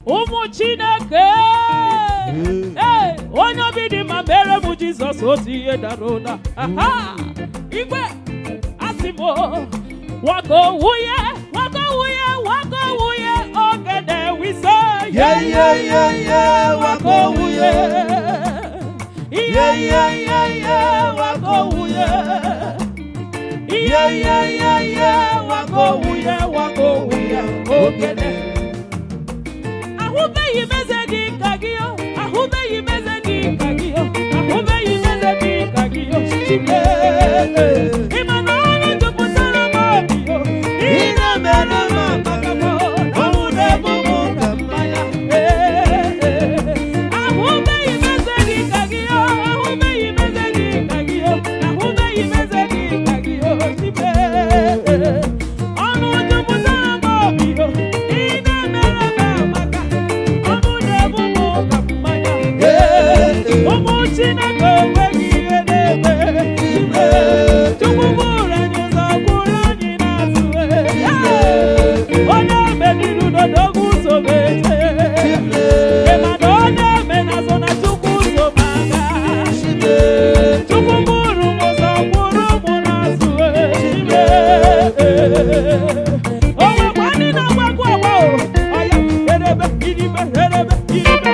Umu Chineke. Hey, onye obi dị ma mere m Jizọs otu ihe dara ụda. Aha! Igwe asimo wako wuye ogede wise. Wako wuye. Wako wuye. Wako wuye ogede. Ahubeghị meze gị ka gị o, ahubeghị meze gị ka gị o, ahubeghị meze gị ka gị o, Chike. Ịma na ọnụ jupụtara m obi o, ị na-emere m amaka m o, ọnwụ na-egbu m ka mmanya. Ahubeghị meze gị ka gị o, ahubeghị meze gị ka gị o, ahubeghị meze gị ka gị o, Chike. Ọnụ jupụtara m obi o, ị na-emere m amaka. Ụmụ Chineke enweghị ihe na-eme. Chukwu bụrụ anyị ụzọ, bụrụ anyị n'azụ. Onye meriri n'odogwu ụzọ meje. Ịma na onye eme n'azụ na Chukwu ụzọ ma aga. Chukwu bụrụ m ụzọ, bụrụ m n'azụ. O nwekwa ndị na-agbagwo agba o. Ọya, erebe, iribe, erebe, iribe.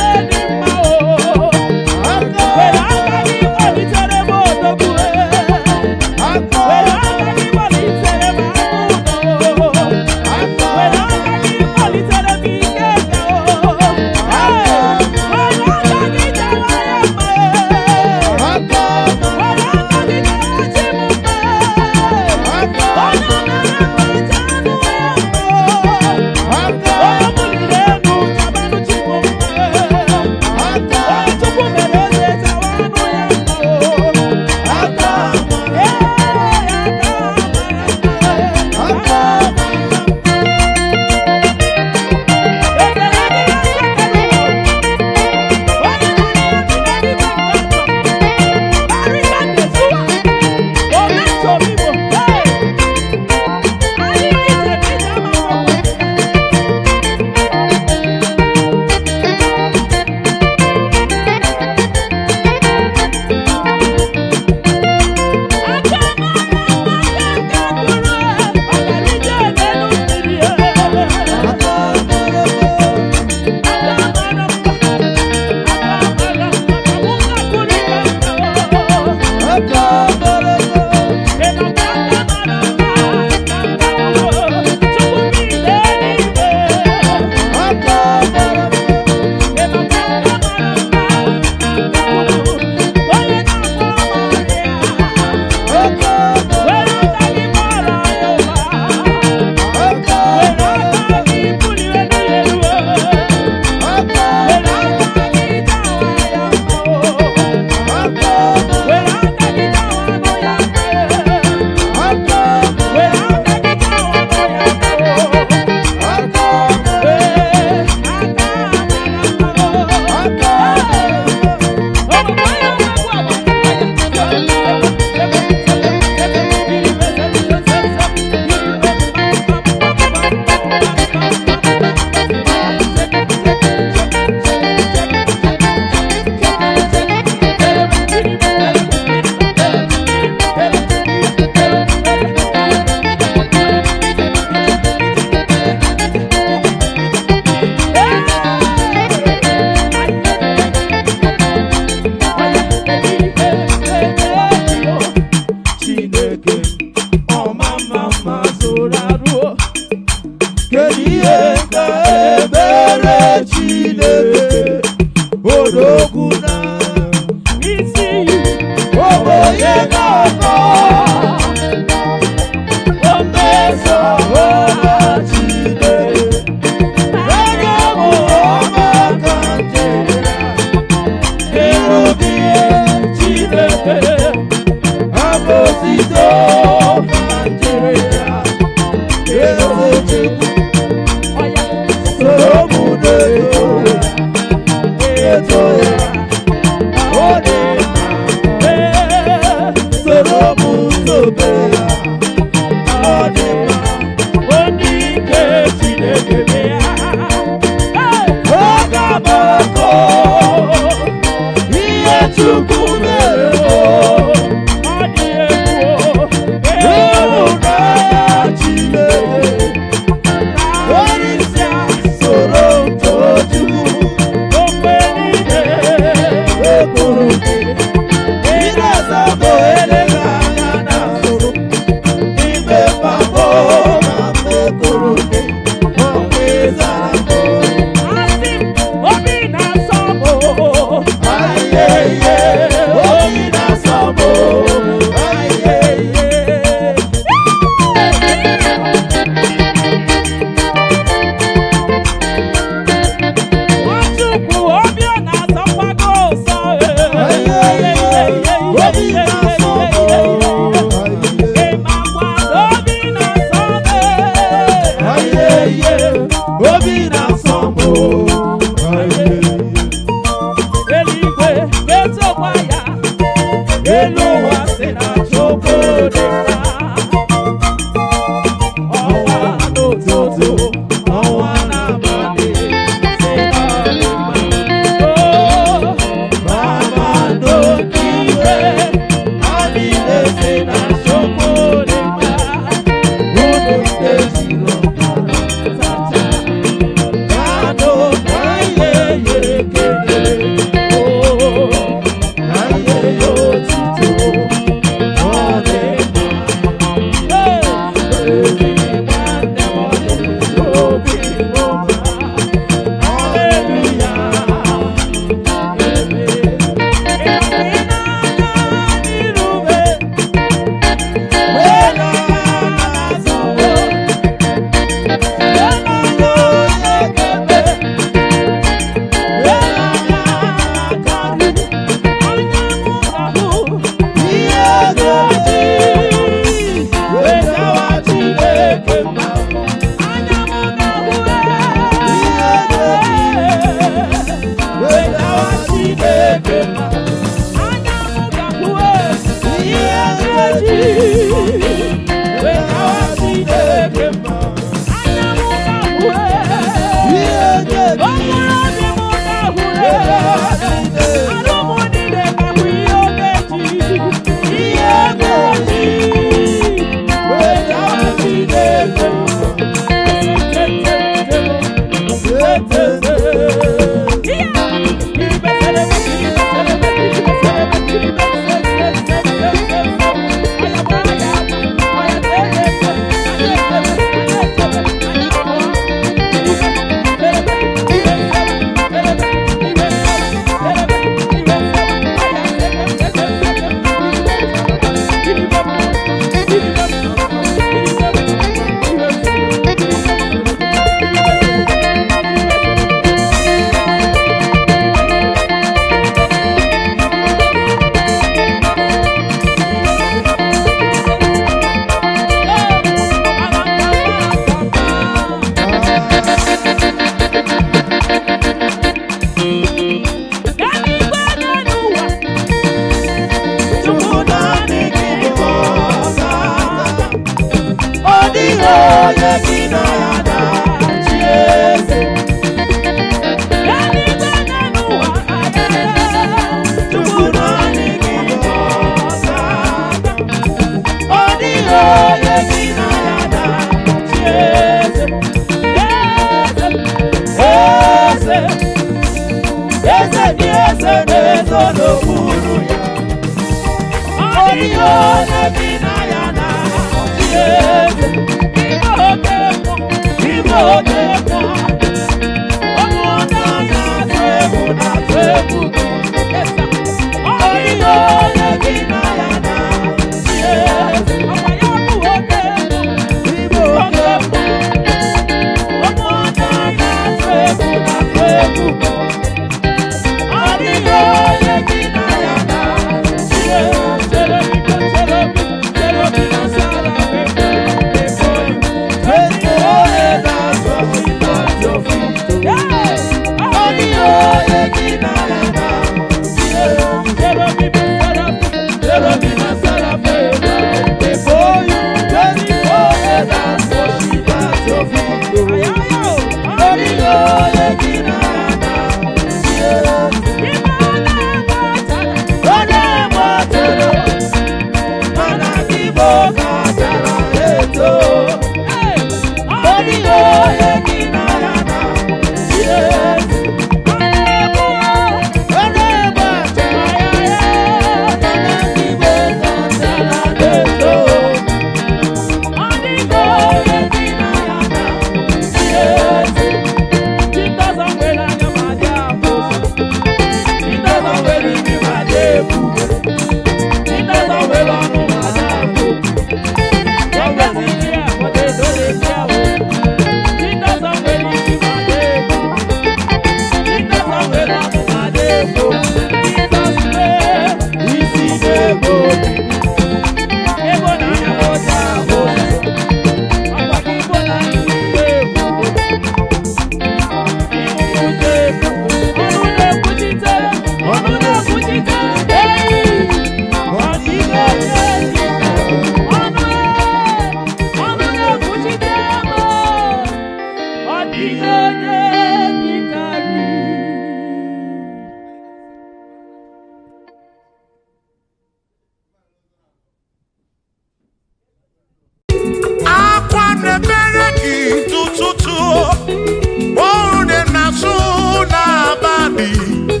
n'obi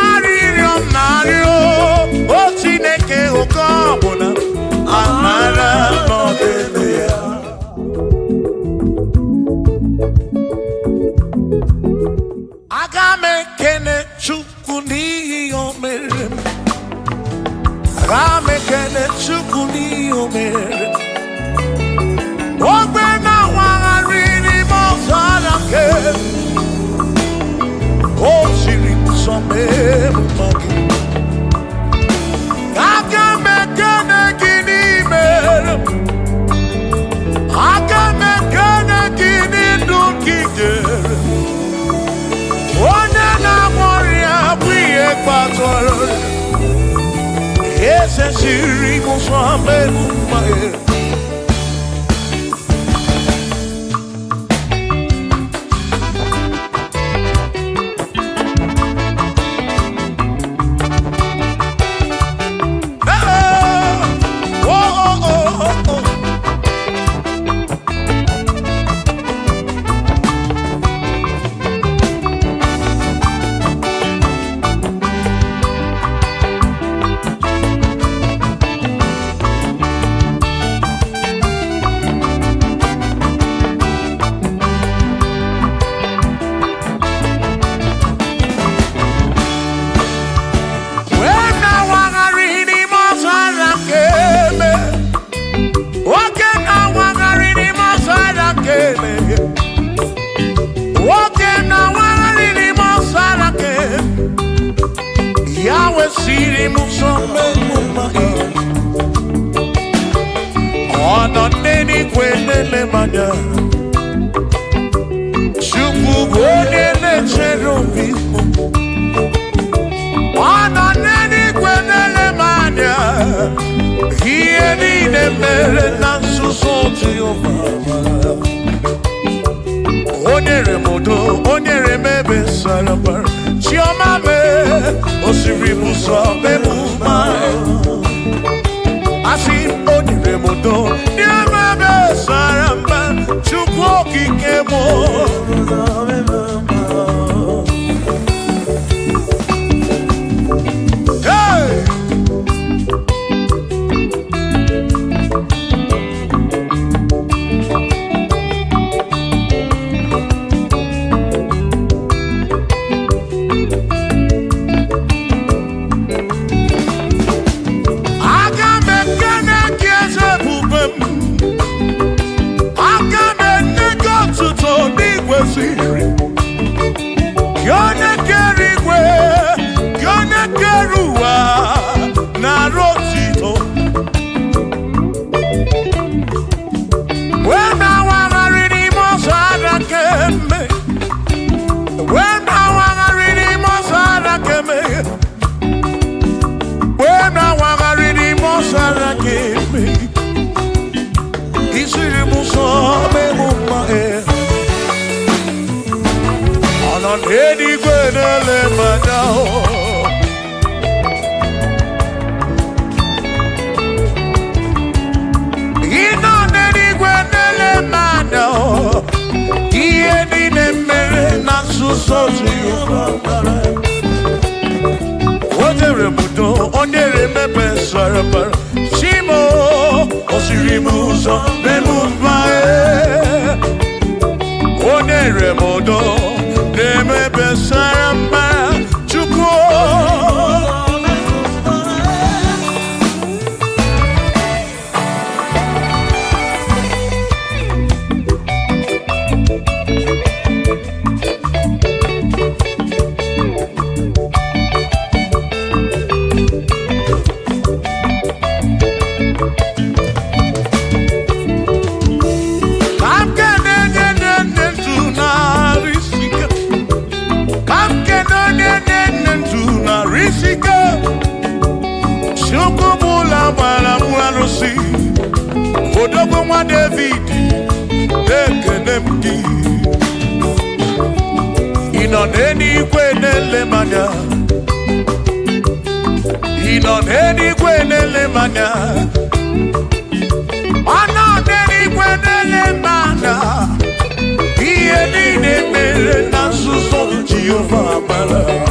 arịrịọ m na-arịọ o Chineke oke ọbụla amara n'ọdịbe ya. Aga m ekene Chukwu n'ihi o mere m. Aga m ekene Chukwu n'ihi o mere m. Ogbe na-awagharị n'ime ọzara nke o siri nsọ mee mma gị. Aga m ekene gị n'ime m. Aga m ekene gị n'ndụ gị jere. Onye na-agwọ ọrịa bụ ihe kpatara eze siri nsọ mee mma gị. you for my love.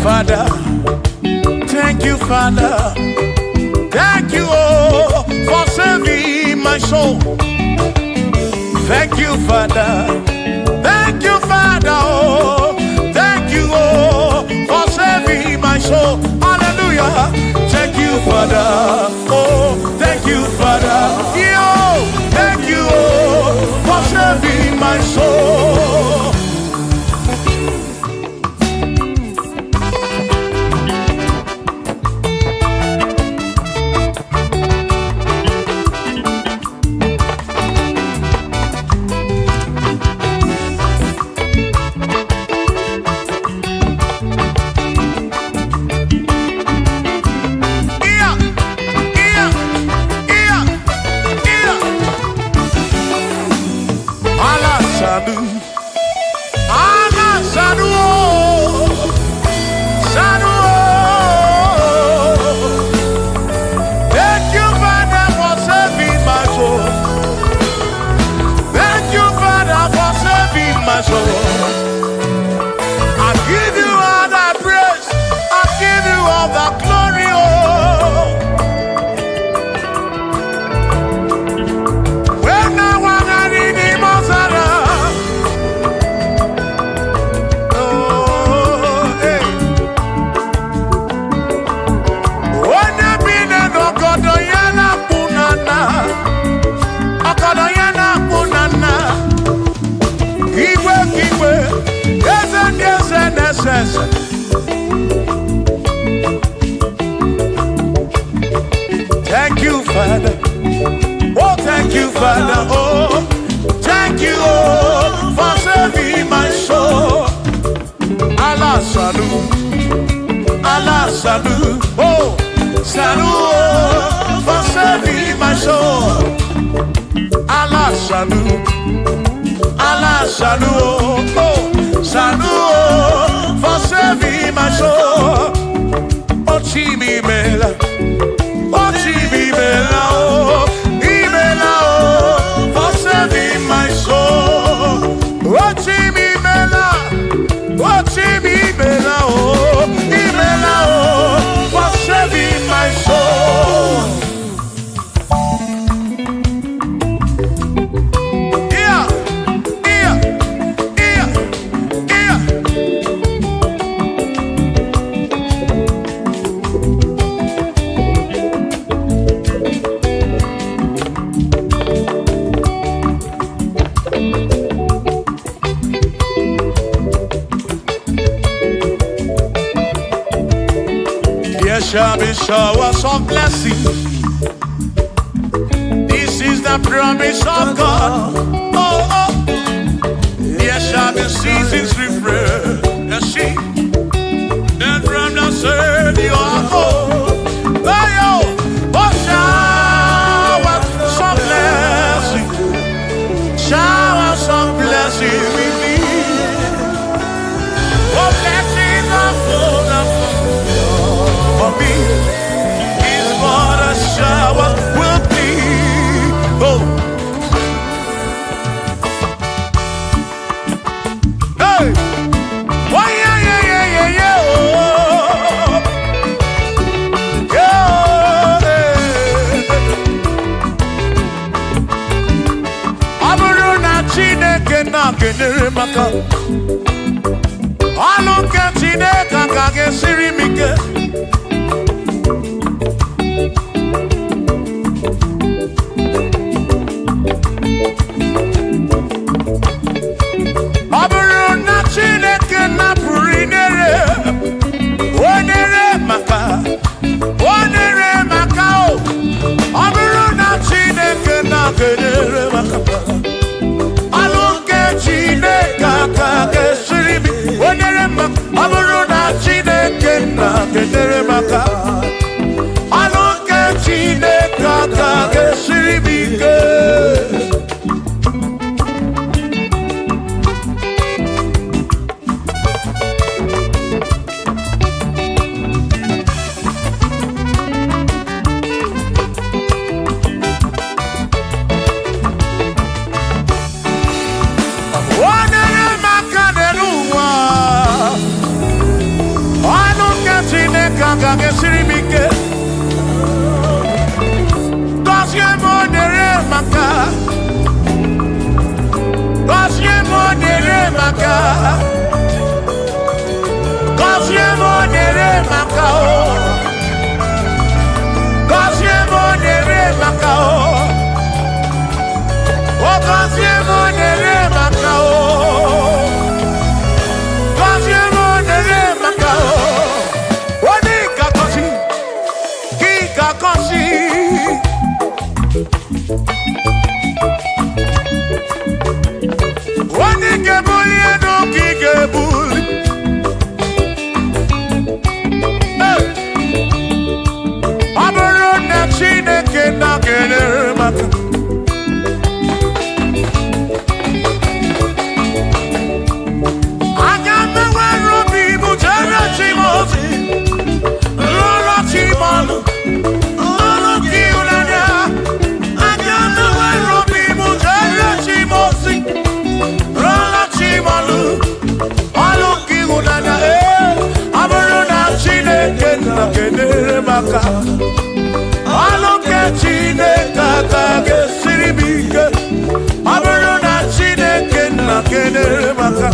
Father, thank you, Father, thank you, oh, for saving my soul. Thank you, Father, oh, thank you, oh, for saving my soul. Hallelujah. Thank you, Father, oh, thank you, Father, yo, thank you, oh, for saving my soul. Thank you, Father. Oh, thank you, Father. Oh, thank you, oh, for saving my soul. Allah salut, Allah salut. Oh, salut, oh, for saving my soul. Allah salut, Allah salut. Oh, salut, oh, for saving my soul. Oh, Chimi Mela. Oh, Chibibela, oh, Ibela, oh, for saving my soul. Oh, Chibibela, oh, Chibibela, oh, Ibela, oh, for saving my soul. Yeah, yeah, yeah, yeah. There shall be showers of blessing. This is the promise of God. Oh, oh. There shall be seasons refreshed. The sheep that from the earth you are home. Oh, yo. Oh, showers of blessing. Showers of blessing we need. Oh, blessings of full and for me is what a shower will be. Oh, hey, oh yeah, yeah, yeah, yeah, yeah. Oh, yeah. Aburu na Chineke na kenere maka. Alunke Chineke kage siri mike. maka. Gọzie m o nyere maka o. Gọzie m o nyere maka o. O gọzie m o nyere maka o. Gọzie m o nyere maka o. O ní ka gọzi, kí ka gọzi. O ní ke buli enu kí ke buli. Ọ bụrụ na Chineke na-enyere maka. Aga m enwere obi bụ jere Chimozi, lụrụ Chimọlụ, lụrụ gị ụlanya. Aga m enwere obi bụ jere Chimozi, lụrụ Chimọlụ, ọlụ gị ụlanya. Ọ bụrụ na Chineke na-enyere maka. Ọlụ nke Chineke aka ga-esiri m ike. Ọ bụrụ na Chineke na-enyere maka.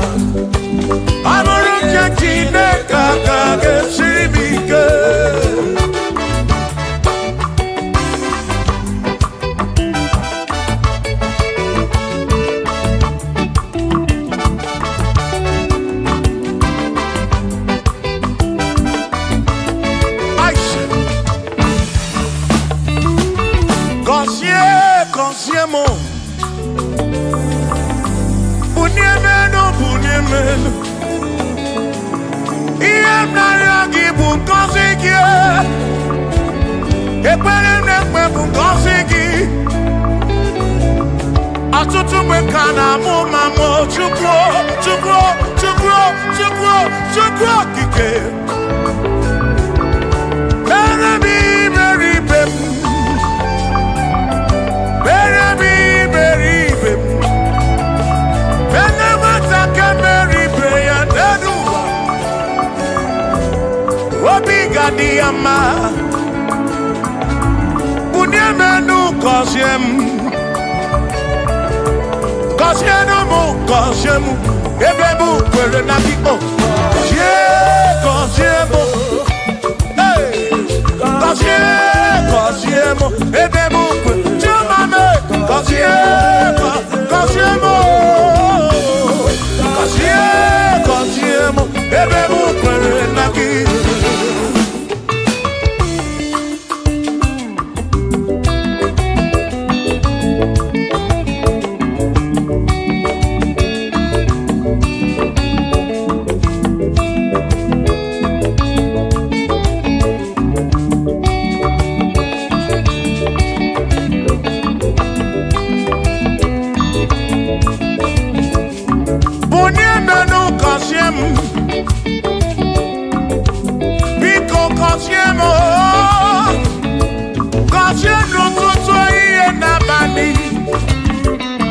Ọ bụrụ nke Chineke aka ga-esiri m ike. Gọzie m, bunie menu, bunie menu. Ihe m na-arịọ gị bụ ngọzi gị. Ekpere m na-ekpe bụ ngọzi gị. Ọtụtụ mgbe ka na-amụ ma mụ Chukwu, Chukwu, Chukwu, Chukwu, Chukwu okike. Mere m iberibe m. Mere m iberibe m. Ene nwata ka meribe ya n'elu ụwa. Obi ga-adị ya mma. Bunie m enu gọzie m. Gọzienụ m, gọzie m. Ebe m kwere na gị o. Gọzie m. Gọzie, gọzie m. Ebe m kwere. Chiomame, gọzie, gọzie m. Gọzie, gọzie m. Ebe m kwere na gị. Bunie menu gọzie m. Biko gọzie m. Gọzie n'ụtụtụ ehihie n'abalị.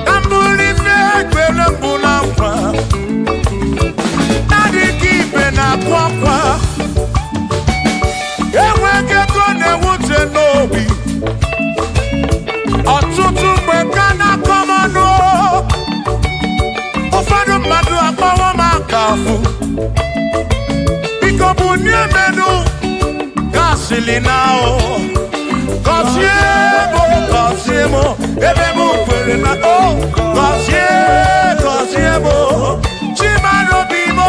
Ka m bụrụ ife ekpere m bụ na nkwa. Na-adịghị ibe na-akwa akwa. Enweghị ego na-ewute n'obi. Ọtụtụ mgbe ka na-akọ m ọnụ. Ụfọdụ mmadụ akpọwo m akafụ. Biko bunie menu gasịlị na o. Gọzie m, gọzie m. Ebe m kwere na o. Gọzie, gọzie m. Chimara obi m.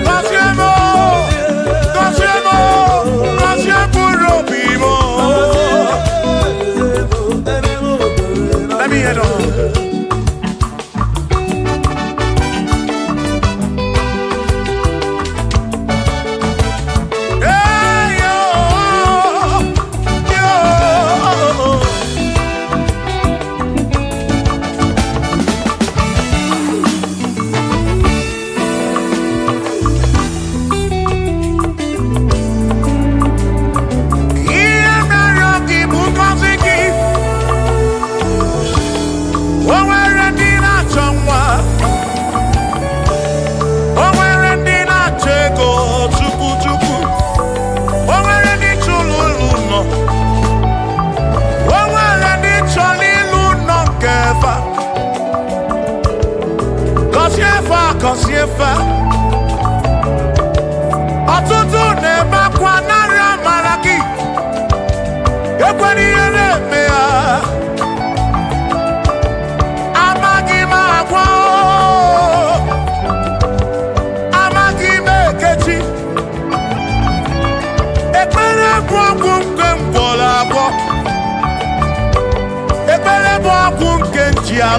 Gọzie m, gọzie m. Gọzie mkpụrụ obi m. Let me head on. Hey, yo, yo.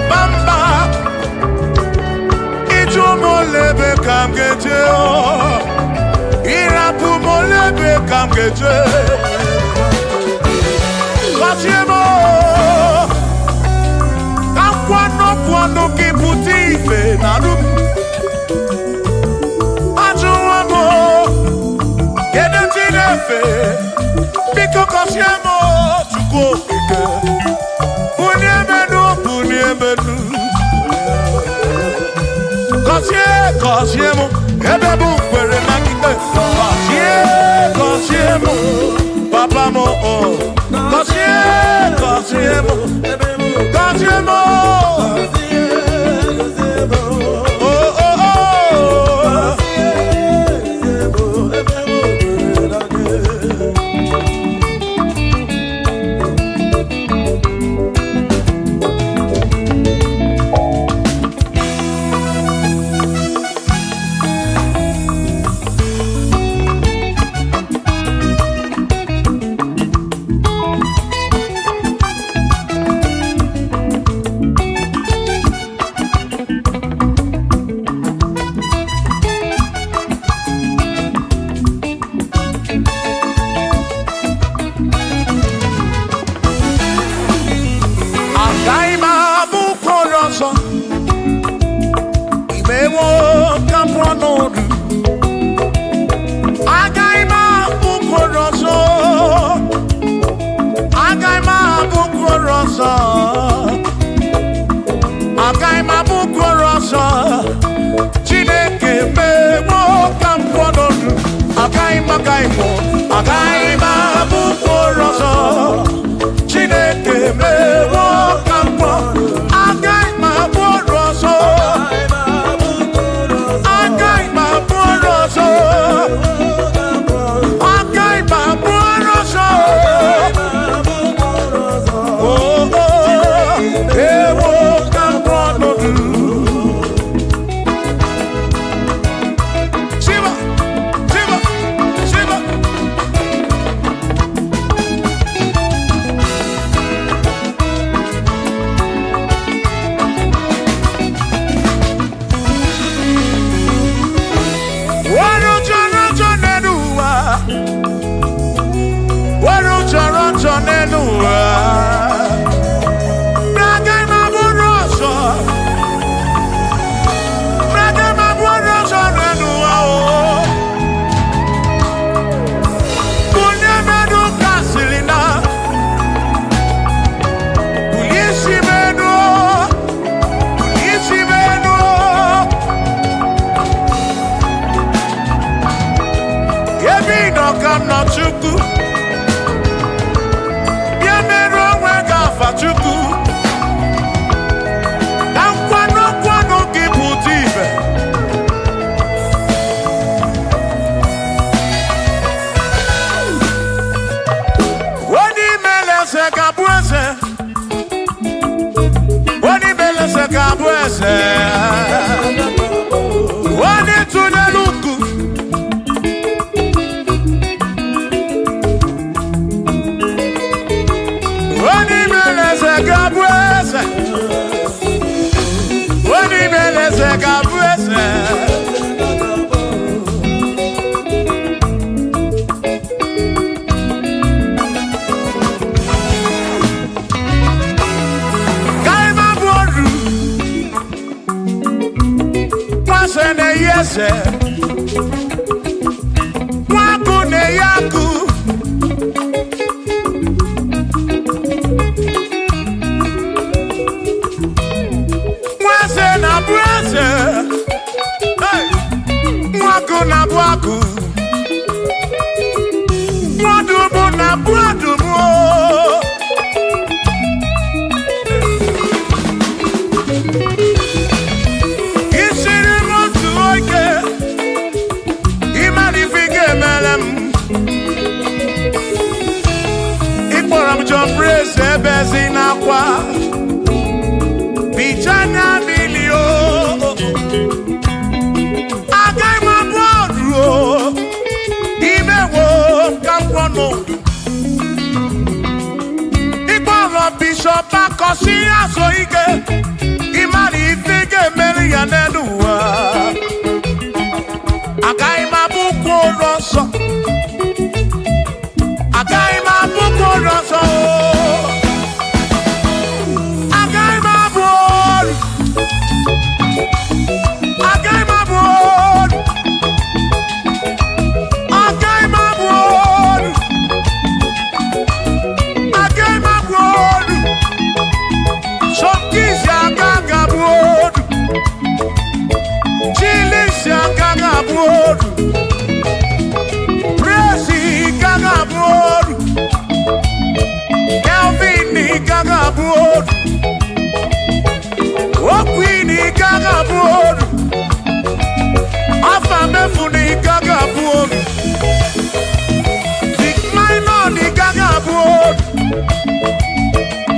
bamba Ijo molebe kamgeje Irapu molebe kamgeje Kasiemo Kamkwano kiputi narum Ajuamo Kedenjinefe Biko kasiemo Chuko ike Uniemenu Kasiemo Ebebu kwere makite Kasiemo Papa mo Kasiemo Bishop Akosi Asoike meri ya n'ụwa agaghị m abụkwa ụlọ nsọ agaghị m abụkwa ụlọ nsọ agaghị m abụ olu agaghị m abụ olu agaghị m abụ olu agaghị m abụ olu Shopkins agaghị abụ olu Chillis agaghị abụ olu Prezi agaghị abụ olu Kelvin agaghị abụ olu Okwin agaghị abụ olu Afamefu agaghị abụ olu Big Minor agaghị abụ olu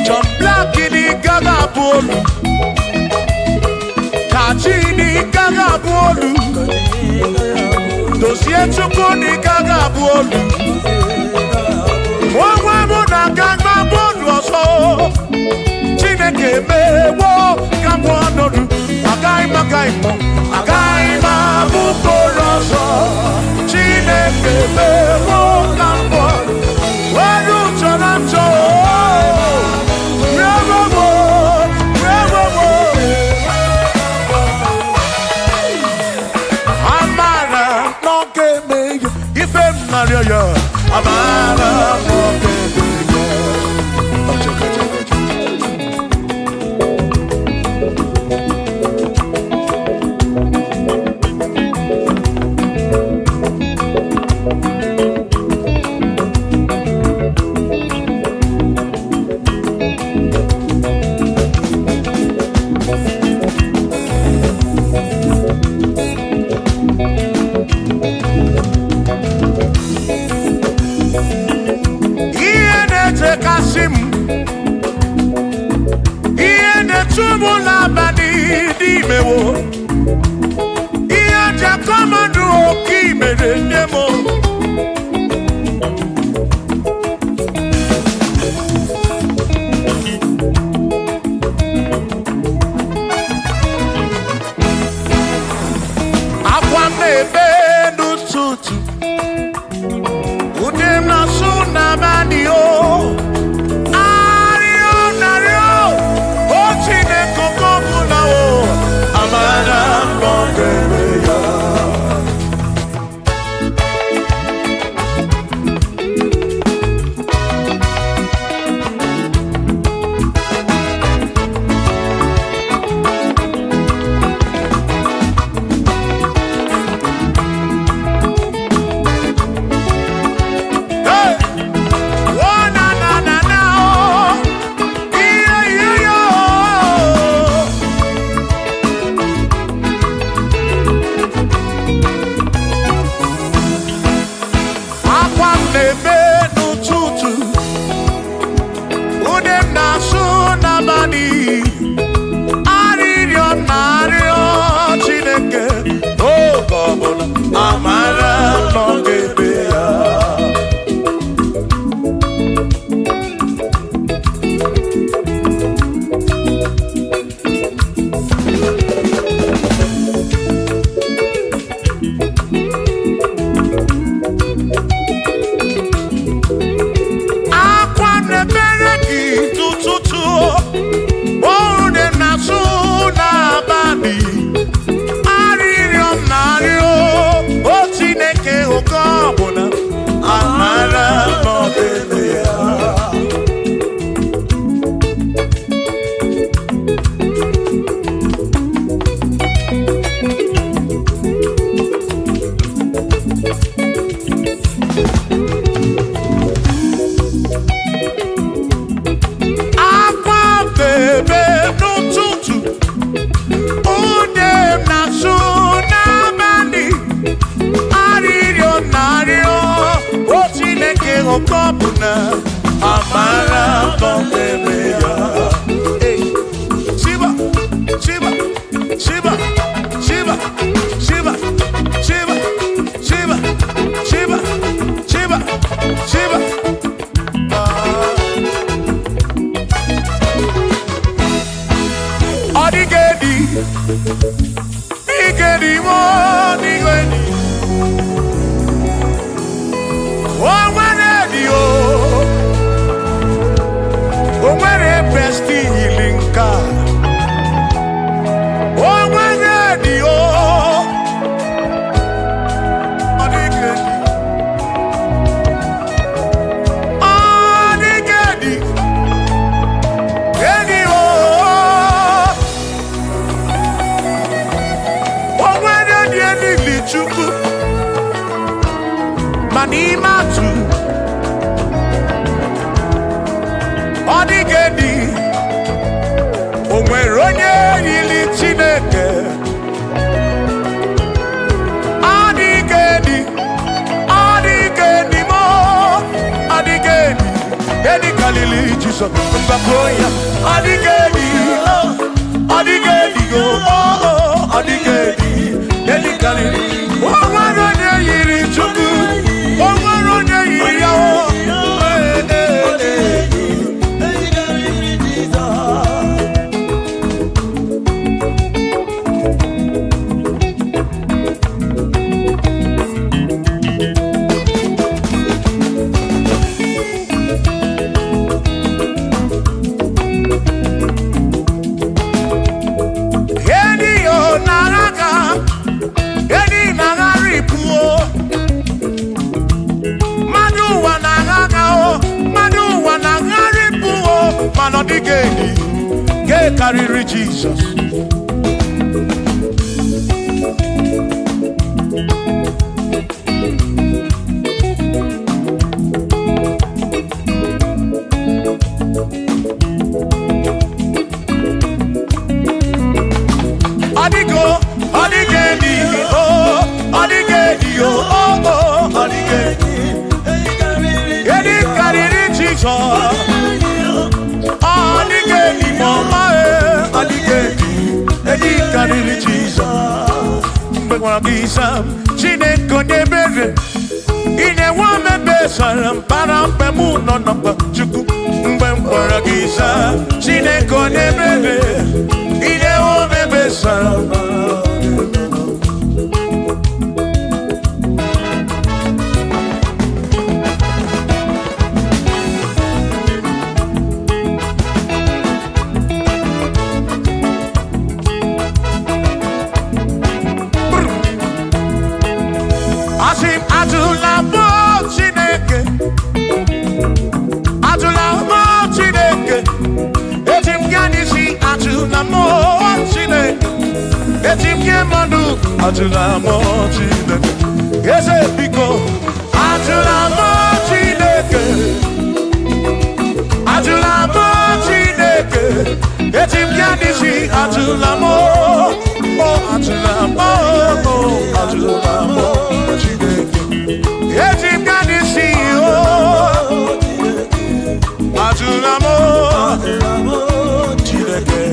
John Black agaghị abụ olu Kachi agaghị abụ olu Dozie Chukwu agaghị abụ olu onwe mụ na agaghị abụ olu ọzọ Chineke emewo ka m ọnọdụ agaghị m abụ olu ọzọ Chineke emewo ka m ọnọdụ onye chọrọ njọ Maria, Amara, manimatu odigedi onwere onye yili Chineke odigedi mo odigedi edi kalili Jesus mbakoya odigedi go odigedi edi kalili onwere onye yiri Chukwu onwere onye yiri ya karịrị Jesus Chineke onye mere ine nwa mebe sara mpara mpe mụ nọ n'ọkpa Chukwu mgbe m gwara gị saa Chineke onye mere ine nwa mebe sara Atula mo Chineke eze biko atula mo Chineke etim ya disi atula mo Chineke etim ya disi atula mo Chineke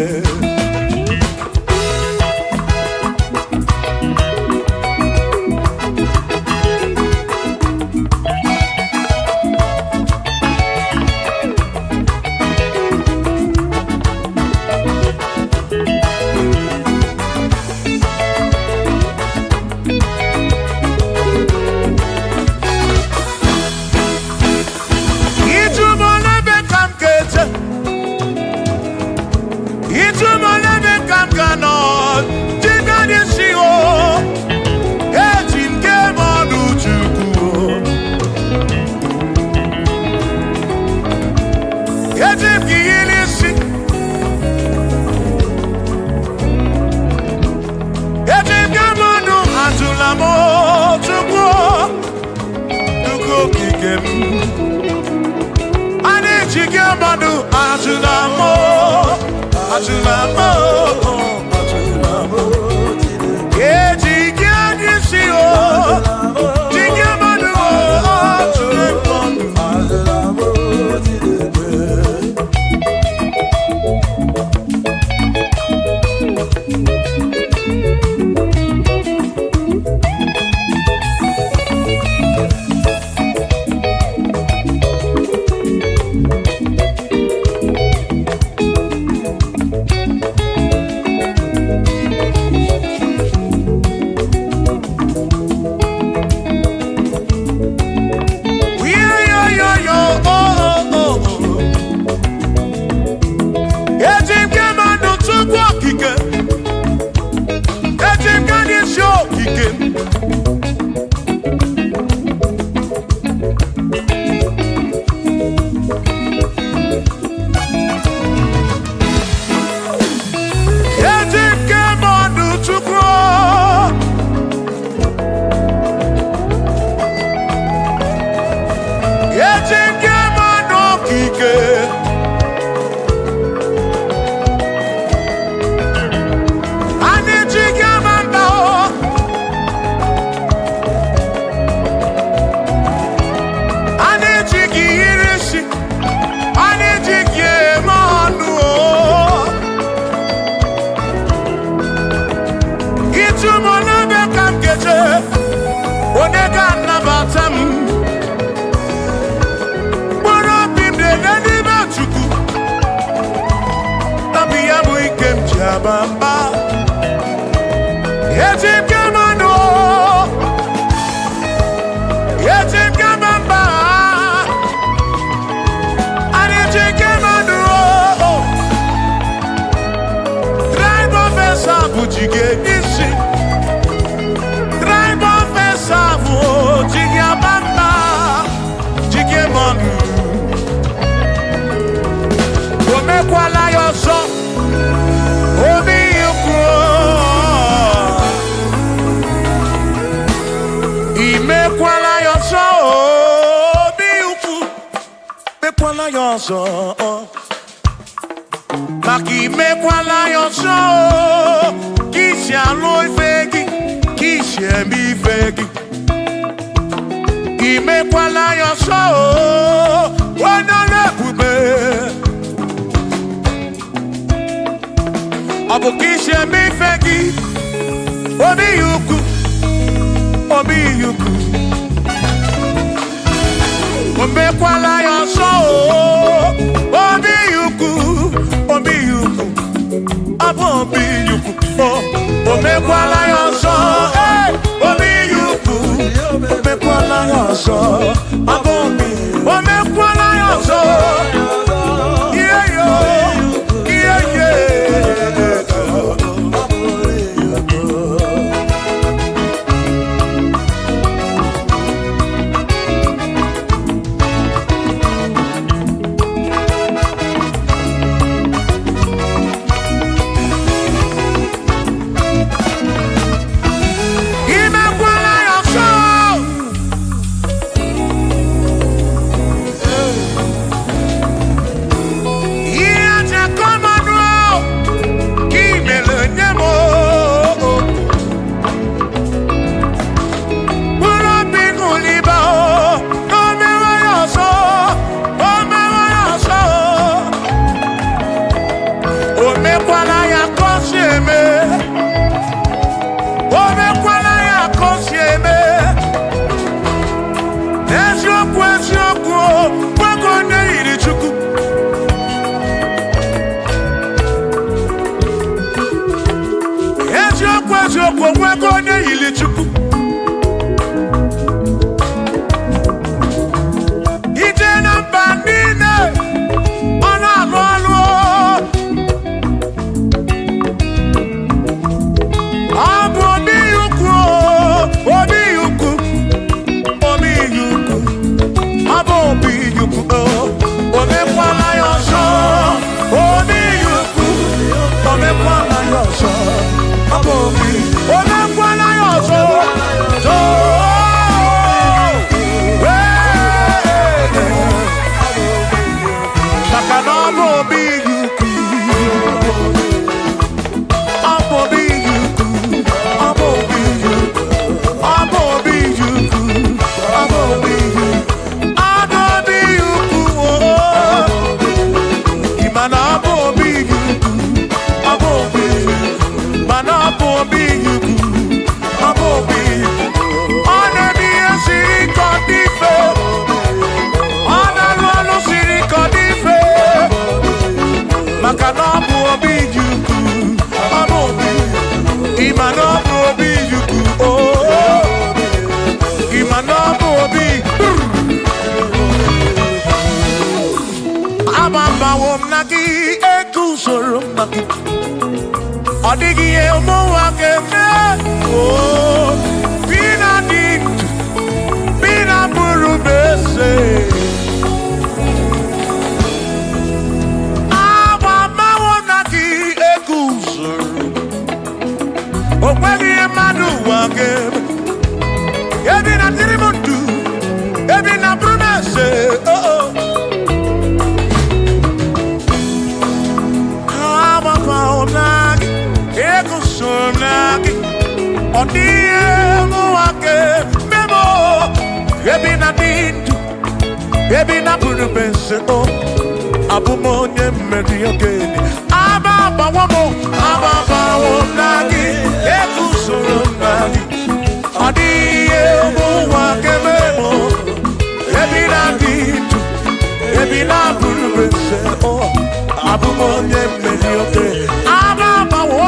bamba. Yetim gamano. Yetim gamamba. Yetim gamano. Tribe of Esabu jige nisi. Tribe of Esabu jige bamba. Jige manu. Omekwala yoso. Obi yuko. Imekwala yoso. Obi yuko. Mekwala yoso. Maki mekwala yoso. Kishi aloi fegi. Kishi emi fegi. Imekwala yoso. Wana lebube. Abukishe mi fegi. Obi yuku. Obi yuku. Omekwala yoso. Obi yuku. Obi yuku. Abo obi yuku. Omekwala yoso. Obi yuku. Omekwala yoso. Abo obi. Omekwala yoso. Yeah yo. Yeah yeah. Odigi elmo akeme oh bina dit bina buru bese aba mawonaki ekuzuru okwagi madu akeme ebina tirimundu ebina buru bese oh oh aba mawonaki Ekusumnaki Odiemu wake Memo Ebina dintu Ebina puru bense o Abumonye medi ogeni Ababa wamo Ababa wonaki Ekusumnaki Odiemu wake memo Ebina dintu Ebina puru bense o Abumonye medi ogeni Ababa wamo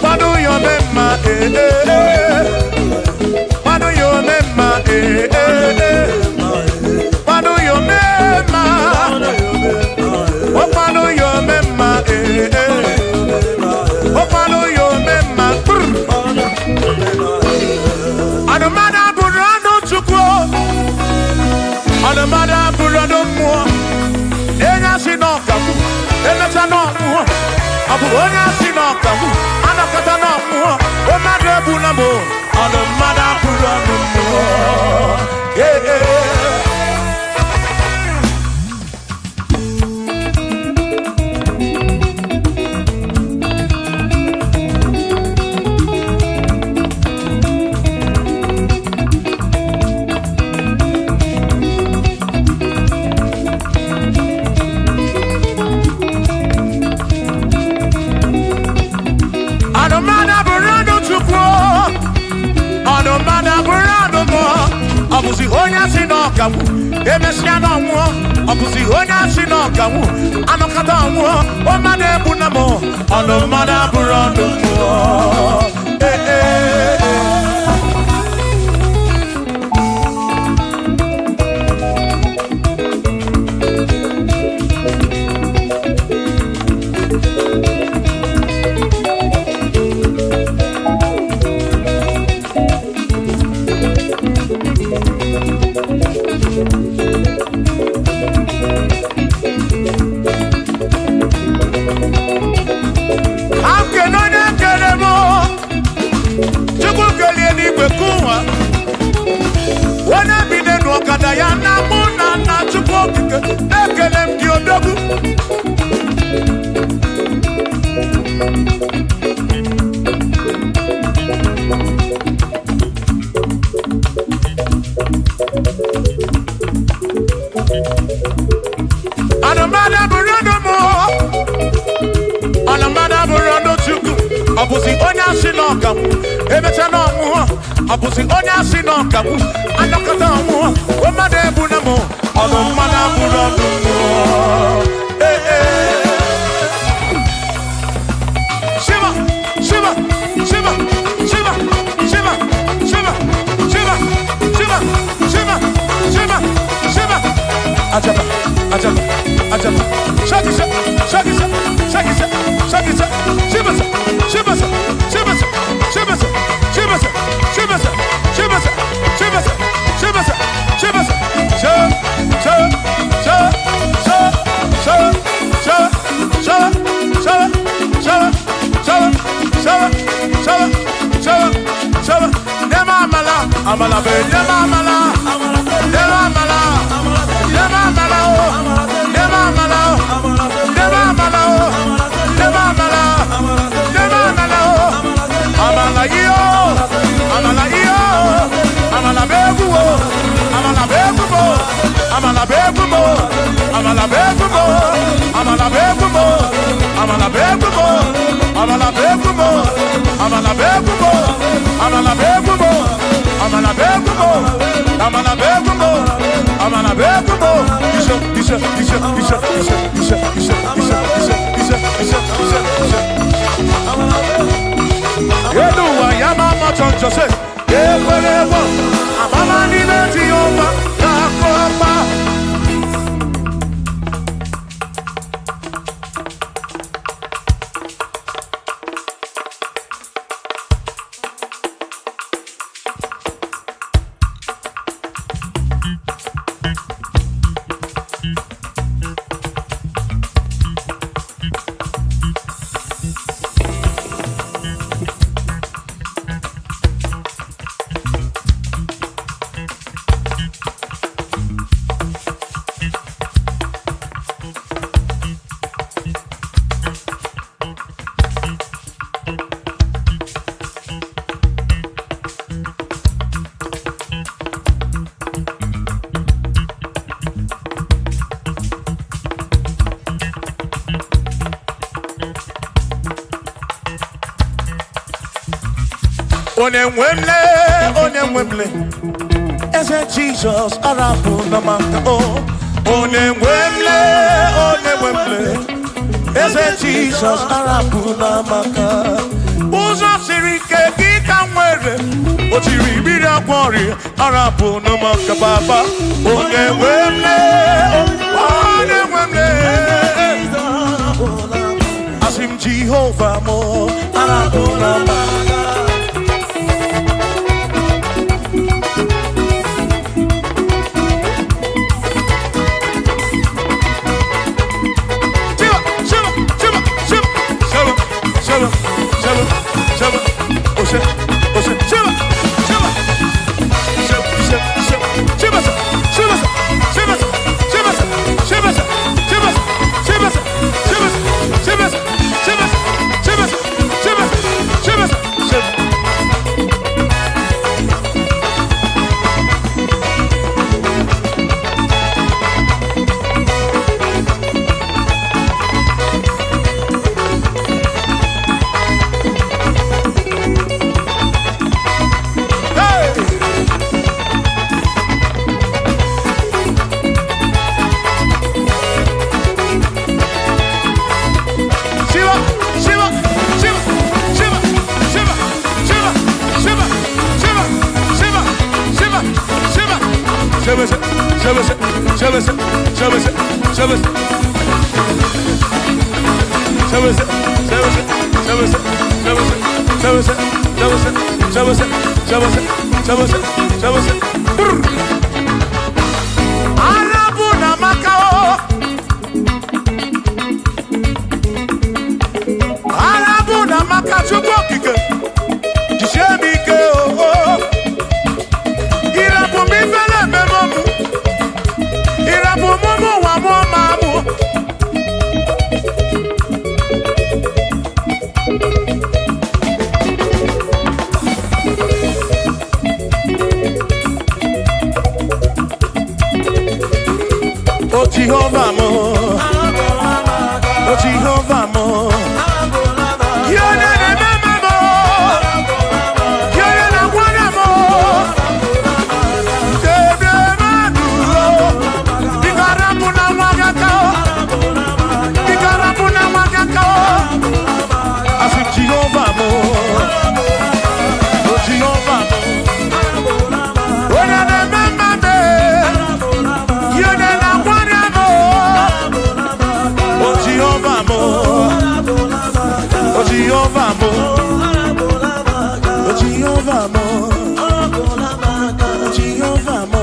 Wado your memma, Anamada burano chukwo. Anamada burano mo. Enya sinokamu. Enya no. Abu onya sinokamu. Anakata no mo. Omade bunamo. Anamada burano mo. Yeah. Abusi honya sinokamu, emesiano mo. Abusi honya sinokamu, anokata mo. Omade bunamo, anomada burando mo. Abusi onya sinokamu, emechano mo. Abusi onya sinokamu, anokata mo. Omade bunamo, anomada burando mo. Shiva, Shiva, Shiva, Shiva, Shiva, Shiva, Shiva, Shiva, Shiva, Shiva, Shiva. Ajaba, ajaba, ajaba. Shakisa, shakisa, shakisa, shakisa. Shiva, Shiva, Shiva, Shiva, Shiva, Shiva, Shiva, Shiva, Shiva, Shiva, Shiva, Amala be, amala, amala, Onemwemle, ese Jesus arabu namaka oh. Onemwemle, ese Jesus arabu namaka. Uzo sirike kika mwere, otiri bira kwori arabu namaka baba. Onemwemle, asim Jehovah mo arabu namaka. Jehovah mo, oh Jehovah mo, yone ne mama mo, yone na wana mo, kebe maduro, bigarabu na wagakao, asu Jehovah mo, oh Jehovah mo, yone ne mama me, yone na wana mo. Jehovah mo, oh Jehovah mo, oh Jehovah mo, oh Jehovah mo, oh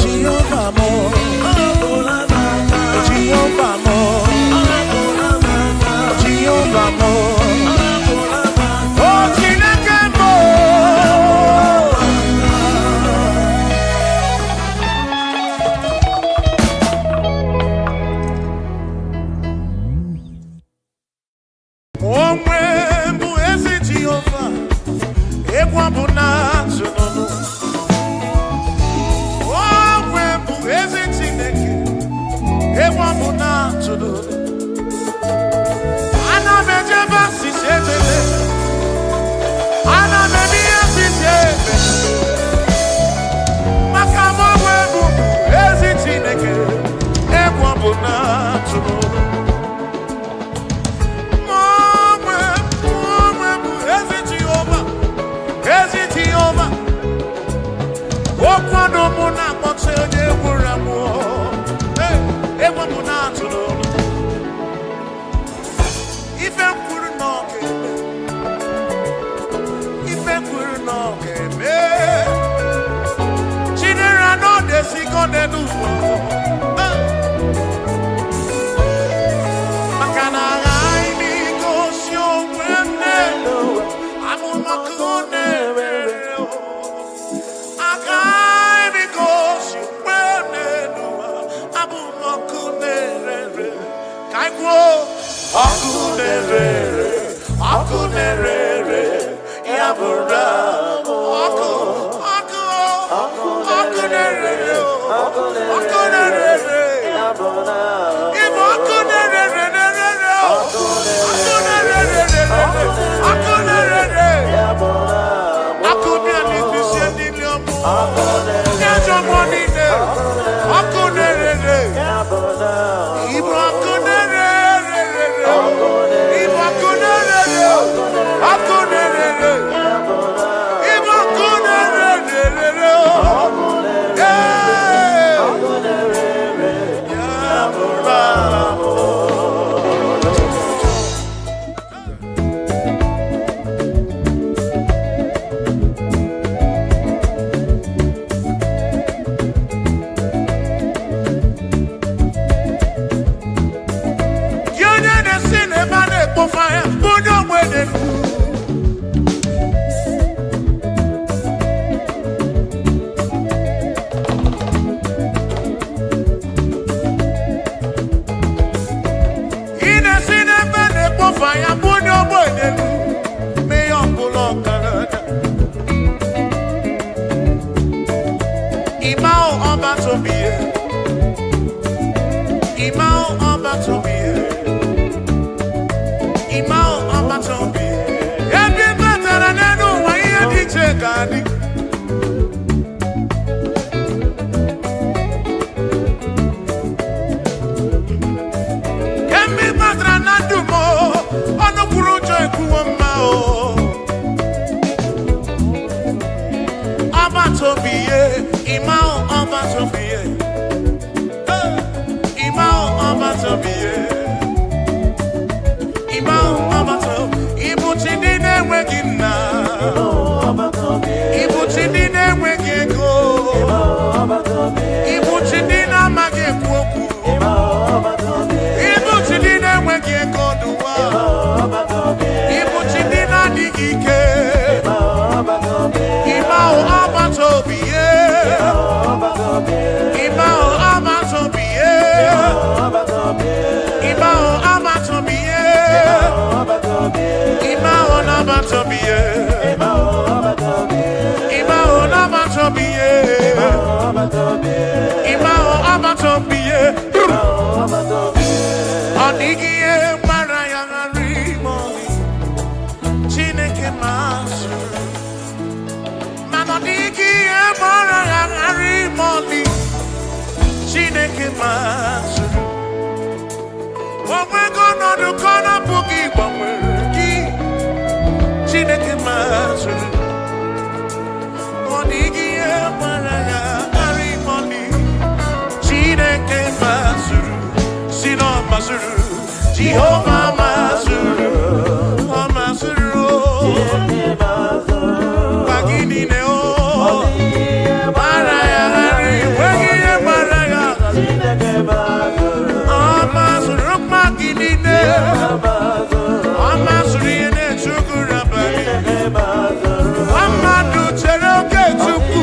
Jehovah mo, oh Jehovah mo, oh Jehovah mo, oh Chineke mo. Obatobiye, Imao Obatobiye, Imao Obatobiye, Imao Obatobiye, Ibuchidine Wegina, Ibuchidine Wegego, Ibuchidina Magekwoku, Ibuchidine Wegego Dua, Ibuchidina Digike, Imao Obatobiye, Imao Obatobiye, Imao Obatobiye, Imao Obatobiye, Imao Obatobiye, Imao Obatobiye, Onigiye Maraya Rimoni, Chineke Masu. Manodigiye Maraya Rimoni, Chineke Masu. We're gonna do corner boogie, but we're Chineke Masu. Onigiye Maraya Rimoni, Chineke Masu. Sino Masuru, Jehovah Masuru, Masuru, Bagini Neo, Maraya, Wagia Maraya, Masuru, Magini Neo, Masuri and Chukurabani, Amadu Cheroke Chuku,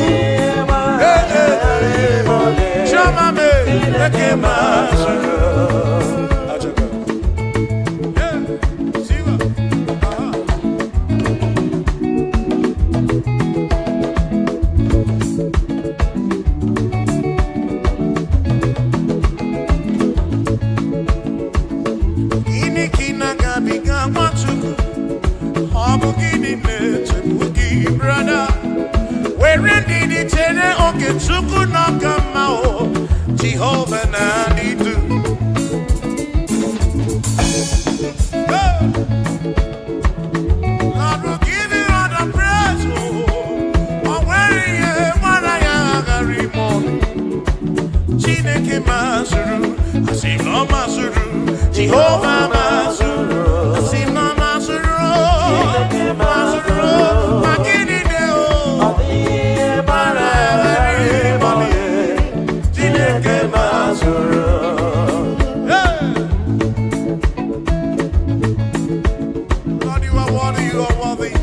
Chamame, Masuru. Jehovah Nadidu. Lord will give you all the praise. Oh, where you Chineke Masuru, Asino Masuru, Jehovah Masuru, Asino Masuru, Masuru, Makini Deo, Chineke Masuru. Lord, you are worthy, you are worthy.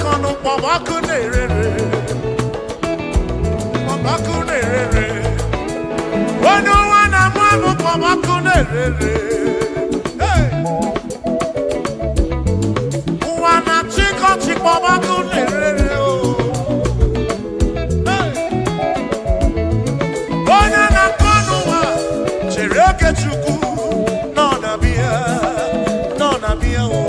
kono pobakunere. Pobakunere. Ono wana mwamu pobakunere. Hey. Wana chiko pobakunere. Hey. Ona na kono wa chereke chuku. No na bia o.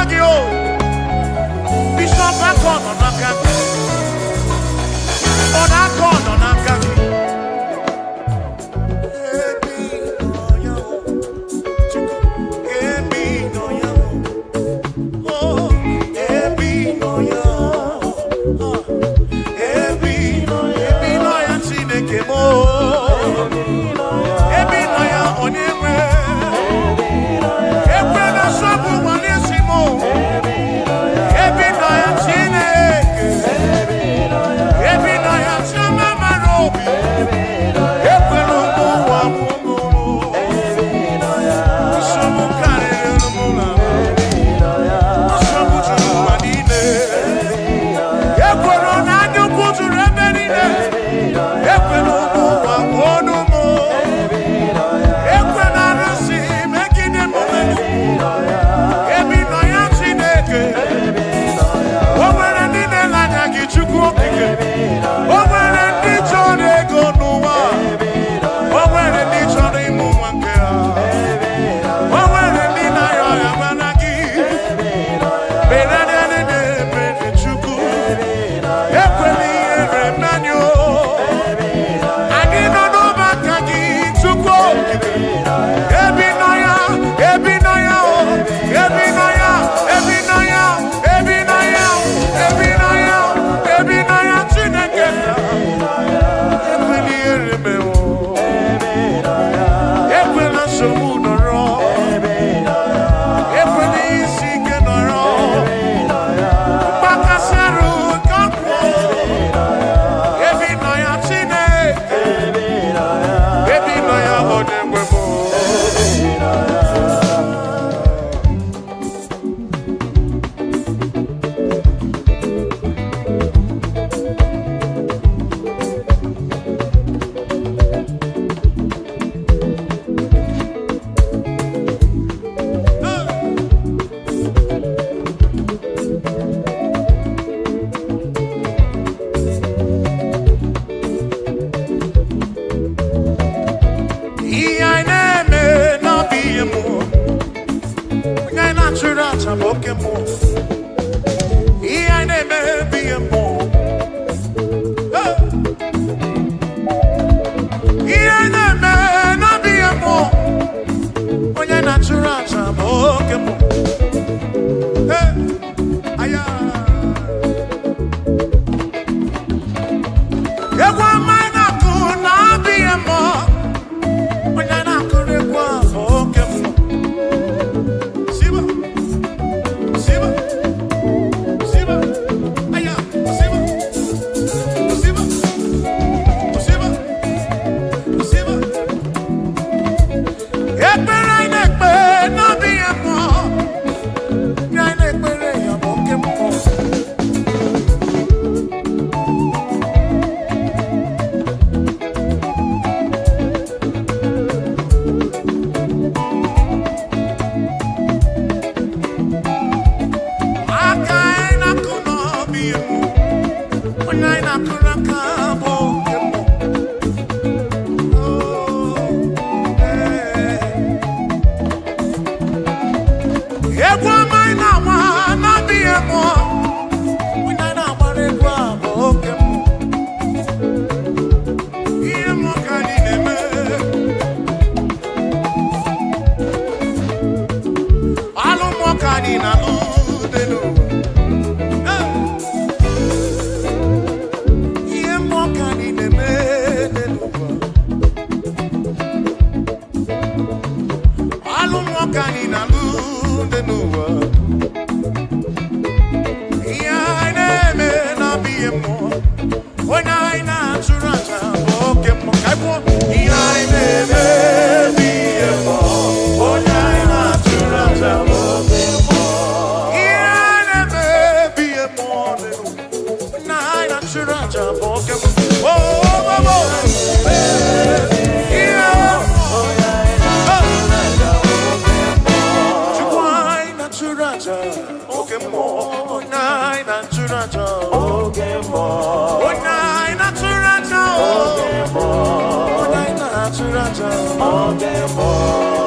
Nagio. Bishop Akon on Akaki. On Akon on Akaki.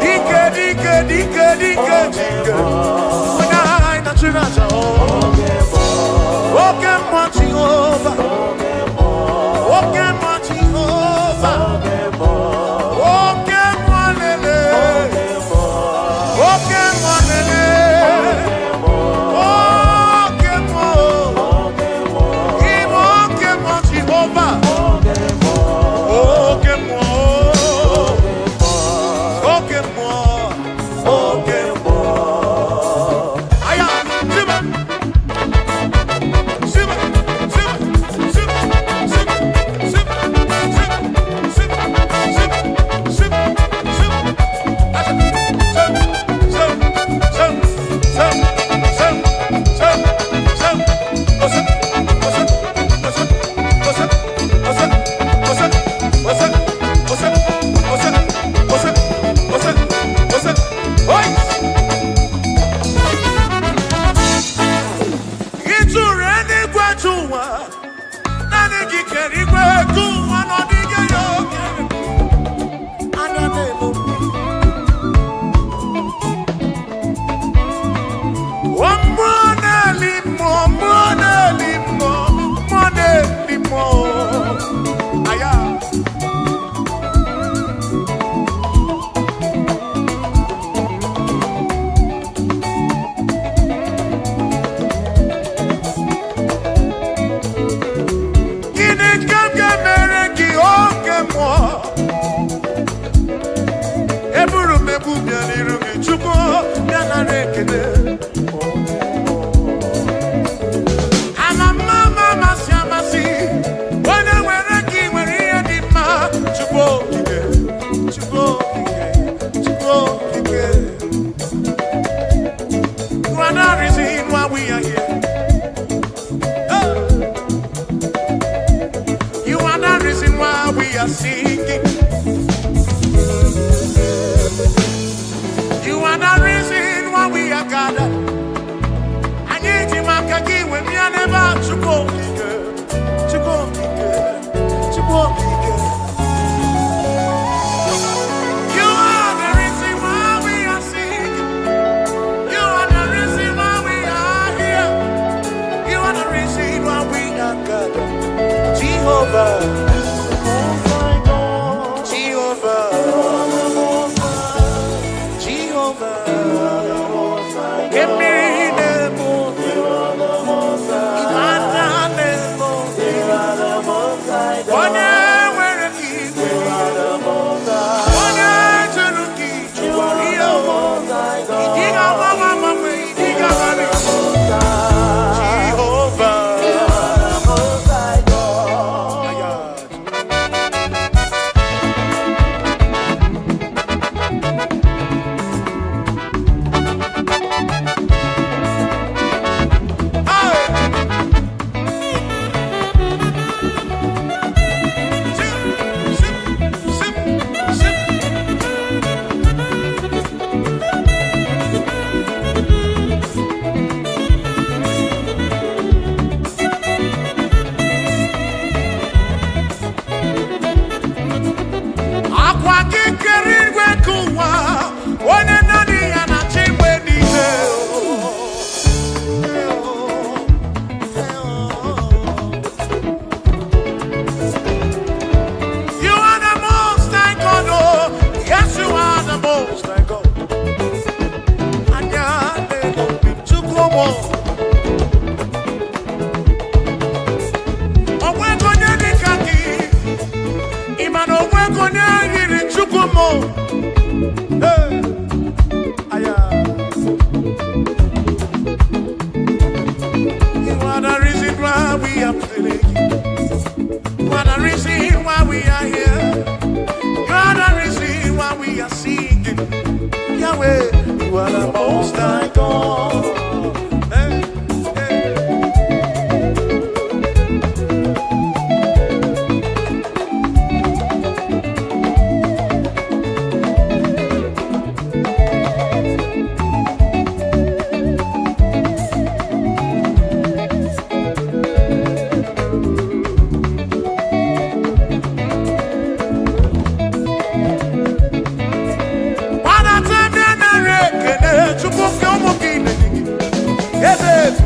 Dike, dike, dike, dike, dike.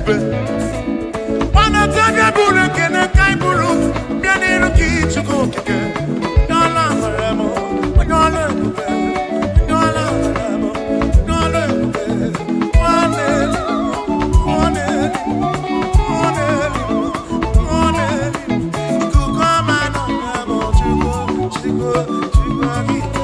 ebube. Wana taga buru kene kai buru mianiru ki chuko kike. Nyala maremo, nyala ebube, nyala maremo, nyala ebube. Wane, wane, wane, wane. Ikukoma no maremo chuko, chuko, chuko kike.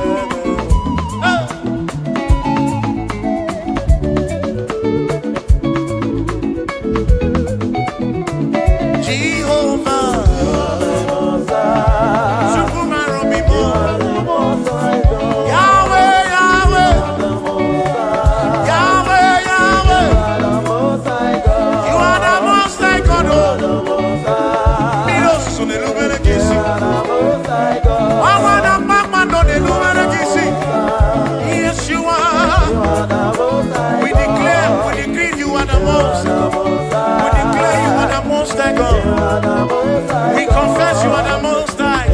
We confess you are the most high.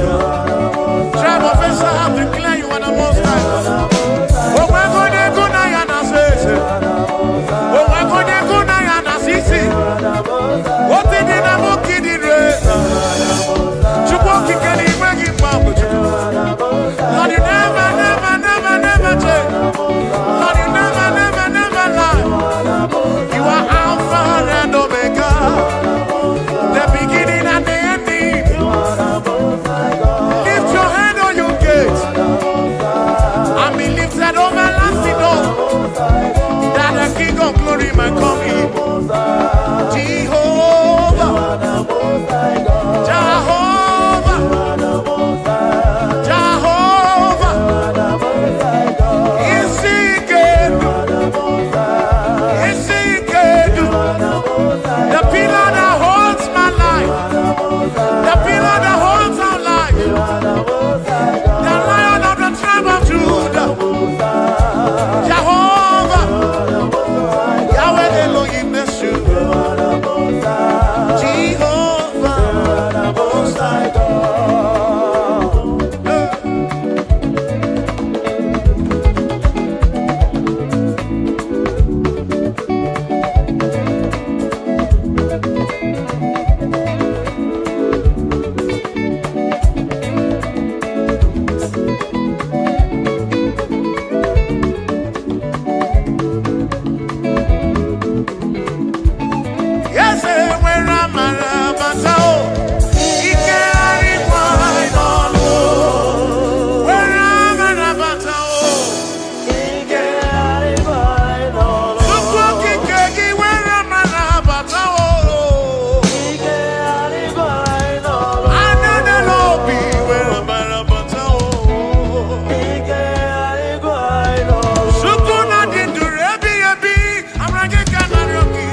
Tribe of Israel, declare you are the most high. Oh, we're going to go now and assess. Oh, we're going to go now and assess. What did you know? Kid in red. You walk in the way you found. Lord, you never, never, never, never change. Lord, you never, never, never lie. You are Alpha and Omega. The beginning and the ending. Lift your head on your gates and be lifted over lasting door, that the King of glory might come in. Jehovah, Jehovah, Jehovah, is he good? Is he good? The pillar that holds my life, the pillar that holds our life, the Lion of the tribe of Judah, Jehovah, Yahweh Elohim Yeshua, Jehovah, Most High God. Yes, where am I? Batao, Ike Arikwa, Inolo. Where am I? Batao, Ike Arikwa, Inolo. Suko Kikegi, where am I? Batao, Ike Arikwa, Inolo. Anene Lobi, where am I? Batao, Ike Arikwa, Inolo. Suko na dindurebi ebi, amrage kanaryoki.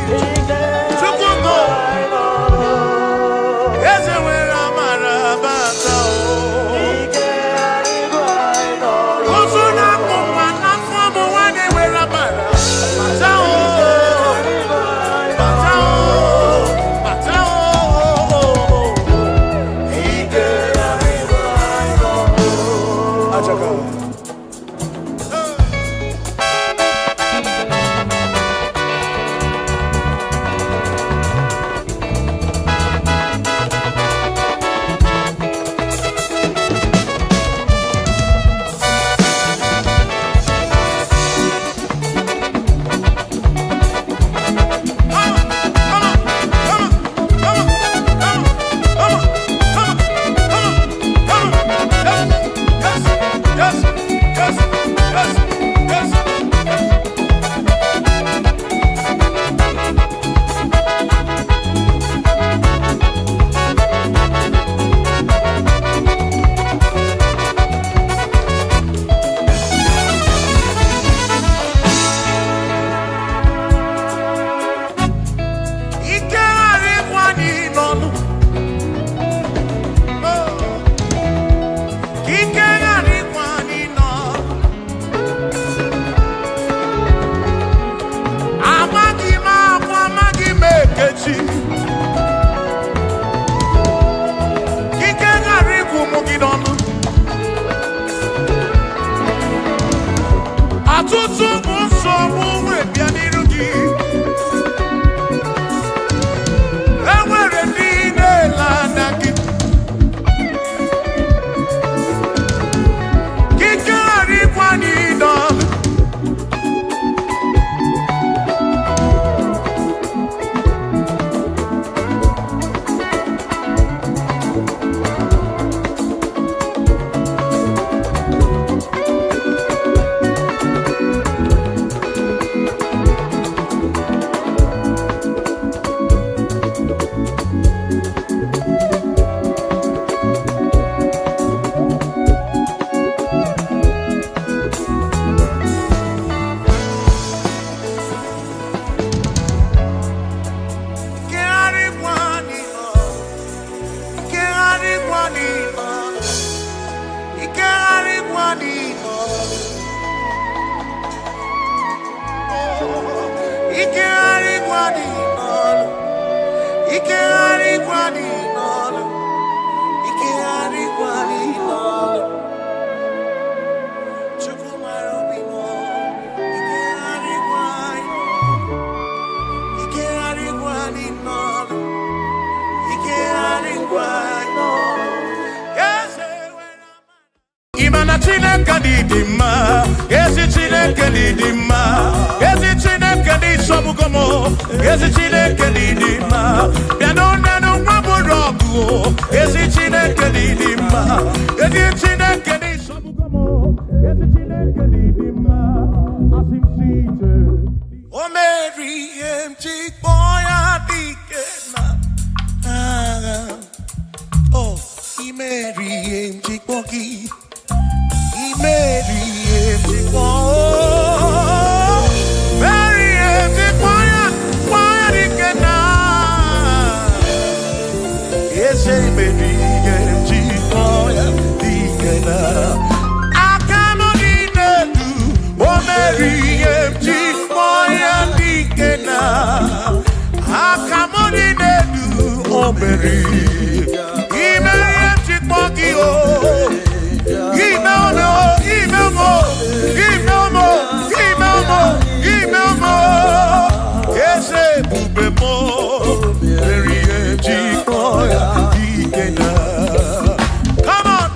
ike harịkwa n'ọnụ, ike harịkwa n'ọnụ. Chukwu mara obi m, ike harịkwa n'ọnụ, ike harịkwa n'ọnụ, ike harịkwa n'ọnụ. Imana Chineke dị mma, ezi Chineke dị mma, ezi Chineke dị sobugomo, ezi Chineke dị mma. Bịanụ nenu nwa bụrụ ọgụ, ezi Chineke dị mma, ezi Chineke dị sobugomo, ezi Chineke dị mma. Asị m si ije, o meri ihe m ji kpọọ ya dike na agha. Oh, imeri ihe m ji kpọọ gị. Mary, Mary, quiet, again. Yes, Mary, quiet, again. I cannot eat it. Oh, Mary, quiet, again. I cannot eat it. Oh, Mary, come on.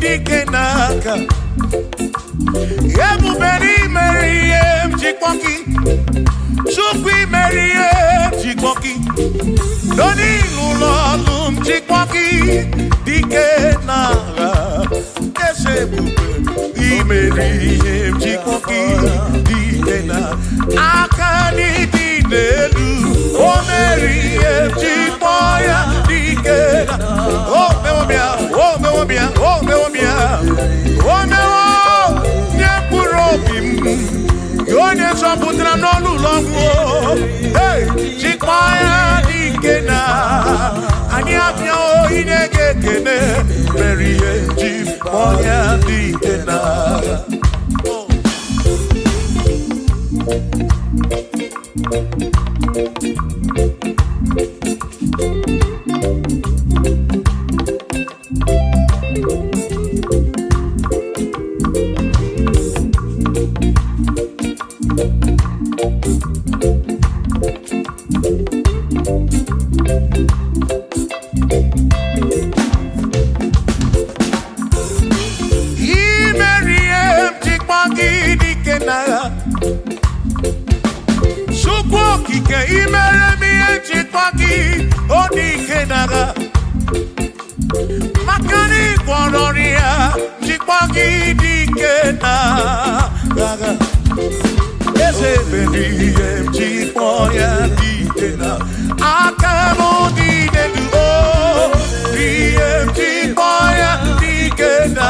Dikenaka Ebuberi Meriem Jikwoki Chukwi Meriem Jikwoki Doni Lulolum Jikwoki Dikenaka Esebuberi Meriem Jikwoki Dikenaka Akani Dinelu O Meriem Jikwoya Dikenaka Oh Meobia Oh Meobia Oh Meobia Oh Meobia Nyepurobim Yonye Soputra Nolu Longo Hey Chikwaya Dikena Anyapnya O Inegekene Merie Chikwaya Dikena Makani Kwanoria, Chikwagi Dikena, Ezebedi, Chikwoya Dikena, Akamo Dinedu, DM Chikwoya Dikena,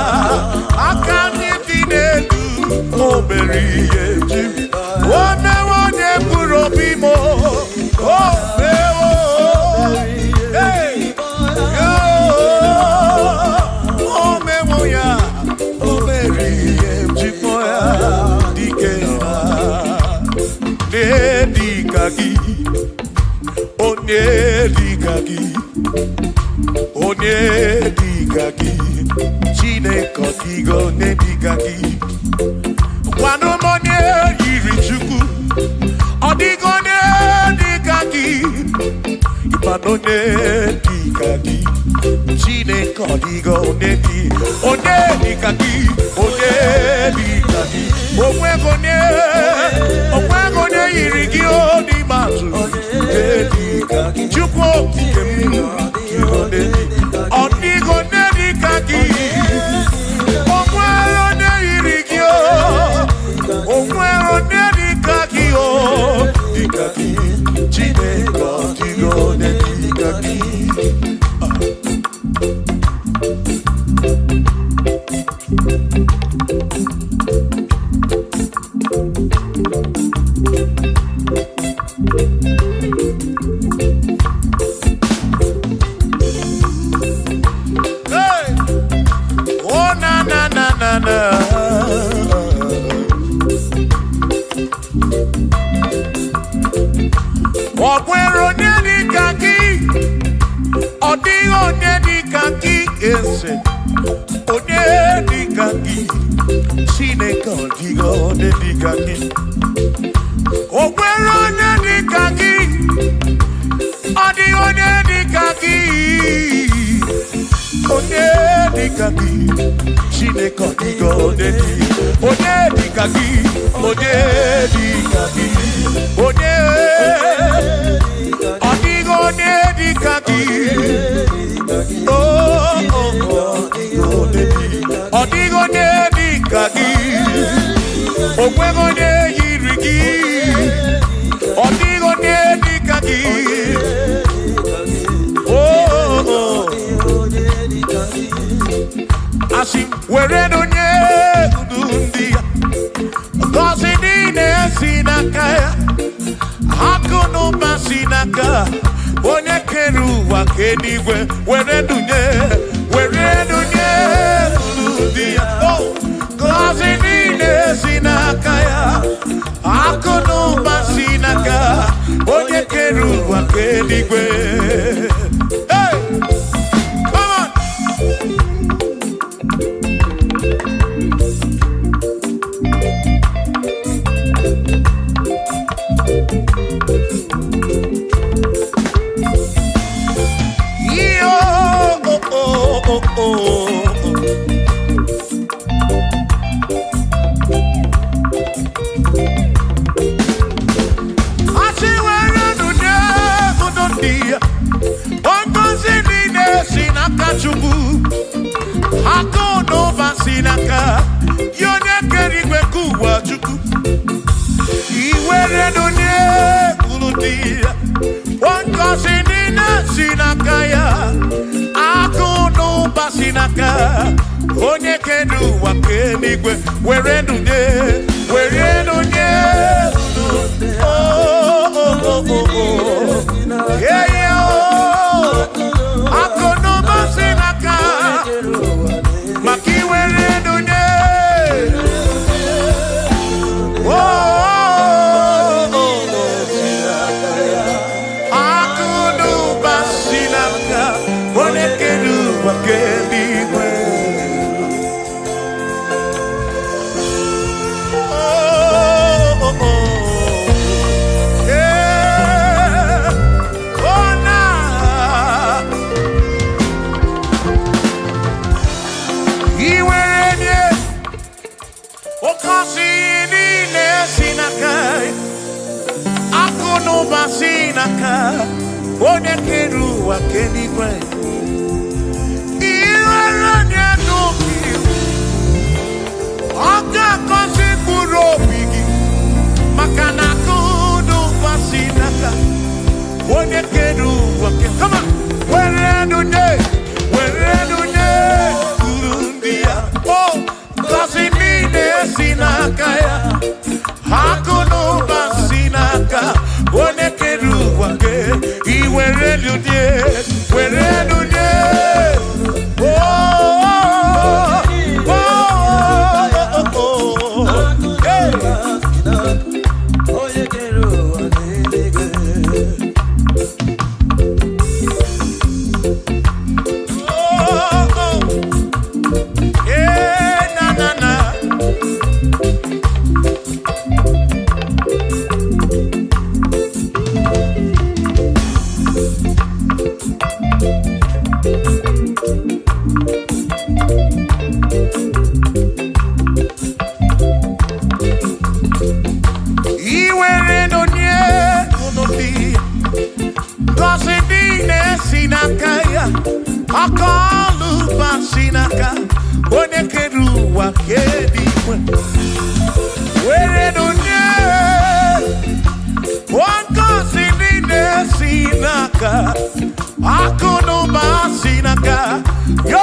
Akami Dinedu, Oberi, Chip, One Purobimo, Oh, Onedikaki, Chineke Kigo Nedikaki, Wanomone Yirichuku, Odigo Nedikaki, Ipanonedikaki, Chineke Kigo Nedi, Onedikaki, Onedikaki, Omwegone Yirigio di Matu, Nedikaki, Chukwo Kikemu. Odigo Nedikaki, Omwero Neirikio, Omwero Nedikaki, Dikaki, Chineke Kigo Nedikaki. na. Ọ̀pẹ̀rẹ̀ onye dịka gị, ọ dịghị onye dịka gị eze. Onye dịka gị, Chineke ọ dịghị onye dịka gị. Ọ̀pẹ̀rẹ̀ onye dịka gị, ọ dịghị onye dịka gị. Onye dịka gị, Chineke ọ dịghị onye dịka gị. Onye dịka gị, onye dịka gị. Onye ọ dịghị onye dịka gị. Ọ dịghị onye dịka gị. O nweghị onye yiri gị. Ọ dịghị onye dịka gị. Asị were onye ndu ndị ya, ngọzi niile si n'aka ya, akụ na ụba si n'aka onye kere ụwa ka eluigwe. Were ndunye ndu ndị ya, ngọzi niile si n'aka ya, akụ na ụba si n'aka onye kere ụwa ka eluigwe. Onye kenu ụwa ka eluigwe. Were ndunye akụ na ụba si n'aka maka iwere ndunye. Akụ na ụba si n'aka onye kenu ụwa ka eluigwe. Onye kere ụwa ka eluigwe. Iwere onye n'obi ọ ga-agọzi mkpụrụ obi gị, maka na akụ na ụba si n'aka onye kere ụwa ka. Come on, were ndunye uru ndị ya, ngọzi niile si n'aka ya, akụ na ụba si n'aka onye kere ụwa ka. Were ndunye akọlụba si n'aka onye kere ụwa ka eluigwe. Were ndunye ngọzi niile si n'aka, akụ na ụba si n'aka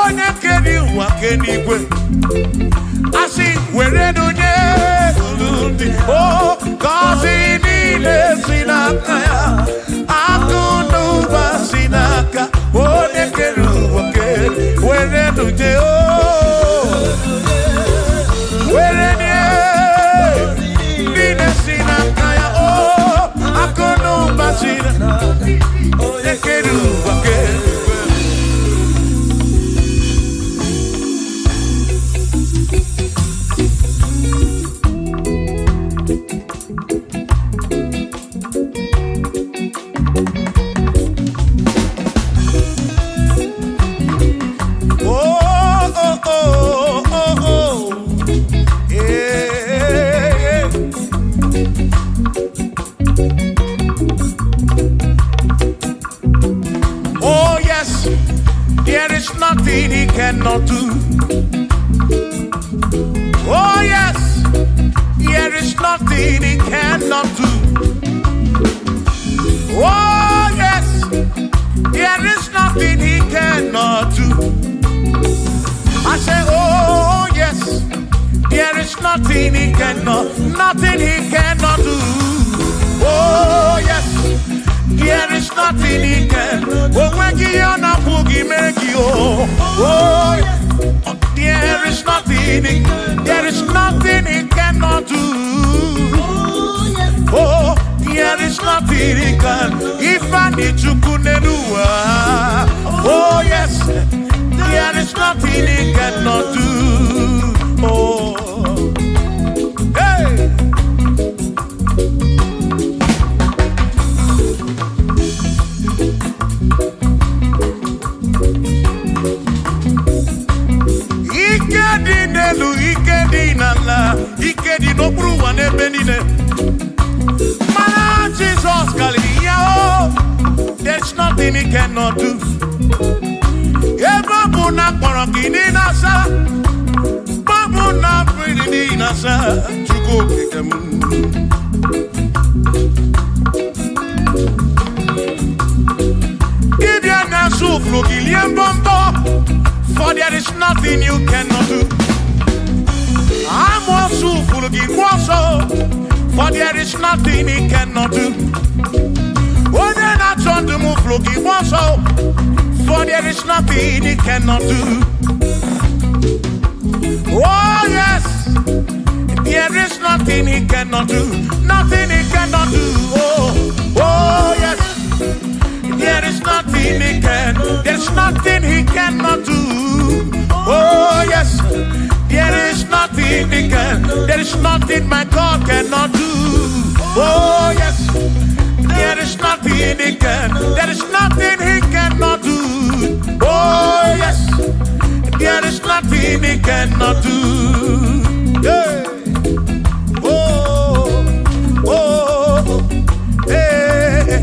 onye kere ụwa ka eluigwe. Asị were ndunye ndị ngọzi niile si n'aka ya, akụ na ụba si n'aka onye kere ụwa ka eluigwe. Were ndunye cannot do. Oh yes, there is nothing he cannot do. Oh yes, there is nothing he cannot do. I say, oh yes, there is nothing he cannot do. Oh yes, there is nothing he can. Oh when you na boogie make you. Oh yes, there is nothing he cannot do. Oh, there is nothing he can. If I need to kunenua. Oh yes, there is nothing he cannot do. Oh, hey. Ikedi nelu, ikedi nala, ikedi no bruwa ne benine. Mana Jesus Galiya, oh, there's nothing he cannot do. Babu na korokini nasa, babu na pretty nasa, chuko kikemu. Ibya na suflu giliem bombo, for there is nothing you cannot do. I'm also full of also, for there is nothing he cannot do. Oh, then I turn to move looking also, for there is nothing he cannot do. Oh yes, there is nothing he cannot do. Nothing he cannot do. Oh yes, there is nothing he can. There's nothing he cannot do. Oh yes, there is nothing he can. There is nothing my God cannot do. Oh yes, there is nothing he can. There is nothing he cannot do. Oh yes, there is nothing he cannot do. Hey. Oh, oh, hey.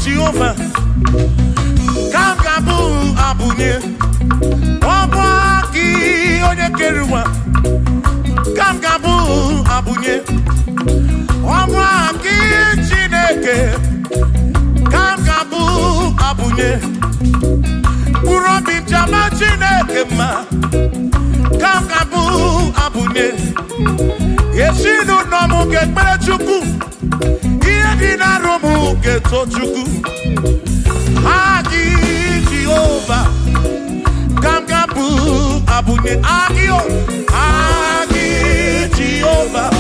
Jehovah, come kabu abunye, wabaki onye keruwa, come kabu abunye, wabaki Chineke, come kabu abunye, urobi jama Chineke ma, come kabu abunye, yesinu nomu kekpere chukwu. Dina romu geto chuku Agi Jehovah Kamgabu abunye Agio Agi Jehovah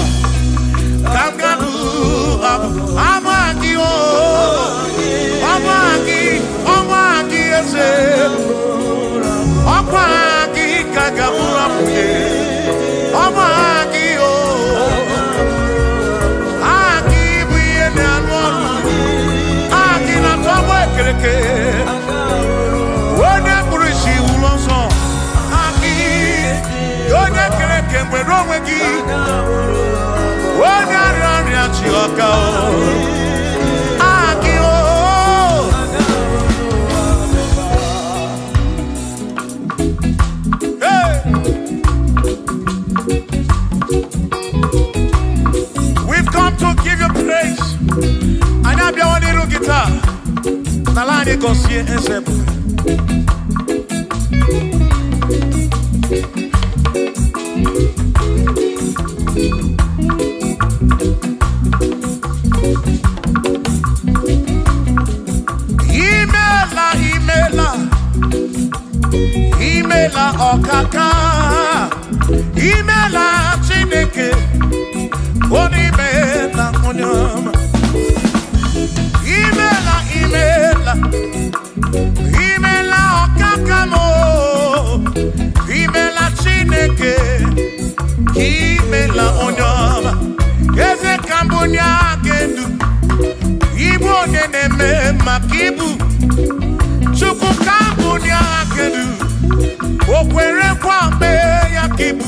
Kamgabu Amagio Amagi ese Amagi Kagabura Puye Amagio Wone kurishi ulonso Aki Yone kereke mwerowe gi Wone arari achioka Aki o Hey. We've come to give you praise. And I'm your little guitar. Nalani konsiye ensebu. Imela okaka. Imela Chineke. Onimela onyama. Imela okakamo. Imela Chineke. Imela onyama. Eze kambunya gendu. Ibu neneme makibu. Chuku kambunya gendu. Okwere kwame yakibu.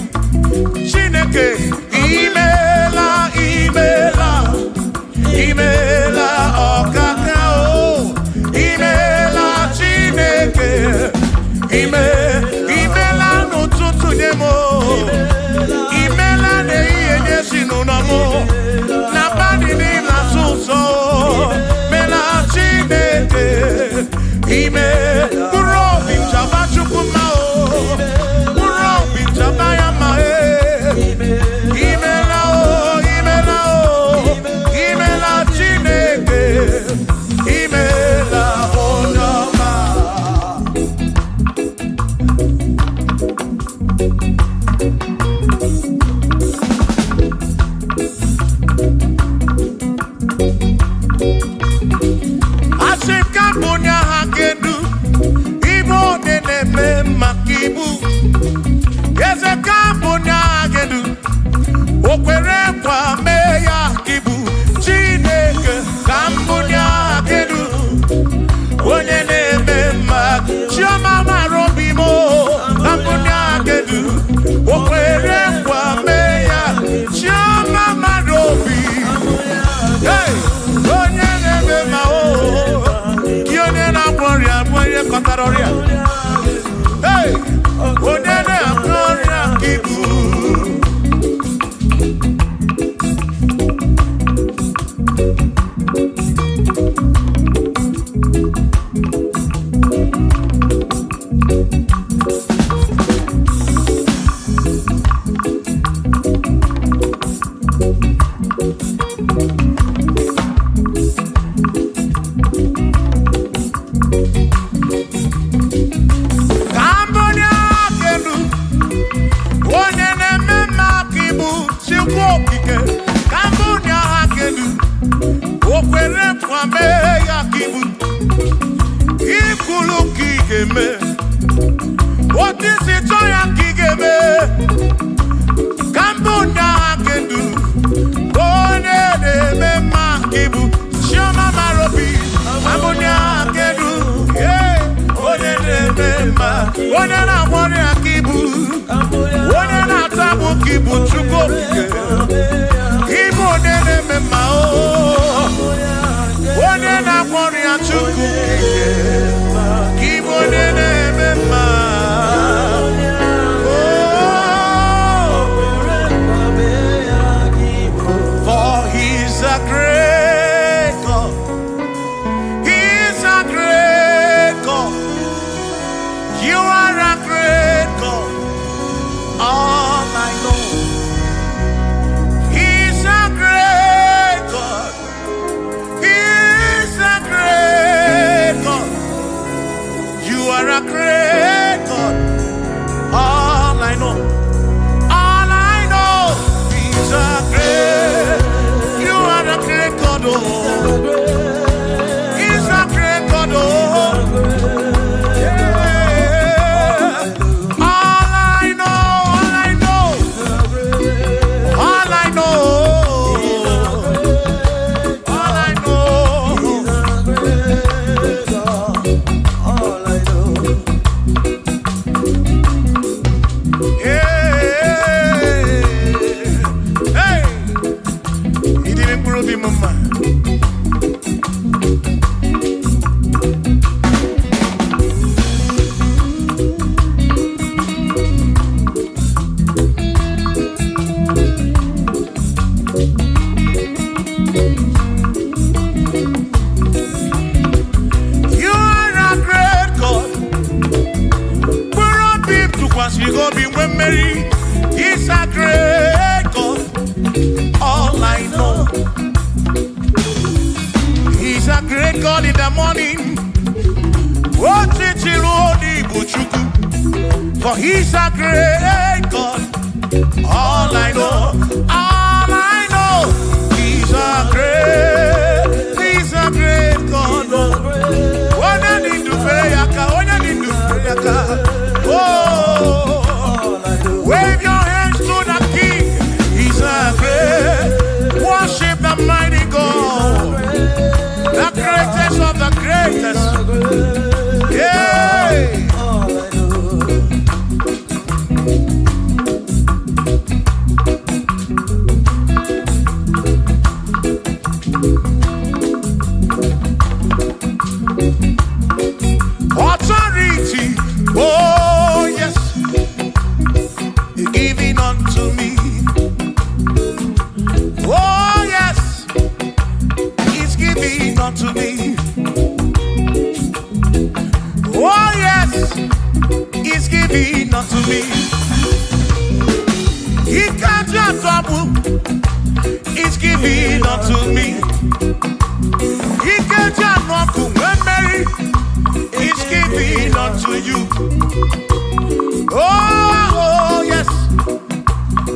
Chineke. Imela Aroria. Hey, Onene Aroria Kibu. What is it Cambodia can do? Cambodia can do. Yeah, what did they what did I want to keep? What did I tabu keep to go? Igbo did what did I want to keep? Igbo did He's a great God. All I know, He's a great God in the morning. For He's a great God. All I know, He's a great God. When I need to pray, oh. Wave your hands to the King. He's a great. Worship the mighty God, the greatest of the greatest. Yeah. Authority. Oh yes. Giving unto me. Oh yes, He's giving unto me. Oh yes, He's giving unto me. He can't just trouble. He's giving unto me. He can't just trouble when Mary. He's giving unto you. Oh yes,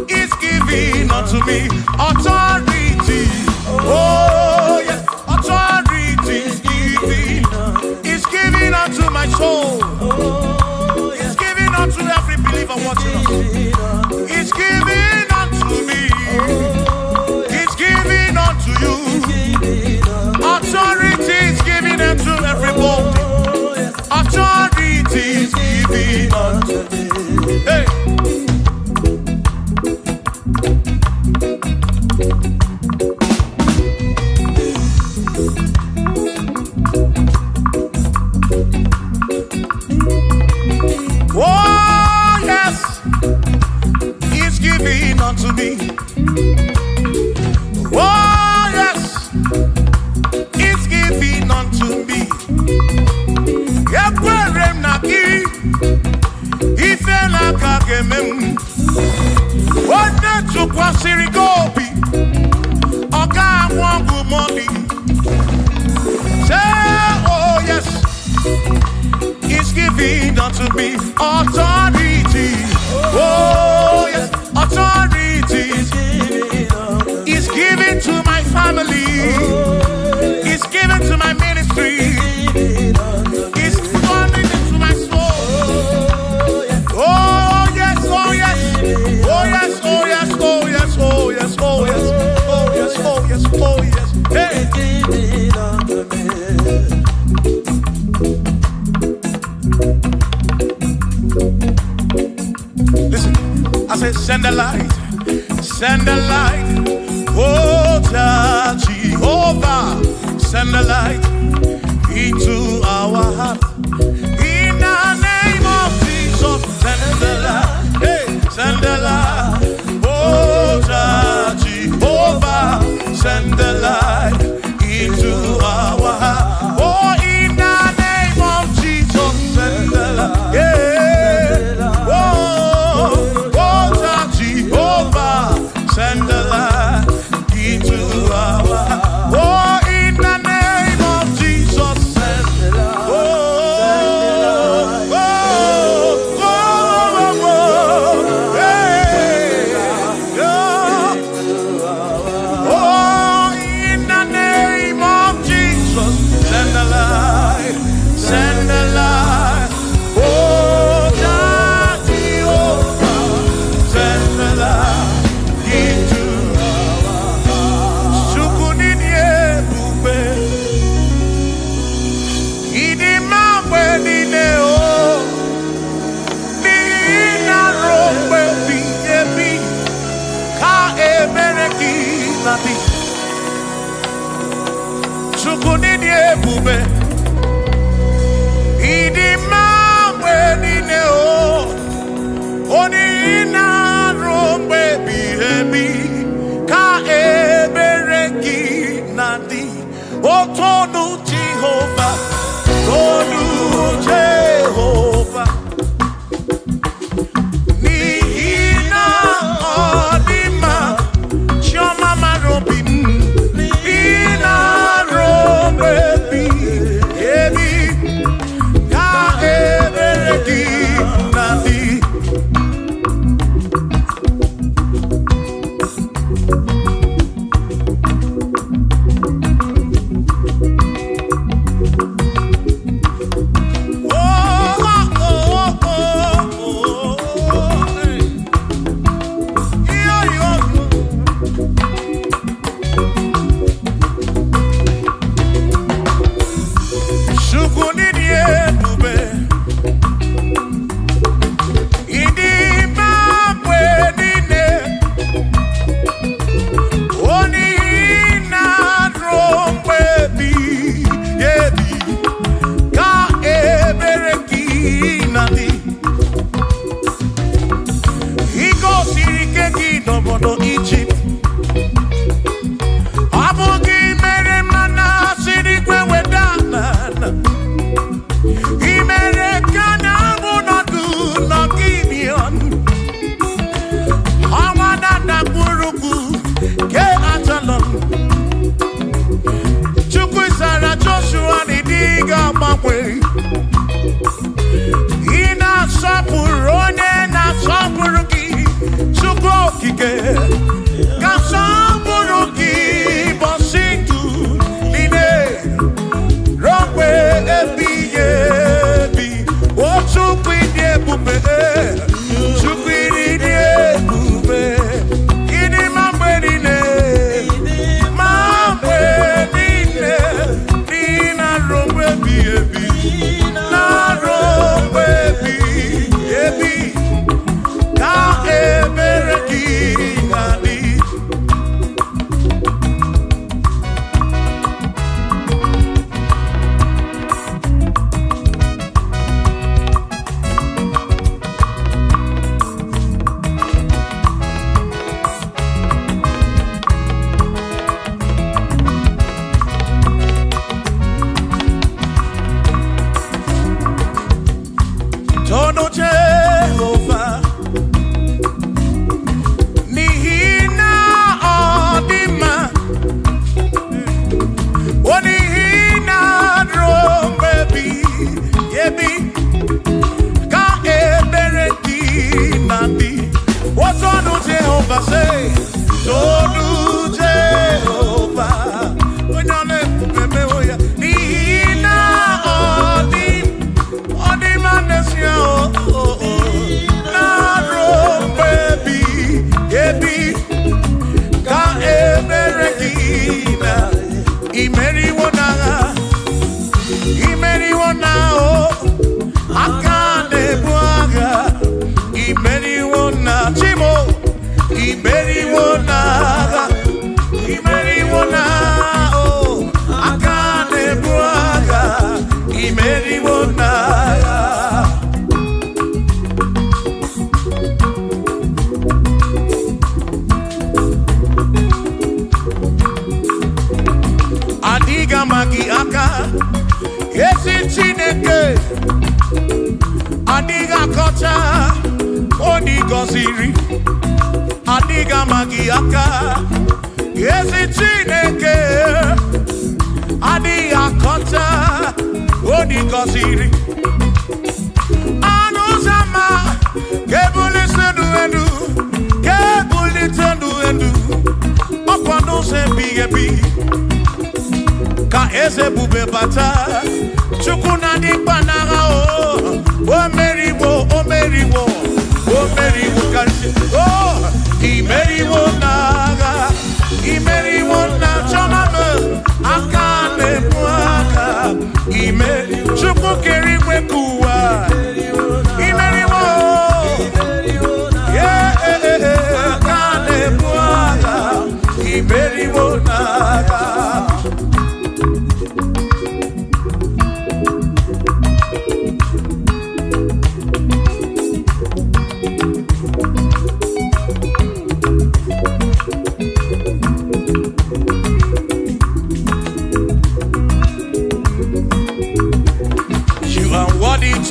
He's giving unto me authority. Oh yes, authority is giving unto my soul. It's giving unto every believer watching us. It's giving unto me. It's giving unto me authority. Oh, yes, authority is given to my family, is given to my ministry, is coming into my soul. Oh, yes, oh, yes, oh, yes, oh, yes, oh, yes, oh, yes, oh, yes, oh, yes, oh, yes, oh, yes. Hey. Listen, I said, send the light, oh Jehovah, send the light into our heart. In the name of Jesus, send the light, hey, send the light, oh Jehovah, send the light into our heart. Oh, in the name of Jesus, send the light, yeah. Send the light into our heart. Oh, in the name of Jesus, send the light. Oh, oh, oh, oh, oh, hey, oh, in the name of Jesus, send the light, send the light. Oh, Jehovah, send the light. Jehovah, Tonu Jehovah, Nihina Odima, Choma Marobin, Nihina Robebi, Ebi, Ka Ebereki Nadi. Chineke adiga kocha oni goziri adiga magiaka ezi Chineke adiga kocha oni goziri anuzama kebuli sendu kebuli tendu okwano se bigebi ka eze bube bata chukuna di banara o meriwo kanshi imeriwo na choname akane mwaka chukwu keriwe kuwa imeriwo akane mwaka imeriwo naga.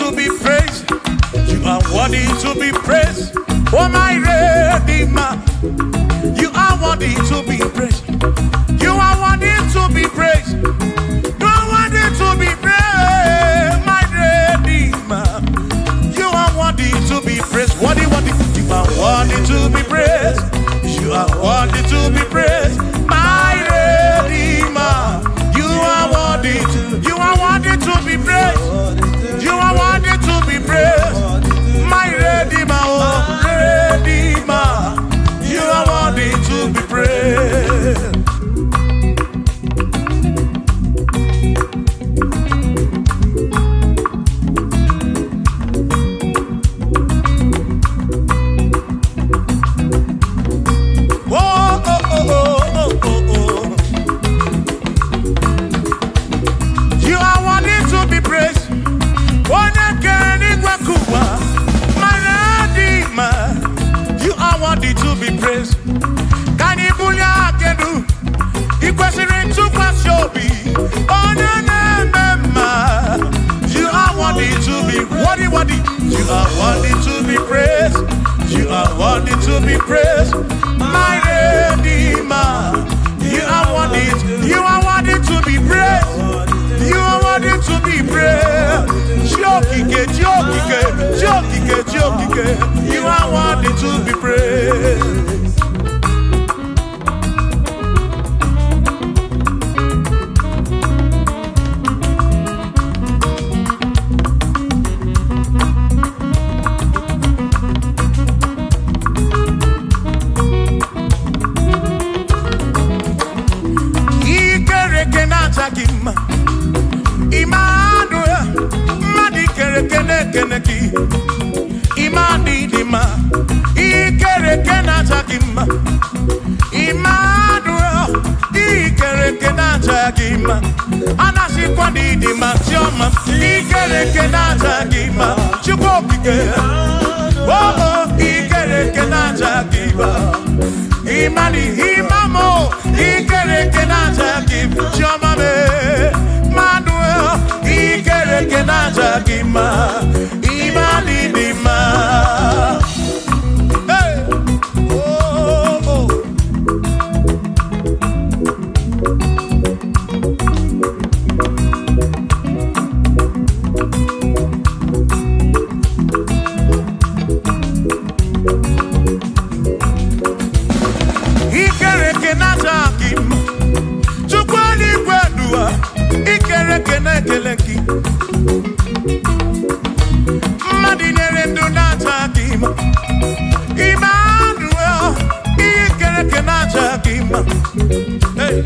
To be praised, you are worthy to be praised. Oh my Redeemer, you are worthy to be praised. You are worthy to be praised. You are worthy to be praised, my Redeemer. You are worthy to be praised. Worthy. You are worthy to be praised. You are worthy to be praised, my Redeemer. You are worthy to be praised. You are worthy to be praised, my Redeemer, oh Redeemer. You are worthy to be praised. You are worthy to be praised. You are worthy to be praised. Can you believe I can do? You question to Pashobi. Oh, no. You are worthy to be worthy. You are worthy to be praised. You are worthy to be praised, my Redeemer. You are worthy to be praised. You are worthy to be praised. Jokike. You are worthy to be praised. Emmanuel, madi kere keneki. Imani dima, ikere kenachakima. Emmanuel, ikere kenachakima. Anasi kwani dima choma, ikere kenachakima. Chukopike, oh, ikere kenachakima. Imani imamo, ikere kenachakima. Choma me, Manuel, ikere kenachakima. Imani dima. Hey, oh. Ikere kenachakima. Chukwani kwedua, ikere kenekeleki. Madinere ndunachakima. Emmanuel, ikere kenachakima. Hey,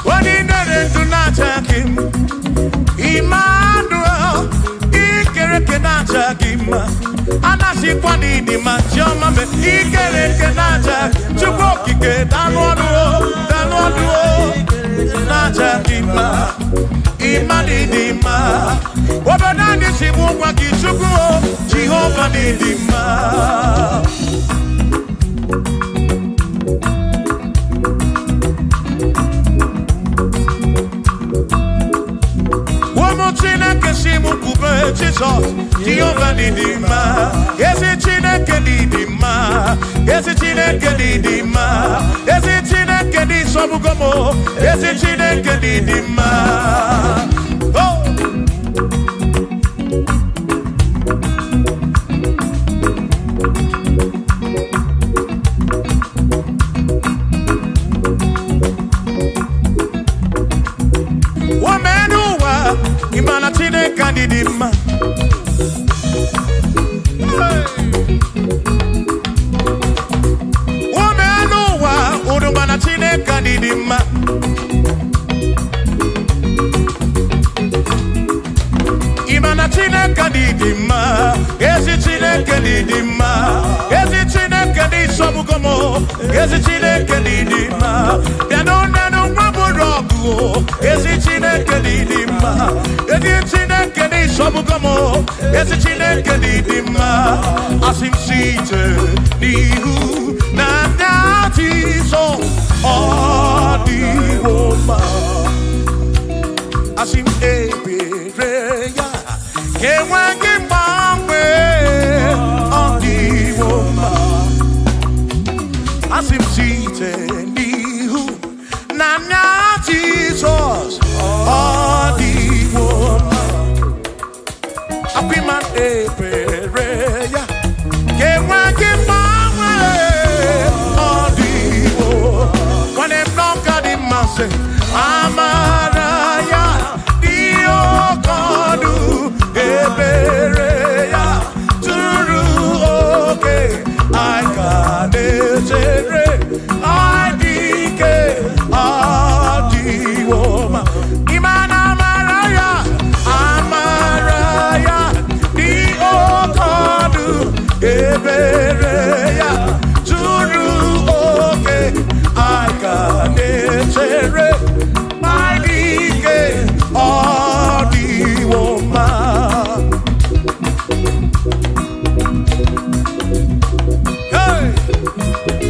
Madinere ndunachakima. Emmanuel, ikere kenachakima. Anasi kwani di machoma me ikere kenachakima. Chukokike danwaduo. Nachakima. Imani dima. Wabanani sibuwa kichukuo. Jehovah dima. Chineke si mu kube Jesus Jehovah didima Ezi Chineke didima Ezi Chineke didima Ezi Chineke di sobugomo Ezi Chineke didima Oh Imana Chineke didima Womenuwa Udumana Chineke didima Imana Chineke didima Ezi Chineke didima Ezi Chineke di sobugomo Ezi Chineke didima Yanonanu maburogu Ezi Chineke didima Ezi Chineke di sobugomo Ezi Chineke didima Asim site nihu na dati so Odiwoma Asim ebereya Kewangi mbangwe Odiwoma Asim site nihu na Jesus Odiwoma Apiman ebereya Kewangi mbangwe Odiwoma When them don't got him say Amaraya Dio Kodu Ebereya Turu okay I got it I dike Adiwoma Imana Amaraya Amaraya Dio Kodu Ebereya Turu okay I got it my dike Adiwoma Hey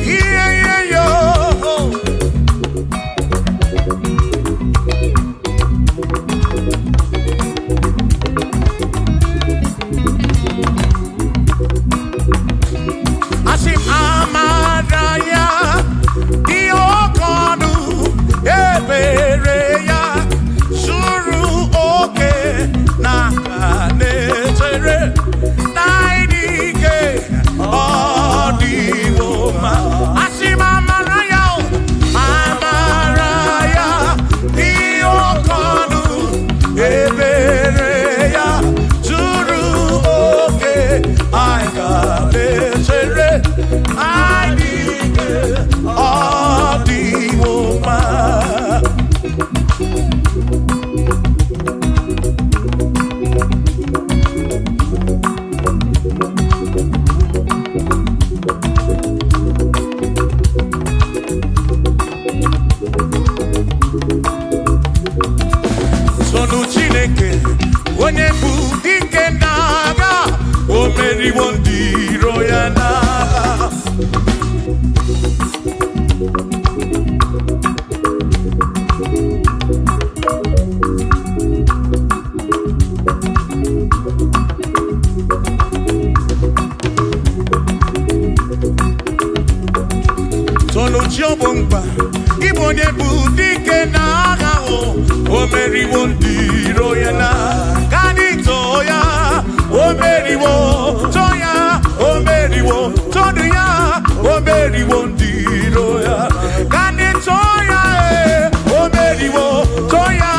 yeah yeah yo Asim Amaraya Diokodu Ebereya Suru oke Nakanetere Naidike Odiwoma Asim Amaraya Amaraya Diokodu Ebereya Suru oke Aikanetere Naidike Odiwoma Sonu Chineke onye bụ dike n'agha o meriwo ndị iro ya n'agha Sonu Chiobomba Ibo onye bụ dike n'agha o meriwo ndị iro ya n'agha Kanito ya o meriwo Toya o meriwo Todu ya o meriwo ndị iro ya Kanito ya o meriwo Toya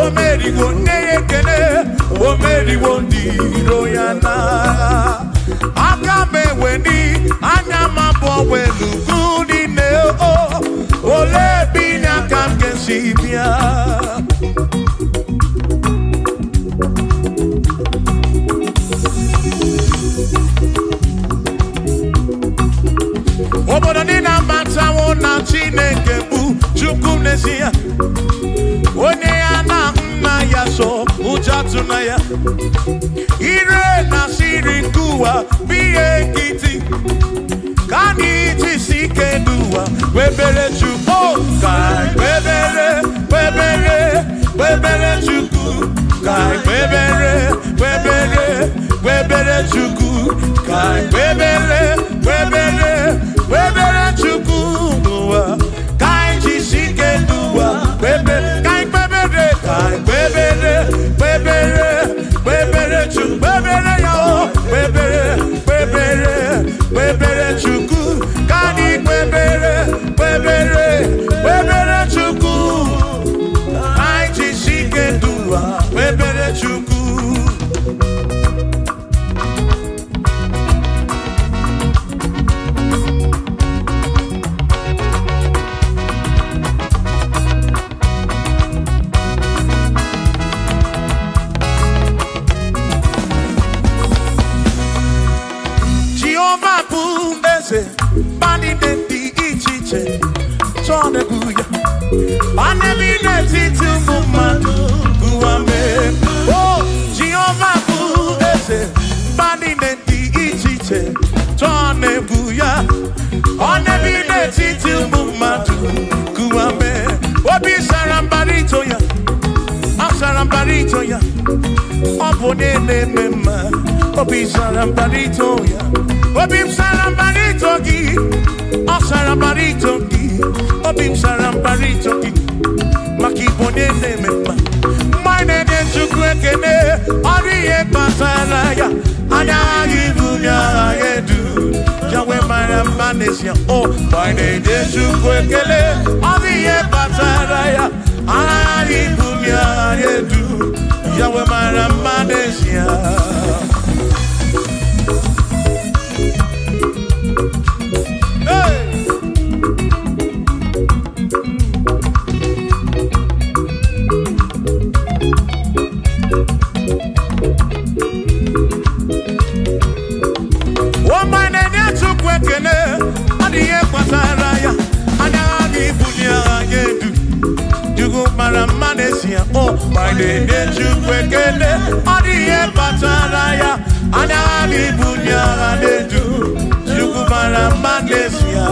o meriwo Neyekene o meriwo ndị iro ya n'agha Aka meweni anya mabọ welu gudi ne o Ole binya kam kesibia Obodo ni na matawo na Chineke bụ Chukwu n'ezie Onye ya na nna ya so ụjatụ na ya Ire na siri nkuwa biye nkiti Kani tisi keduwa Webere Chukwu Kai Webere Chukwu Kai chuku kai webere chuku nuwa kai jisike nuwa kai webere chuku webere yo webere chuku kai webere chuku kai jisike nuwa webere chuku. Bani denti ichiche chone guya Anebi neti tumumanu guame Oh, Jehovah Budese Bani denti ichiche chone guya Anebi neti tumumanu guame Obi sarambarito ya Asarambarito ya Opone ne mema Obi sarambarito ya Obim sarambarito gi, sarambarito gi, obim sarambarito gi, makibone ne mema. Mine de chukwekene, oriye pasaraya, anya gibunya yedu, jawe maramanesia. Oh, mine de chukwekene, oriye pasaraya, anya gibunya yedu, jawe maramanesia. Oh, my name is Chukwekene, Odiye Pataraya, Anabi Bunya Adedu, Chukumara Manesia.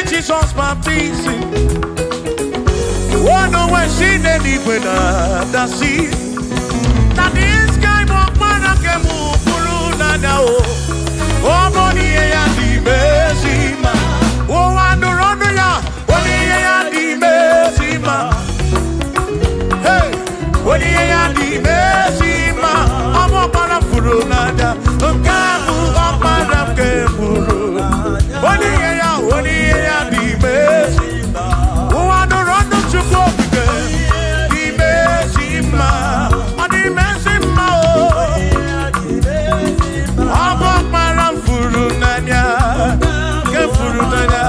Jesus baptizing. Oh no, when she did it with the sea. That this guy walk man and can move through now. Oh, money and the mercy man. Oh, and the run ya. Money and the mercy man. Hey, money and the mercy man. I'm up on a furu nada. I'm up on a keburu. Money and the mercy man. Oh, and the run to go again. The mercy man. And the mercy man. I'm up on a furu nada. Keburu nada.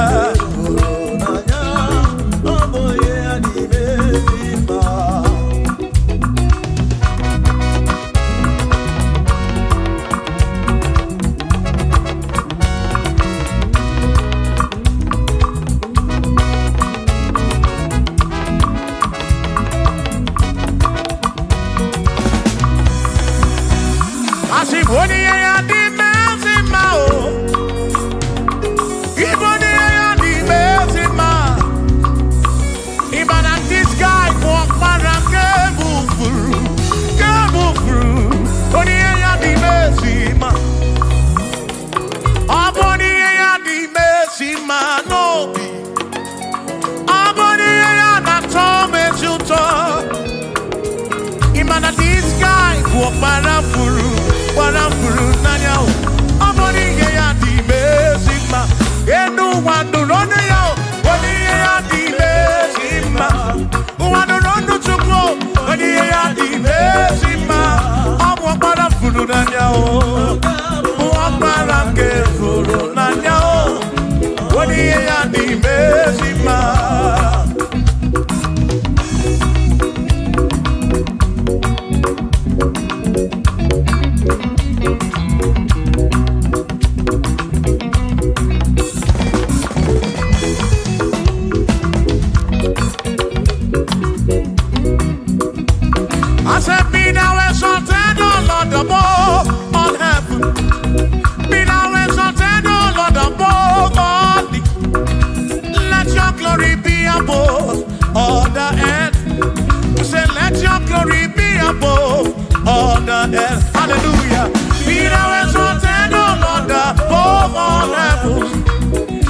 earth. Hallelujah. Be thou exalted, O Lord, above all heavens.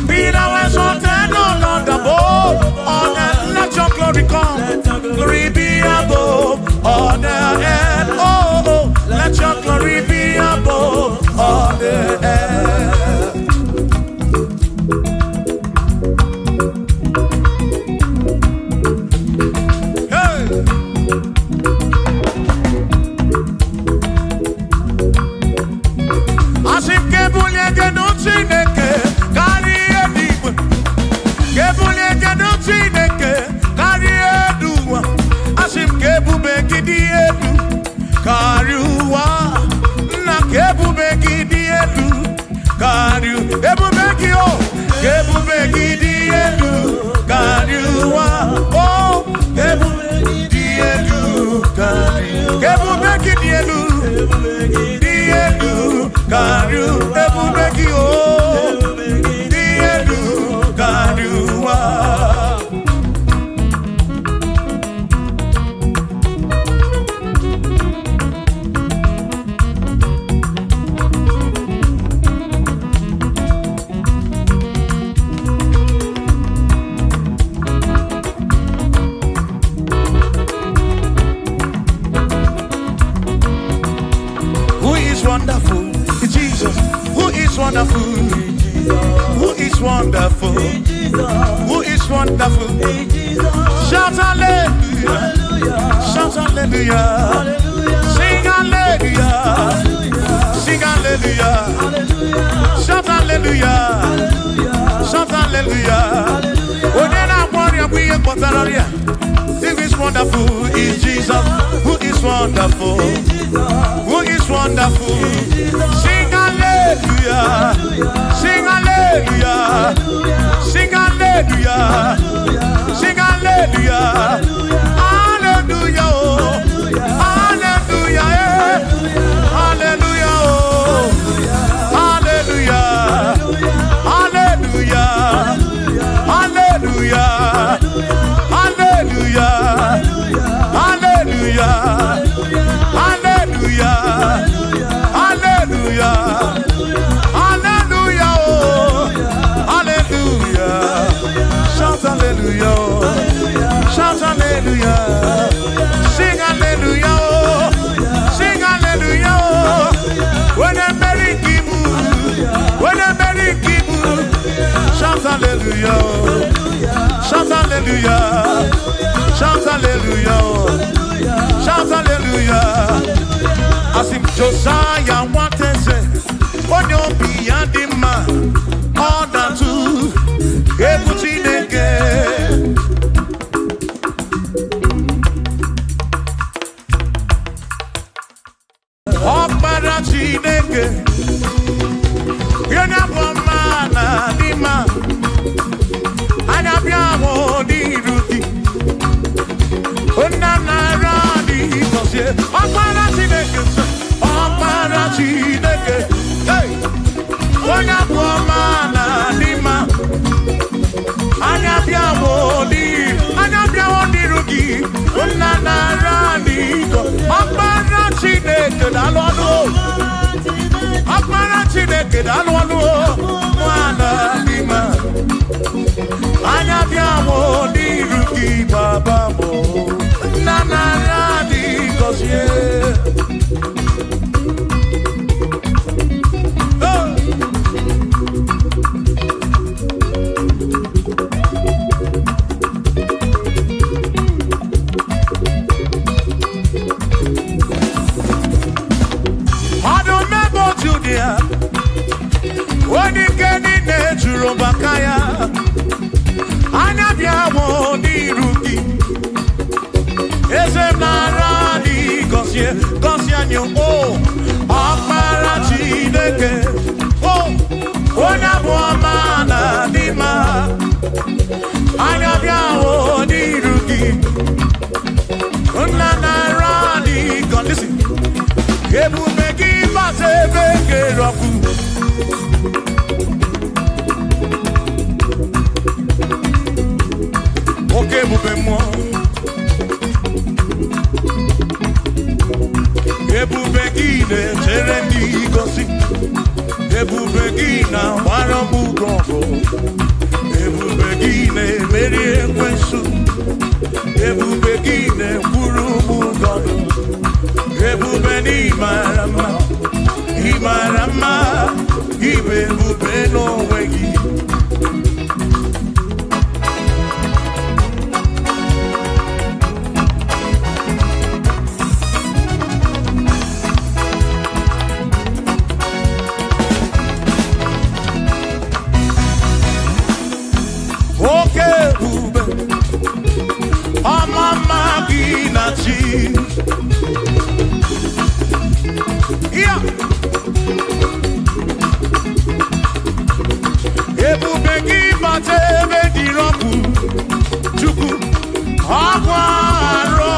Be thou exalted, O Lord, above all earth. Let your glory come. Glory be above all the earth. Oh, oh, let your glory be above all the earth. Wonderful, Jesus. Who is wonderful? Who is wonderful? Who is wonderful? Shout hallelujah! Shout hallelujah! Sing hallelujah! Sing hallelujah! Shout hallelujah! Shout hallelujah! Oh, then I'm warrior, we are Potararia. Who is wonderful is Jesus. Who is wonderful? Who is wonderful? Sing hallelujah! Sing hallelujah! Sing hallelujah! Sing hallelujah! Hallelujah! Hallelujah! Hallelujah! Hallelujah! Hallelujah! Hallelujah! Hallelujah! Hallelujah! Hallelujah! Hallelujah! Hallelujah! Hallelujah! Shout hallelujah! Shout hallelujah! Sing hallelujah! Sing hallelujah! When I'm Mary Kibu, when I'm Mary Kibu, shout hallelujah! Shout hallelujah! Shout hallelujah! Shout hallelujah! As if Josiah wanted to say, when you're beyond the man, all that too, everything again. Oh, Parachineke, you're not one man, the man, and I'm your the rookie. Oh, Nana. Chineke, hey, onye bụ ọma na n'ime anya bịawo n'iru gị nna na-ara n'iko ọkpara Chineke daalụ ọnụ ọkpara Chineke daalụ ọnụ nwana n'ime anya bịawo n'iru gị baba mo nna na-ara n'ikozie. Bakaya anya bịawo n'iru gị eze mara dị gọzie anyị o ọkpara Chineke o onye bụ ọma na dị mma anya bịawo n'iru gị nna nara dị gọzie ebube gị bata ebe kere ọkụ. Oke ebube mmụọ ebube ebube gị na-ekwuru m ụzọ ebube na ịmara mma ịmara mma ịbụ ebube n'onwe gị oke ebube ọmama gị na chi ya ebube gị bata ebe dị rọpụ chukwu ọgwụ arọ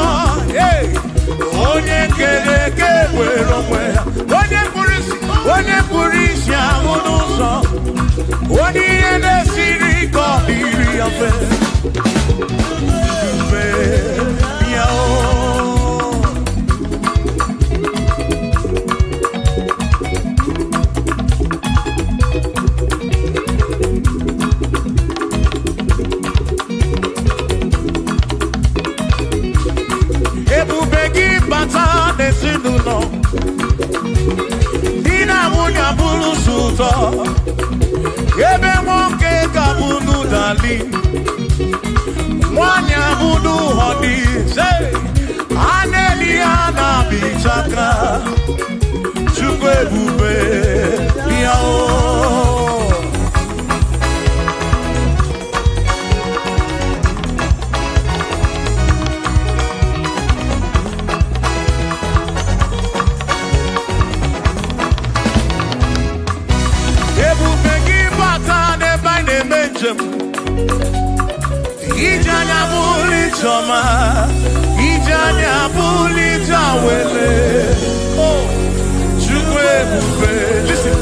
onye kere eke were onwe ya onye kpụrụ isi ahụ n'ụzọ onye ihe na-esiri ike ọ dịrị ya mfe ebube ya ebube gị bata n'ezinụlọ di na nwunye abụrụ ụzọ ebe nwoke ga-abụrụ dali nwanyị abụrụ họdịze a na-eli ya na-abịchaka chukwu ebube ya ebube gị bata n'ebe anyị na-eme njem ije anya bụrụ ijeọma ije anya bụrụ ije awele chukwu ebube listen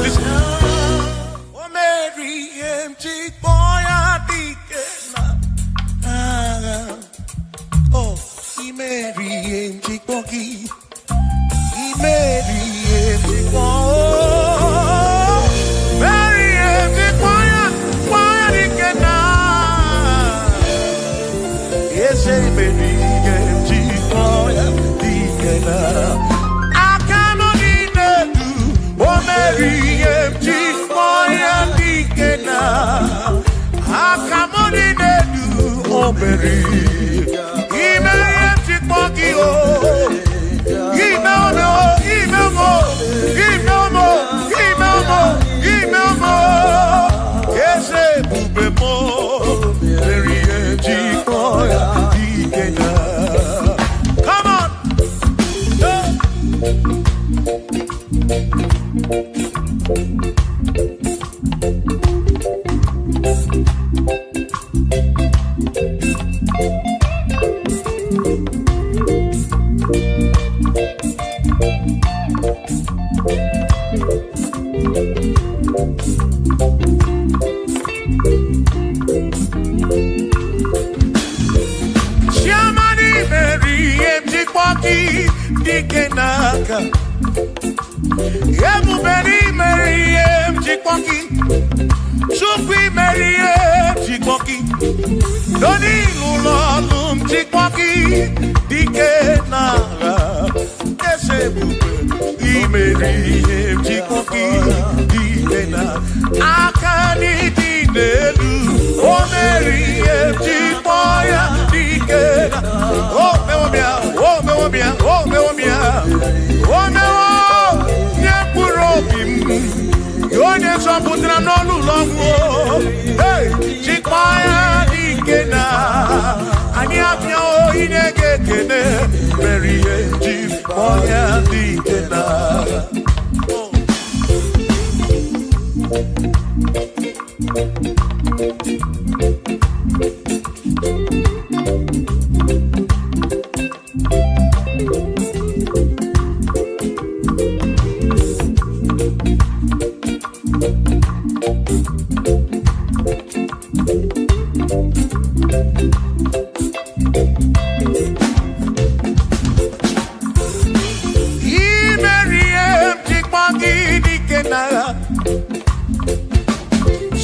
o mere ihe m ji kpọọ ya dike na agha imeri ihe m ji kpọọ gị imeri ihe m ji kpọọ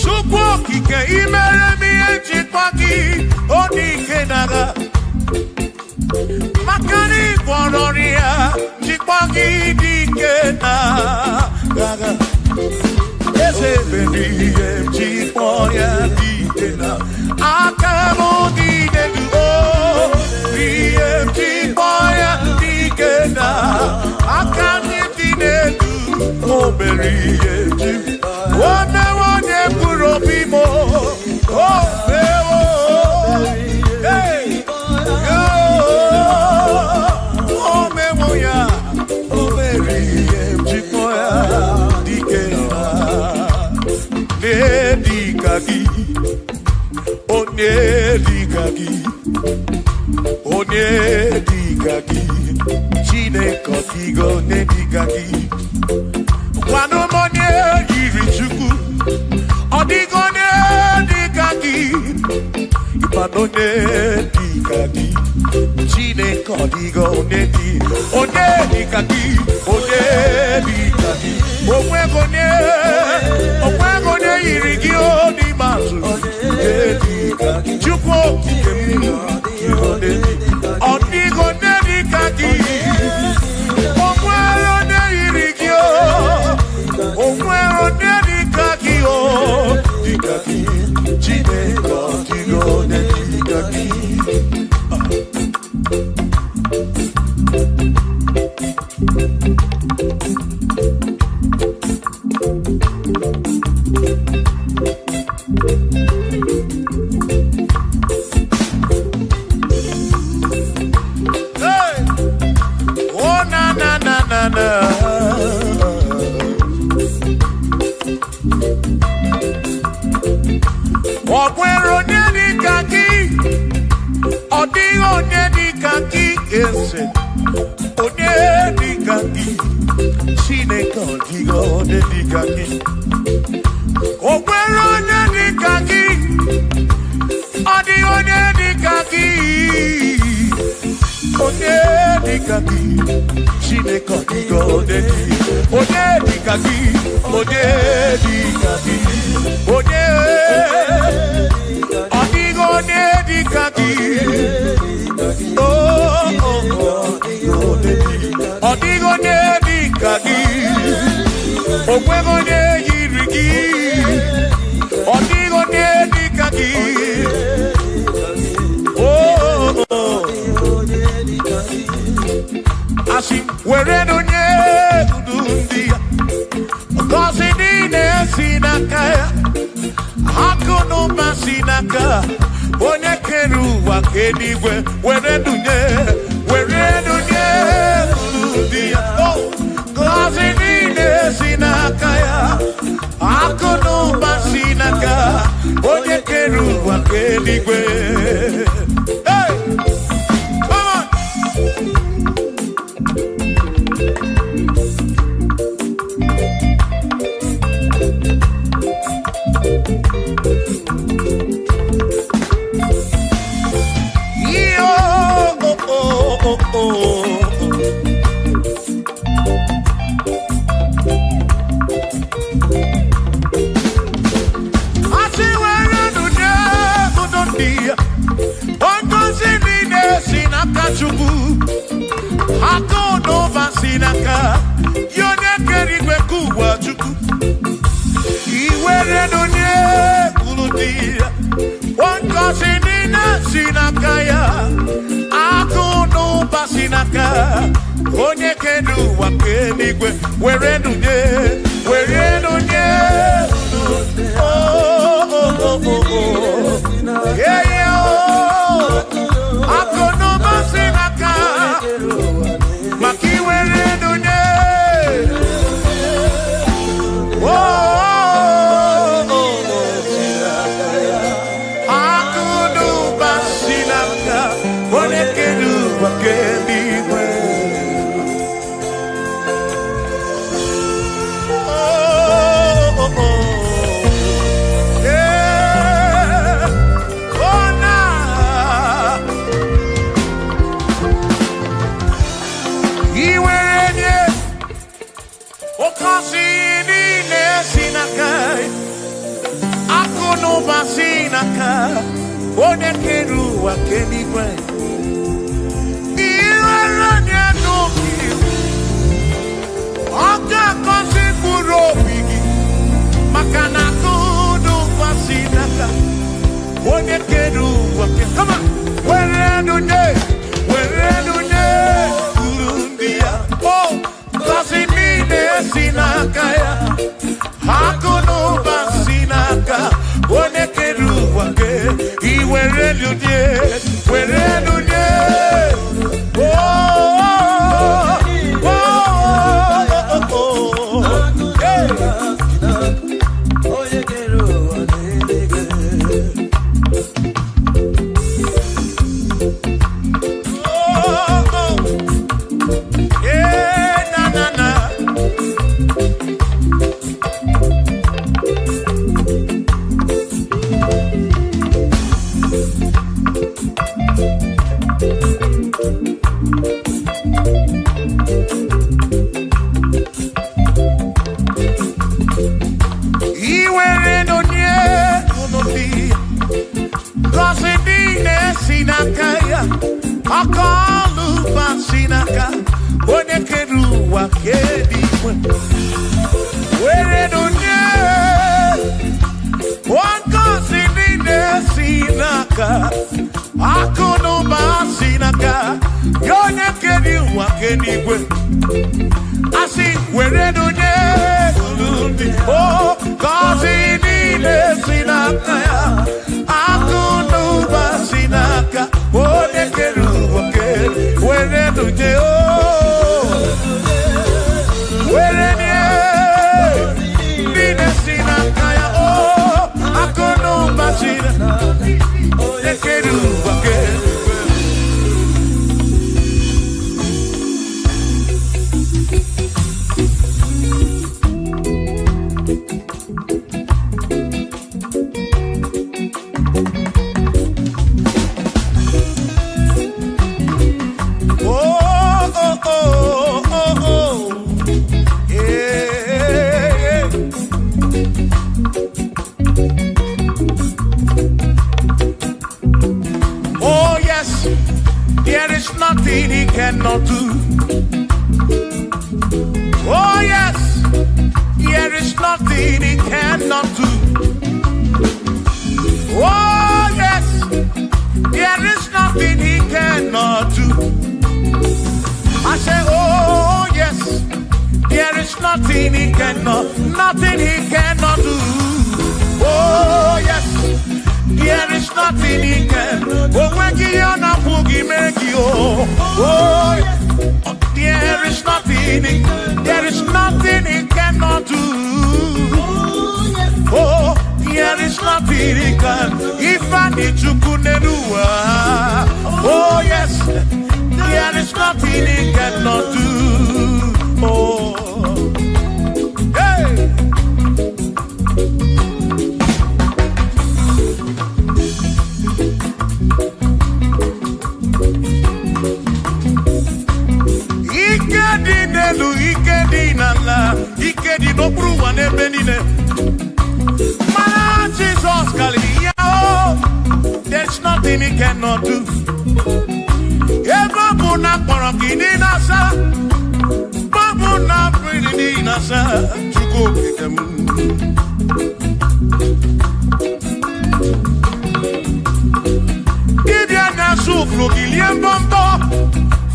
Chukwu okike imere m ihe akamudine duo BMG boya digena akamudine du oberiye one one puro bimo oh hey yo oh memoya oberiye boya digena Nedikagi, Onedikagi, Chine Kotigo, Nedikagi, Wanomonye Irichuku, Odigo Nedikagi, Ipanone Dikagi, Chine Kotigo, Onedikagi, Omwegone irigio ni mazu Chukwo Odigo nedikagi Omwegone irigio Omwegone nedikagi Dikagi Chineko Digo nedikagi Okwero nedikagi Odigo nedikagi ese Onedikagi Chineko digo nedikagi Okwero nedikagi Odigo nedikagi Onedikagi Chineko digo nedikagi Onedikagi Odigo nedikagi Odigo nedikagi Okwego nedikagi Odigo nedikagi Asi wereno nedundia Kosi dine sinakaya Hakono masinaka Onye keru wakenigwe wereno nedundia Kosi dine sinakaya Hakono masinaka Onye keru wakenigwe Hey! Come on! Onye kedu wakenigwe were nunye yeah akono basinaka maki were nunye akono basinaka onye kedu wakenigwe One keru wakenigwe Iwaranya noki Oka kosi puro bigi Makana kudu pasinaka onye kedu ụwa ke. Come on. Were nunye urundi ya. Oh, kasi mine sinaka ya. Hakunu basinaka. Onye kedu ụwa ke. I were nunye.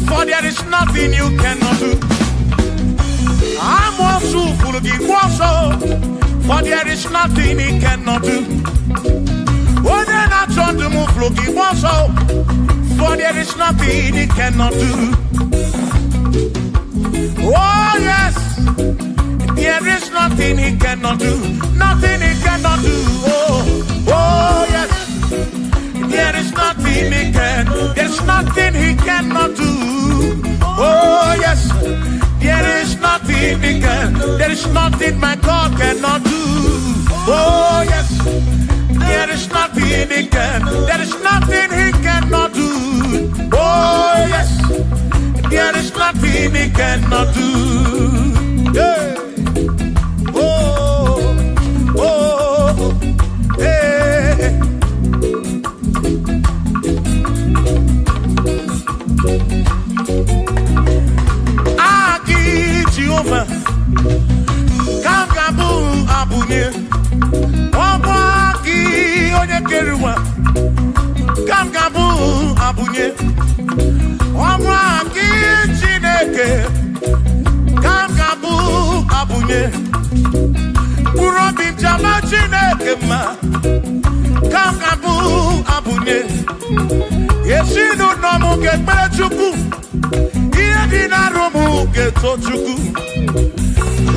For there is nothing you cannot do. I'm also full of for there is nothing he cannot do. Oh, then I turn to move, looking for there is nothing he cannot do. Oh, yes, there is nothing he cannot do. Nothing he cannot do. Oh, yes, there is nothing he can. There's nothing he cannot do. Oh, yes, there is nothing he can. There is nothing my God cannot do. Oh, yes, there is nothing he can. There is nothing he cannot do. Oh, yes, there is nothing he cannot do. Hey. Oh, oh, hey. Aki Jehovah, Kangabu Abunye, Wabaki Onyekeruwa. abunye Kurobi jama Chineke ma Kangabu abunye Yeshinu nomu kekpere chukwu Iye di na romu keto chukwu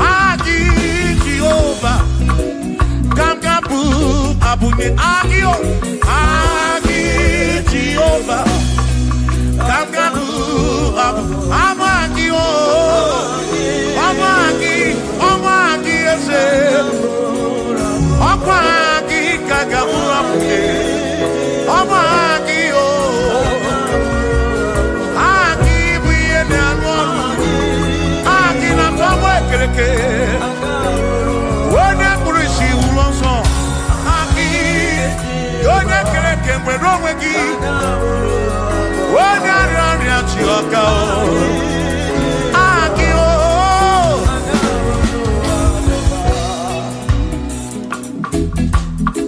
Agi Jehovah Kangabu abunye Agio Agi Jehovah Kangabu Amagi Amagi ese Amagi Kangabu abunye Amagi Agi buye ne anwonu Agi na tomo ekereke Wone kurishi ulonso Agi Yone kereke mwero wegi Wone arani achioka Agi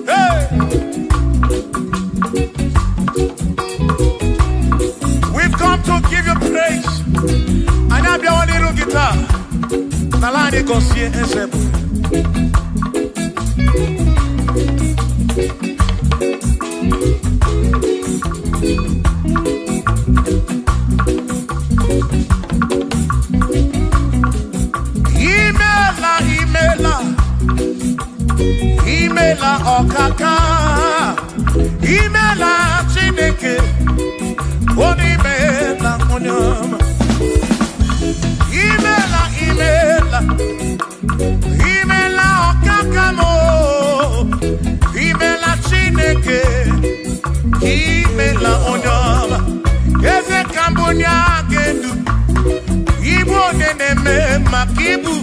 Hey We've come to give you praise And I be one little guitar Nalani Gosie Esebu Imela okaka Imela Chineke Onimela onyama Imela okaka mo Imela Chineke Imela onyama Eze kambunya gendu Ibu oneneme makibu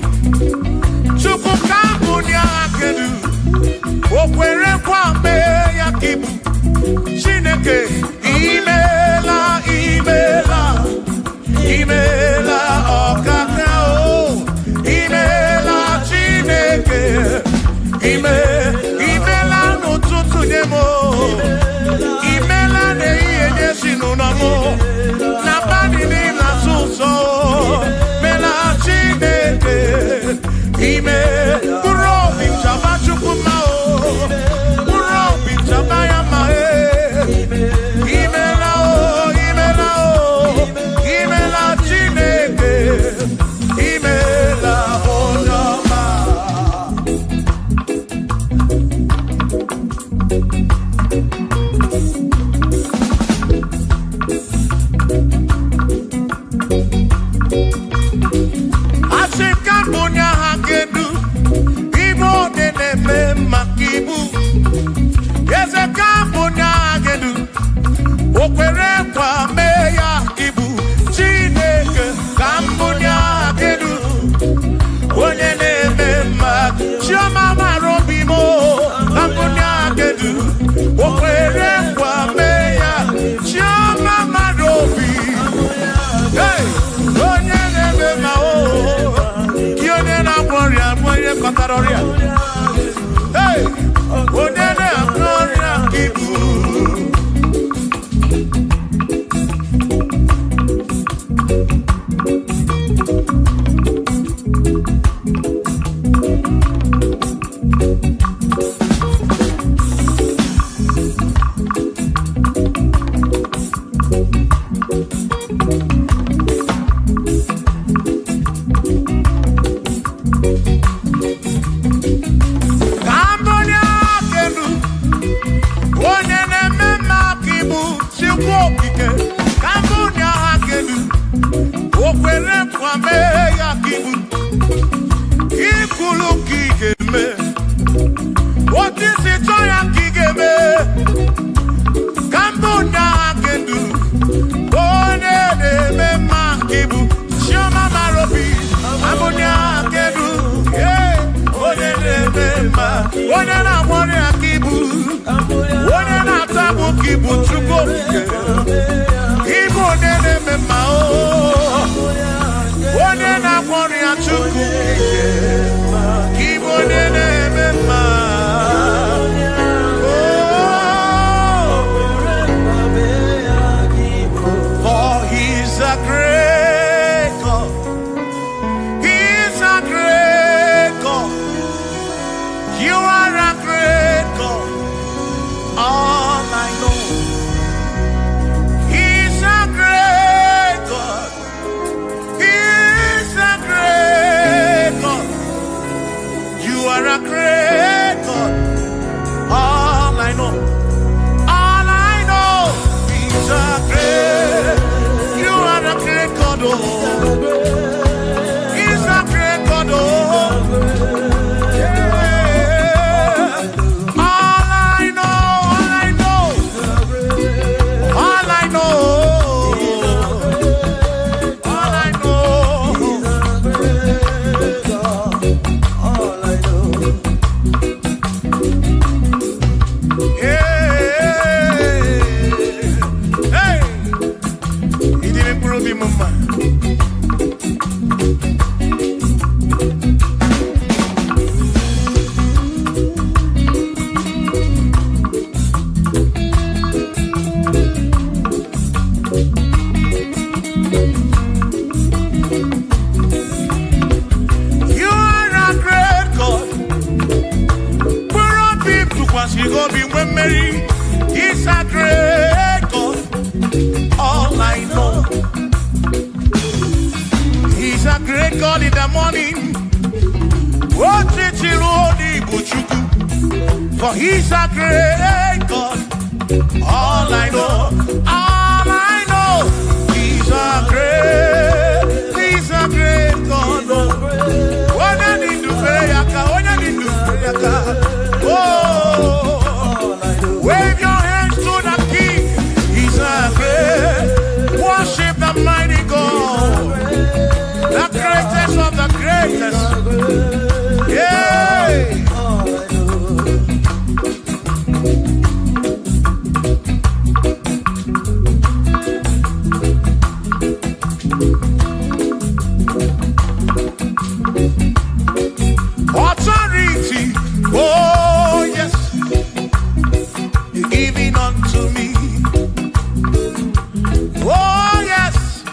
Chuku kambunya gendu Okwere kwambe ya kibu Chineke Imela okaka o Imela Chineke Imela n'ụtụtụ nye mo Imela n'ihe nye si n'ụlọmụ Na bani n'ịla sụsọ Mela Chineke Mkpụrụ obi chaba Chukwu ma o Mkpụrụ obi chaba ya ma Imela o Imela Chineke Imela onyoma Asikambunya hakedu Ibo deneme makibu Yeze kambunya hakedu Okwere kwa meya ibu Chineke kambunya hakedu Onye neme mak Chioma marobi mo Kambunya hakedu Okwere kwa meya Chioma marobi Hey, onye neme ma o Kionye na gloria Mwenye kataroria Hey, onye na gloria ibu What is it? Onye na-agbọrọ ya ka ibu, onye na-atabụ ka ibu Chukwu okike, ibu onye na-eme mma o, onye na-agbọrọ ya Chukwu okike, ibu onye na-eme mma. For he's a great God, he's a great great God in the morning. For he's a great God. All I know, he's a great God. When I need to pray, oh, wave your hands to the King. He's a great. Worship the mighty God, the greatest of the greatest. Yeah. Authority, oh yes, you're giving unto me. Oh yes,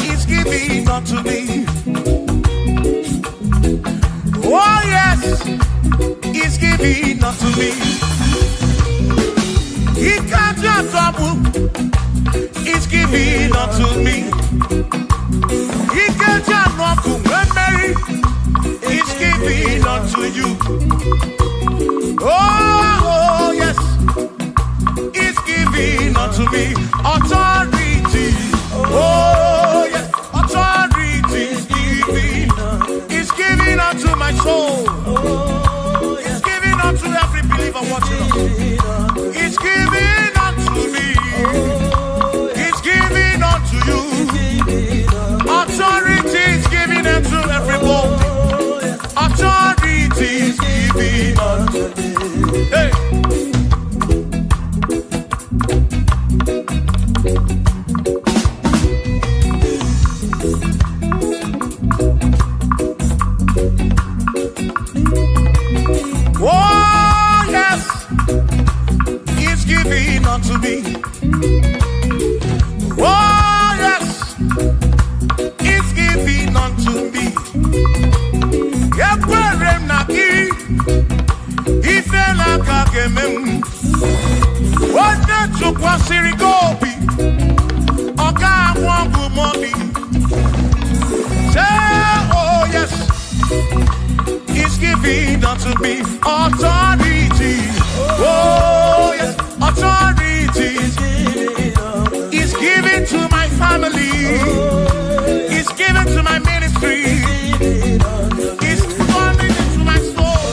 he's giving unto me. Oh yes, he's giving unto me. He can't just trouble. He's giving unto me. He can't just trouble when Mary. He's giving unto you. Oh yes, he's giving unto me authority. Oh yes, authority is giving. He's giving unto my soul. He's giving unto every believer watching us. He's giving unto me. He's giving unto you. Authority is giving unto everybody. Authority is giving unto me. Hey. Oh yes, he's giving unto me. Oh yes, he's giving unto me. What the took was Sirigobi, Oga Wangu Mommy. Say, oh yes, he's giving unto me authority. Oh yes, authority. He's giving to my family. He's giving to my ministry. He's coming into my soul.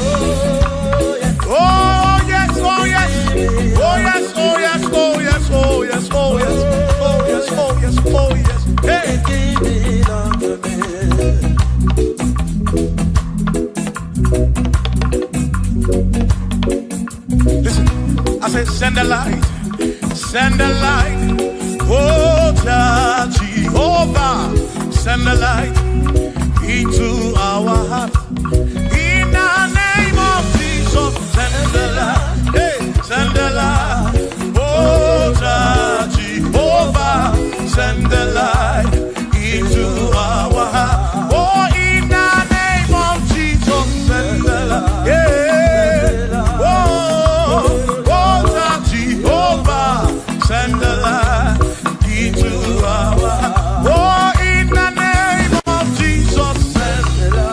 Oh yes, oh yes, oh yes, oh yes, oh yes, oh yes, oh yes, oh yes, oh yes, oh yes. Hey. Listen, I said send the light, send the light. Oh Jehovah, send the light into our heart. In the name of Jesus, send the light. Hey, send the light. Oh Jehovah, send the light into our heart. Oh, in the name of Jesus, send the light. Yeah. Oh, Jehovah, send the light into our heart. Oh, in the name of Jesus, send the light.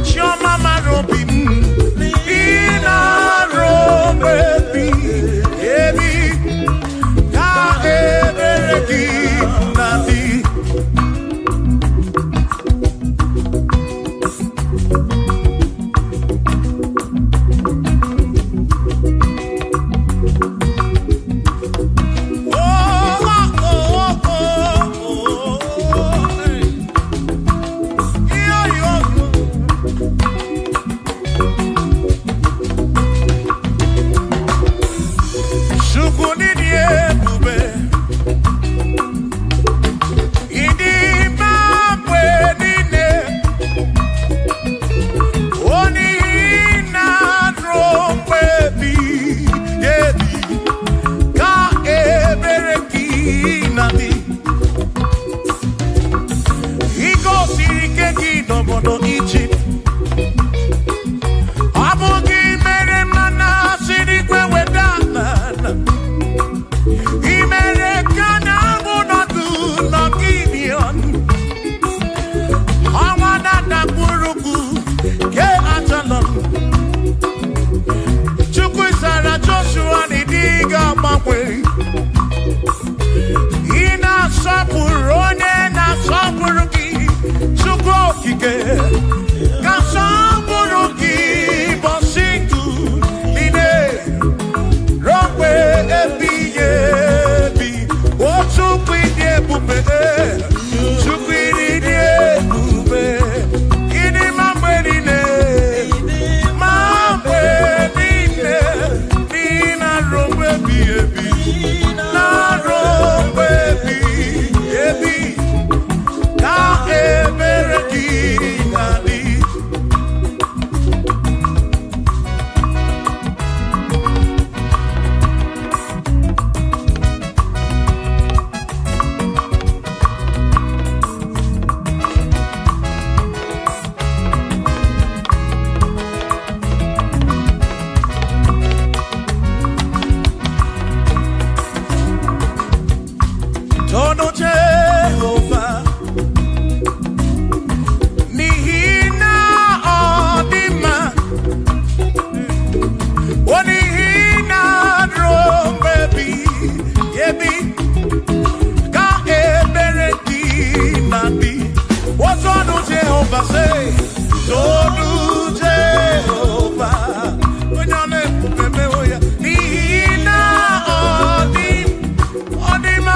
Chioma Marobin, Ina Rombe. okike kasamboroki bositu ine rompe ebiyebi otukwidi ebube tukwidi ebube ini mambedine nina rompe ebi na rompe ebi ka ebereki nadi. Tono Jehovah Nihina Odima Onihina Drombebi Yebi Ka Ebereki Nabi What Tono Jehovah say? Tono Jehovah Nihina Odima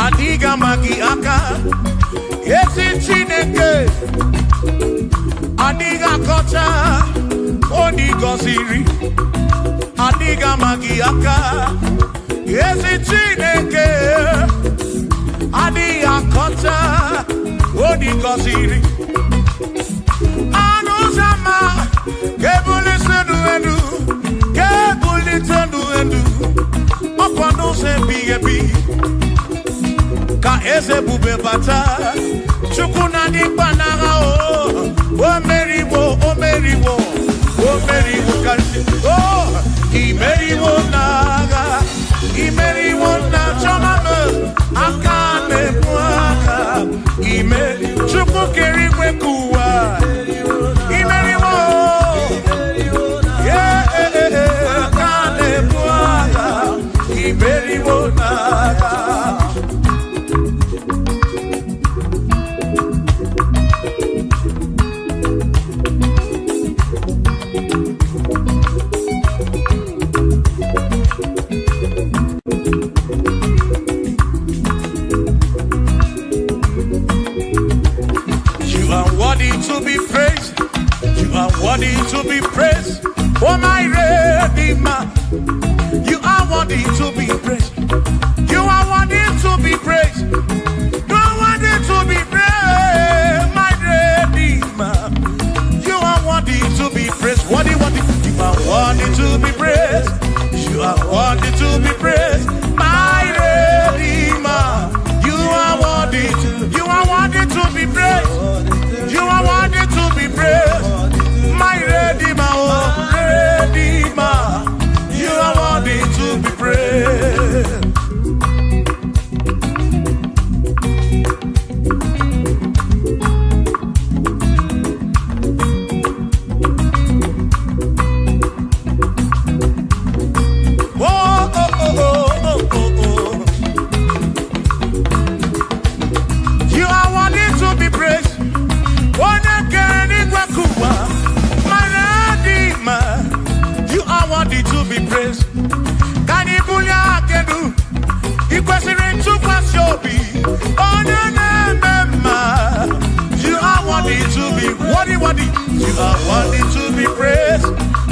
Adiga magi aka esi Chineke Adiga kocha odigoziri Adiga magi aka esi Chineke Adiga kocha odigoziri Anuzama kebuli senu edu kebuli tenu edu Opano se biyebi Ka eze bube bata Chukuna di banaga o meriwo kansi imeriwo naga imeriwo na choname akane mwaka imeri chuku kerikwe kuwa imeriwo akane mwaka imeriwo naga. To be praised, you are worthy to be praised. Oh my Redeemer, you are worthy to be praised. You are worthy to be praised. You are worthy to be praised, my Redeemer. You are worthy to be praised. Worthy. You are worthy to be praised. You are worthy to be praised, my Redeemer. You are worthy to be praised. You are worthy to be praised, my Redeemer, oh Redeemer. You are worthy to be praised. You are worthy to be praised. You are worthy to be praised. Can you You are worthy to be worthy. You are worthy to be praised.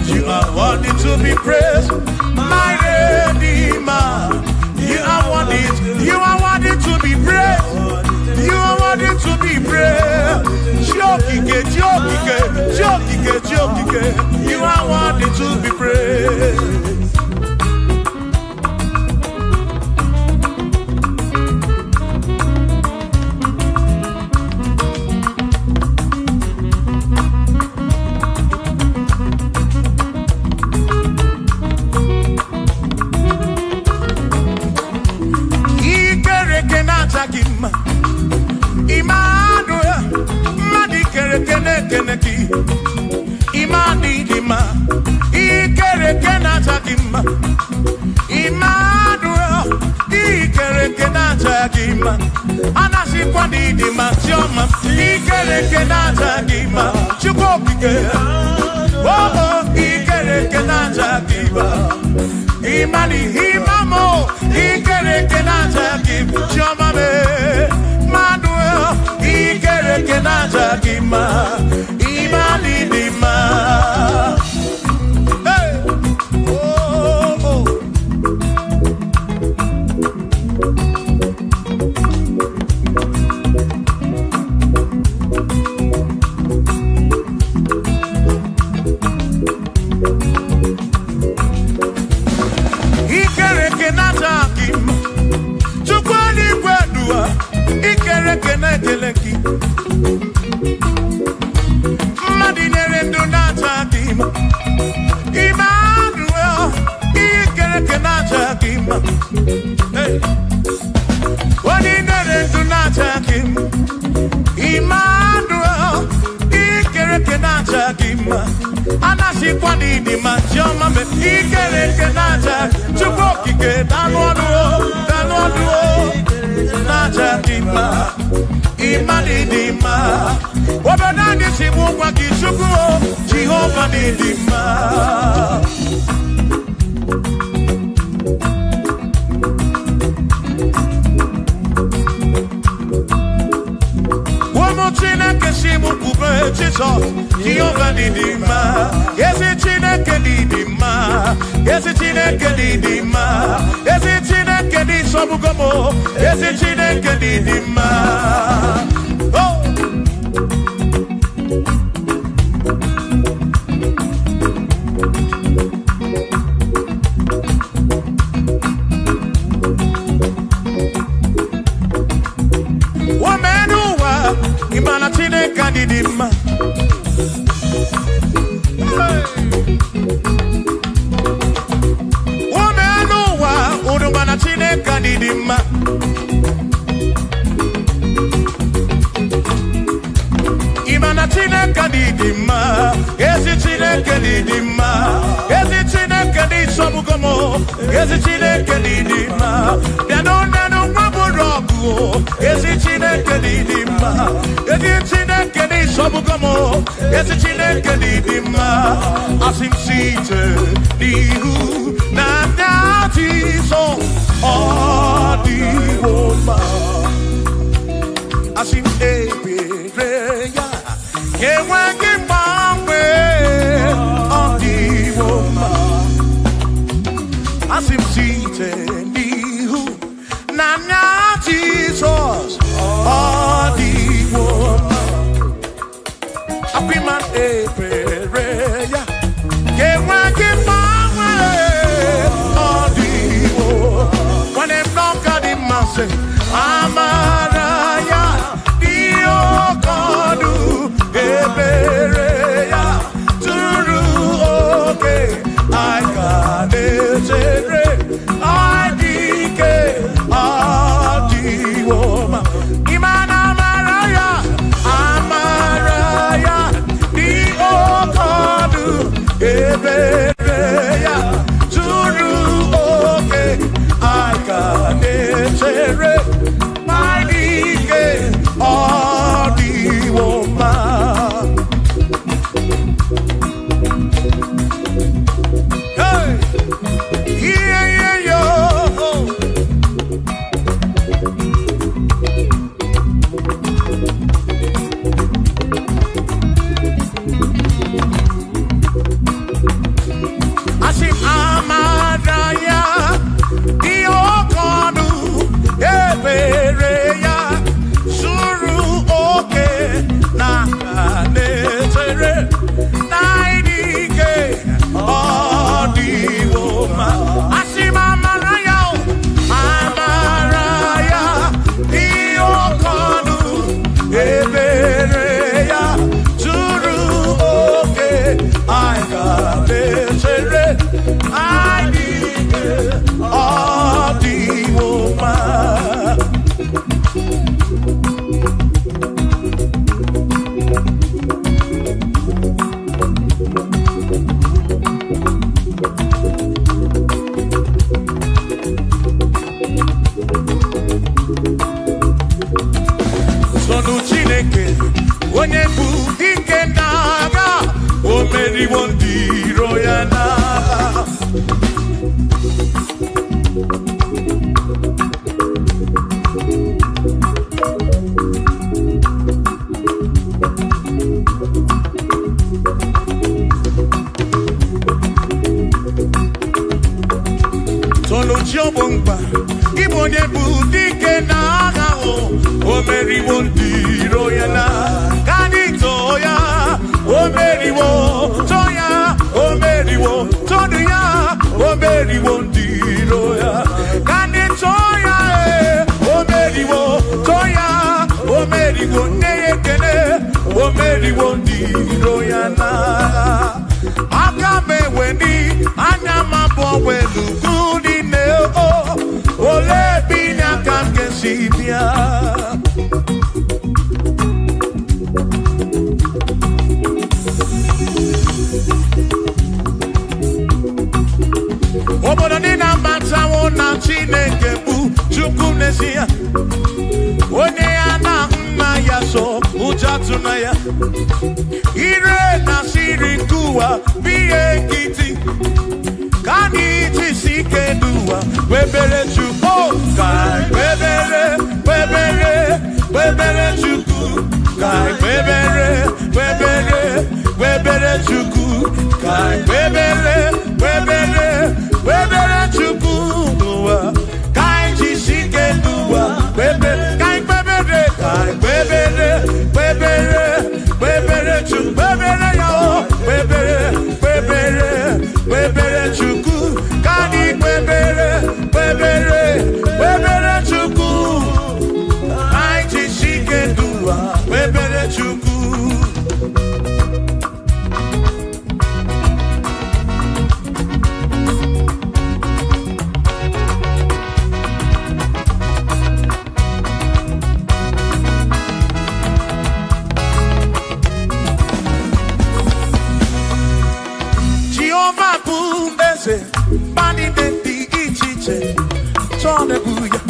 You are worthy to be praised, my Redeemer. You are worthy to be praised. You are worthy to be praised. You are worthy to be praised. Gima, Emmanuel, Ikereke Naja Gima, Anasi Kwadi Dima, Tioma, Ikereke Naja Gima, Chukopike, oh, Ikereke Naja Gima, Imani Himamo, Ikereke Naja Gima, Tioma, Manuel, Ikereke Naja Gima, Imani Dima. Jehovah Nidima. Jesus, Jehovah Nidima. Yes, it's in a Kedidima. Yes, it's in a Kedidima. Yes, it's in a Kedisobugomo. Yes, it's in a Kedidima. Oh. Kadidima. Woman, no, Udumana Chine Kadidima. Imana Chine Kadidima. Yes, it's Chine Kadidima. Yes, it's Chine Kadisobugomo. Yes, it's Chine Kadidima. Yanona Waburogu. Yes, it's Chine Kadidima. Yes, it's Chine Sobugomo, yes, it's in a Kadidima. As him seated, Nihu, Nandati, so, all the woman. As him Ebereya, Yewakim Bambe, all the woman. As him seated, Nihu, Nandati, so, all the woman. Happy man, Ebereya, Yewakim Bambe. Chobomba, Igbo Nebu, Dike Naga, O Mary Wondi, Royana, Kanitoya, O Mary Wo, Toya, O Mary Wo, Toya, O Mary Wondi, Roya, Kanitoya, O Mary Wo, Toya, O Mary Wo, Nekene, O Mary Wondi, Royana. Akame Wendy, Anyama Bowelu, Goody Neo, Ole Bina Kankesibia. Obodina Matsawo na Chinekebu, Chukunesia, Oneana Nayaso, Ujatunaya, Ire Nasirikuwa, Biekiti, Kaniti Sikedua, Webere Chuko, Kai, Webere, Webere, Webere Chuku, Kai, Webere, Webere, Webere Chuku, Kai, Webere, Webere, Webere Chuku, Kai Chisidua, Webere, Kai Webere, Kai Webere, Webere, Webere Chuku, Webere Yao, Webere, Webere, Webere Chuku, Kani Webere, Webere, Webere Chuku, Kai Chisidua, Webere Chuku. Bani denti ichiche, chone buya.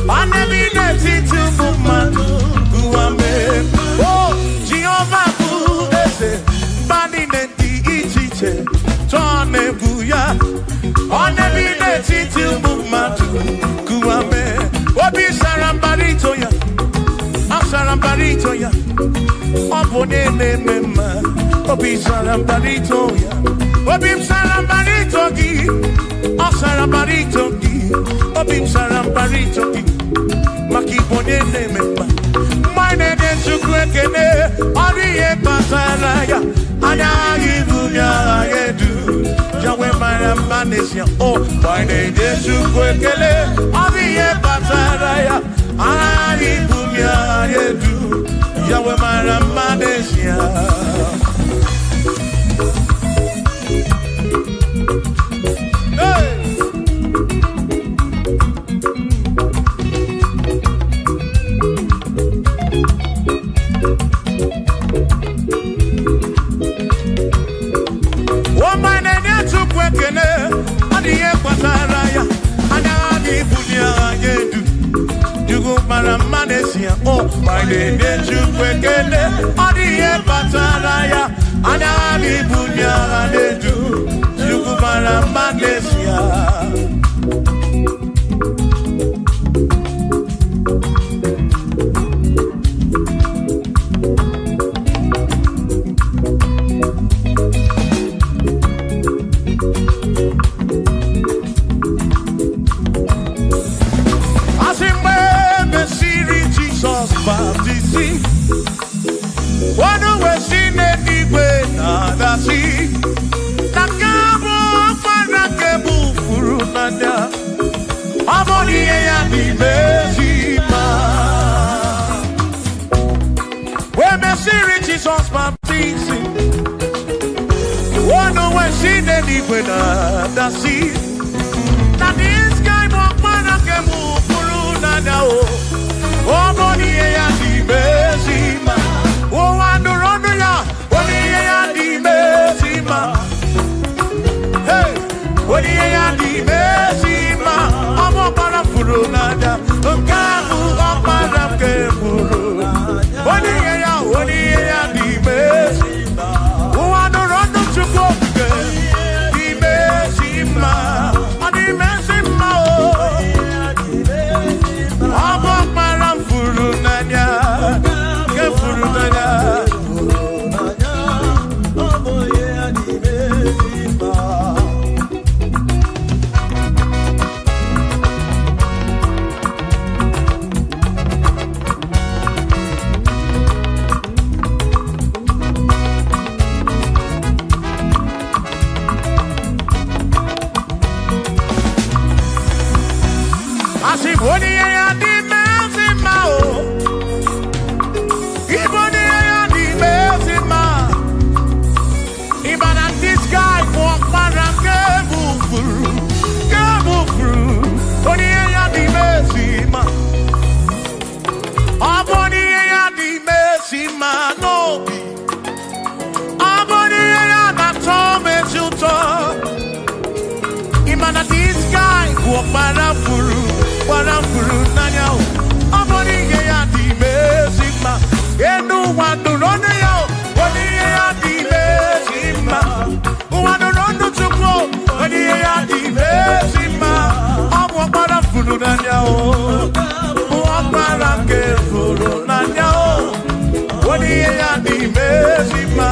Bani bineti tumumanu guame. Oh, Jehovah buese. Bani denti ichiche, chone buya. Bani bineti tumumanu guame. Obi sarambarito ya, sarambarito ya. Obone mema, obi sarambarito ya. Obim sarambarito gi, o sarambarito gi, obim sarambarito gi, makibone nememba. Mine de chukwekene, oriye pasaraya, anagi bunya yedu, jawe marambanesia. Oh, mine de chukwekene, oriye pasaraya, anagi bunya yedu, jawe marambanesia. Oh, my name is Chukwekene, Odiye Pataraya, Anani Bunya Anedu, Chukwara Manesia. Jesus baptizing. One way she did it with the sea. That this guy walk man and can move through now. Oh, body and the Bessima. Oh, and the run ya. Body and the Bessima. Hey, body and the Bessima. I'm up on a furunada. Kamu up on a keburu. Body and the Bessima. Oh, and the run to go. The Bessima. And the Bessima. I'm up on a furunada. Kefurunada. Only ya di mezima o. Iboni ya di mezima. Even at this guy walk around Gebufuru. Only ya di mezima. Aboni ya di mezima no. Aboni ya na tome juto. Even at this guy walk around Furu nanyao. Aboni ya di mezima. Enu wandu rone yao. Only ya di mezima. Wandu rondo tukwo. Only ya di mezima. Walk around Furu nanyao. Walk around Furu nanyao. Only ya di mezima.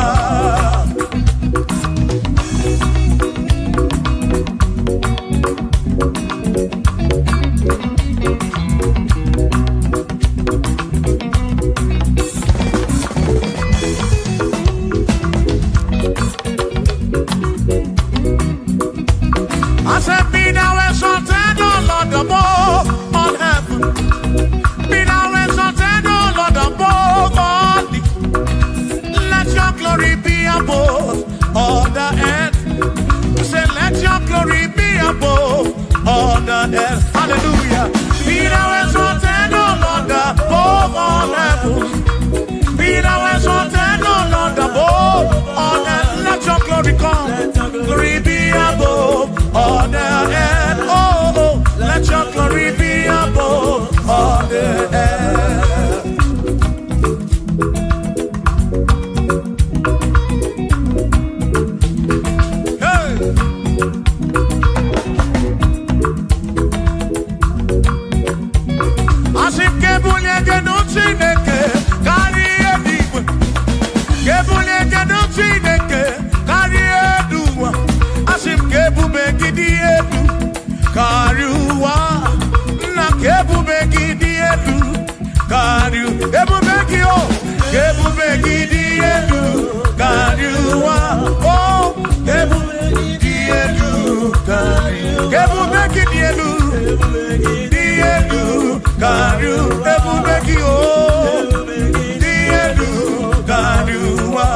I said, be thou exalted, O Lord, above all heaven. Be thou exalted, O Lord, above all the. Let your glory be above all the earth. Say, let your glory be above all the earth. Hallelujah. Be thou exalted, O Lord, above all heaven. Be thou exalted, O Lord, above all earth. Let your glory come. Glory be above all the earth. Oh, oh, let your glory be above all the earth. Hey. As if Kebunya don't see carry a deep. Kebunya don't see carry a do. As if Kebu make it Kariwa, na kebu begi diedu, Kariu, kebu begi o, kebu begi diedu, Kariwa, oh, kebu begi diedu, Kariu, kebu begi diedu, Kariu, kebu begi o, diedu, Kariwa.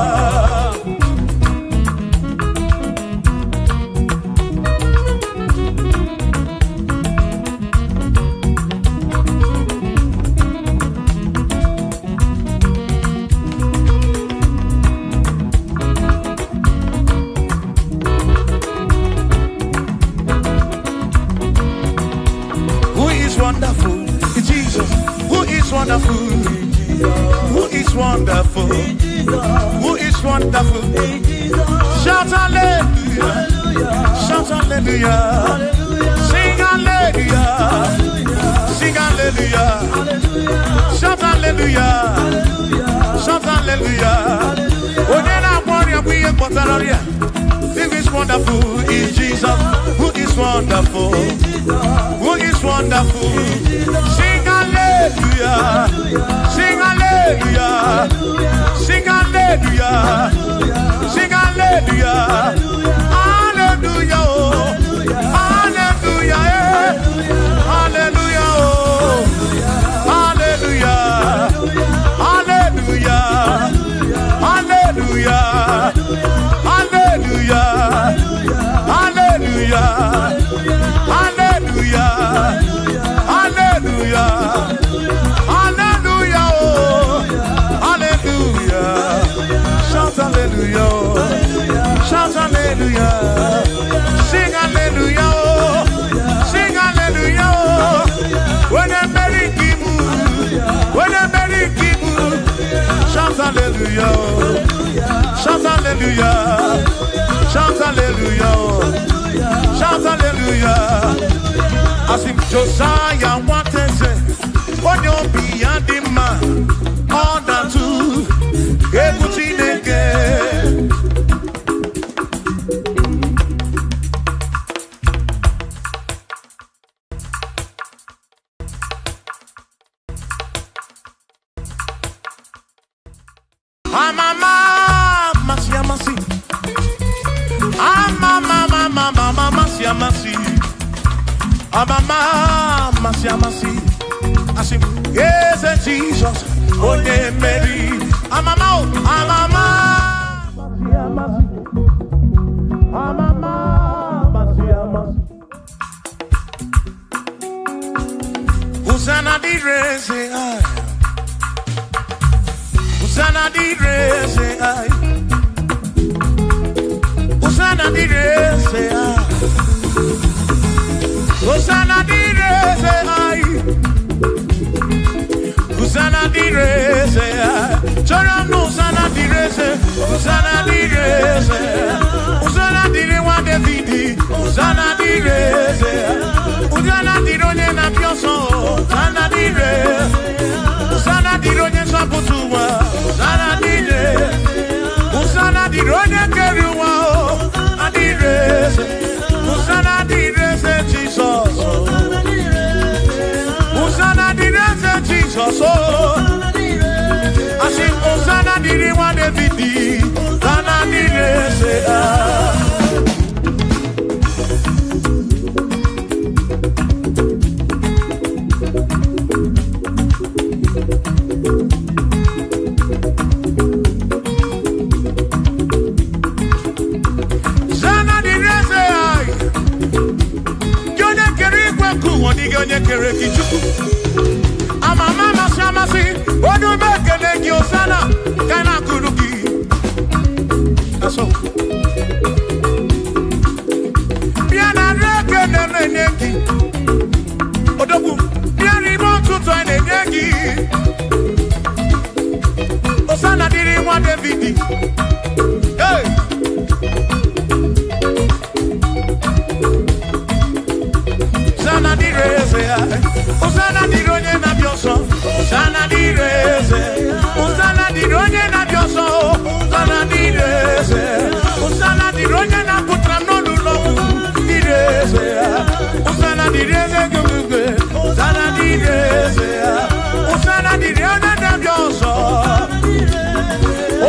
Wonderful, Jesus. Who is wonderful? Who is wonderful? Who is wonderful? Shout hallelujah! Shout hallelujah! Sing hallelujah! Sing hallelujah! Shout hallelujah! Shout hallelujah! Onena warrior we are Potararia. Who is wonderful is Jesus. Who is wonderful? Who is wonderful? Sing hallelujah! Sing hallelujah! Sing hallelujah! Sing hallelujah! Hallelujah! Oh. Hallelujah! Hallelujah! Oh. Hallelujah! Hallelujah! Hallelujah! Hallelujah! Hallelujah! Hallelujah! Hallelujah! Hallelujah! Oh! Hallelujah! Shout hallelujah! Shout hallelujah! Sing hallelujah! Sing hallelujah! When I'm very kibu, when I'm very kibu, shout hallelujah! Shout hallelujah! Shout hallelujah! Shout hallelujah! As if Josiah wanted to say, on your beyond the man, all that too, everything again. I say, yes, Jesus, oh, yeah, Mary. I'm a Usana di reze ai, Usana di reze ai, Usana di reze ai, Usana di reze ai, Usana di reze ai, Choram no Usana di reze, Usana di reze, Usana di rewa de vidi, Usana di reze, Usana di ronye na pioso, Usana di re, Usana di ronye saputuwa, Usana di re, Usana di ronye keruwa, Adi reze, Usana di reze Jesus, Usana di reze Jesus, I sing Usana di rewa de vidi, Usana di reze. Amama shamasi, odu bekele ki osana, kana kuruki. Aso. Biana reke nemeneki. Odogu, biani montu to eneki. Osana diri wa Davidi. Hey. Osana di reze, Osana di ronye na bioso, Osana di reze, Osana di ronye na bioso, Osana di reze, Osana di ronye na putra no lulo, di reze, Osana di reze gugwe, Osana di reze, Osana di ronye na bioso,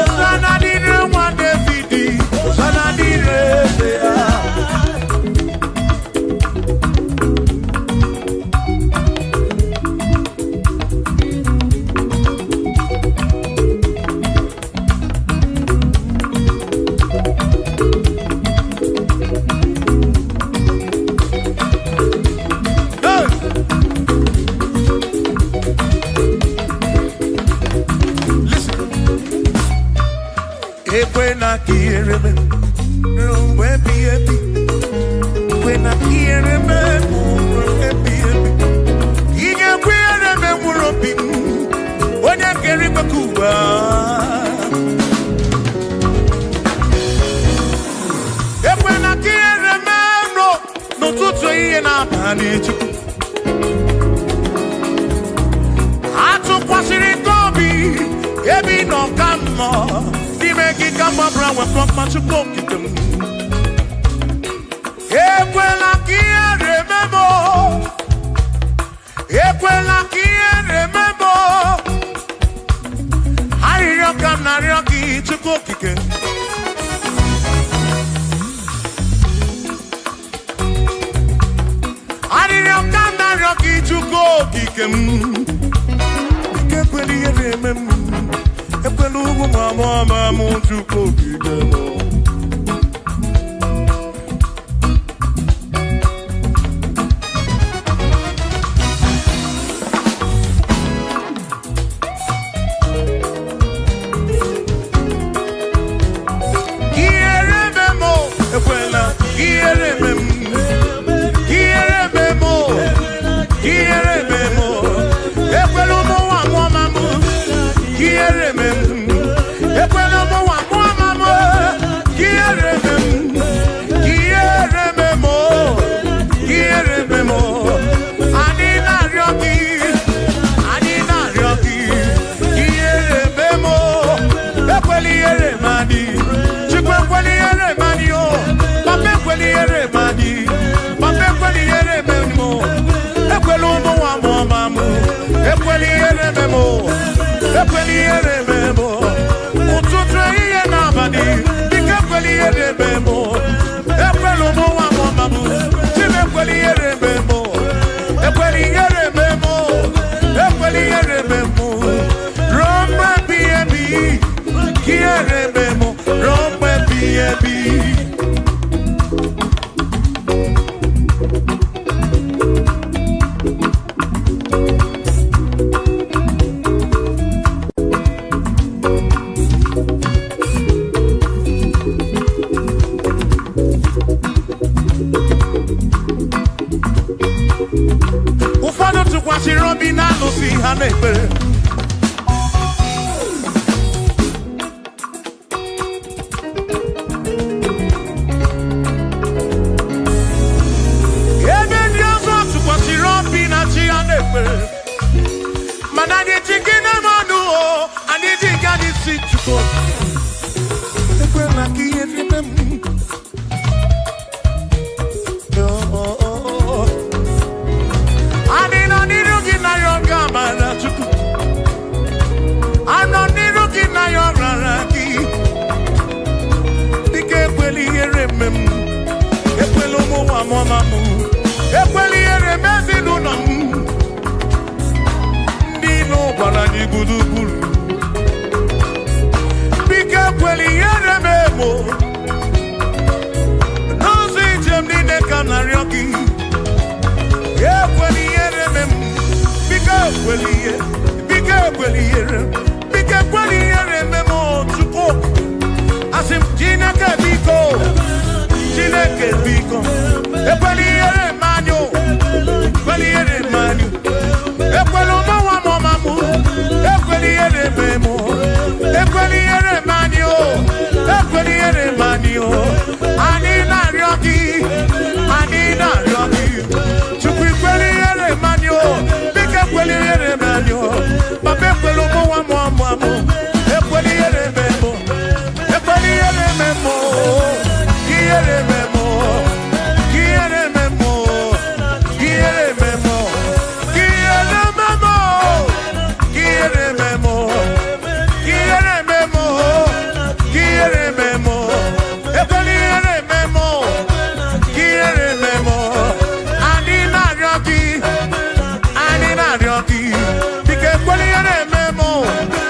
Osana di rewa Davidi, Osana di reze. When I hear him, when I hear him, he can wear him and whooping when I get him a cuba. When I hear him, no, to say, and I'm managed. I took what's in it, Bobby, every no come more. Make it come up around with from much of them. Equela kia remember. Equela kia remember. Harioka narioki to cook again. Harioka narioki to cook again. Equela remember. Mama, to cook again. Ekweli tụkwasịrị obi na alụsị ha na-ekpere. Ebe ndị ọzọ tụkwasịrị obi na chi ha na-ekpere. Mana anyị ji gị na mmanụ o, anyị ji gị anyị si Chukwu. Ekwela ka ihe rime m. Anyị nọ n'iru gị na ya ọga amara Chukwu. Anyị nọ n'iru gị na ya ọrara gị. Dịka ekwela ihere mme m. Ekwela ụmụ nwa mụọma m. Ekwela ihere mme ezinụlọ m. Ndị ilo gwara anyị gburugburu. Biko ekwela ihere mme mo. N'ụzọ ijem niile ka m na-arịọ gị. Ekwela ihere mme m. Biko ekwela ihere. Biko ekwela ihere. Biko ekwela ihere mme m Chukwu. Asị m Chineke biko. Chineke biko. Ekwela ihere mme anyị. Ekwela ihere mme anyị. Ekwela ụmụnwa mụọma m. Ekwela ihere mme m. Ekwela ihere mme anyị. Ekwela ihere mme anyị. Anyị na-arịọ gị. Anyị na-arịọ gị. Chukwu ekwela ihere mme anyị. Biko ekwela ihere mme anyị. Papa ekwela ụmụnwa mụọma m. Ekwela ihere mme m. Ekwela ihere mme m. Ihere mme m. Ihere mme m. Ihere mme m. Ihere mme m. Ihere mme m. Ihere mme m. Ihere mme m. Ekwela ihere mme m. Ihere mme m. Anyị na-arịọ gị. Anyị na-arịọ gị. Biko ekwela ihere mme m.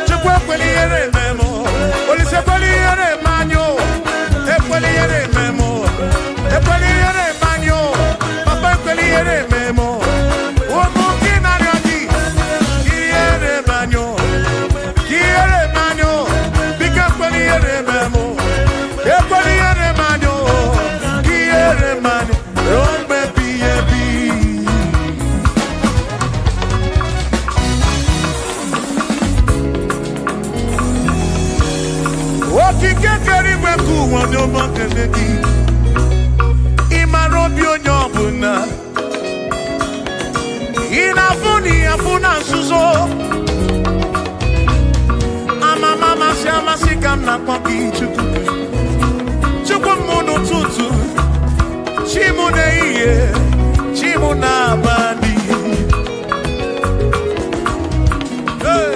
Chukwu ekwela ihere mme m. Olise ekwela ihere mme anyị. Ekwela ihere mme m. Ekwela ihere mme anyị. Papa ekwela ihere mme m. Ụmụ gị na-arịọ gị. Ihere mme anyị. Ihere mme anyị. Biko ekwela ihere mme m. Ekwela ihere mme anyị. Ihere mme anyị. Ruo mgbe ebighị ebi. Okike kere igwe ka ụwa dị ụmụ nkele gị. Ị mara obi onye ọbụla. Ị na-afụ na ihe afụ na nzuzo. Amama amasị amasị ka m na-akpọ gị Chukwu. Chukwu m n'ụtụtụ. Chi m n'ehihie. Chi m n'abalị. Hey!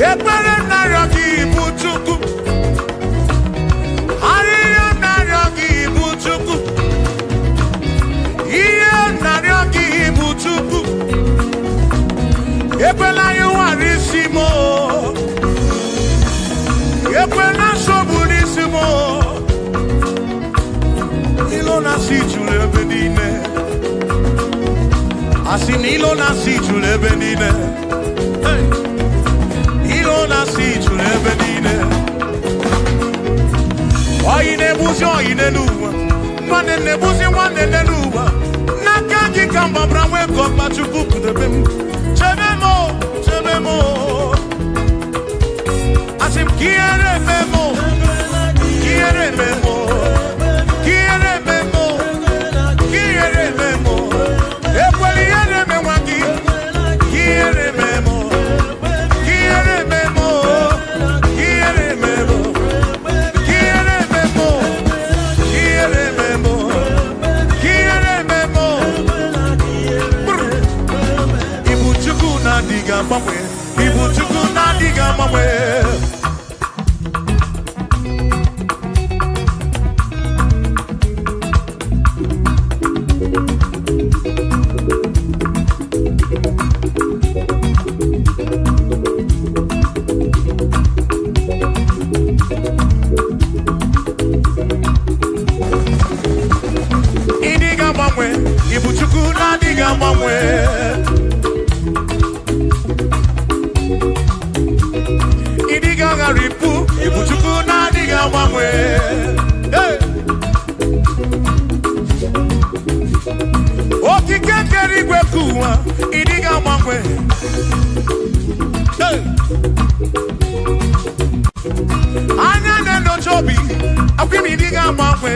Ekpere m na-arịọ gị bụ Chukwu. Arịrịọ m na-arịọ gị bụ Chukwu. Ihe m na-arịọ gị bụ Chukwu. Ekwela anyị nwara isi m. Ekwela nsogbu n'isi m. Ilo na-asị juru ebe niile. Asị na ilo na-asị juru ebe niile. Hey! Ilo na-asị juru ebe niile. Oyi na-egbuzi oyi n'elu ụwa. Nwanne na-egbuzi nwanne n'elu ụwa. N'aka gị ka m gbabara nwee ka ọkpa Chukwu kudebe m. Chebe m, chebe m. Asị m ka ihere eme m. Ka ihere eme m. Ka ihere eme m. Ka ihere eme m. Ekwela ihere eme nwa gị. Ka ihere eme m. Ka ihere eme m. Ka ihere eme m. Ka ihere eme m. Ka ihere eme m. Ka ihere eme m. Ibu Chukwu na-adịghị agbanwe. Ibu Chukwu na-adịghị agbanwe. Ibu Chukwu na-adịghị agbanwe. gbangwe. Anya ne no chobi, akwimi diga gbangwe.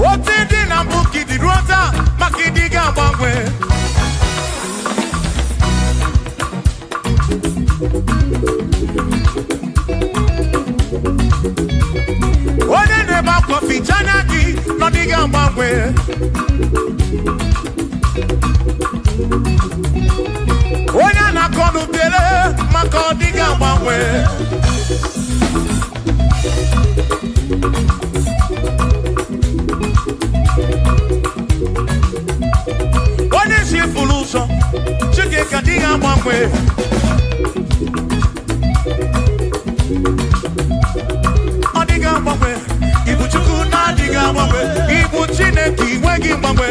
Oti di na buki di rota, makidiga gbangwe. Ode ne ba kofi chanaki, no diga gbangwe. Onya na kodu tele, mako diga gbangwe. Ode si fuluso, chike ka diga gbangwe. Odiga gbangwe, ibu chuku na diga gbangwe. Ibu chineki wegi gbangwe.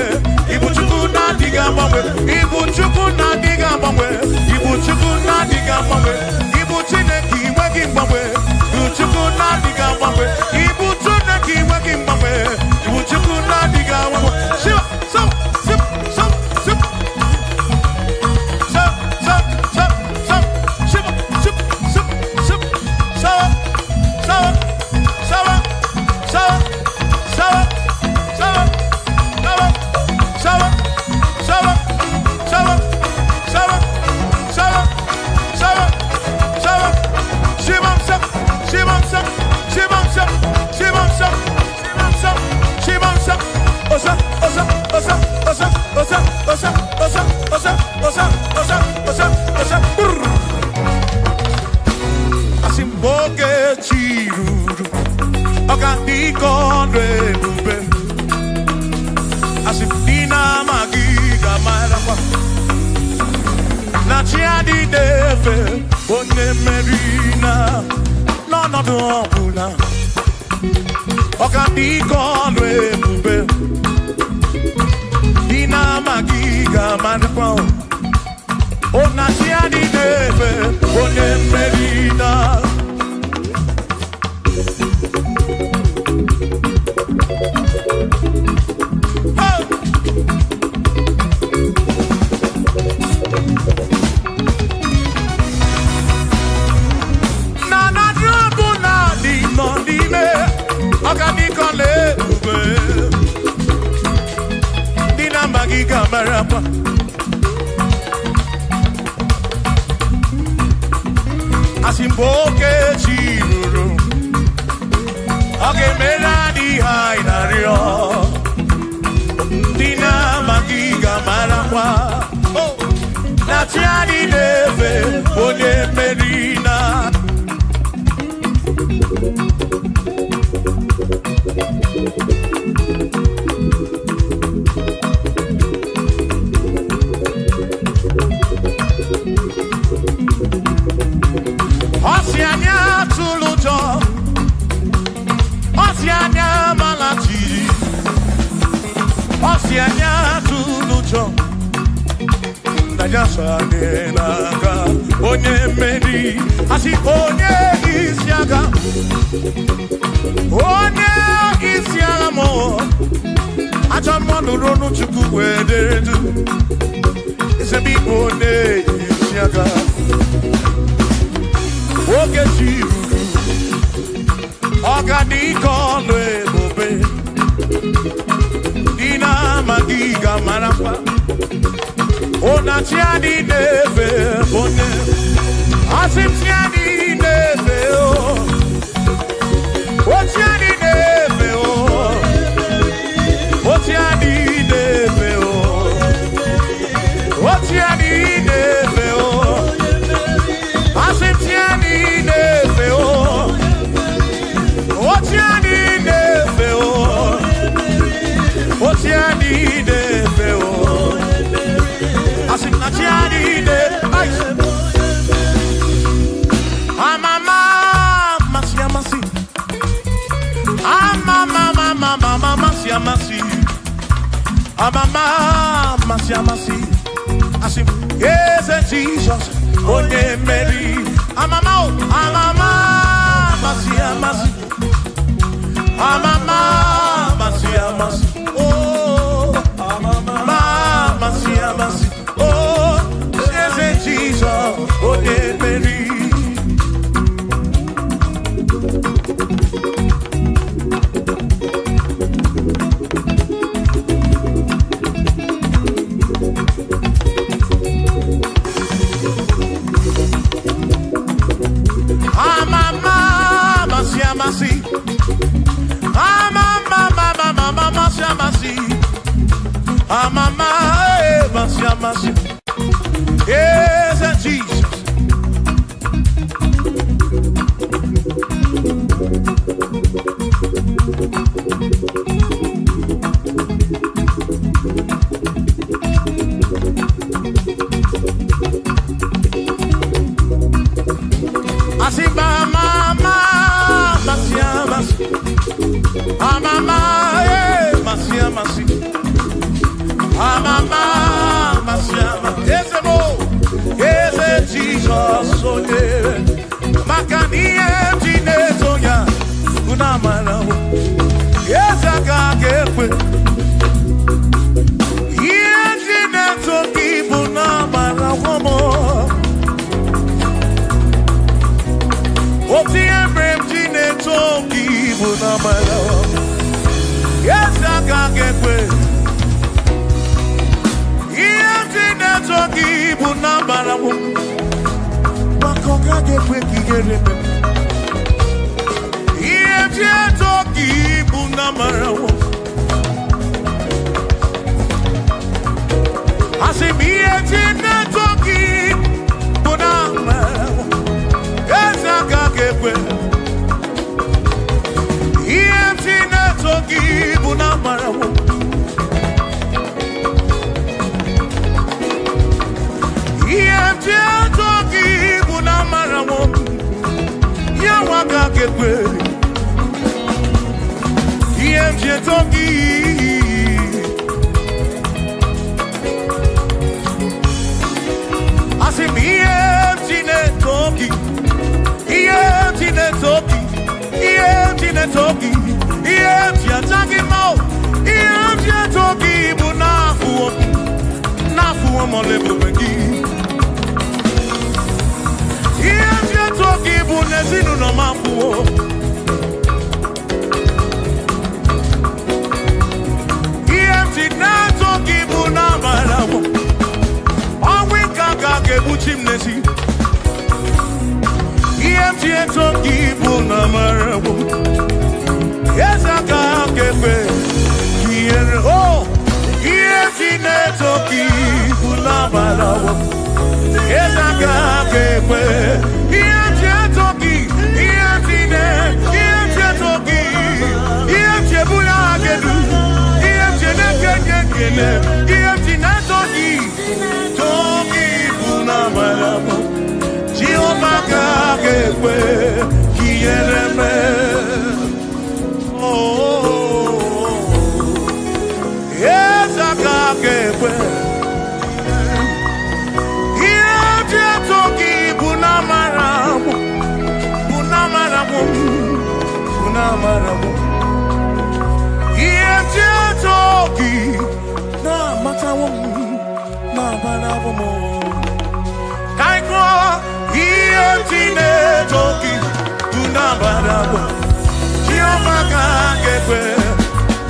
Ibu chuku na diga gbangwe. Ibu chuku na diga gbangwe. Ibu chuku na diga gbangwe. Ibu chineki wegi gbangwe. Ibu chuku na diga gbangwe. Ibu chineki wegi gbangwe. Ibu chuku na diga gbangwe. Shiva, so, sip, so, sip. So, so, so, so, shiva, sip, sip, sip, so, so, so, so, so, so, Yes, Jesus, oh, Mary, I'm a mama, oh, Amama, Masia, Masia. Yes, Jesus. Asimba, mama, Masia, Masia. Amama, Masia, Masia. Amama, Masia, Masia. Yes, Jesus, so yeah. Makaniye, Tinezoya, Unamana. Yes, I can't get with. Yes, Tinezoki, Unamana, woman. Oh, the emblem, Tinezoki, Unamana. Yes, I can't get with. Yes, Tinezoki, Unamana. Makoka get with you. Yes, Tinezoki, Unamana. I say, me, Tinezoki, Unamana. Yes, I can't get with. Yes, Tinezoki, Unamana. Toki bunamara wo ya waka kekwe Yemje toki Asimi yemjine toki Yemjine toki Yemjine toki Yemje toki mo Yemje toki bunafu Nafu mo lebu bengi Yemje toki bunezinu no mafuo Yemje na toki bunamarawo Awinka kake buchimnesi Yemje toki bunamarawo Yesa kake pe Yere oh Yemje na toki bunamarawo Yesa kake pe Yemje toki Yemje toki Yemje bulagedu Yemje nekekekele Yemje na toki Toki bunamarawo Jehovah kake pe Kiyereme Oh Yesa kake pe Unamaramu Yemje toki na matawo na banawo Kaiko Yemje toki unamaramu Jehovah kagekwe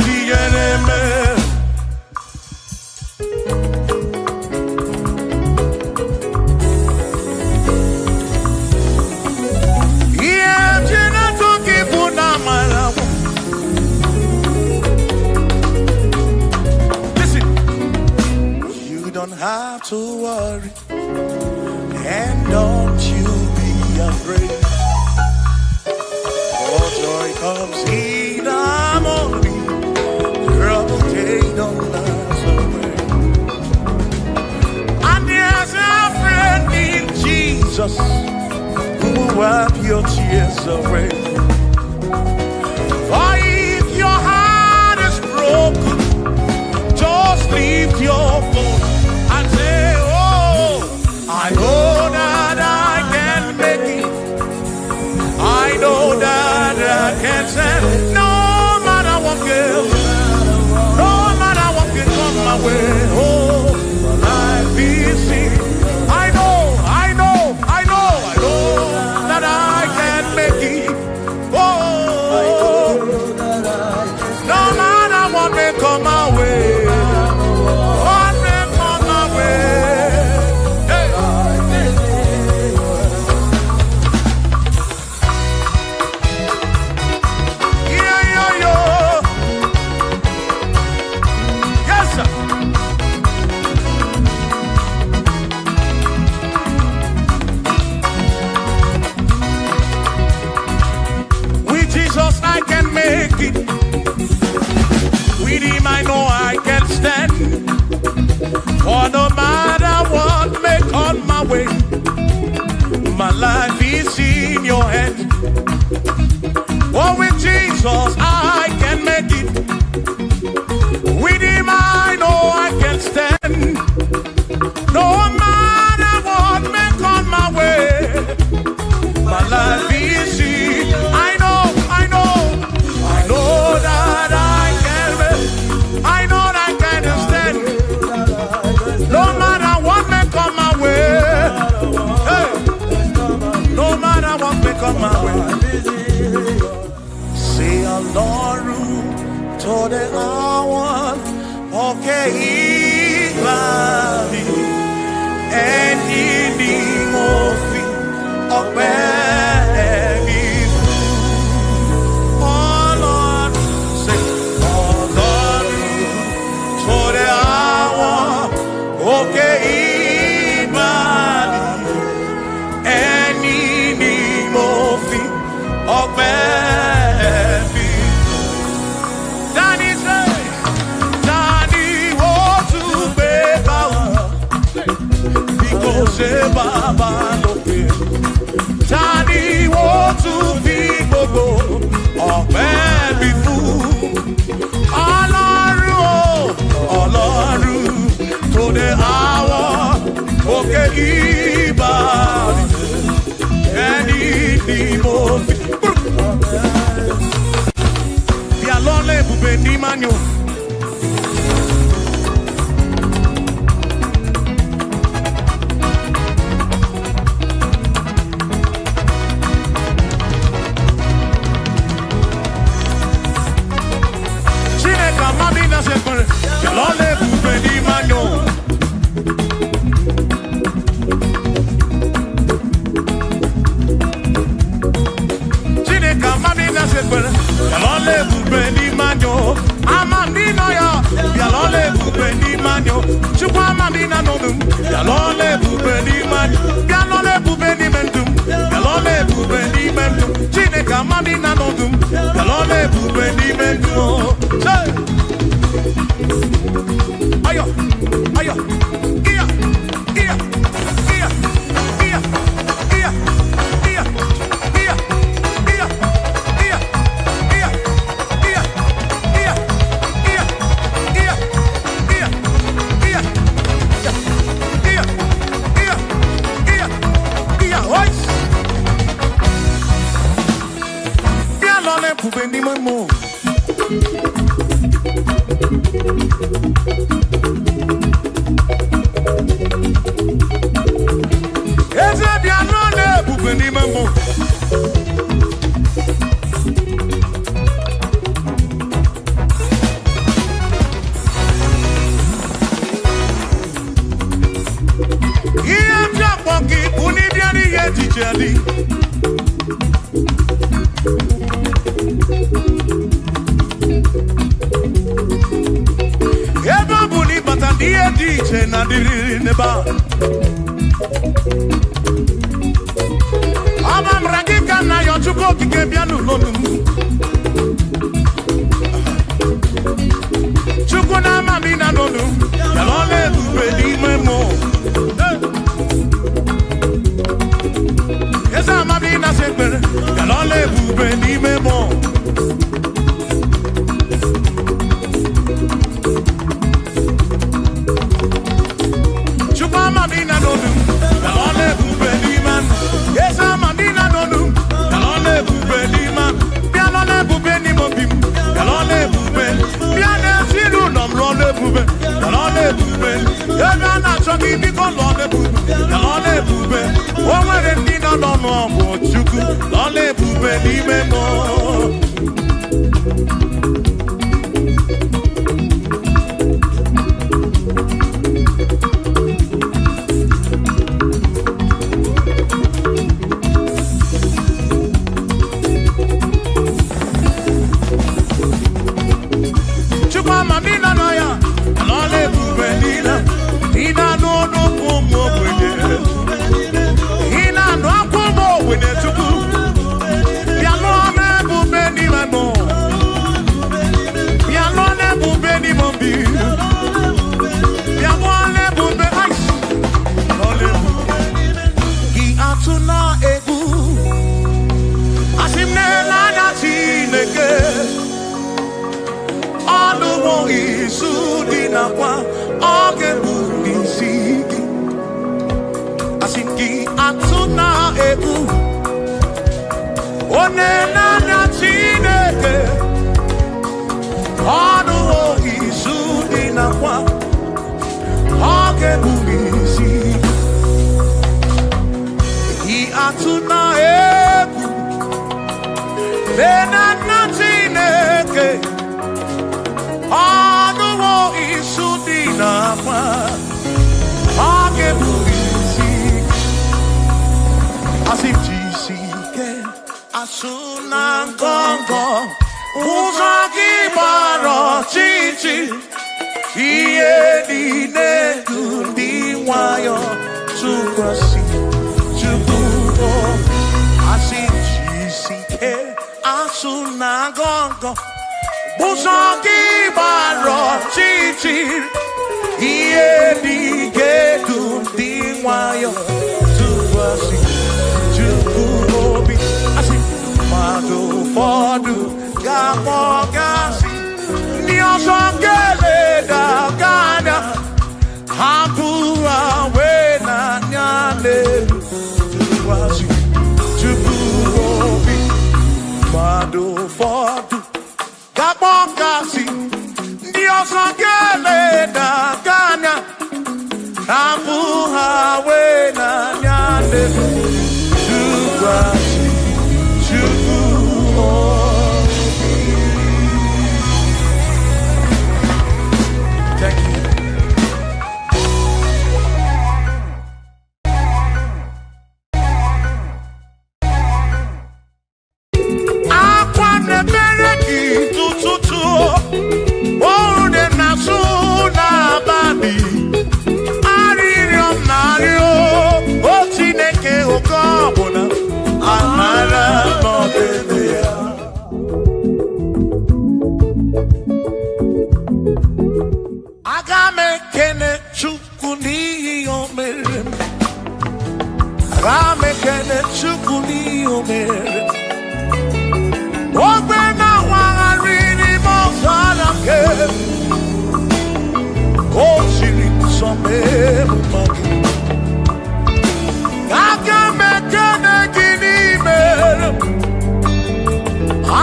Kiyereme Have to worry and don't you be afraid. For joy comes in the morning, trouble take don't last away. And there's a friend in Jesus who will wipe your tears away. For if your heart is broken, just lift your voice. Say, oh, I know that I can make it. I know that I can stand. No matter what comes, no matter what can come my way. Oh, life is seen. I know that I can make it. Oh, no matter what may come my way. Oh, in your hand. Oh, with Jesus I can make it. With him I know I can stand. No matter what may come my way, my life is easy. I know that I can make. I know that I can stand. No matter what may come my way. Hey. No matter what may come my way. Say Ọlọ́run tó dé àwọn òkè ìgbàanì, ẹni ni mo fi ọpẹ́ mi fún. Ọlọ́run, say Ọlọ́run tó dé àwọn òkè ìgbàanì, ẹni ni mo fi ọpẹ́ mi. Daddy say, Daddy want to be bound because Baba lókè. Daddy want to be gbogbo ọpẹ́ mi fún. Ọlọ́run o, Ọlọ́run tó dé àwọn òkè ìbàdí, ẹni ni mo fi. Bí alọ́lẹ̀ ibùgbé ní Mánio. Chineke amami na sekpere, bí alọ́lẹ̀ ibùgbé ní Mánio. Chineke amami na sekpere, bí alọ́lẹ̀ ibùgbé ní Mánio. Amami na ya, bí alọ́lẹ̀ ibùgbé ní Mánio. Chukwu amami na nọdụm, bí alọ́lẹ̀ ibùgbé ní Mánio. Bí alọ́lẹ̀ ibùgbé n'ime ndụ m, bí alọ́lẹ̀ ibùgbé n'ime ndụ m. Chineke amami na nọdụm, bí alọ́lẹ̀ ibùgbé n'ime ndụ m. Say! Ayo, ayo, iya, iya, iya, iya, iya, iya, iya, iya, iya, iya, iya, iya, iya, iya, iya, iya, iya, iya, ois. Bien l'olé pour bénir mon mot. Eze bien l'olé pour bénir mon mot. Iye mjapoki unibiani ye tijeli. Eba buni batandi ye diche na diri neba. Amam ragika na yo chuko kike bianu nonu. Chuko na mami na nonu. Yalole bube di memo. Esa mami na sekbere. Yalole bube di memo. Chuko mami na nonu. Yalole bube di man. Esa mami na nonu. Yalole bube di man. Yalole bube ni mobim. Yalole bube. Yalole silu nom lole bube. Yalole bube. Yalole choki biko lole bube. Yalole bube. Omere ndina lono obo chuku. Lole bube di memo. Chukwa mamina na ya. Lole bube dina. Ina no no kumo kwede. Ina no kumo kwede chuku. Biano amebu kwa Oge bugisi I atuna ebu Lena natineke Anuwo isudina kwa Oge bugisi Asifjisike Asuna ngongo Uzaki baro chichi Iye dine kundi wayo Tukwasi Tukuo Asifjisike Asuna ngongo Uzaki baro chichi Iye dine kundi wayo Tukwasi Tukuo Mado fodu gamogasi niosongele da gana hapua wena nyale wasi tubuobi mado fodu gamogasi niosongele da gana hapua wena nyale wasi Thank you. Akwane bereki tututu Ode nasu na babi Aririo nario Otineke okobona Amara modelia Agame kene chukuni omere Agame kene chukuni omere Ogbe na wangarini mozara ke Osiri kusome mumagi Agame kene gini mere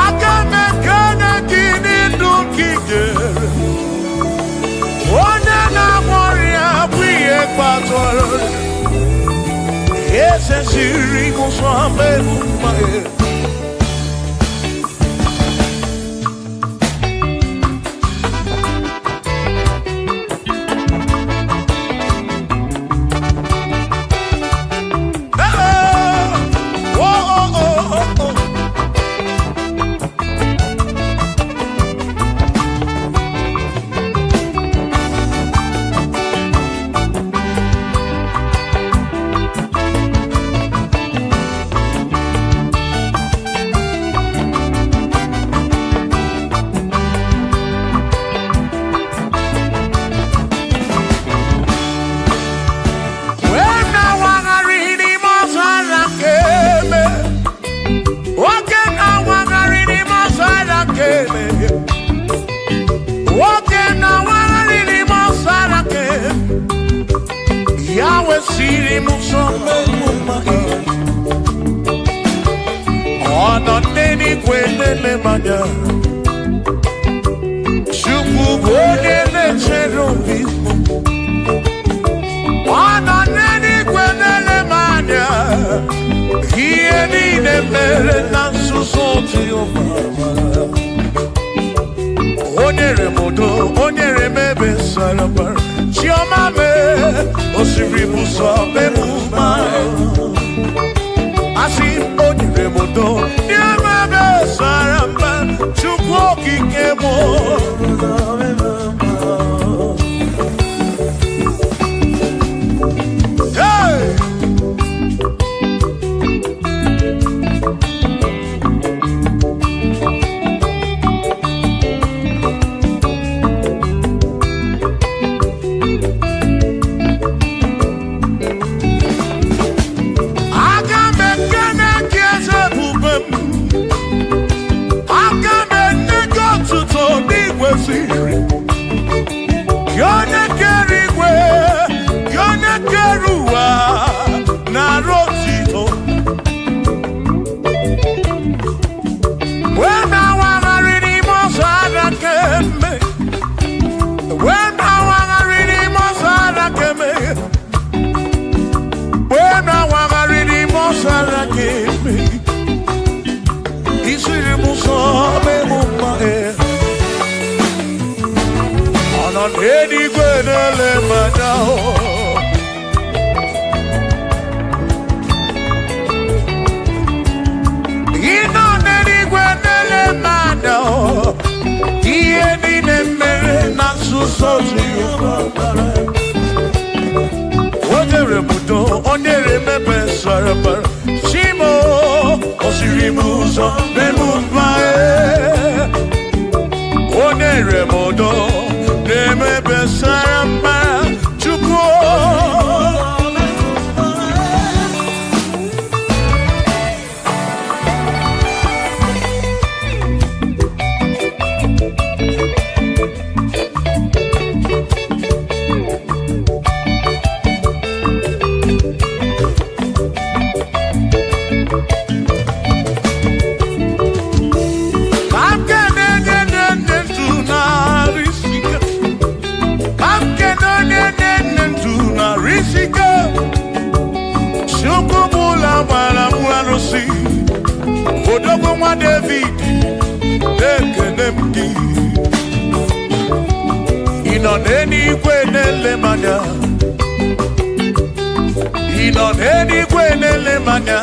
Agame kene gini dukigere One na moria bwiye patoro Ese siri kusome mumagi so Odere mudo, onere mebe sarapar. Shimo, osirimuso, bemumae. Onere mudo, nemebe sarapar. Chuko. Odogwa David, Ekenemdi. Inoneni kwenele manya. Inoneni kwenele manya.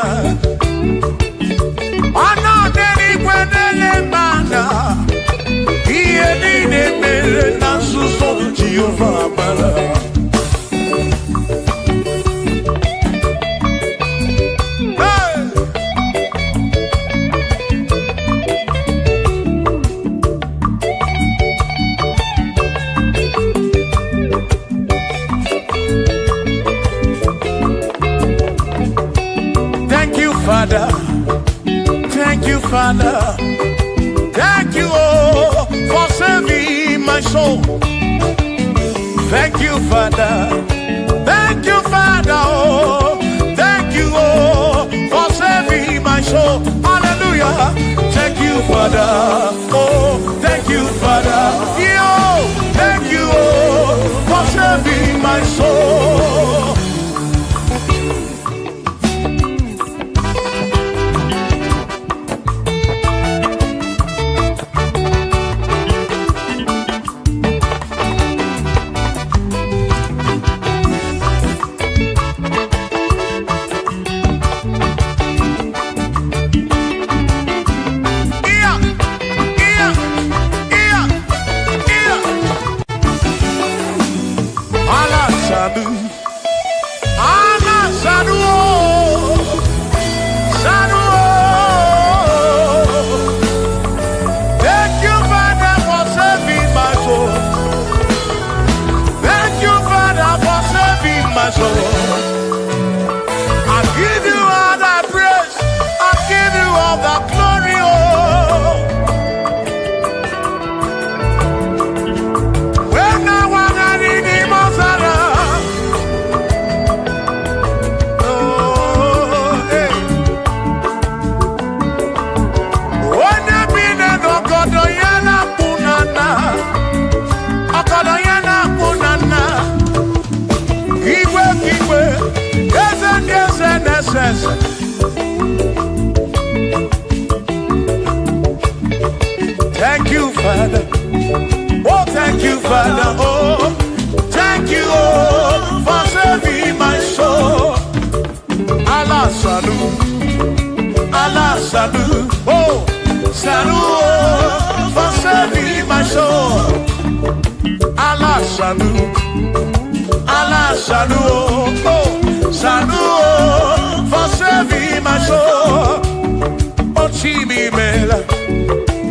Anoneni kwenele manya. Iye ni mere na suso Jehovah Bala. Father, thank you, Father, thank you, oh, for saving my soul. Thank you, Father, oh, thank you, oh, for saving my soul. Hallelujah. Thank you, Father, oh, thank you, Father, yo, thank you, oh, for saving my soul. Thank you, Father. Oh, thank you, Father. Oh, thank you, oh, for saving my soul. Allah salut, oh, salut, oh, for saving my soul. Allah salut, oh, salut, oh, for saving my soul. Oh, Chibi Mela.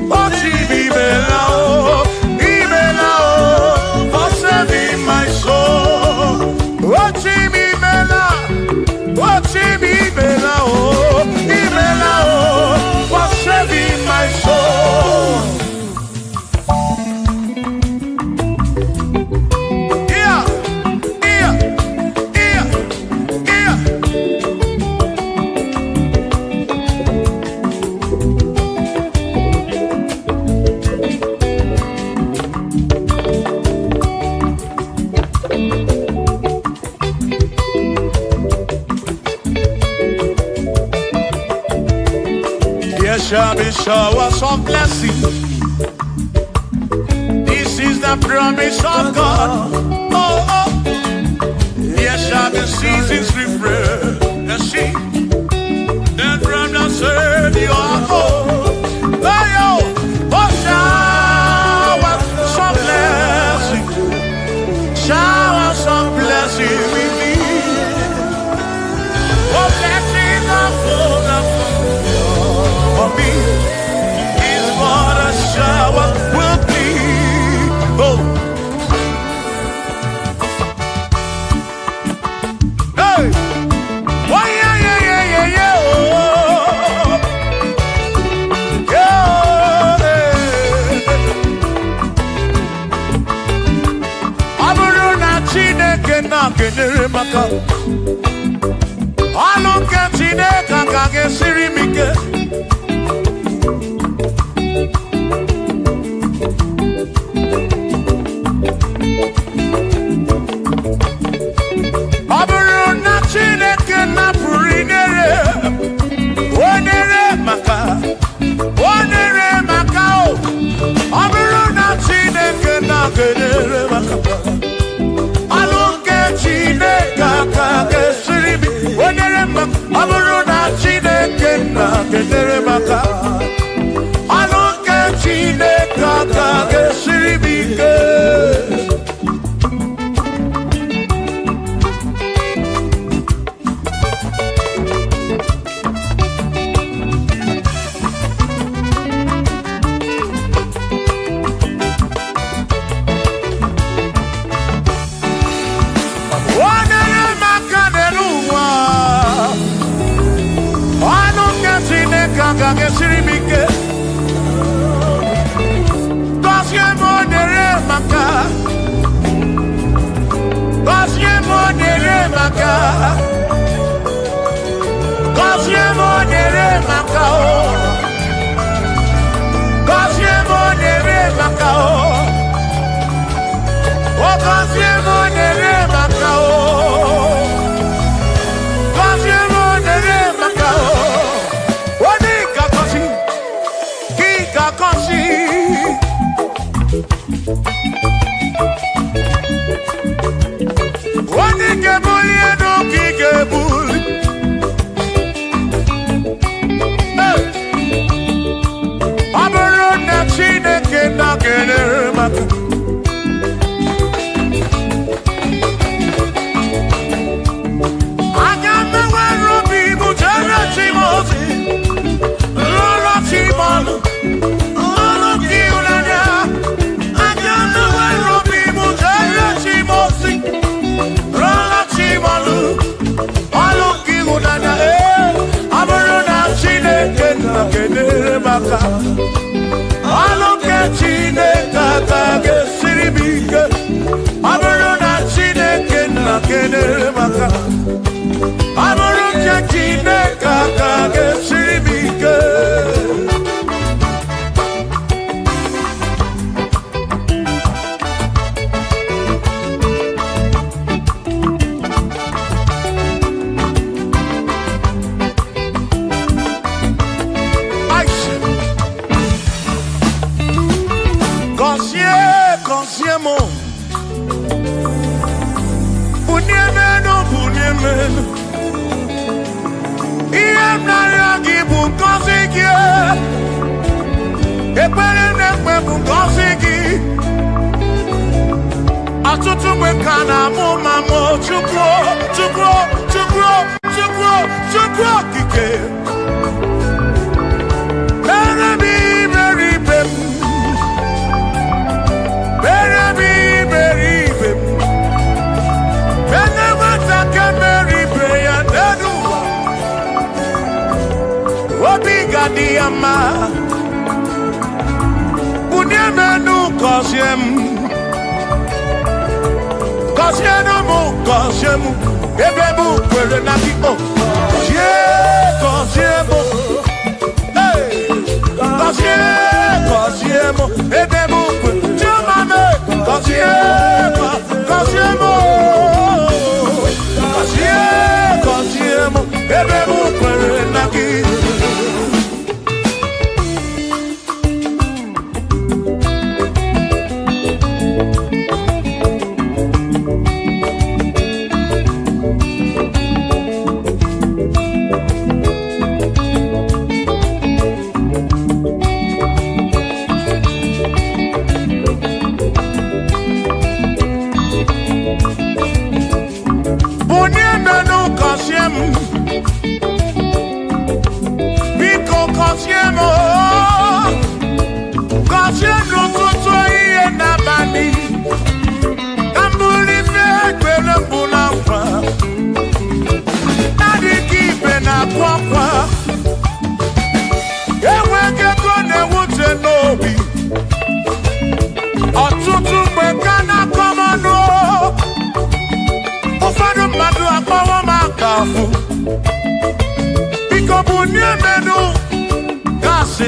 Oh, Chibibela, oh, for saving my soul. Oh, Chibibela, oh, for saving my soul. Yeah. There shall be showers of blessing. This is the promise of God. Oh, oh. There shall be seasons refreshing. Then from the sun you are home. Oh, showers of blessing. be with me. Oh, blessings unfold for me is what a shower will be. Oh, hey, oh yeah, yeah, yeah, yeah, yeah. Oh, yeah. Aburu na Chineke na kenere maka. Alu nke Chineke ka ga-esiri m ike. Ọ bụrụ na Chineke napụrụ inyere onere maka o. Ọ bụrụ na Chineke na-kedere maka alụ nke Chineke ka ga-esiri m onere maka. Ọ bụrụ na Chineke na-kedere maka alụ nke Chineke ka ga-esiri m ike.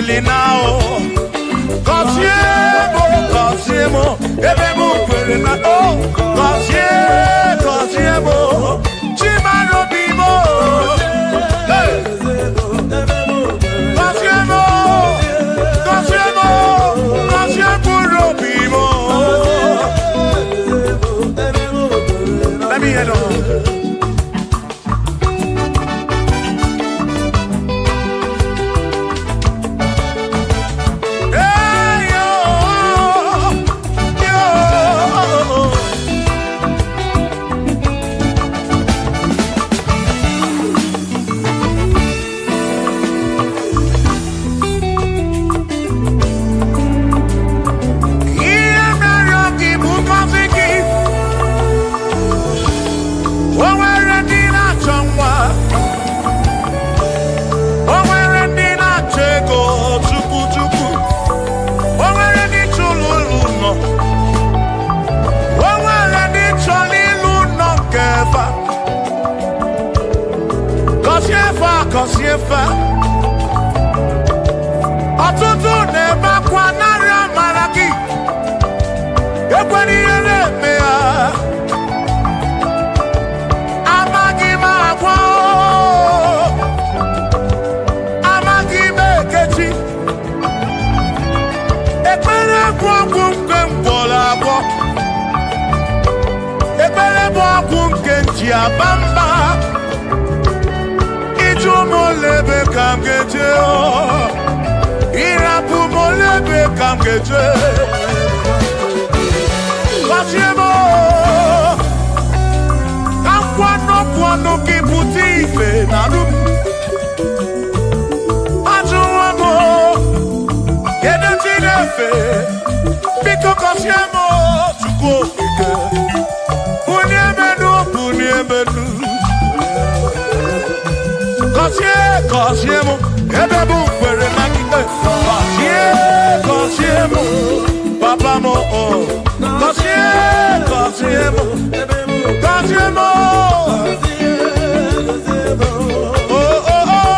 now. Cosiemo, ebemo querena, oh, cosiemo, chimano bimo, cosiemo, bimo. Let me hear it. Kosiefa ọtụtụ na-ebe akwa narị amara gị ekwere ihe na-eme ya amaghị m agwọ amaghị m ekechi ekpere bụ ọgwụ nke mgbọrọ agwọ ekpere bụ ọgwụ nke nji aba mba molebe kam geje o irapu molebe kam geje Kosiemo kwano ki putife naru ajuwamo yede tirefe biko Kosiemo chuko ike uniemenu Kosiemo, ebebu kwere makite. Kosiemo, papa mo oh. Kosiemo, oh oh oh.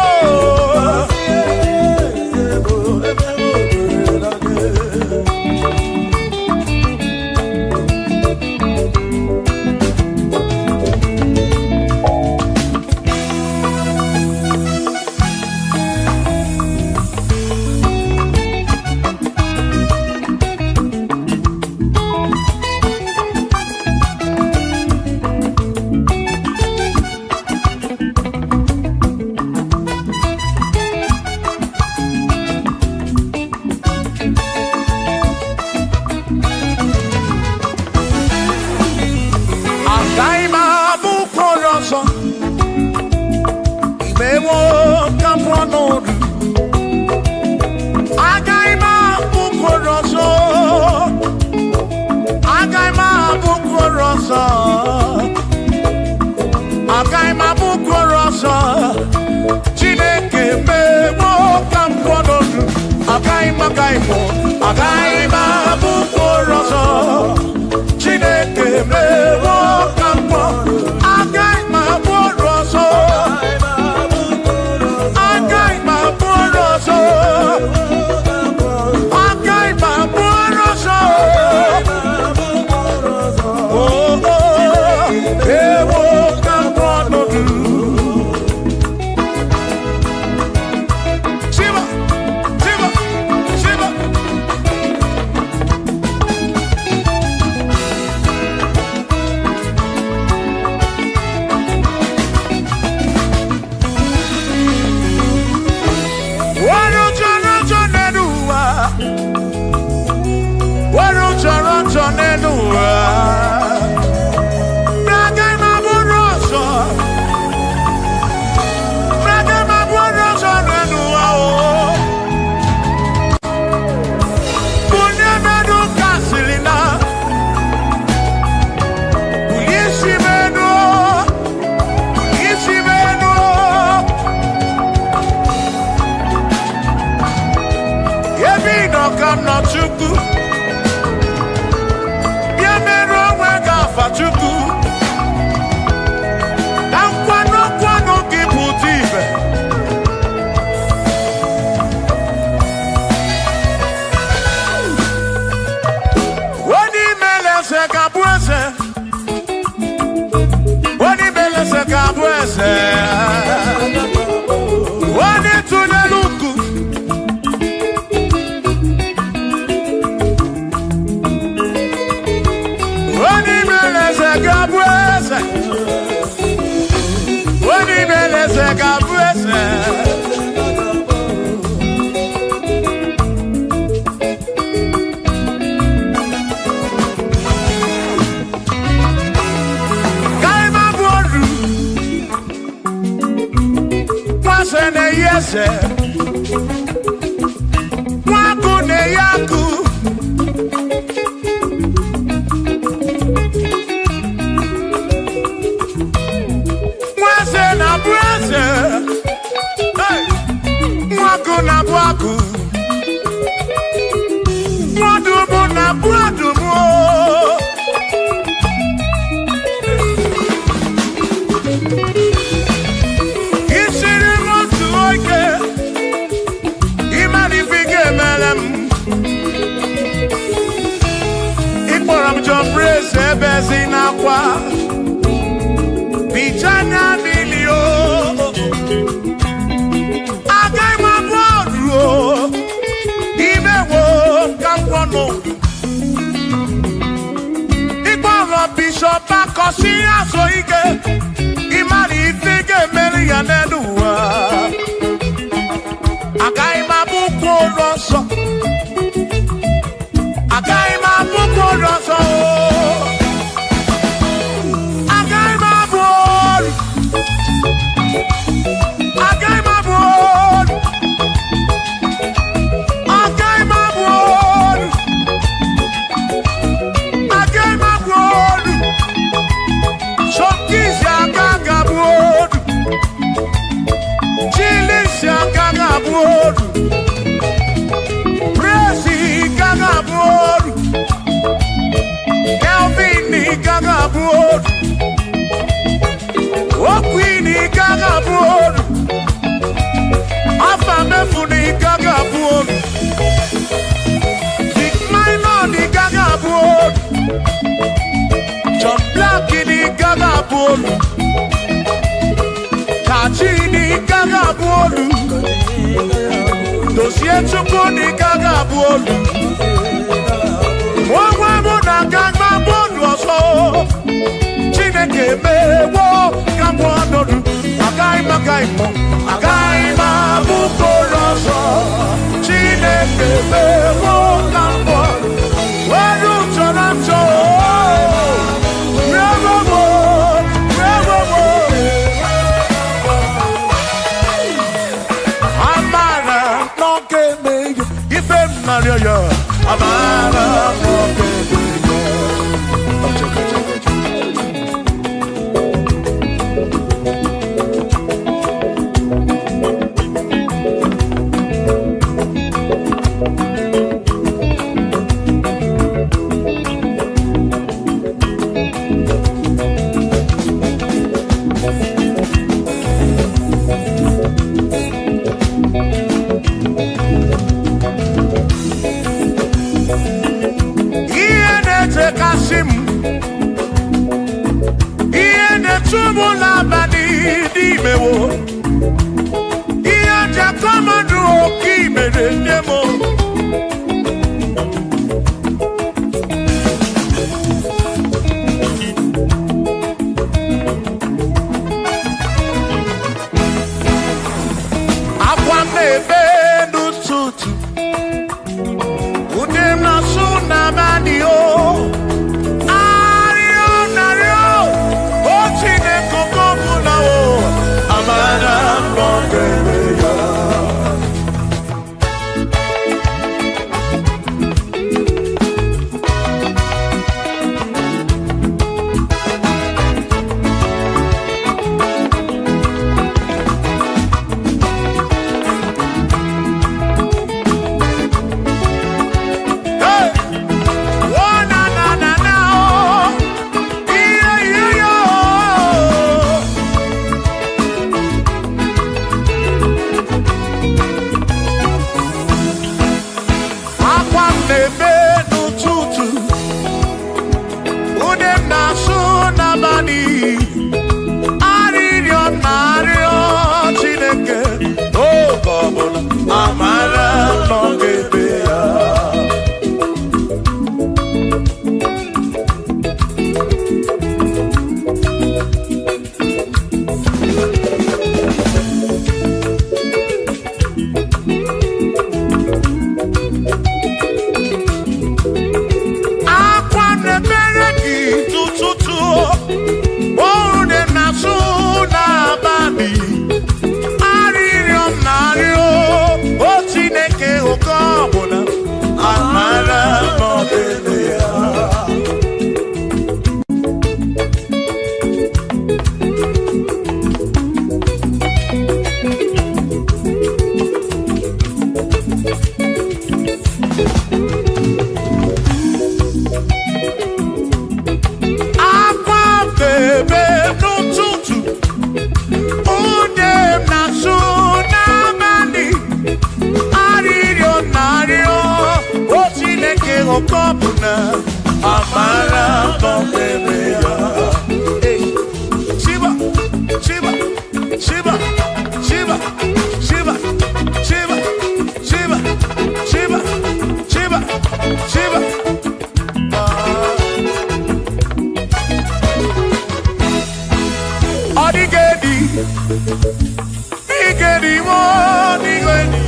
I'm not too good. Yeah, eze onye tụnyere ukwu onye mere eze ga-abụ eze onye mere eze ga-abụ eze Yese Mwaku ne yaku Mwase na bwase hey. Mwaku na bwaku Mwadumu na bwadumu Praise ebezina kwa Bichanya milio Agai mabodro Imewo kampono Igboro bishop akosi aso ike Imari ifige meri yaneduwa Agai mabuko roso Agai mabuko roso Kachini gaga bolu Dossier chukuni gaga bolu Mwa muna gaga bolu oso Chineke mewo gamwa nodu Agai mo Agai mabuko roso Chineke mewo gamwa Wadu chonacho Mokopuna, Amara Bombea. Shiva, Shiva, Shiva, Shiva, Shiva, Shiva, Shiva, Shiva, Shiva, Shiva. Odigedi, Igedi, Odigedi.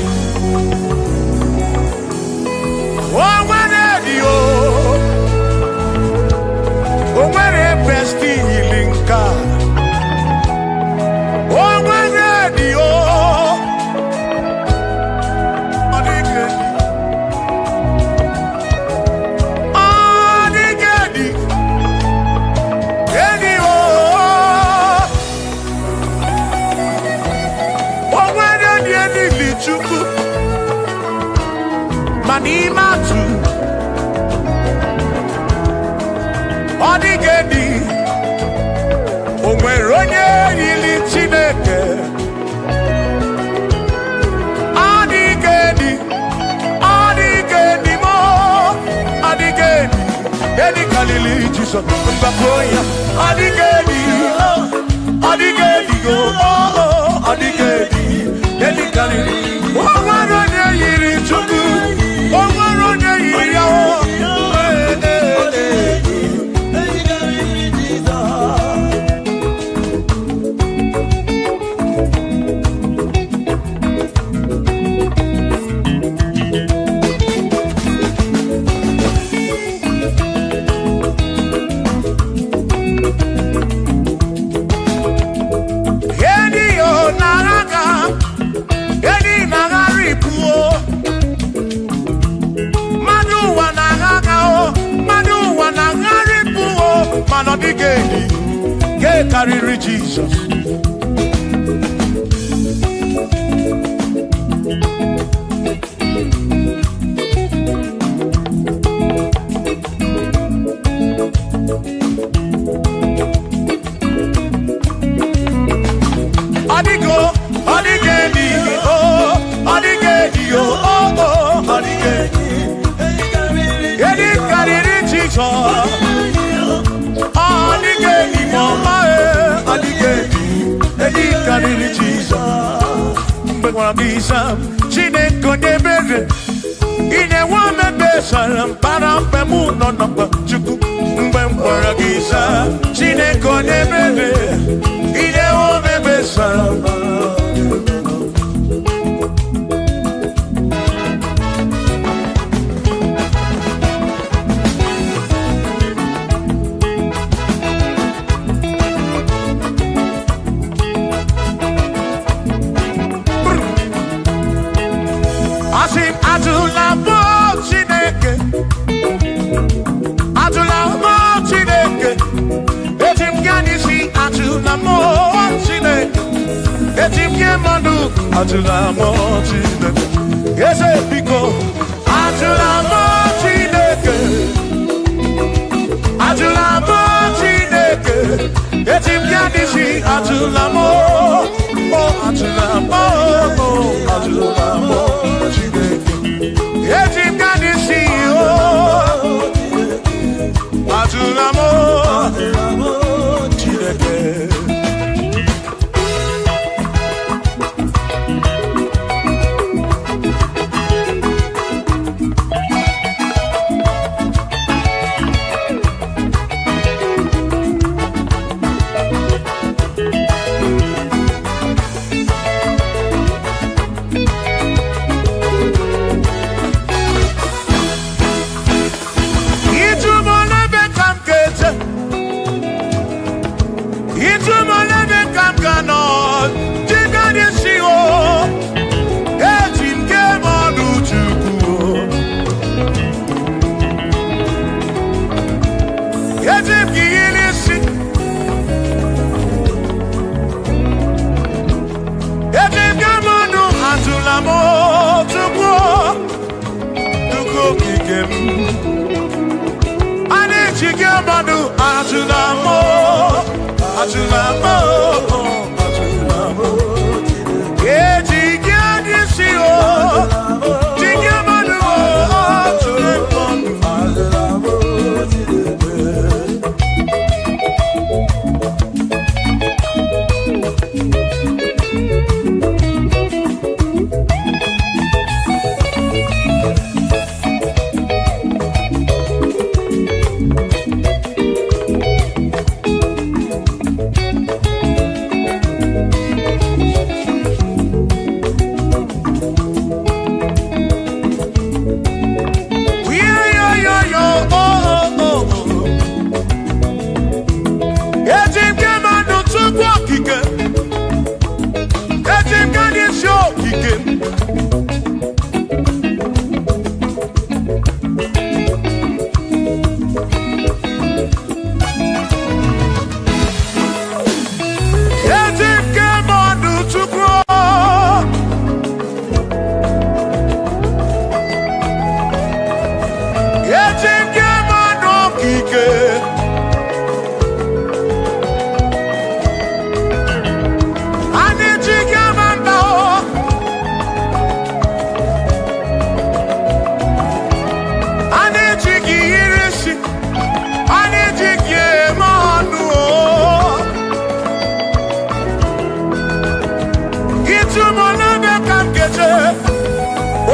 Manimatu Odigedi Onweronye yili Chineke Odigedi Odigedi mo Odigedi Edi kalili Jesus Mbapoya Odigedi Odigedi go Odigedi Edi kalili Onweronye yili Chukwu Odigedi, get carry Jesus. Odigo, Odigedi, oh, Odigedi, oh, Odigedi, get carry Jesus. Odigedi, mama, Odigedi, Edi kariri Jesus. Mbekwana bisa, Chineke nyebere. Ine wame besara, mpara mpemu nonokwa Chukwu. Mbekwana bisa, Chineke nyebere. Ine wame besara. Atula mo Chineke, yes biko. Atula mo Chineke, Atula mo Chineke. Etim yadisi atula mo, oh atula mo, oh atula mo Chineke. Etim yadisi oh, atula mo Chineke.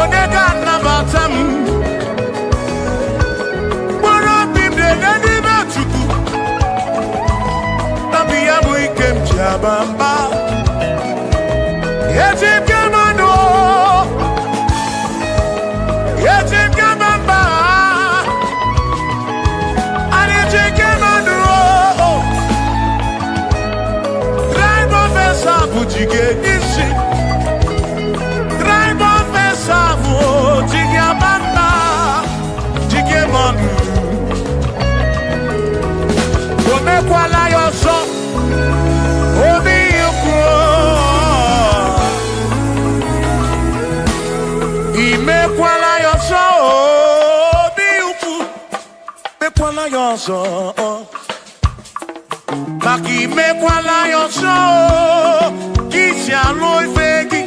Onega nabatam. Bora bimde nani bachuku. Nabiya muikem jabamba. Yetim kamano. Yetim kamamba. Yetim kamano. Drive officer bujige nisi. Omekwala yoso, obi yukro. Imekwala yoso, obi yukro. Mekwala yoso, maki mekwala yoso. Kisi aloi fegi,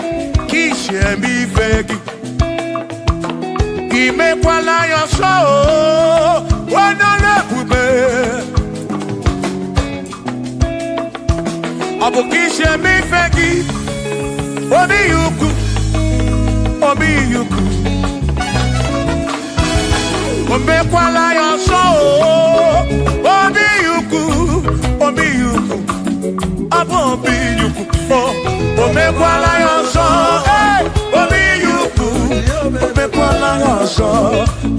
kisi emi fegi. Imekwala yoso, wana pube. Abukishe mi fegi, obi yuku, obi yuku. Omekwala yoso, obi yuku, obi yuku. Abo obi yuku, omekwala yoso, obi yuku. Omekwala yoso,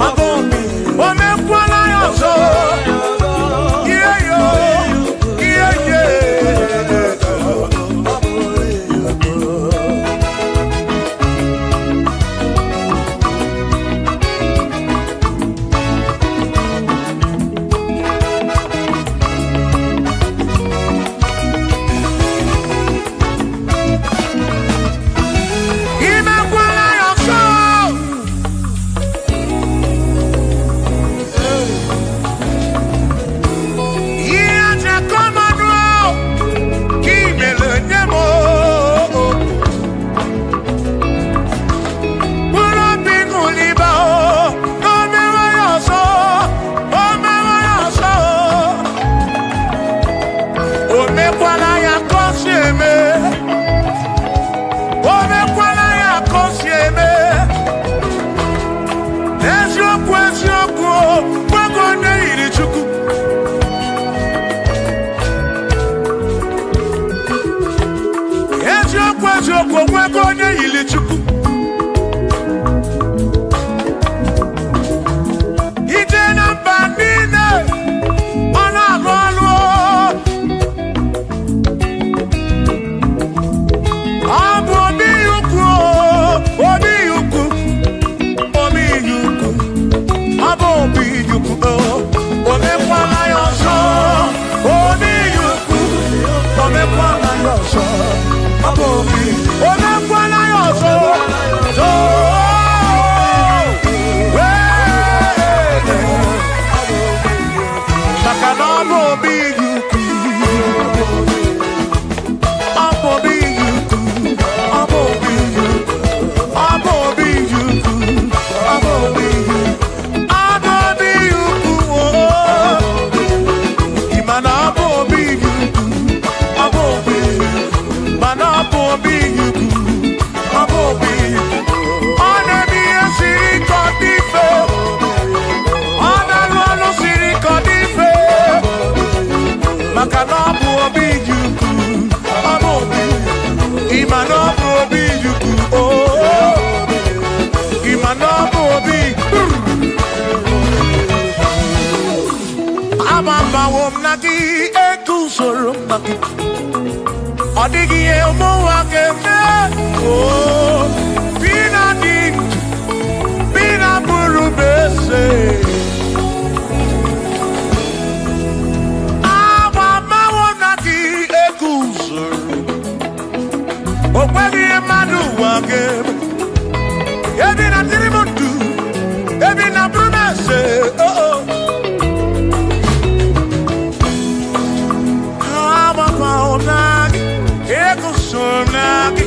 abo obi, omekwala yoso. Yeah yo, yeah yeah. Odigi emo wakeme oh bina di bina buru bese awa mawona di ekuzuru okwegi emadu wakeme ebi na tirimutu ebi na buru bese oh oh awa mawona Sonagi,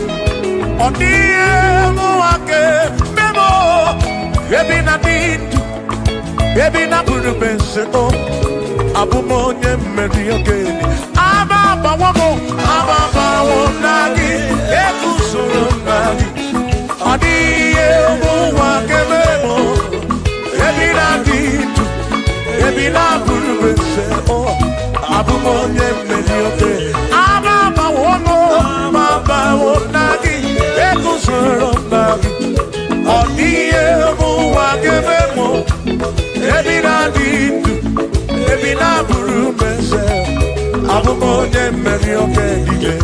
odie muake memo, ebi na dindu, ebi na buru bense o, abumonye meri ogeni, ababa wonagi, eku sonagi, odie mese o abumonye medioke ababa wono baba wonagi ekusoro nagi odiye buwa gebemo ebina ditu ebina buru mese abumonye medioke dile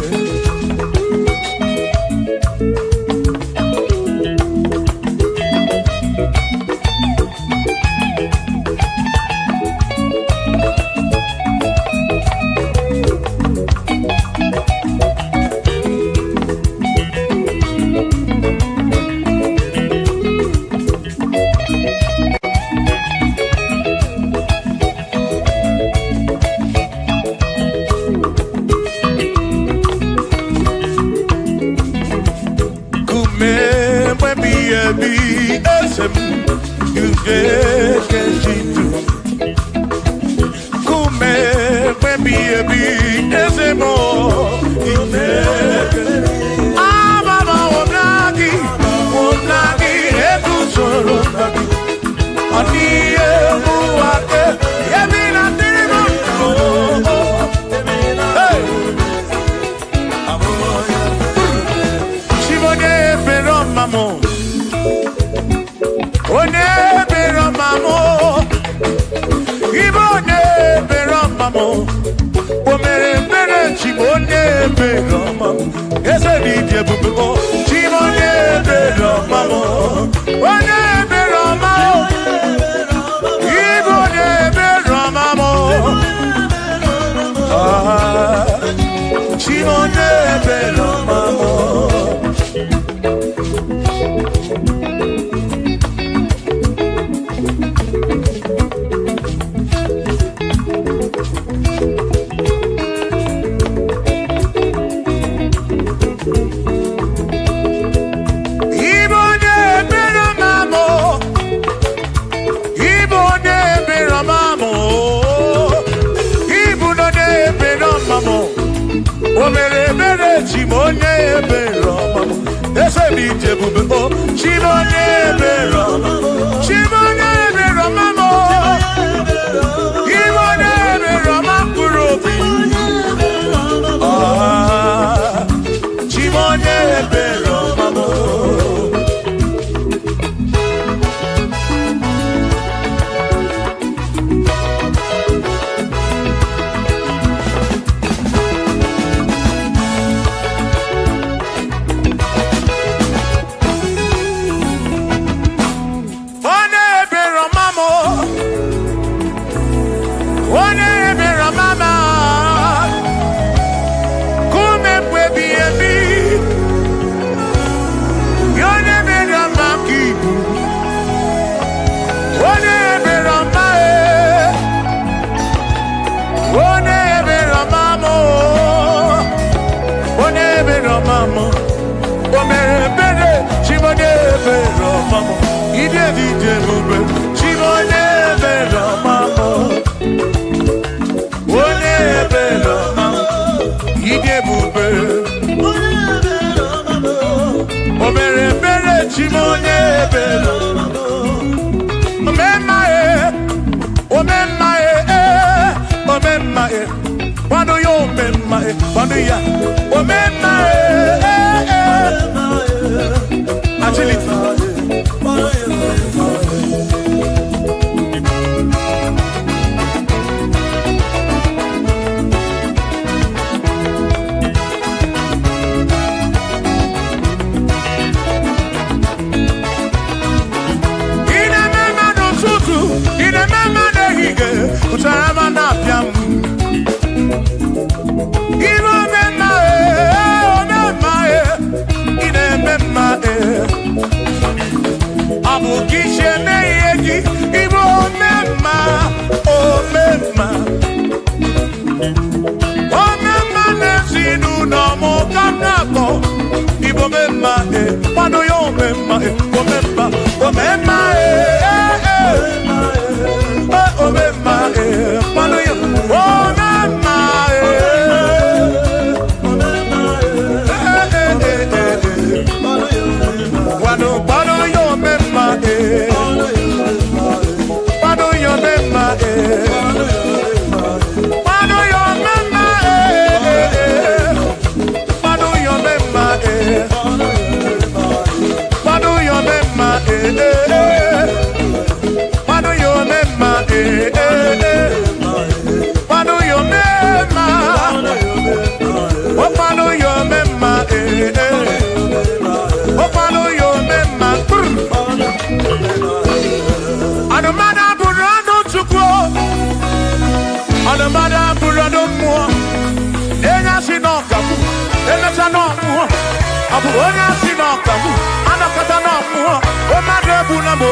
Abu onye si n'ọka m anakọta n'ọmụọ o mmadụ egbuna m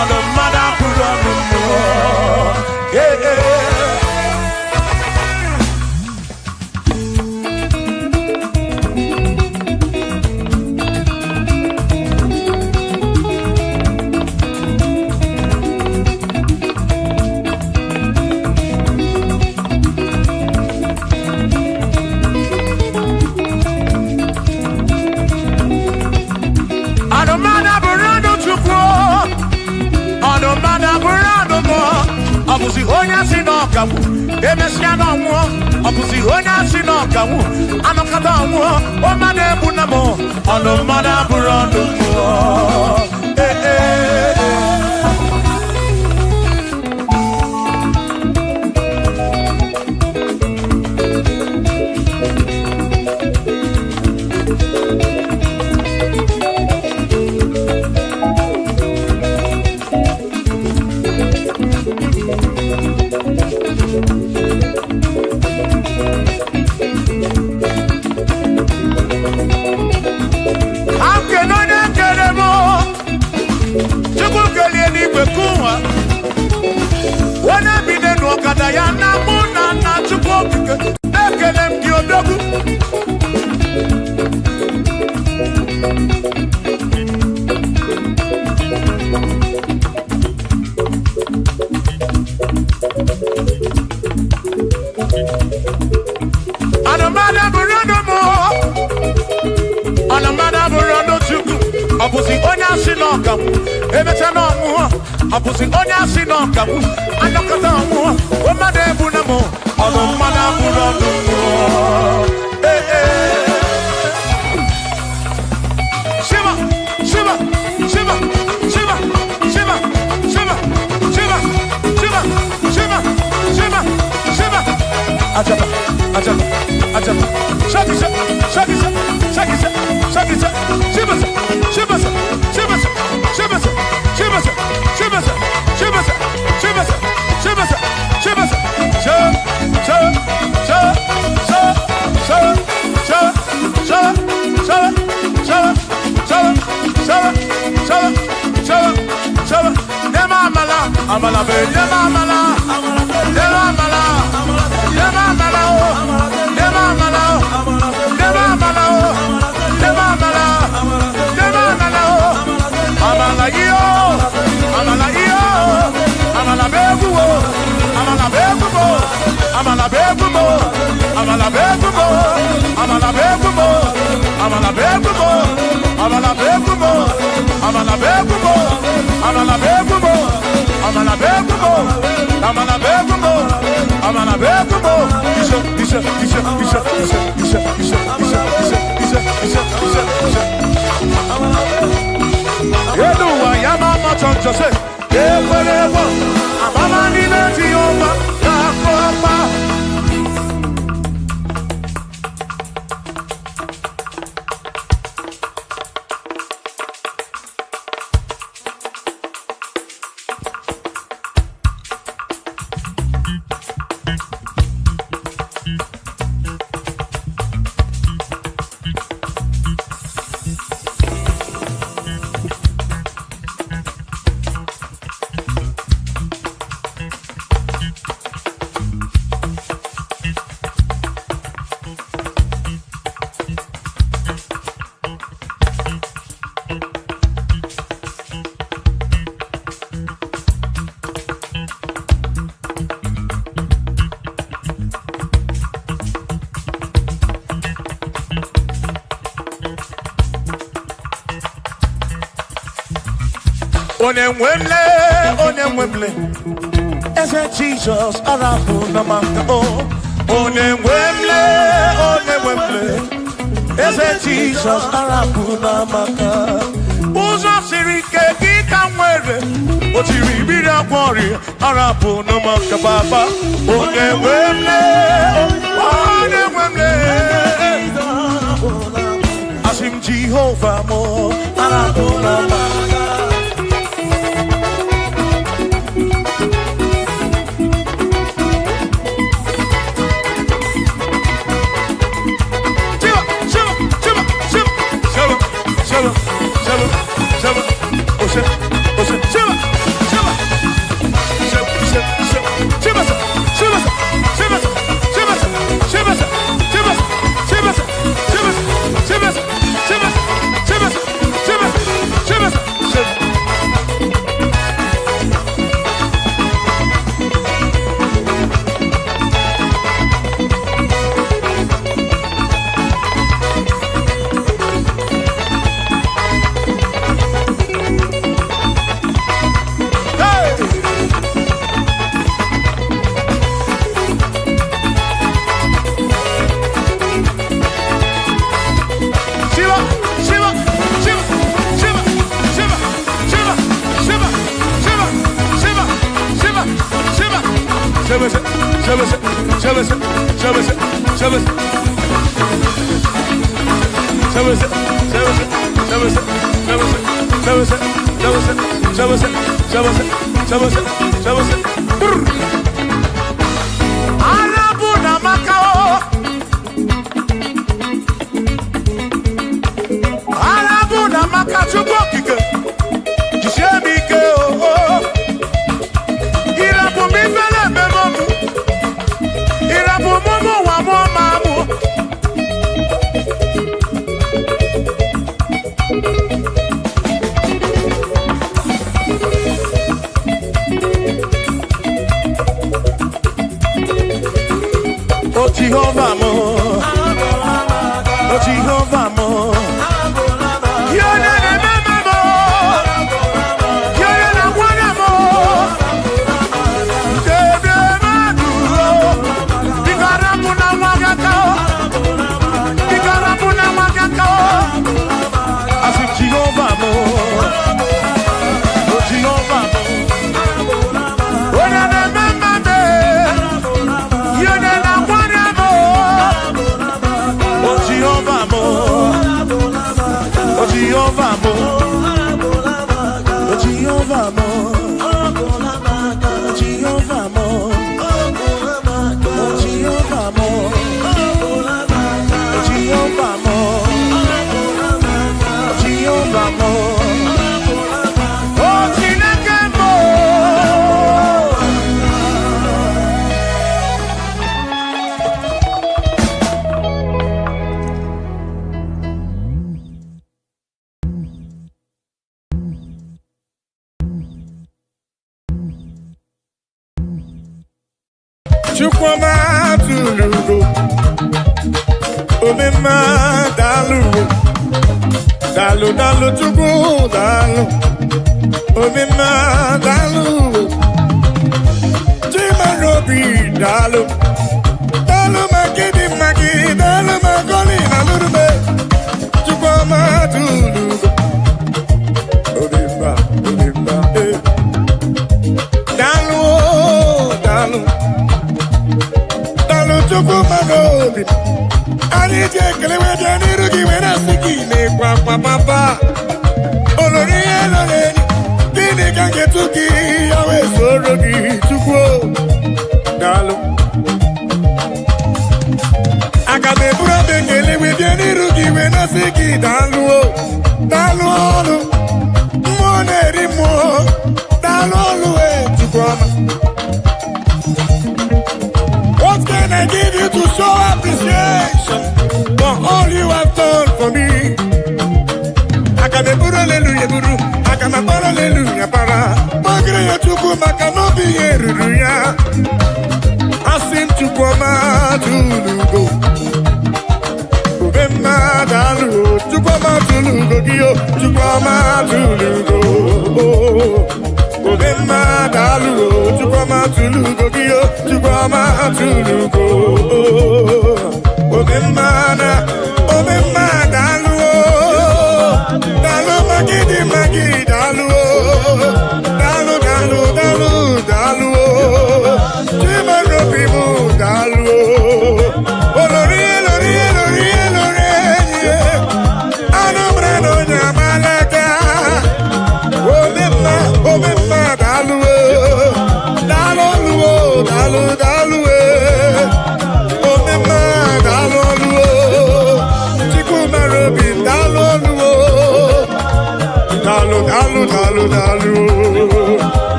ọnụ mmadụ abụrụ ọnụ mmụọ Ọbụzi onye si n'ọkagbu emesịa n'ọnwụọ ọbụzi onye si n'ọkagbu anọkọta ọnwụọ o mmadụ egbu na m ọnụ mmadụ abụrụ ọnụ mmụọ ya na mụ na nna Chukwu okike na-ekele m gị odogwu anụmada bụrụ ọnụ mụ anụmada bụrụ ọnụ Chukwu ọ bụzi onye asị n'ọkagbu emecha n'ọnwụọ ọ bụzi onye asị n'ọkagbu anọkọta ọnwụọ o mmadụ ebu na mụ ọnụ mmadụ abụrụ ọnụ mmụọ Shiva Shiva Shiva Shiva Shiva Shiva Shiva Shiva Shiva Shiva Shiva Ajaba Ajaba Ajaba Shakisa Shakisa Shakisa Shakisa Shiva Shiva Shiva Shiva Shiva Shiva Shiva Shiva Amala be amala amala Onemwemle, ese Jesus arapu na maka oh. Onemwemle, ese Jesus arapu na maka. Uzo sirike kika mwere, otiri bira kwori arapu na maka baba. Onemwemle, asim Jehovah mo arapu na maka.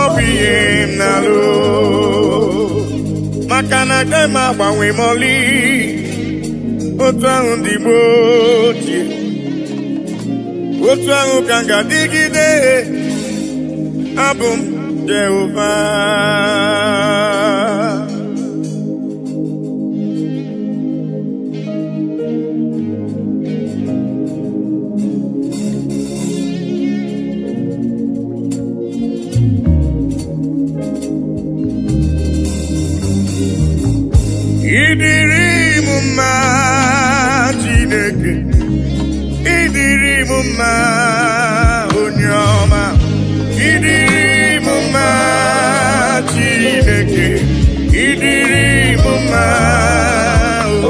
obi nalo makana dema gbanwe moli otu ahụ ndị gboo ochie otu ahụ ka ga-adịgide abụ m Jehova Idiri mumma Chineke Idiri mumma Onyoma Idiri mumma Chineke Idiri mumma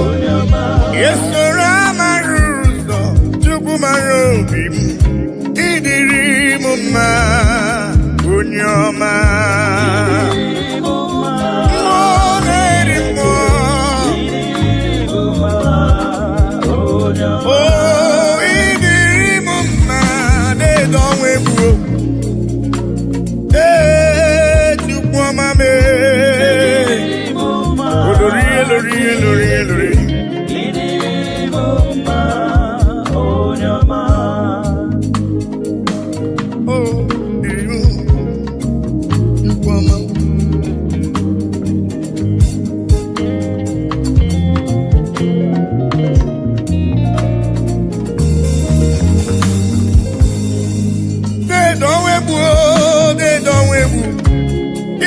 Onyoma Yesora maruzo Chukwu marobim Idiri mumma Onyoma Oh, idiri mumma de donwe buo, chukwu ọma me. Olori. Idiri mumma onyoma. Oh, idiri chukwu ọma.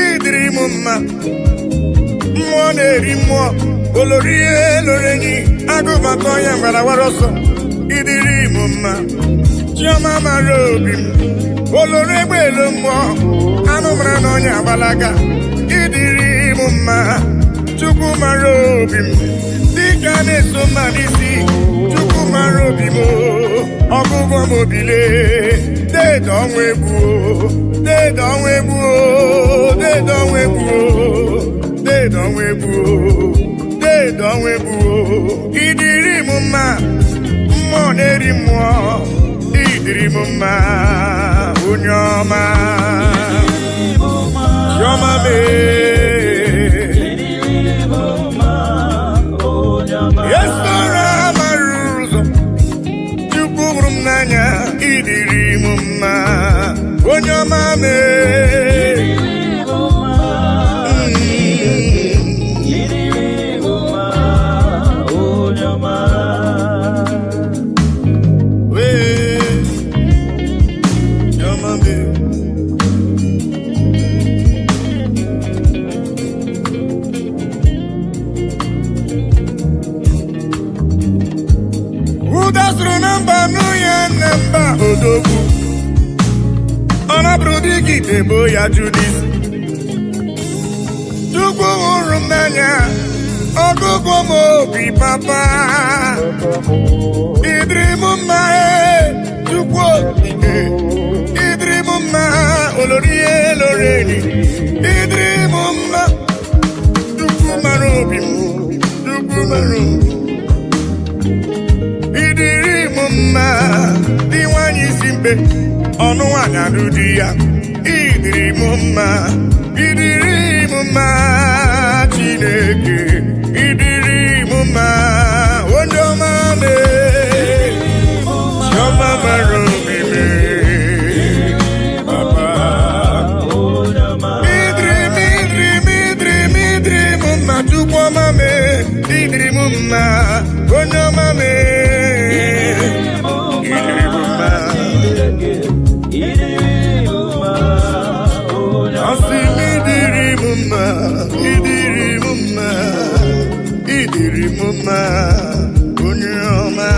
Idiri mumma mmụọ na-eri mmụọ olorie lorenyi agụbakọ ya gbara ọsọ idiri mumma chioma mara obi m olori egbe elu mmụọ anụ mara na onye agbalaga idiri mumma chukwu mara obi m dịka na-eso mma n'isi chukwu mara obi m ọgụgụ m obile deede ọnwa egwu deede ọnwa egwu deede ọnwa egwu deede ọnwa egwu deede ọnwa egwu idiri mumma mmụọ na-eri mmụọ idiri mumma onye ọma chiọma yesora mara ụzọ chukwu hụrụ m n'anya idiri mumma onye ọma udasuru namba nuya namba odogwu ọnabụrụ dịgide bụ ya Judis chukwu hụrụ m n'anya ọgụgụ m obi papa idiri mumma chukwu okike idiri mumma olorie loreni idiri mumma chukwu mara obi m chukwu mara obi idiri mumma dị nwanyị isi mbe ọnụ nwanyị alụ di ya idiri mumma Chineke idiri mumma onye ọma me chiọma mara obi me papa idiri mumma chukwu ọma me idiri mumma onye ọma me idiri mumma onye ọma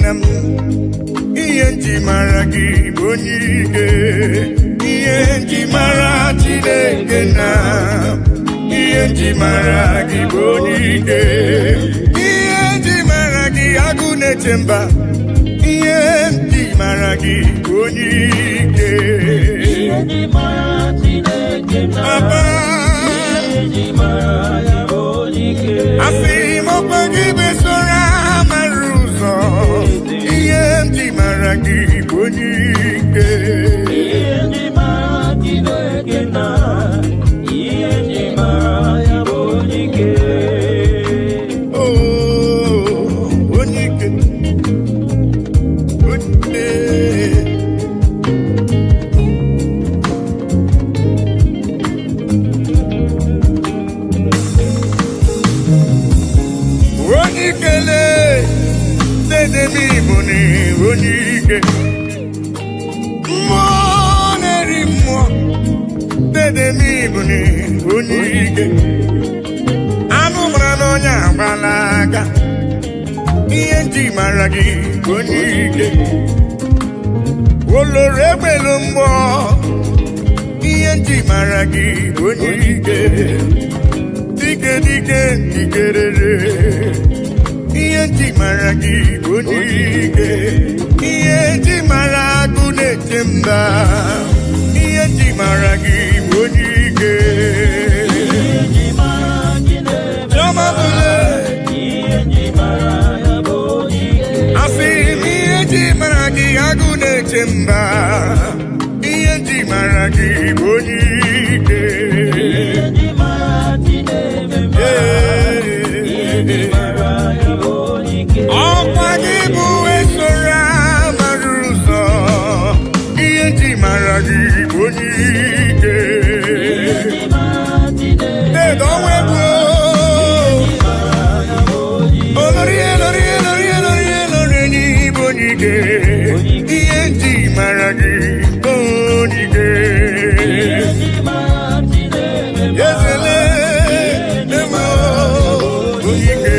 nam iye maragi bonike iye mara Chineke nam iye maragi bonike iye maragi agune chemba iye maragi bonike iye mara Chineke nam iye maragi bonike asimo pagibe sora maruzo iye maragi bonike iye maragi Chineke nam iye maragi bonike oh bonike bonike Onikele, dede mi moni, onike. Moneri mo, dede mi moni, onike. Anu brano nya balaga, iye maragi, onike. Olore belumbo, iye maragi, onike. Dike dikerere iye maragi bonike iye maragu nechemba iye maragi bonike iye maragi nechemba iye maragi bonike asimi iye maragi agu nechemba iye maragi bonike Okwagibu esora maruzo iye maragi bonike edowebu olori ni bonike iye maragi bonike yesele demo bonike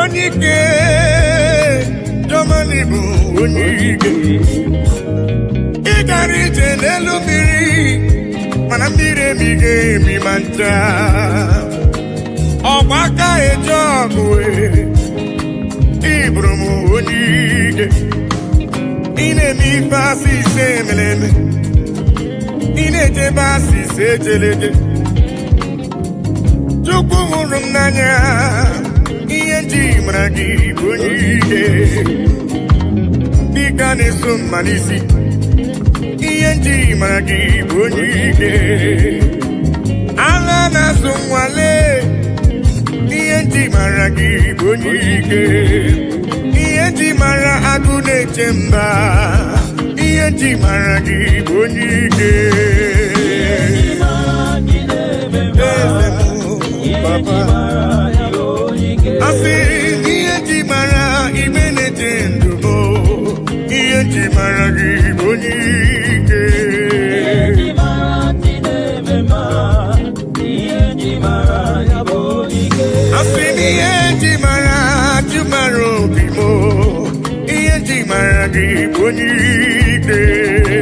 Onike, Domanibu, Onike. Igarite nelumiri, manamire mige mi manta. Obaka ejogwe, Ibrumu Onike. Ine mi fasi semeleme, ine te basi sejelede. Chukwurum nanya. Iye maragi bonike Bikani sumanisi Iye maragi bonike Alana sumwale Iye maragi bonike Iye mara agune chemba Iye maragi bonike Iye maragi Papa Asi iye mara imene tendubo iye maragi bonike iye maragi nebema iye maragi bonike asi iye mara tumaro bimo iye maragi bonike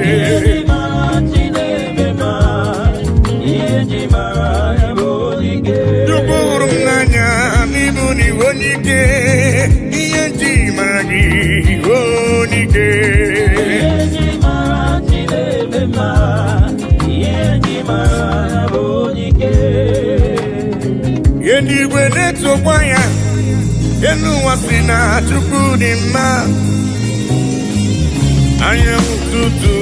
iye maragi nebema iye maragi bonike Duburum nanya Nibuni bonike iye maragi bonike iye maragi nebema iye maragi bonike Yendi gwene tokwaya Yenu wasina chukudima Anya mtutu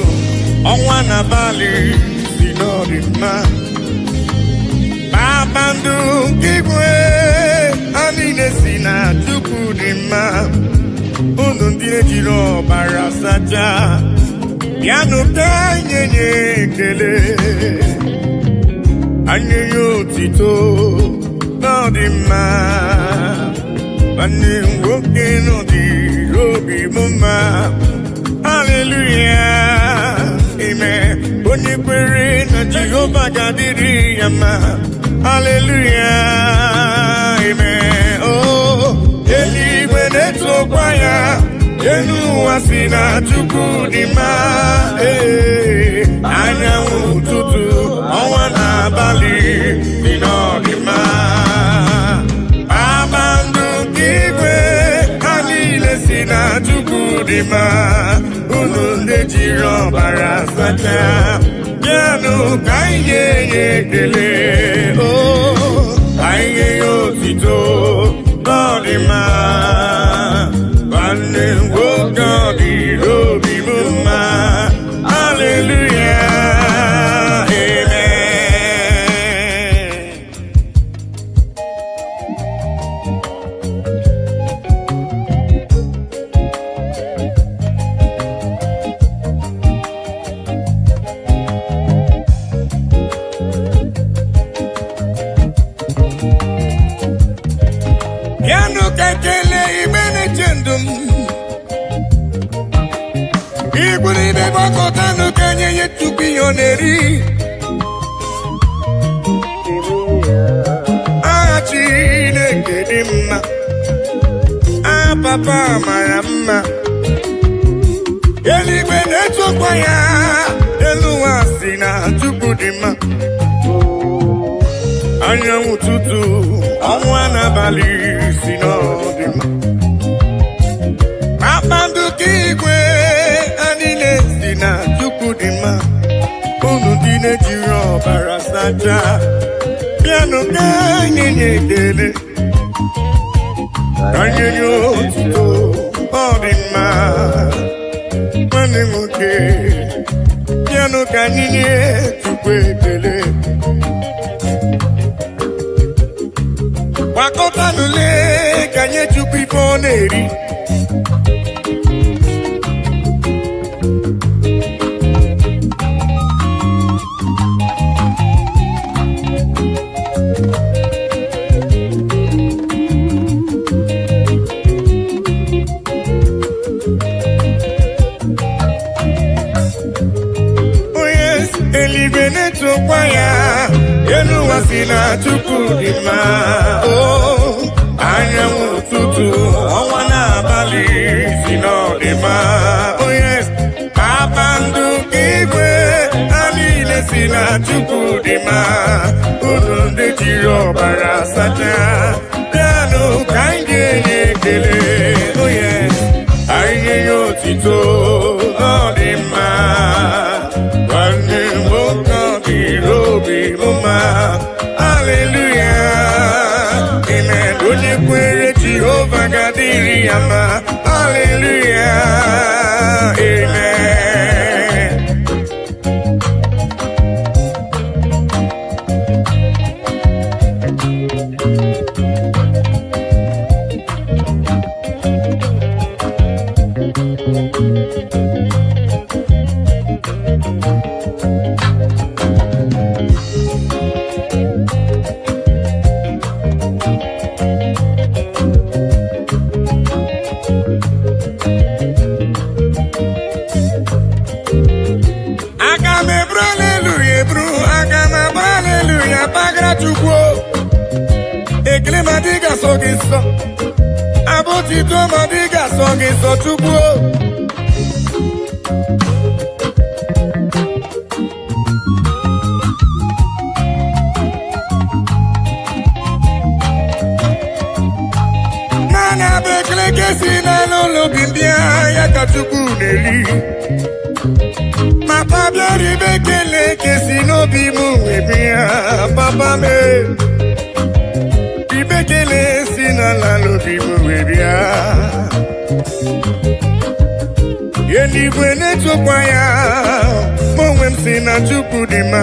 Onwana bali Sinodima Babandu kigwe Anine sina chukudima Undundire jiri ọbara sacha bịanụ ka anyị nye ekele anyị nye otito n'ọdị mma nwanne m nwoke n'ọdịrị obi m mma haleluya amen onye kwere na Jehova ga-adịrị ya mma haleluya amen oh eluigwe na-etokwa ya elu ụwa si na Chukwu dị mma anyanwụ ụtụtụ ọnwa na abalị dị n'ọdị mma kpakpando nke igwe ha niile si na Chukwu dị mma unu ndị jiri ọbara sacha bịanụ ka anyị nye ya ekele anyị nye ya otito n'ọdị mma nwanne m nwoke ọ dịrị obi m mma haleluya amen bịanụ ka ekele igbe na-eche ndụ m igwuribe gbakọtanụ ka nye ya Chukwu ihe ọ na-eri aha Chineke dị mma aha papa mara mma eluigwe na-etokwa ya elu ụwa si na Chukwu dị mma anyanwụ ụtụtụ ọnwa n'abalị si n'ọdị mma kpakpando nke igwe ha niile si na Chukwu dị mma unu ndị na-ejiri ọbara sacha bịanụ ka anyị nye ekele ka anyị nye otito ọ dị mma nwanne m nwoke bịanụ ka anyị nye Chukwu ekele gbakọtanụle ka nye Chukwu ife ọ na-eri eluigwe na-etokwa ya elu ụwa si na Chukwu dị mma anyanwụ ụtụtụ ọnwa na-abalị si n'ọdị mma kpakpando nke igwe ha niile si na Chukwu dị mma unu ndị jiri ọbara sacha bịanụ ka anyị nye ekele anyị nye ya otito ọ dị mma nwanne m nwoke ọ dịrị obi m mma haleluya amen onye kwere Jehova ga-adịrị ya mma haleluya amen Chukwu ekele ma dị ga-asọ gị nsọ abụtito ma dị ga-asọ gị nsọ Chukwu mana bụ ekele ka esi n'ala ụlọ obi ndị ya ka Chukwu na-eri papa bịara ibe ekele ka esi n'obi m wee ya papa m ibe ekele si n'ala n'obi m wee bịa eluigwe na-etokwa ya ma onwe m si na Chukwu dị mma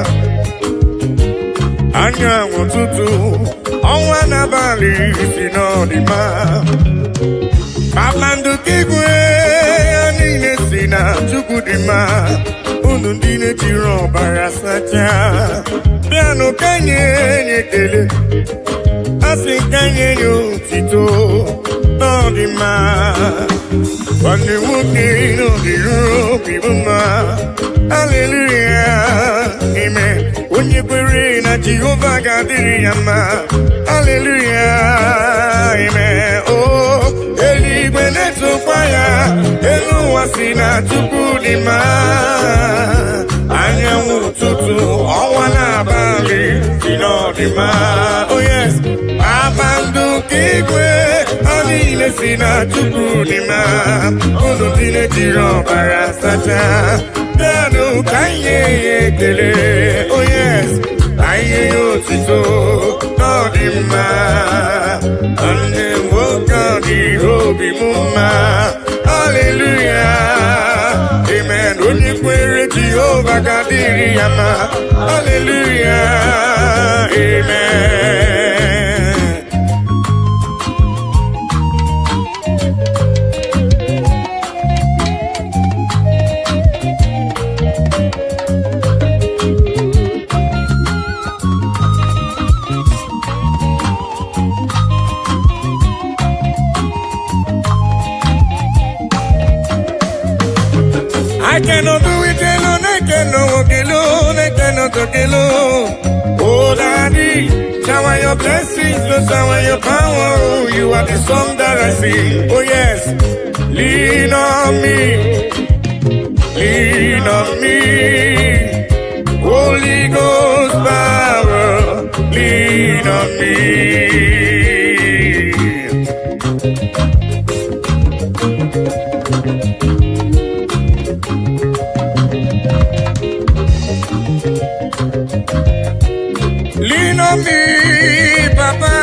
anyanwụ ụtụtụ ọnwa n'abalị si n'ọdị mma kpakpando nke igwe ma unu ndị na-ejiri ọbara sacha bịanụ ka nye ekele asị ka nye otito n'ọdịmma nwanne nwoke n'ọdịruru obi bụ mma haleluya amen onye kwere na Jehova ga-adịrị ya mma haleluya amen o eluigwe na-etokwa ya elu ụwa si na Chukwu dị mma anyanwụ ụtụtụ ọnwa n'abalị si n'ọdịmma oh yes kpakpando nke igwe ha niile si na Chukwu dị mma unu dị na-ejiri ọbara sacha bịanụ ka nye ya ekele oh yes ka nye ya otito n'ọdịmma nwanne nwoke ọ dịrị obi m mma haleluya amen onye kwere Jehova ga-adịrị ya mma haleluya amen I cannot do it alone, I cannot walk alone, I cannot talk alone. Oh, Daddy, shower your blessings, Lord, shower your power. Oh, you are the song that I sing. Oh, yes, lean on me, lean on me. Holy Ghost power, lean on me. Lean on me, Papa.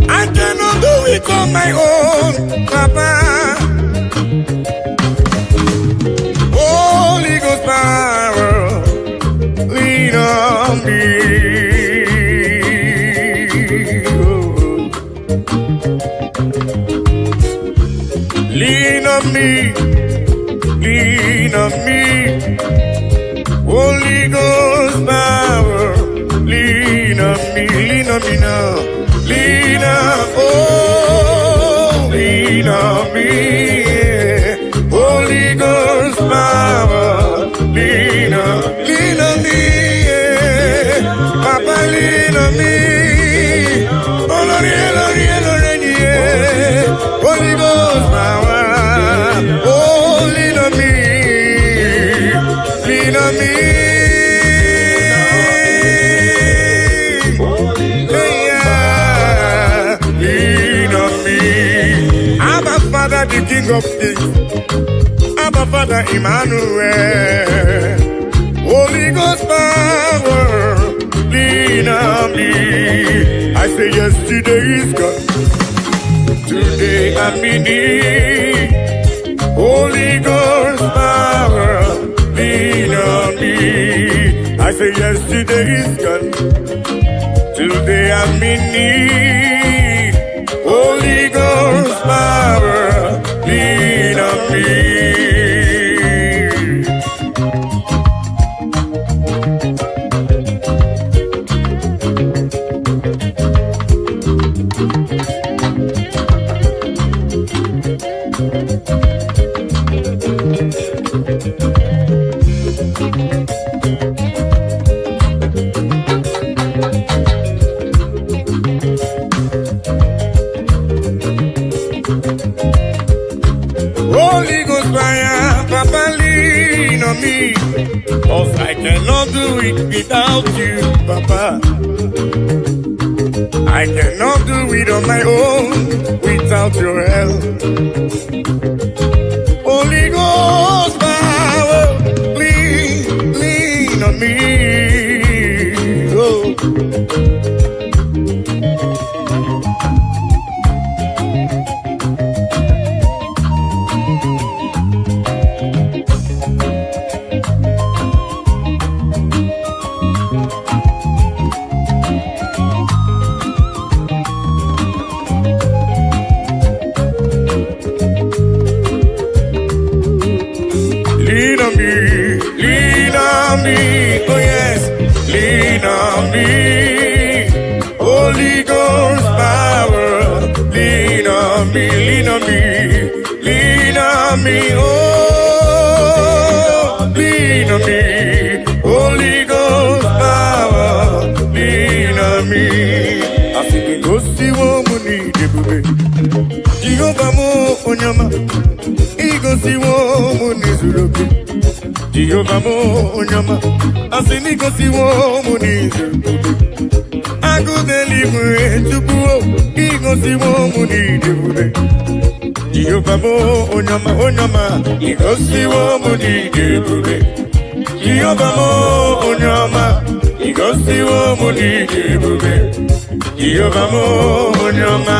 I cannot do it on my own, Papa. Holy Ghost power, lean on me. Oh. Lean on me, lean on me. Holy Ghost power, lean on me now, lean on, oh, lean on me, yeah. Holy Ghost power, lean on me, yeah. Papa, lean on me, oh Lord, yeah. Holy Ghost power, oh, lean on me. Lean on me, yeah, lean on me. Abba Father, the King of Kings, Abba Father, Emmanuel. Holy Ghost power, lean on me. I say yesterday is gone, today I'm in need. Holy Ghost power, lean on me. I say yesterday is gone, today I'm in need. Holy Ghost power, lean on me. Holy Ghost fire, Papa, lean on me. 'Cause I cannot do it without you, Papa. I cannot do it on my own without your help. Holy Ghost power, lean on me. Oh. Jehovah mo onyama igosiwo mo nizuruke Jehovah mo onyama asini igosiwo mo nizuruke agudeli mwe chukuo igosiwo mo nizuruke Jehovah mo onyama igosiwo mo nizuruke Jehovah mo onyama igosiwo mo nizuruke Jehovah mo onyama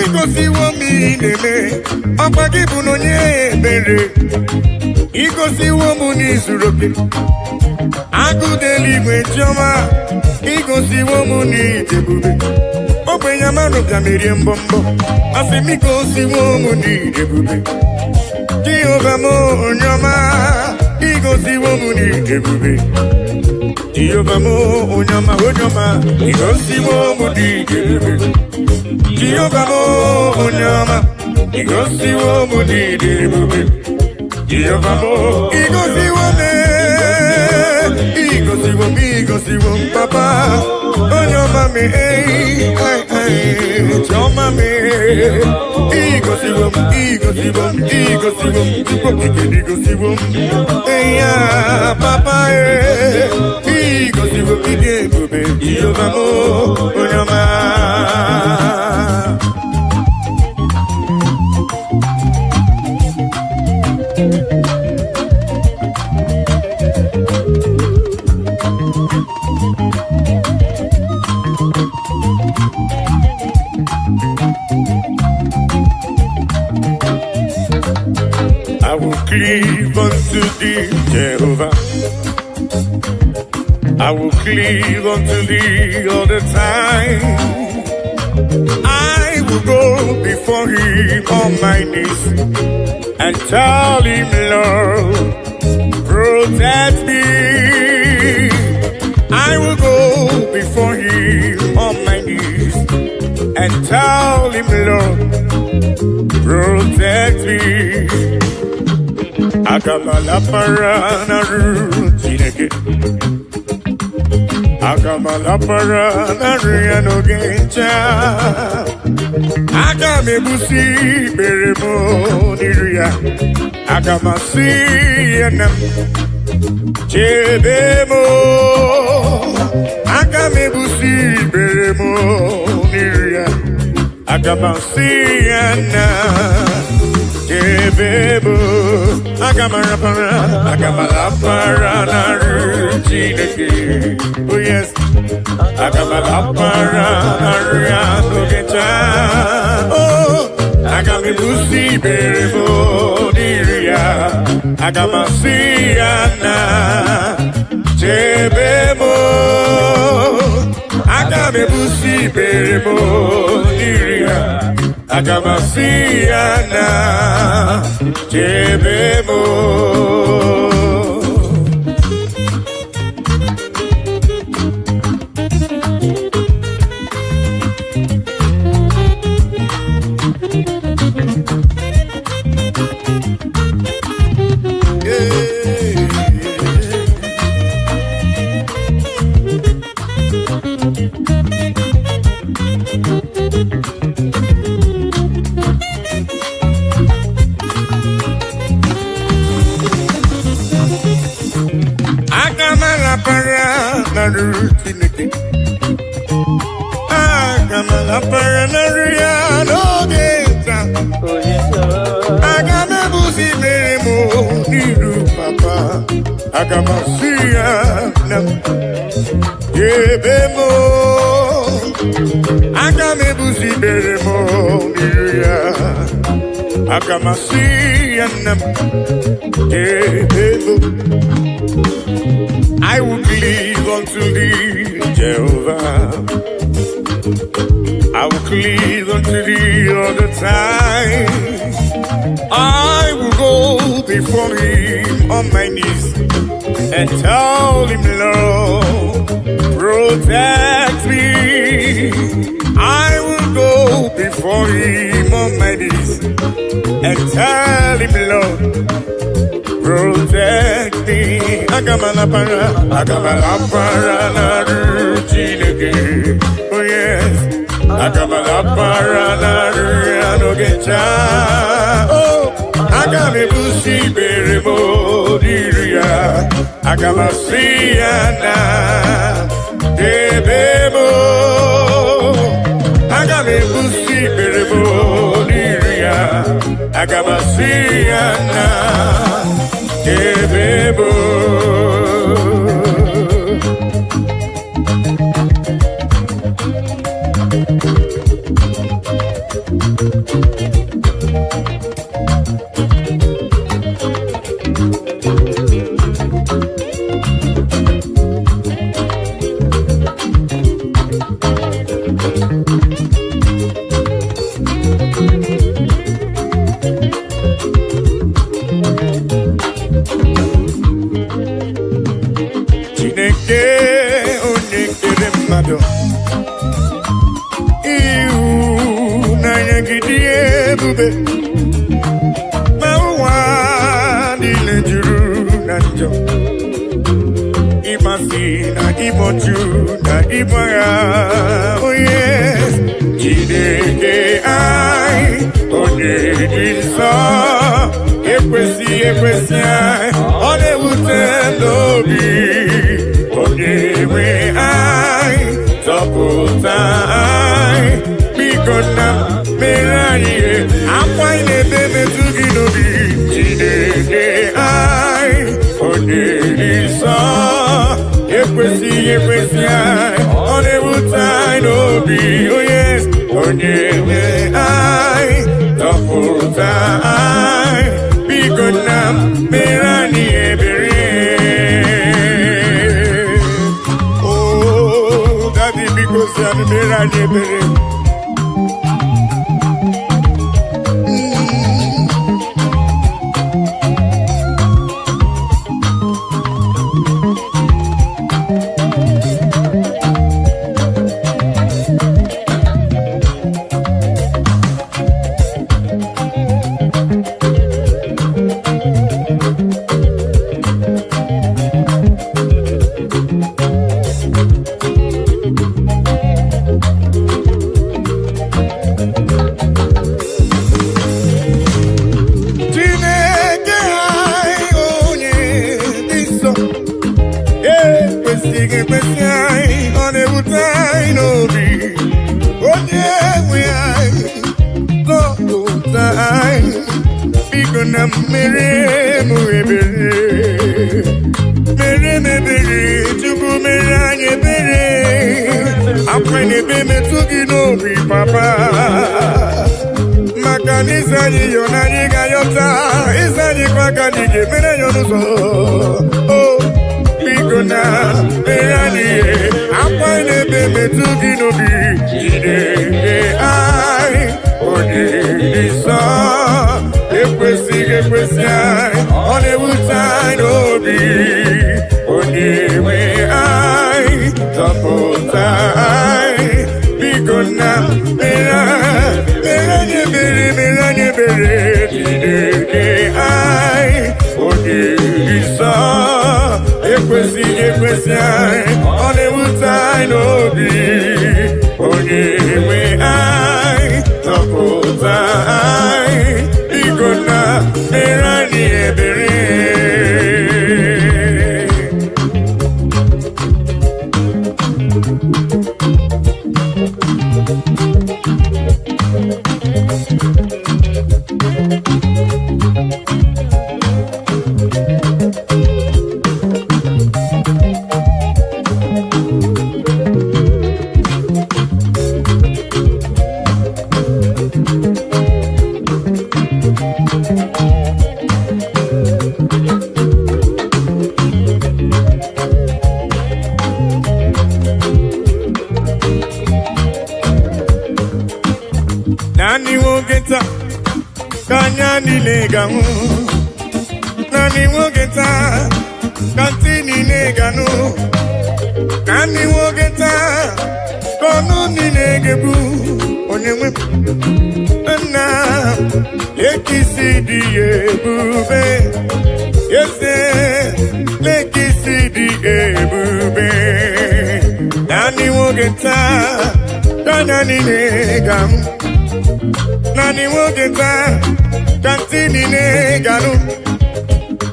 Igosiwo mi neme Ọkpagibu n'onye ebere Igosiwo mu n'izuroke Agụdeligwe chioma Igosiwo mu n'idebube Ogbenye mmanụ bịamerie mbọmbọ Asị m igosiwo mu n'idebube Jehovah mo onyoma Igosiwo mu n'idebube Jehovah mo onyoma Igosiwo mu n'idebube Jehovah mo onyama igosiwo mo n'idebube Jehovah mo igosiwo papa onyama me choma me igosiwo igosiwo eya papa igosiwo idebube Jehovah mo onyama I will cleave unto thee, Jehovah. I will cleave unto thee all the time. I will go before him on my knees and tell him, Lord, protect me. I will go before him on my knees and tell him, Lord, protect me. Akamala parana rutineke. Akamala parana riano gencha. Akamebusi beremo niria. Akamasi yanam chebemo. Akamebusi beremo niria. Akamasi yanam. Jebebo, agamala para na rutineke. Oh yes, agamala para na riano geta. Oh, agamibusi berebo diria. Agamasi ana jebebo. Agamibusi berebo diria. Agamasiana Jebemo rutineke. Agamala paranaria no geta. Agamebusi beremo niru papa. Agamasia nam yebemo. Agamebusi beremo niru ya. akamasi anam I will cleave unto thee, Jehovah. I will cleave unto thee all the time. I will go before him on my knees and tell him, Lord, protect me. I will go before him on my knees and tell him, Lord, protect me. Agamala para na ruchineke. Oh yes. Agamala para na ruanogecha. Oh, agame bushi beremo diria. Agamasiana debemo. Agame bushi beremo diria. Agamasiana debemo. Oh yes, Chineke I, Onyedisa, Ekwesi I, Onewutelobi, Onyewe I, Tọpụta I, Bikona Meraye, Akwainebe Metuginobi, Chineke I, Onyedisa, Ekwesi I, Onewutai Obi, oh yes, Onyewe I, Tọpụta I, Bikona Merani Ebere. Oh, Daddy, because I'm Merani Ebere. Ekwesi I, Onewutai Obi, Onye Nani wogeta kanya nileganu. Nani wogeta kantini neganu. Nani wogeta kono ninegebu. Onyewe na lekisidi ebube. Yese lekisidi ebube. Nani wogeta kanya nilegamu. Nani wogeta kantini neganu.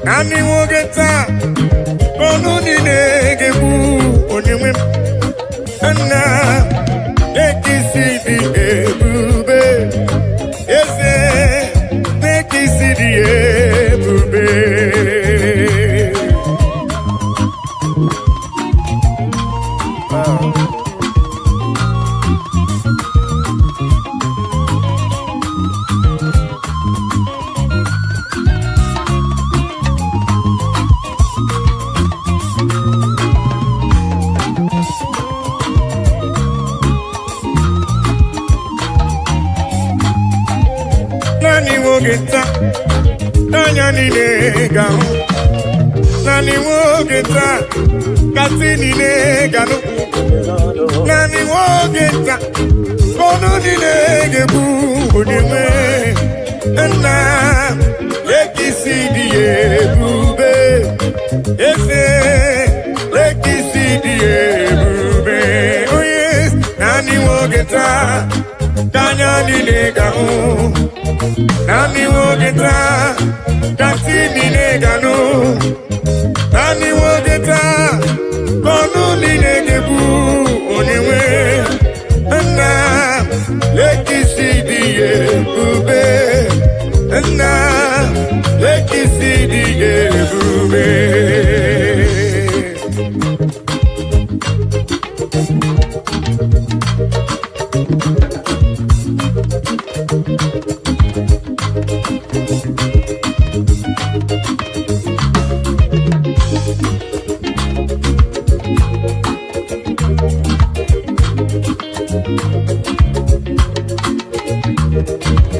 Nani wogeta kono ninegebu. Onyewe na lekisidi ebube. Yese lekisidi ebube. Nani wogeta tanya ninega. Nani wogeta katini neganu. Nani wogeta kono ninegebu. Onyewe na lekisidi ebube. Ese lekisidi ebube. Oh yes, nani wogeta tanya ninega. Nani wogeta kantini neganu. Nani wogeta kono ninegebu. Onyewe na lekisidi ebube. Na lekisidi ebube.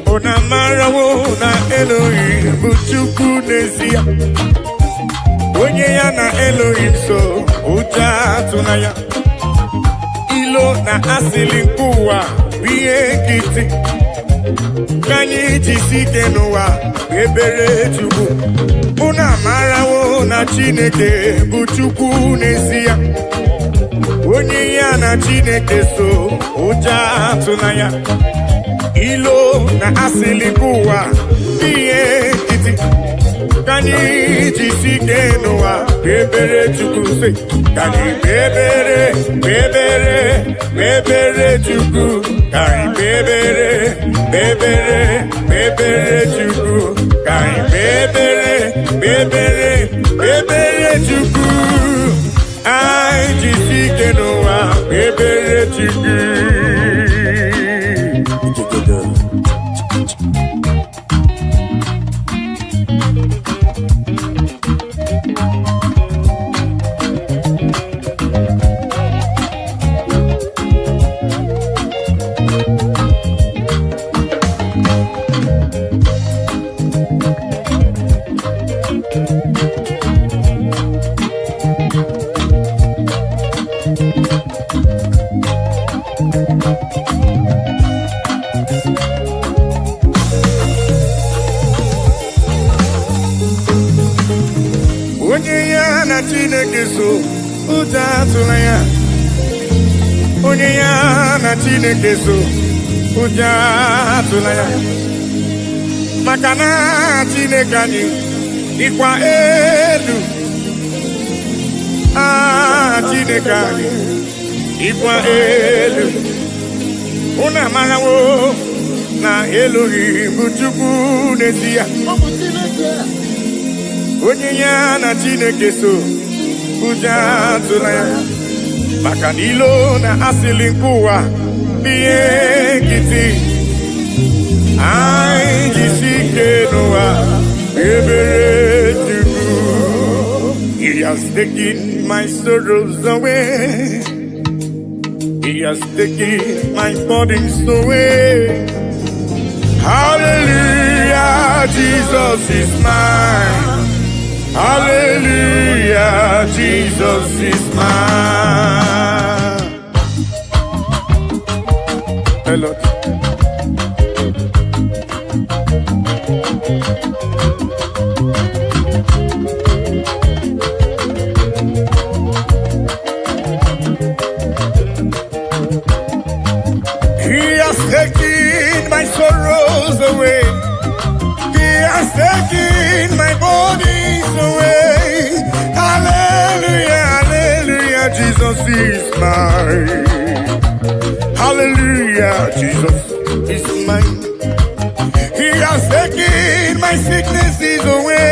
Ona marawo na Elohim buchuku nezia. Onye ya na Elohim so uja tunaya. Ilo na asili nkuwa biye kiti. Kanyi jisike n'ụwa ebere Chukwu. Una marawo na Chineke buchuku nezia. Onye ya na Chineke so uja tunaya. Ilo na asili kuwa biye kiti. Kanyi jisike n'ụwa ebere Chukwu se. Kanyi bebere Chukwu. Kanyi bebere Chukwu. Kanyi bebere Chukwu. Ai jisike n'ụwa ebere Chukwu. Onye ya na Chineke so uja tunaya. Onye ya na Chineke so uja tunaya. Makana Chineke anyị dịkwa elu. Chineke anyị dịkwa elu. Una marawo na Elohim bụ Chukwu n'ezie. Onye ya na Chineke so uja tunaya. Maka n'ilo na asili nkuwa biye kiti. Ai jisike n'ụwa ebere Chukwu. He has taken my sorrows away. He has taken my burdens away. Hallelujah, Jesus is mine. Hallelujah, Jesus is mine. Hello. He has taken my sorrows away. He has taken my bodies away. Hallelujah, hallelujah, Jesus is mine. Hallelujah, Jesus is mine. He has taken my sicknesses away.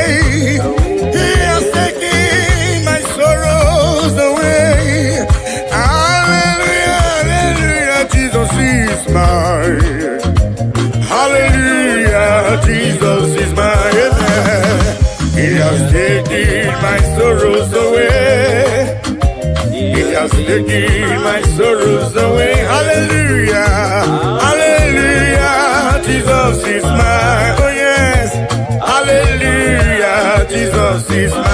He has taken my sorrows away. Hallelujah, hallelujah, Jesus is mine. Hallelujah, Jesus is mine. He has taken my sorrows away. He has taken my sorrows away. Hallelujah, hallelujah, Jesus is mine. Oh yes, hallelujah, Jesus is mine.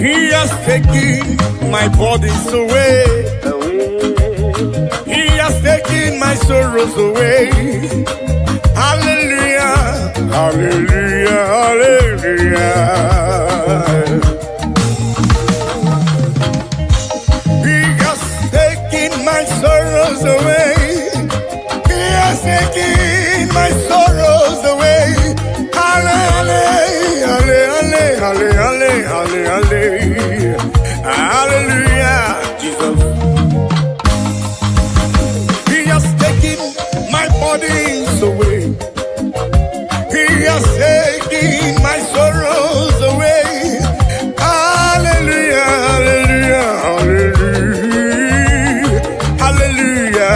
He has taken my bodies away. He has taken my sorrows away. Hallelujah, hallelujah, hallelujah. He has taken my sorrows away. He has taken my sorrows away. Hallelujah, hallelujah, hallelujah, hallelujah, hallelujah, Jesus. He has taken my bodies away. He has taken my sorrows away. Hallelujah, hallelujah, hallelujah, hallelujah,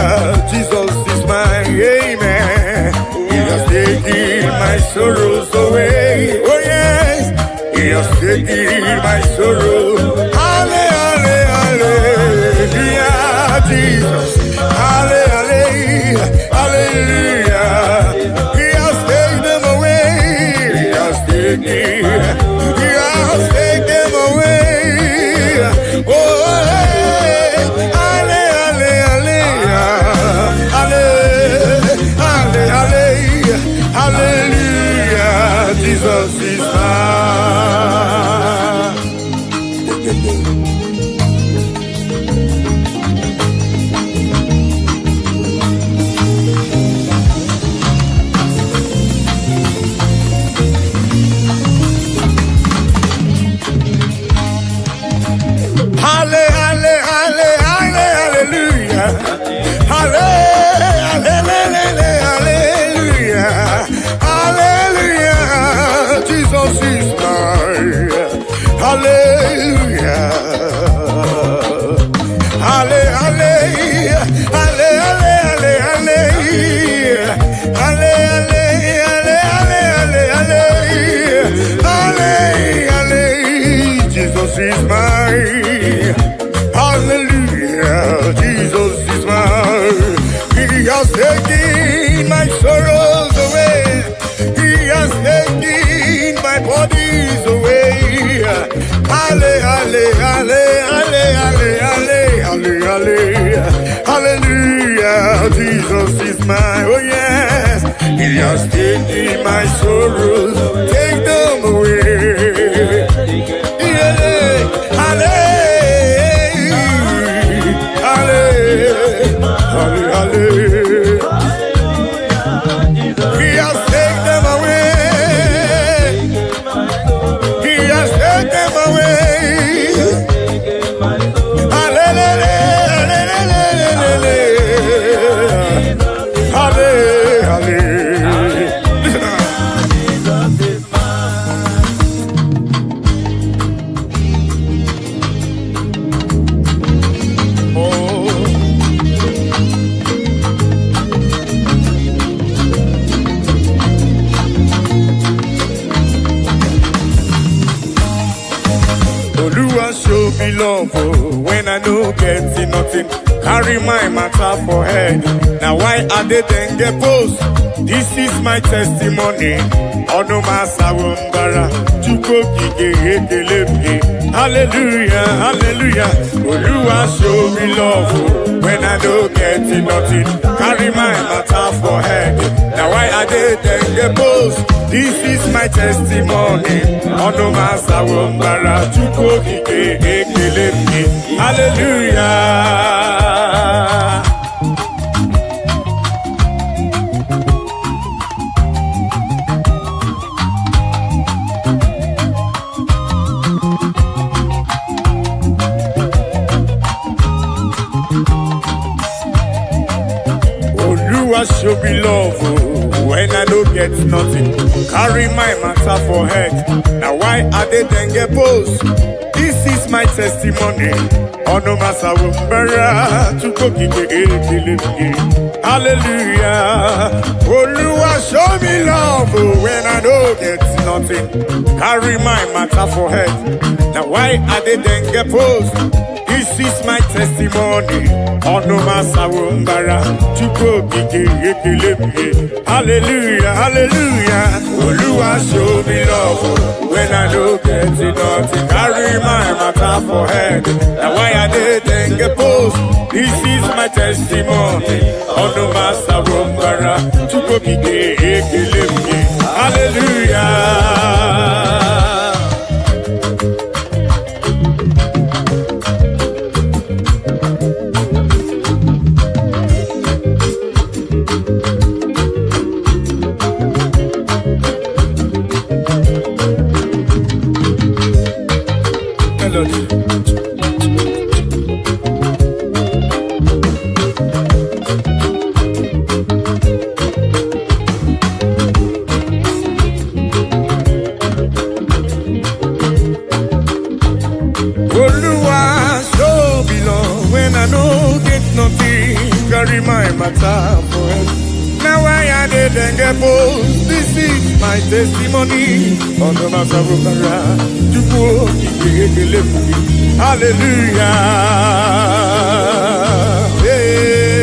Jesus is my amen. He has taken my sorrows away. Oh yes, He has taken my sorrow. Hallelujah, hallelujah, Jesus. Hallelujah, hallelujah. He has taken them away. He has taken them away. Oh, hallelujah, hallelujah, hallelujah, hallelujah, Jesus is mine. Hallelujah, hallelujah, hallelujah, Jesus is mine. Hallelujah, hallelujah, hallelujah, hallelujah, Jesus is mine. Hallelujah, Jesus is mine. He has taken my sorrows away. He has taken my bodies away. Hallelujah, Jesus is mine. Oh yes, He has taken my sorrows. Take them away. He has taken them away. He has taken them away. Hallelujah. Oluwa show me love when I no get nothing. Carry my matter for head. Now why are they then get post? This is my testimony. Ono masawumbara chuko kike. Hallelujah, hallelujah. Oluwa show me love when I no get nothing. Carry my matter for head. Now why are they then get post? This is my testimony. Ono masawumbara chuko kike. Hallelujah. Oluwa show me love when I don't get nothing. Carry my matter for head. Now why are they then get post? This is my testimony. Ono masawumbara chuko kike. Hallelujah. Oluwa show me love when I don't get nothing. Carry my matter for head. Now why are they then get post? This is my testimony. Ono masawumbara chuko kike. Hallelujah, hallelujah. Oluwa show me love when I don't get nothing. Carry my matter for head. Now why are they then get post? This is my testimony. Ono masawumbara chuko kike. Hallelujah. Melodies. Oluwa show me love when I no get nothing. Carry my matter for it. Now why are they then get post? This is my testimony. On the matter of hallelujah. Hey.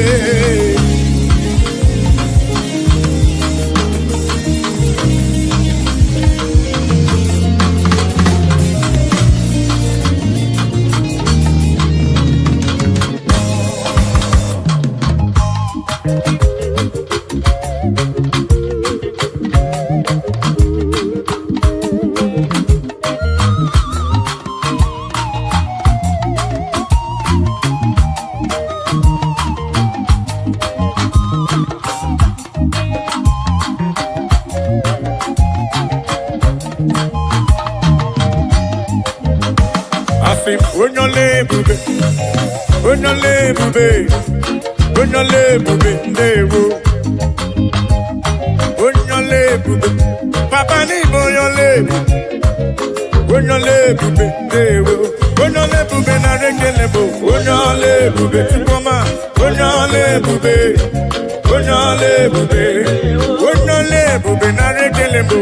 Papa ni na rekelebo. Tukoma. Na rekelebo.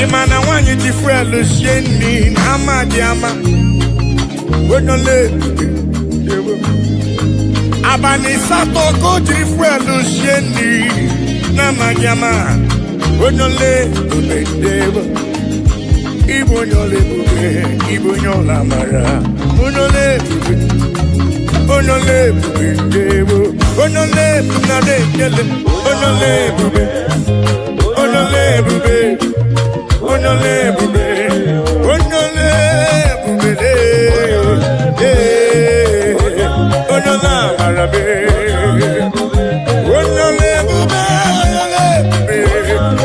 Imana wanyi tifrelu sheni nama diama Onole Abani sato ko tifrelu sheni nama diama Onole Ubedebo Ibo nyole bube Ibo nyola mara Onole Onole Ubedebo Onole Bunade Kele Onole Bube Onole Bube Onole bube, onole bube, onola marabe, onole bube,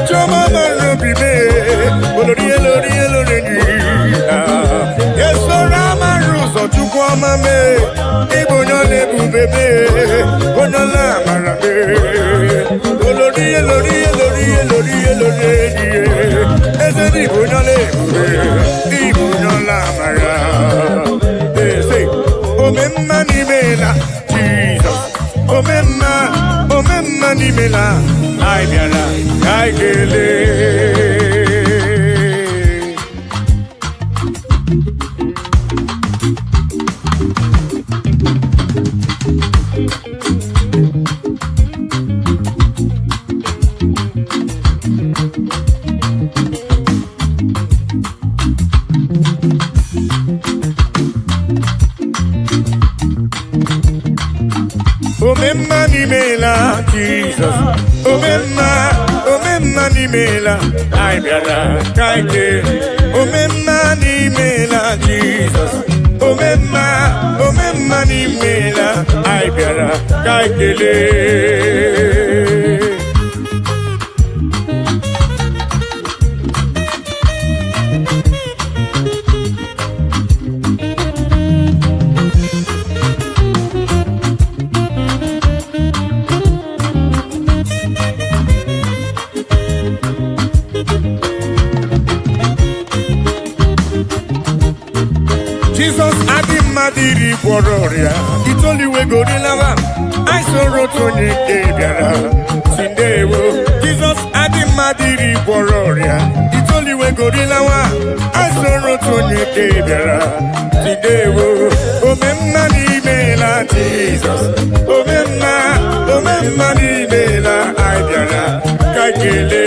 choma marubibe, olori, yeso rama ruso tukwa mame, ibo onole bube, onola marabe, olori. Ibo nyola mara. Say, omemma ni mela, Jesus. Omemma ni mela, ai biara, ai gele. Omemma ni mela, Jesus. Omemma ni mela, ai biara, kaike. Omemma ni mela, Jesus. Omemma ni mela, ai biara, kaikele. Jesus Adimadiri Bororia, it's only way go to lava. I saw Rotoni Kebiara, Sindewo. Jesus Adimadiri Bororia, it's only way go to lava. I saw Rotoni Kebiara, Sindewo. Omemma ni mela, Jesus. Omemma ni mela, Aibiara, Kakele.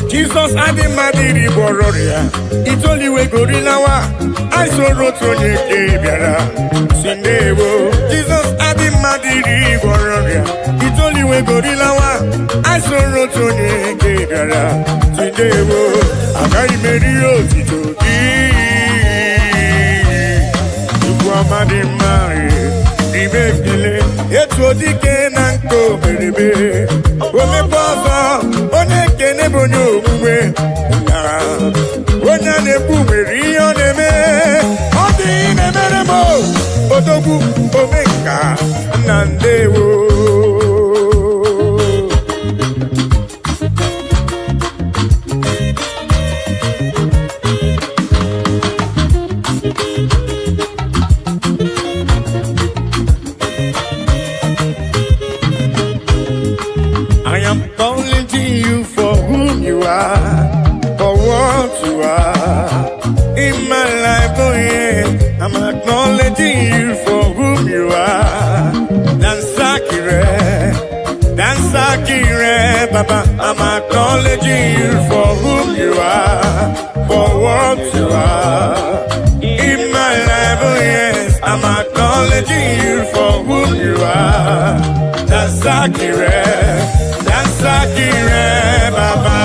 Jesus Adimadiri Bororia, it's only way Gorilawa. I saw Rotoni Kebiara, Sindewo. Jesus Adimadiri Bororia, it's only way Gorilawa. I saw Rotoni Kebiara, Sindewo. Agai Merio Titoji, Uguamadi Mari, Ribekile, Etodike Nanko Merebe, Omeposa, Oneke Bonyo Mwe, Onya Nebu Merio Neme, Odi Nemeremo, Odogu Omeka, Nandewo. I am calling to you for whom you are, for what you are in my life. Oh yeah, I'm acknowledging you for whom you are. Dansakire, Baba. I'm acknowledging you for whom you are, for what you are in my life. Oh yes, I'm acknowledging you for whom you are. Dansakire, Baba.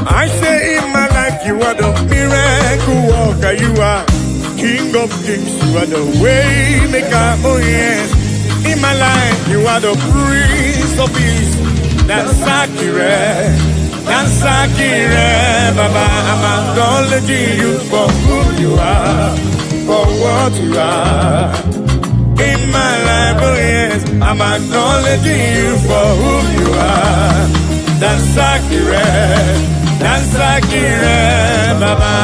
I say in my life you are the miracle worker, you are King King of kings, you are the way maker, oh yes. In my life, you are the Prince of Peace. That's accurate, Baba. I'm acknowledging you for who you are, for what you are. In my life, oh yes, I'm acknowledging you for who you are. That's accurate, Baba.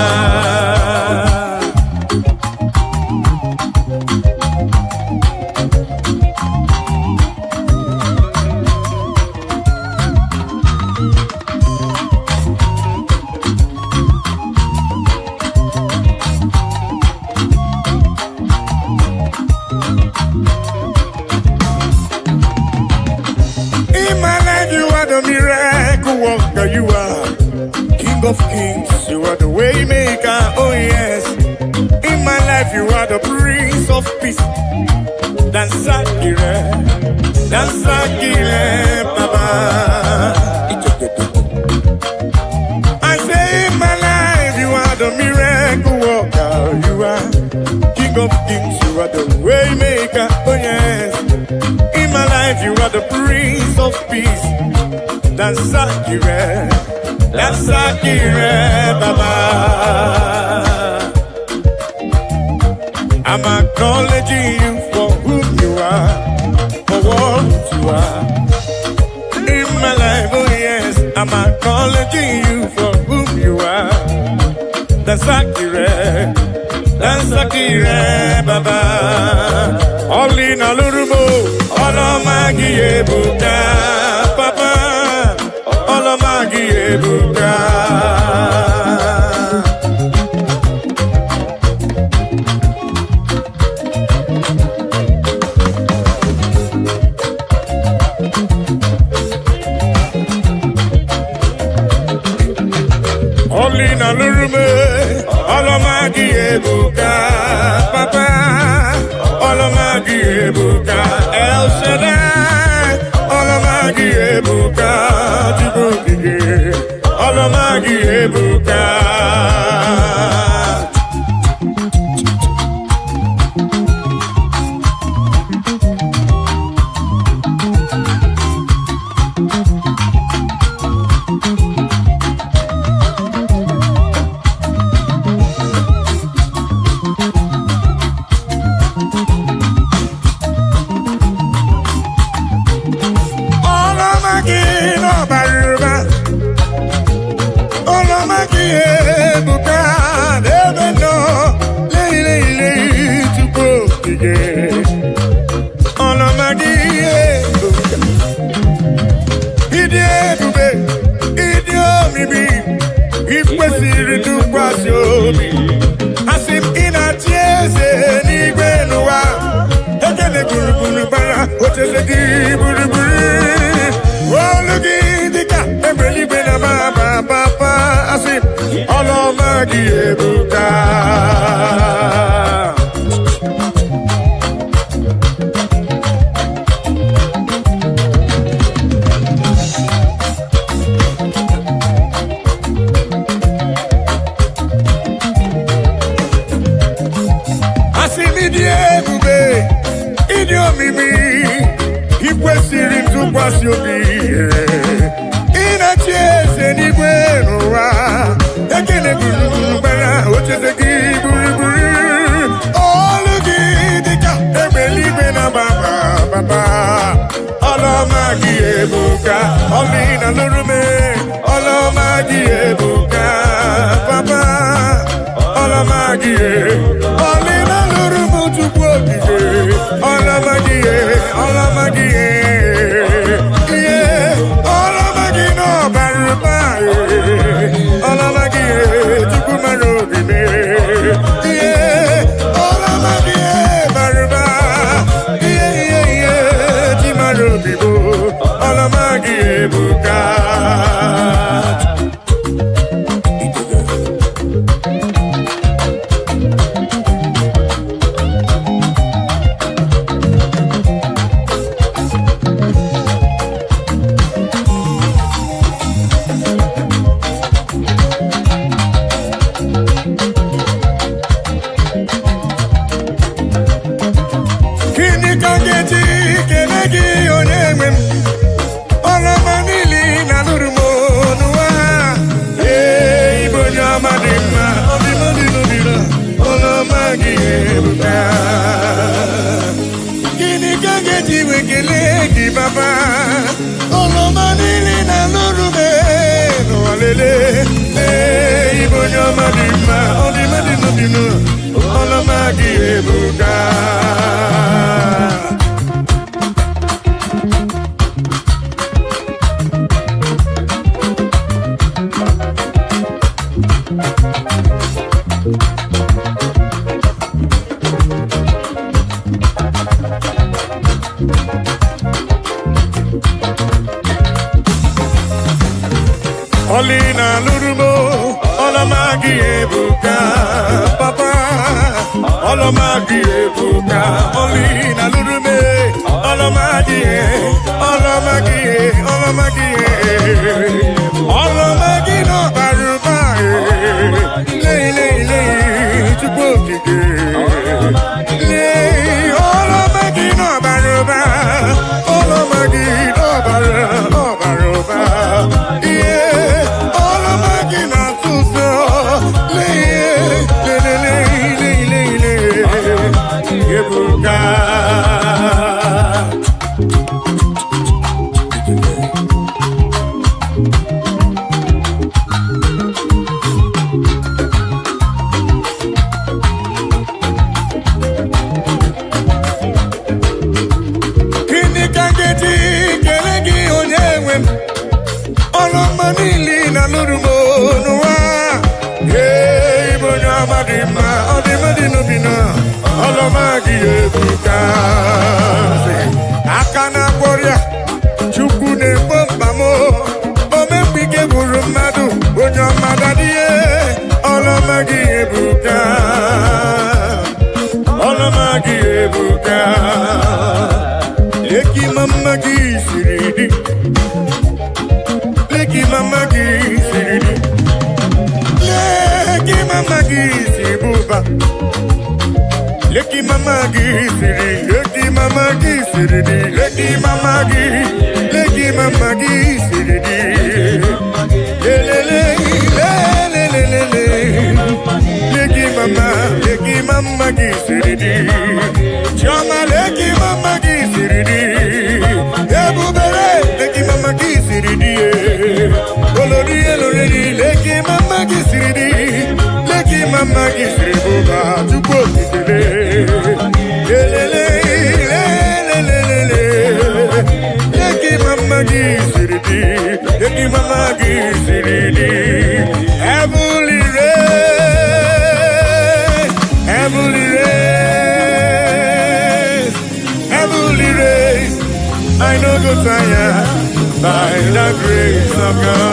Miracle worker, you are King of kings, you are the way maker, oh yes. In my life, you are the Prince of Peace. That's accurate, Baba. I say in my life, you are the miracle worker, you are King of kings, you are the way maker, oh yes. In my life, you are the Prince of Peace. That's accurate, Baba. I'm acknowledging you for who you are, for what you are. In my life, oh yes, I'm acknowledging you for who you are. That's accurate, Baba. All in a little more, all of my Buddha, Papa. Ebuka. Olina lurume, olomagi ebuka, papa, olomagi ebuka, El Shaddai, olomagi ebuka, Djibouti, olomagi ebuka. All of my papa. Olomanili na lurume no alele. Ibonyo madima, odimadino dino. Olomagi ebuka. Olina lurumo, olomagi ebuka, papa. Olomagi ebuka, olina lurume, olomagi, olomagi, olomagi, olomagi no baruba, le, chukokike, le, olomagi no baruba, olomagi no baruba, yeah, olomagi na tuso, le, ebuka. Olomanili na lurumo nuwa. Hey, bonya madima, odimadino bina. Olomagi ebuka. Akana warrior, chukune bombamo. Omepike burumadu, bonya madadie. Olomagi ebuka. Olomagi ebuka. Eki mamagi siridi. Leki mama gisiridi, leki mama gisibuba, leki mama gisiridi, leki mama gisiridi, leki mama gisiridi, lelele, lelele, leki mama gisiridi, chama leki mama gisiridi, ebubere leki mama gisiridi. Leki mama gisiridi, leki mama gisiribuba, chukotitele, lelele, leki mama gisiridi, leki mama gisiridi, heavenly race, heavenly race, heavenly race. I know go tire by the grace of God.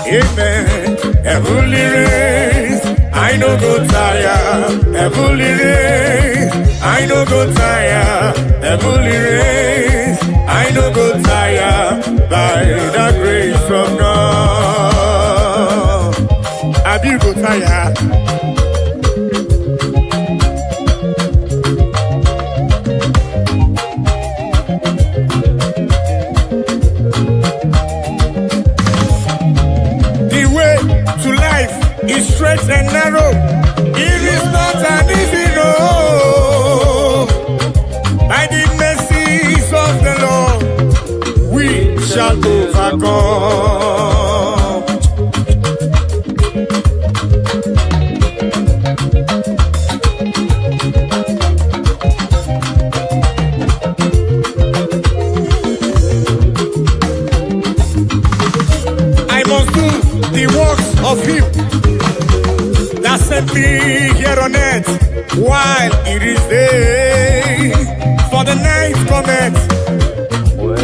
Amen. Heavenly race, I know go tire. Heavenly race, I know go tire. Heavenly race, I know go tire by the grace of God. Have you go tire? Is straight and narrow. It is not an easy road. By the mercies of the Lord, we shall overcome. I must do the works of Him that sent me here on earth while it is day. For the night cometh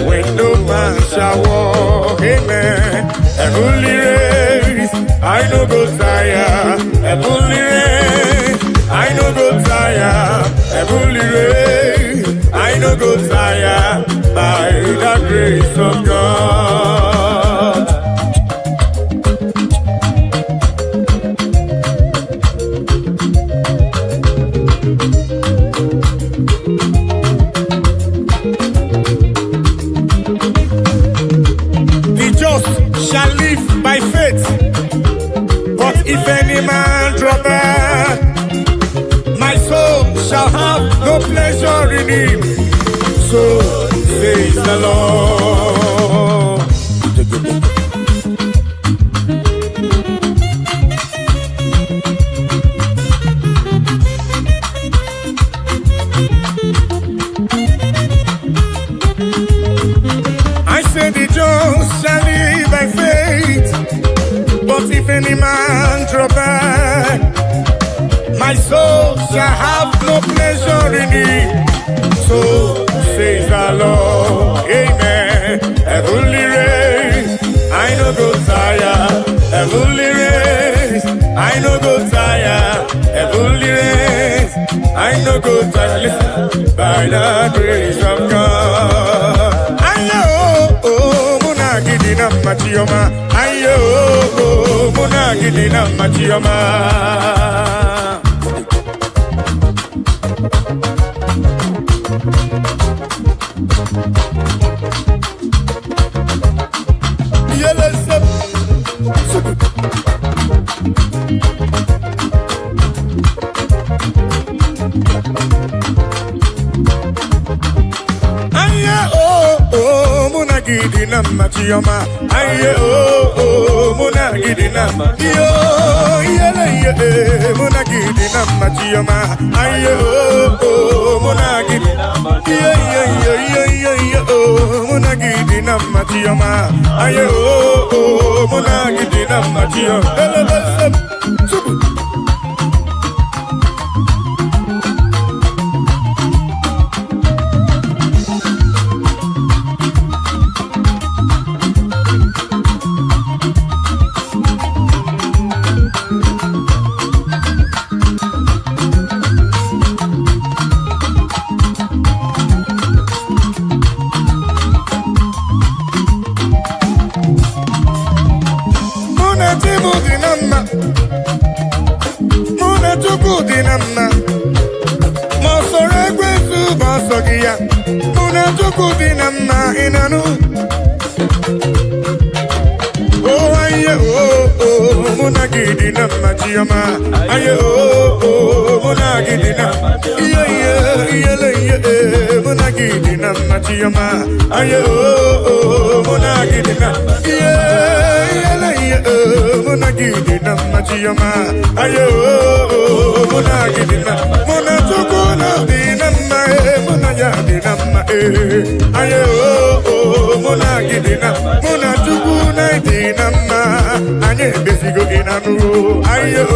when no man shall walk. Amen. Heavenly race, I know go tire. Heavenly race, I know go tire. Heavenly race, I know go tire by the grace of God. shall live by faith. But if any man draw back, my soul shall have no pleasure in him. So says the Lord. I say the just shall live by faith, but if any man draw back, my soul shall have no pleasure in it. So says the Lord, amen. Heavenly race, I no go tire. Heavenly race, I no go tire. Heavenly race, I no go tire. Listen, by the grace of God. Ayo, oh, muna gidina machioma. Ayo, oh, muna gidina machioma. Gidina machioma, aye oh muna gidina yo yele muna gidina machioma, aye oh muna gidina yo muna gidina machioma, aye oh muna gidina machioma. Aye oh muna gidina muna gidina machioma. Aye oh muna gidina muna gidina machioma. Aye oh muna gidina muna tukuna dina muna ya dina aye oh muna gidina muna tukuna dina anye besigo inanu. Aye oh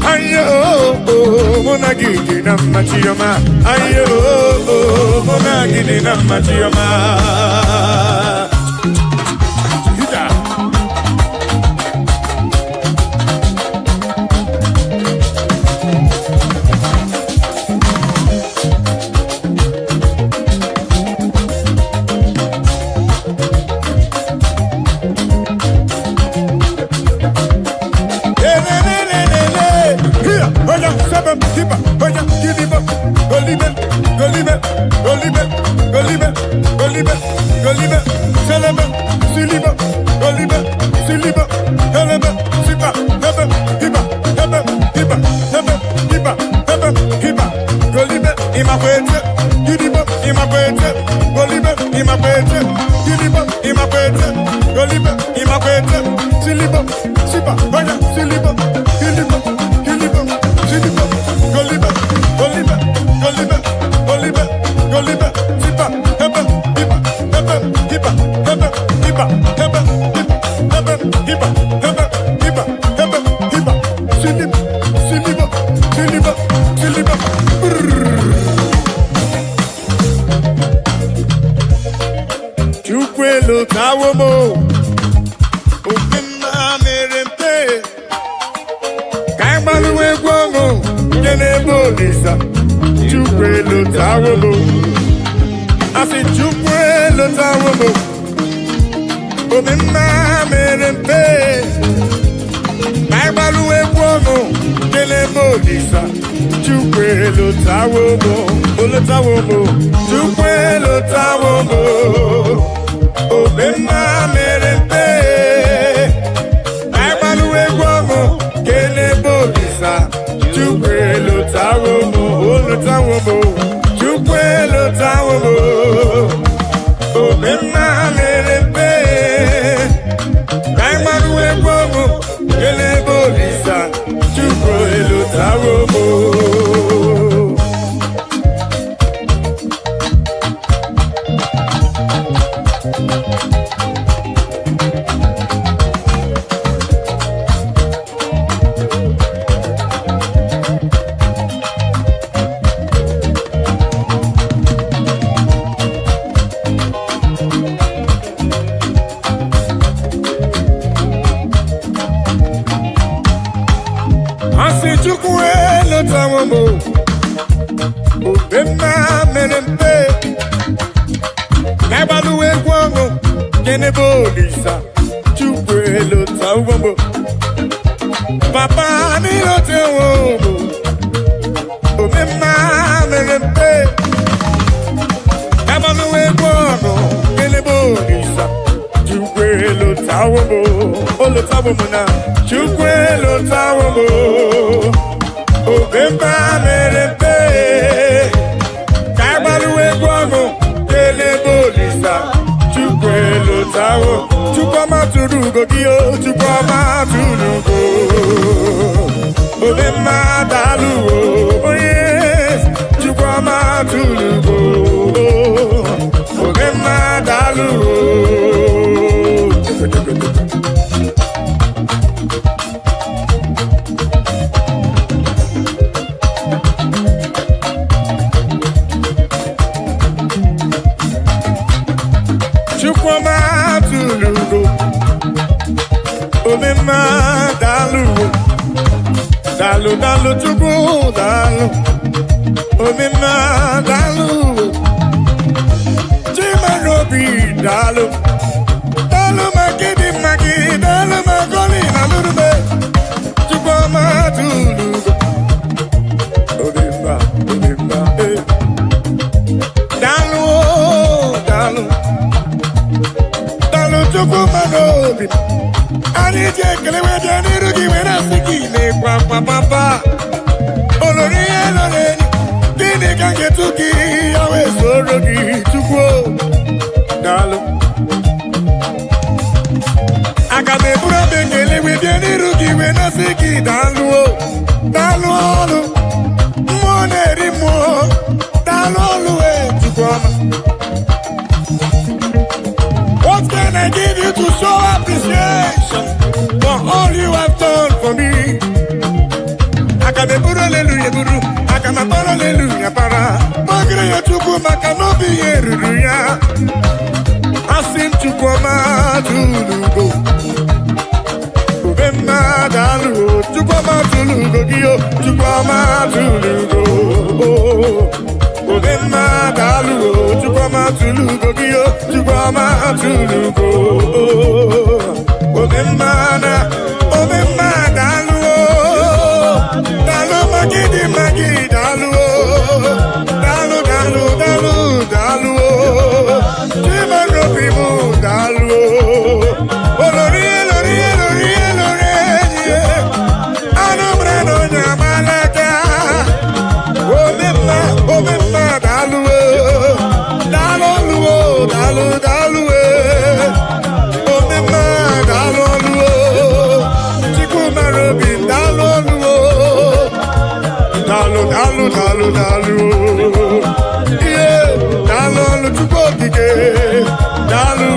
Aye oh Monagidi na Machioma. Ayo, Monagidi na Machioma. What can I give you to show appreciation for all you have done for me? I can be put hallelujah. obi ruru ya asị Chukwuma tulugo Obemma dalu Chukwuma tulugo giyo Chukwuma tulugo Obemma dalu Chukwuma tulugo giyo Chukwuma tulugo Obemma dalu dalu magi dalu dalu dalu Chimaropimu dalu olori anobreno nyamalaka Obemma dalu Obemma dalu Chikumarobin dalu yeah dalu Chukokike dalu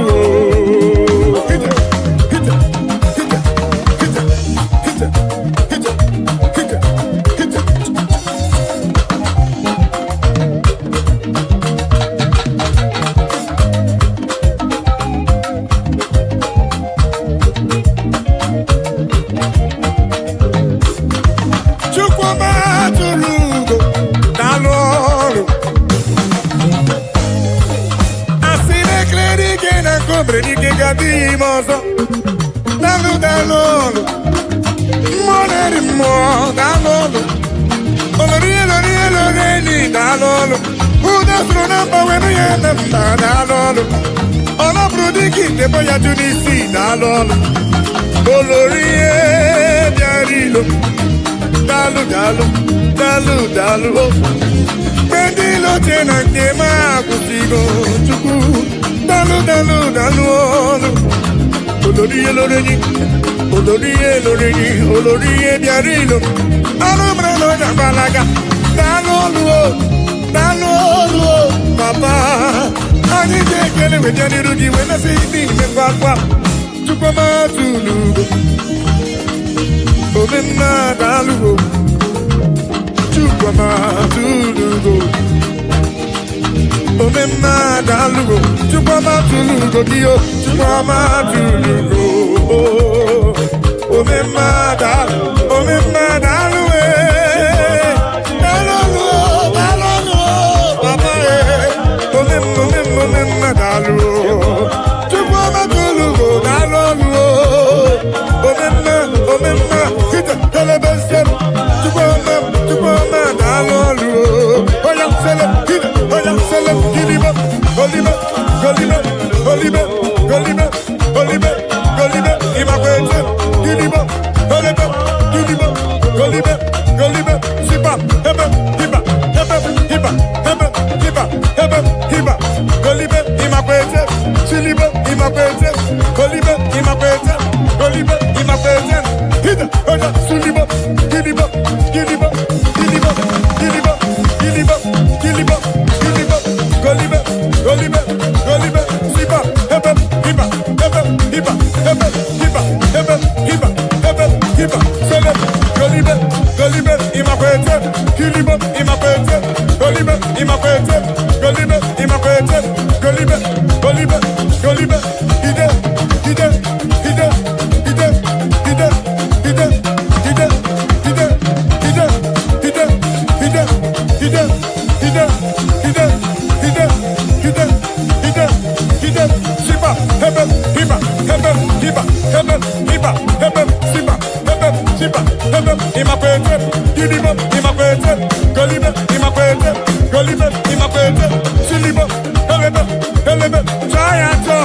dalu Pendilo tena kema kusigo chuku dalu olori diarilo anomrano jambalaga dalu papa ani tekele wejani ruji wena sidi mepapa Chukwuma tulugo Obemma dalu Chukwuma tulugo Obemma dalu Chukwuma tulugo giyo Chukwuma tulugo Obemma dalu papa Obemma dalu Chukwuma tulugo dalu Obemma hita telebesem Chukwuma dalu oya selem giliba golibe imakwete giliba golibe sipa hebe hiba golibe imakwete siliba imakwete golibe imakwete hita oya suliba giliba golibe sipa hebe hiba selem golibe imakwete giliba imakwete golibe imakwete golibe ide sipa hebe hiba imakwete giliba imakwete golibe imakwete siliba helebe toyato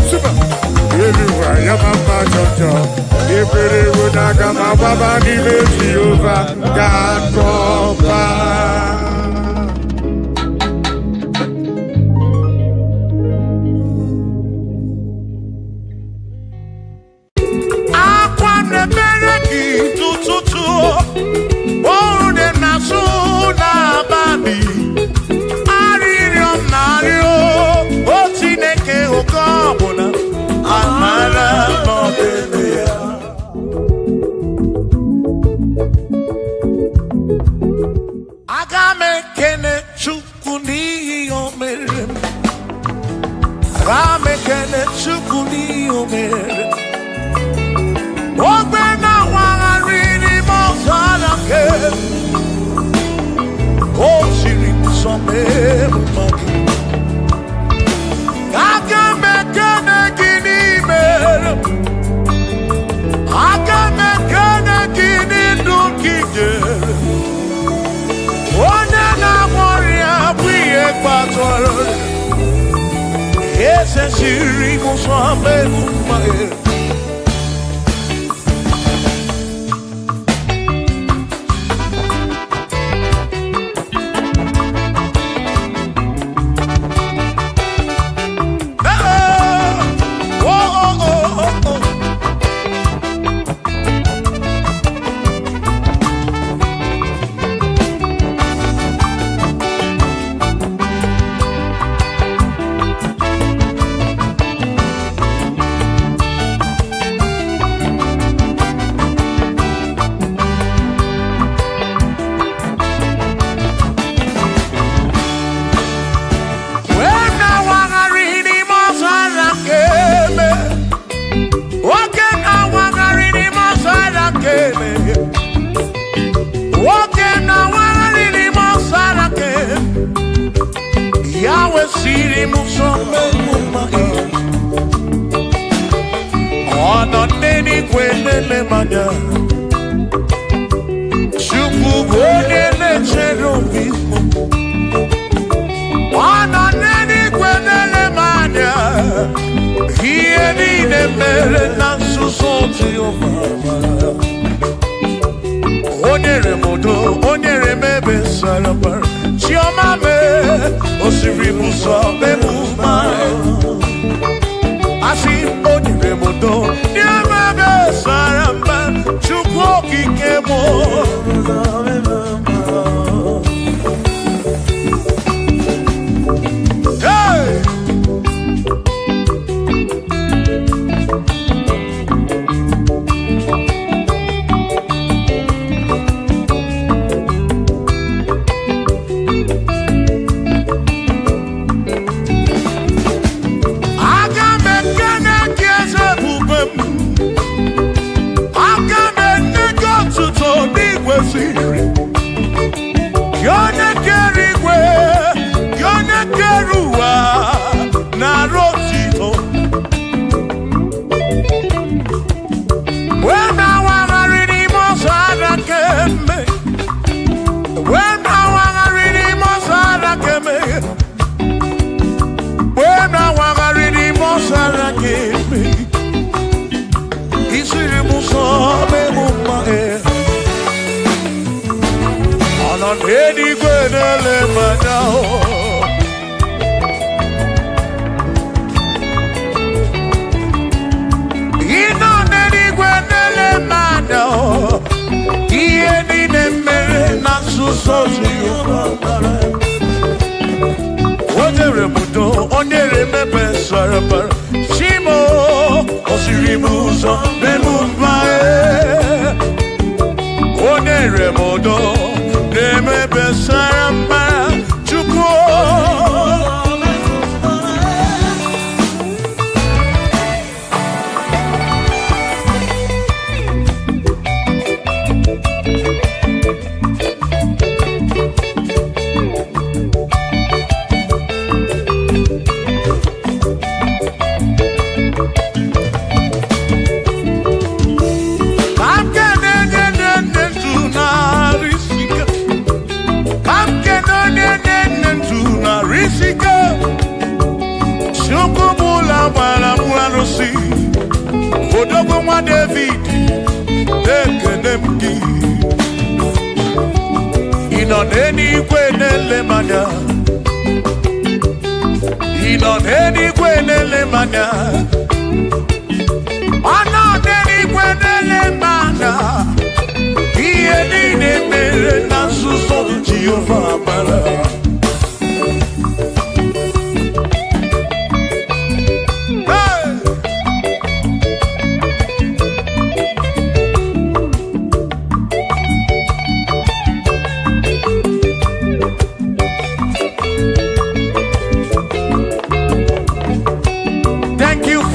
super everywhere ya mama jojo ebere wonaga ma baba ni meji over God cover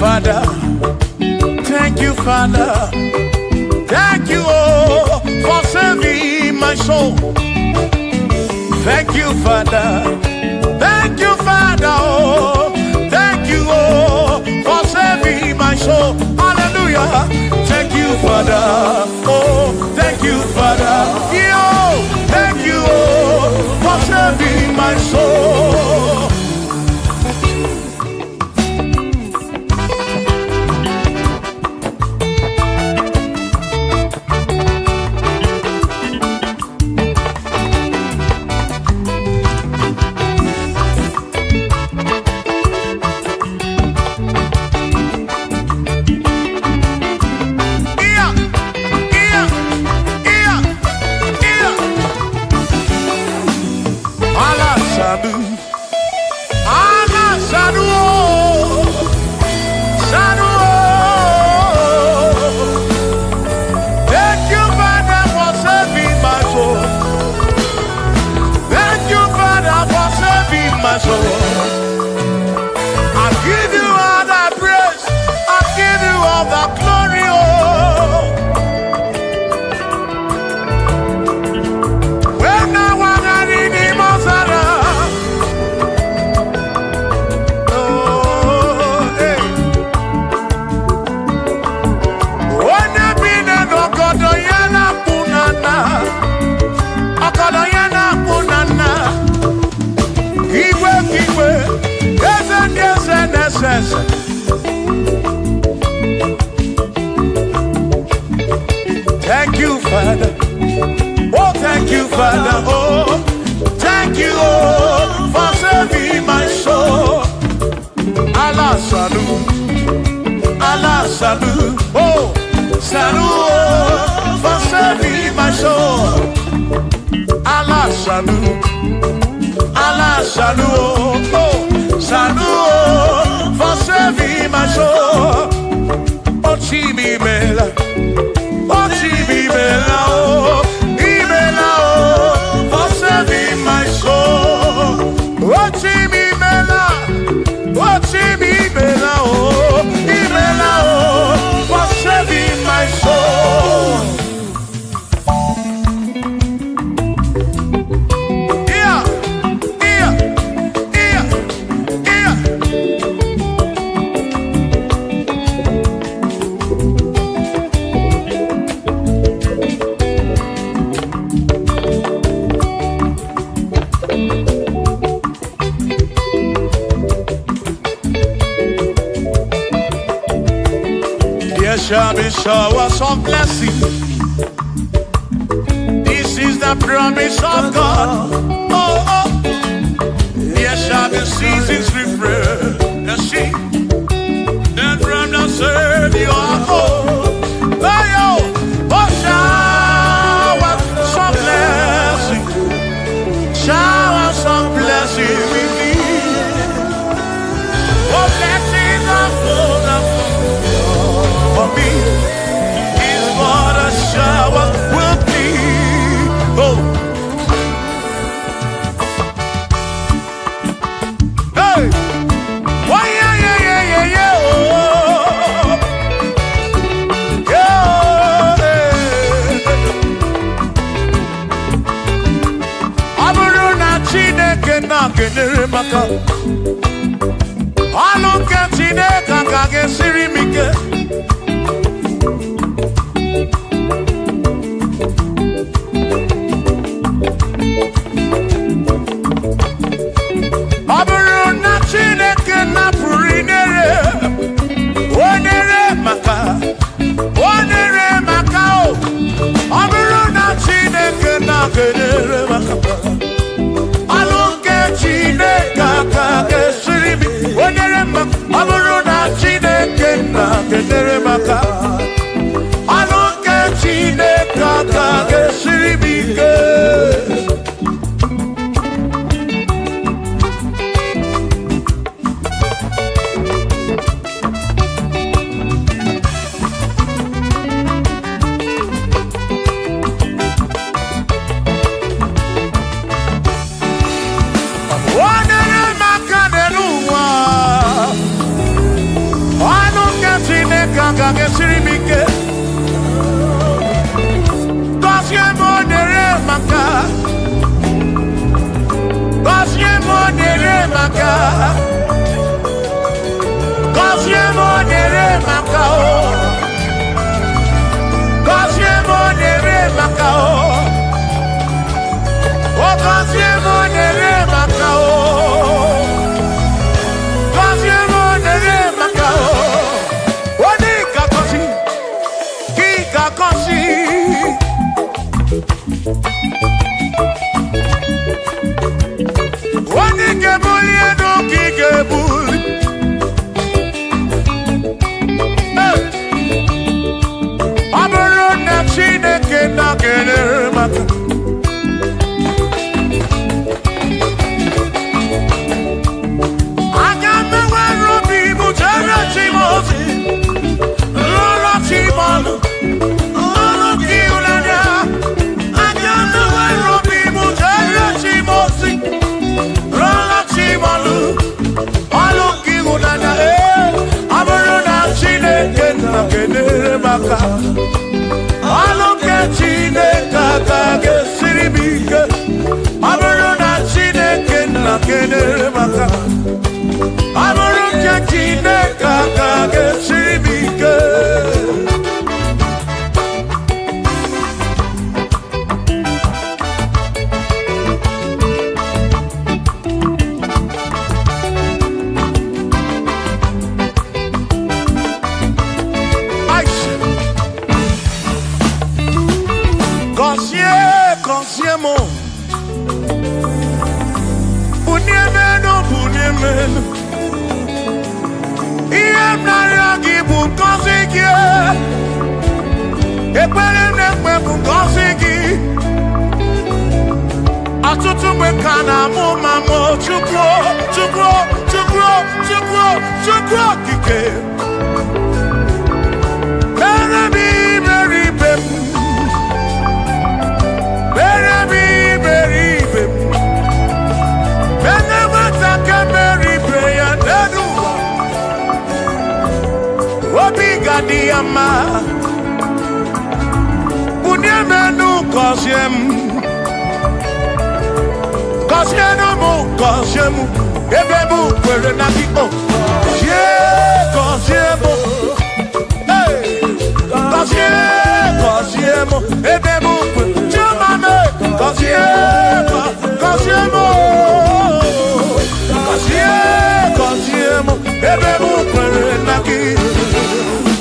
Father. Father. Thank you, oh, for saving my soul. Thank you, Father. Thank you, Father. Oh, thank you, oh, for saving my soul. Hallelujah. Thank you, Father. Oh, thank you, Father. Yo, thank you, oh, for saving my soul. Thank you, Father. Oh, thank you, Father. Oh, thank you, oh, for saving my soul. Allah salut, Allah salut. Oh, salut, oh, for saving my soul. Allah salut, Allah salut. Oh, salut, oh, for saving my soul. Oh, Chimi Mela. Oh, Chimi Mela. Oh, Imela. Oh, for saving my soul. Oh, Chimi Mela. Oh, Chimi Mela. Oh, Imela. Oh, for saving my soul. Yeah, yeah, yeah, yeah. There shall be showers of blessing. This is the promise of God. Oh, oh. There shall be seasons refreshing. Then from the earth you are home. Oh, yo. Oh, showers of blessing. Showers of blessing we need. Oh, blessings of full of for me is what a shower will be. Oh, hey, oh yeah, yeah, yeah, yeah, yeah. Oh, yeah. Aburu na Chineke na kenere maka. Alunke Chineke ka gesiri mike. I don't get you, aka Aloke Chineke aka ga-esiri m ike ọ bụrụ na Chineke nna kedere maka ọ bụrụ nke Chineke aka ga-esiri m ike Consiemo Bunyemenu Iem naragi bunkosiki Ekwere nekwe bunkosiki Atutu mekana mumamo Chukwo kike Meremi meribem Diama Bunyemenu Kosiemu Ebebu kwere na biko Kosiemu Kosiemu Ebebu kwere Chumame Kosiemu Ebebu kwere na biko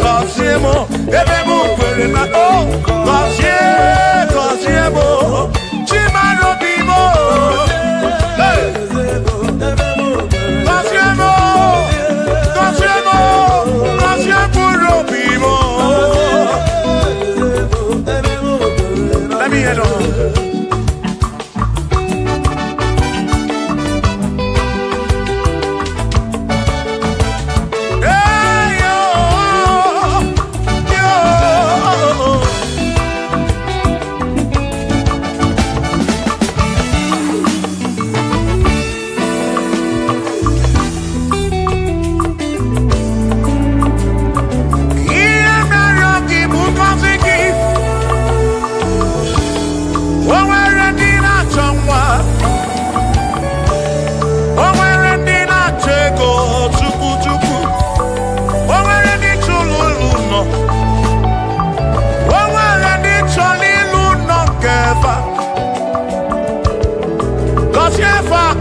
Kosiemo, Ebebu kwere na Kosiemo, Chimano bimo, Kosiemo bimo. Let me head on.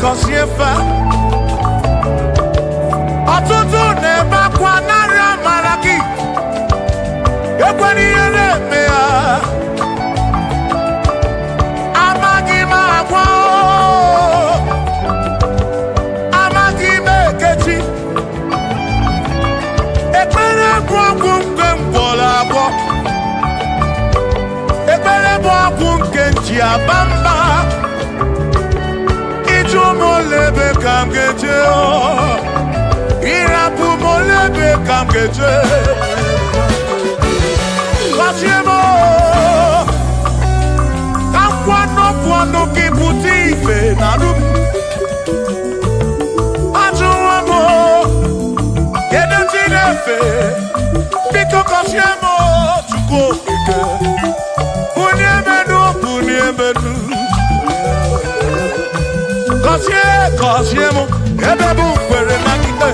Kosiefa Ọtụtụ na-ebe akwa narị amara gị ekwere ihe na-eme ya amaghị m agwa amaghị m ekechi ekpere bụ ọgwụ nke mkpọrọ agwọ ekpere bụ ọgwụ nke nji aba mba Molebe kam geje Irapu molebe kam geje Kosiemo Kam kwano kiputi ife narum Ajuwamo Yede tinefe Biko kosiemo Chuko ike Bunyemenu Kosiemo, Ebebu kwere na kite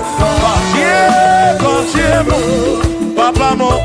mo,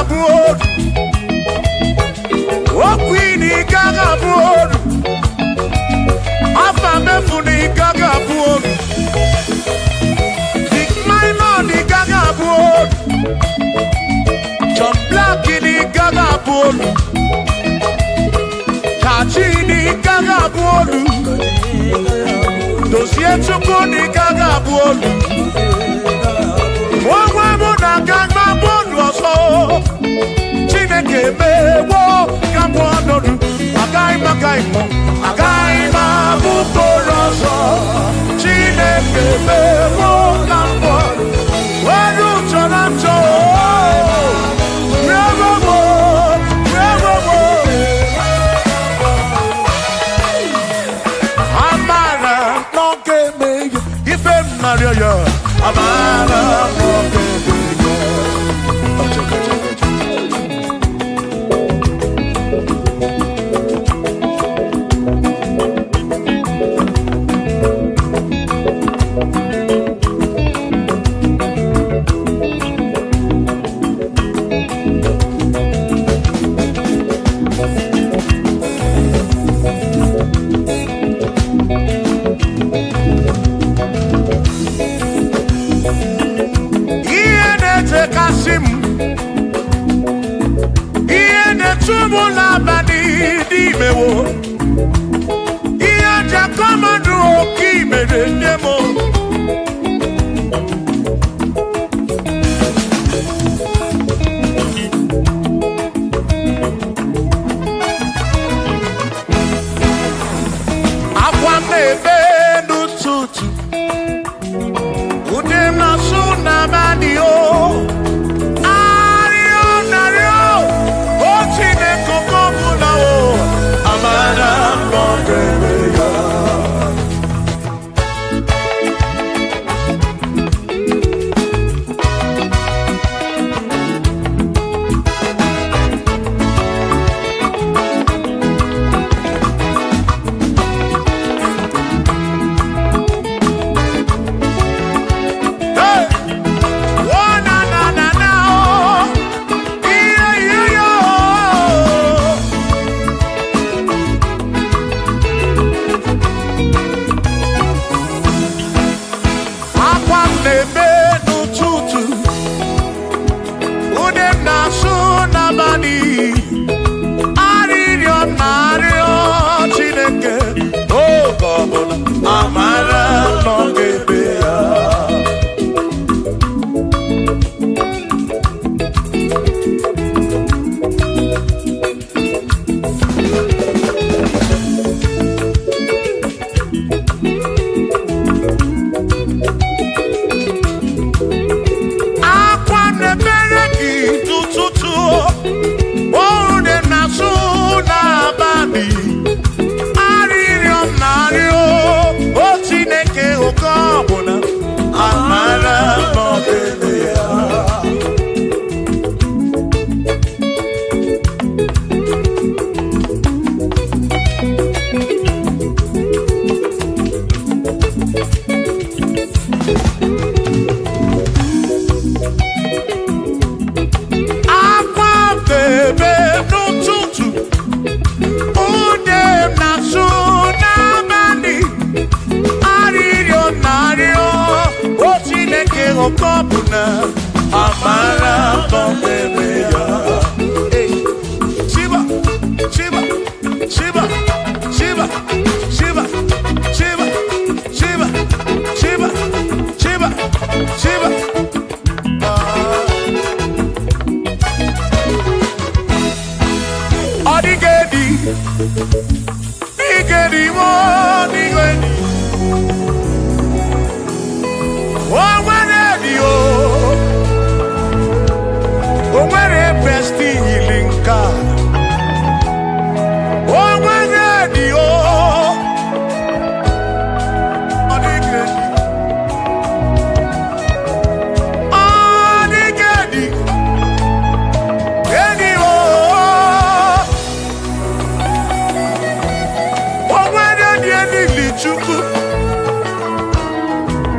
board. Oh, Queenie Gaga board. Afamefuni Gaga board. Big Minor the Gaga board. John Black in the Gaga board. Kachi the Gaga board. Dossier to go the Gaga board. Na gagba bodu so Chineke mewo kabodu agai ma bukoro so Chineke mewo kabodu wadu chonacho never Amara no ke me ife Mario yo Amara no ke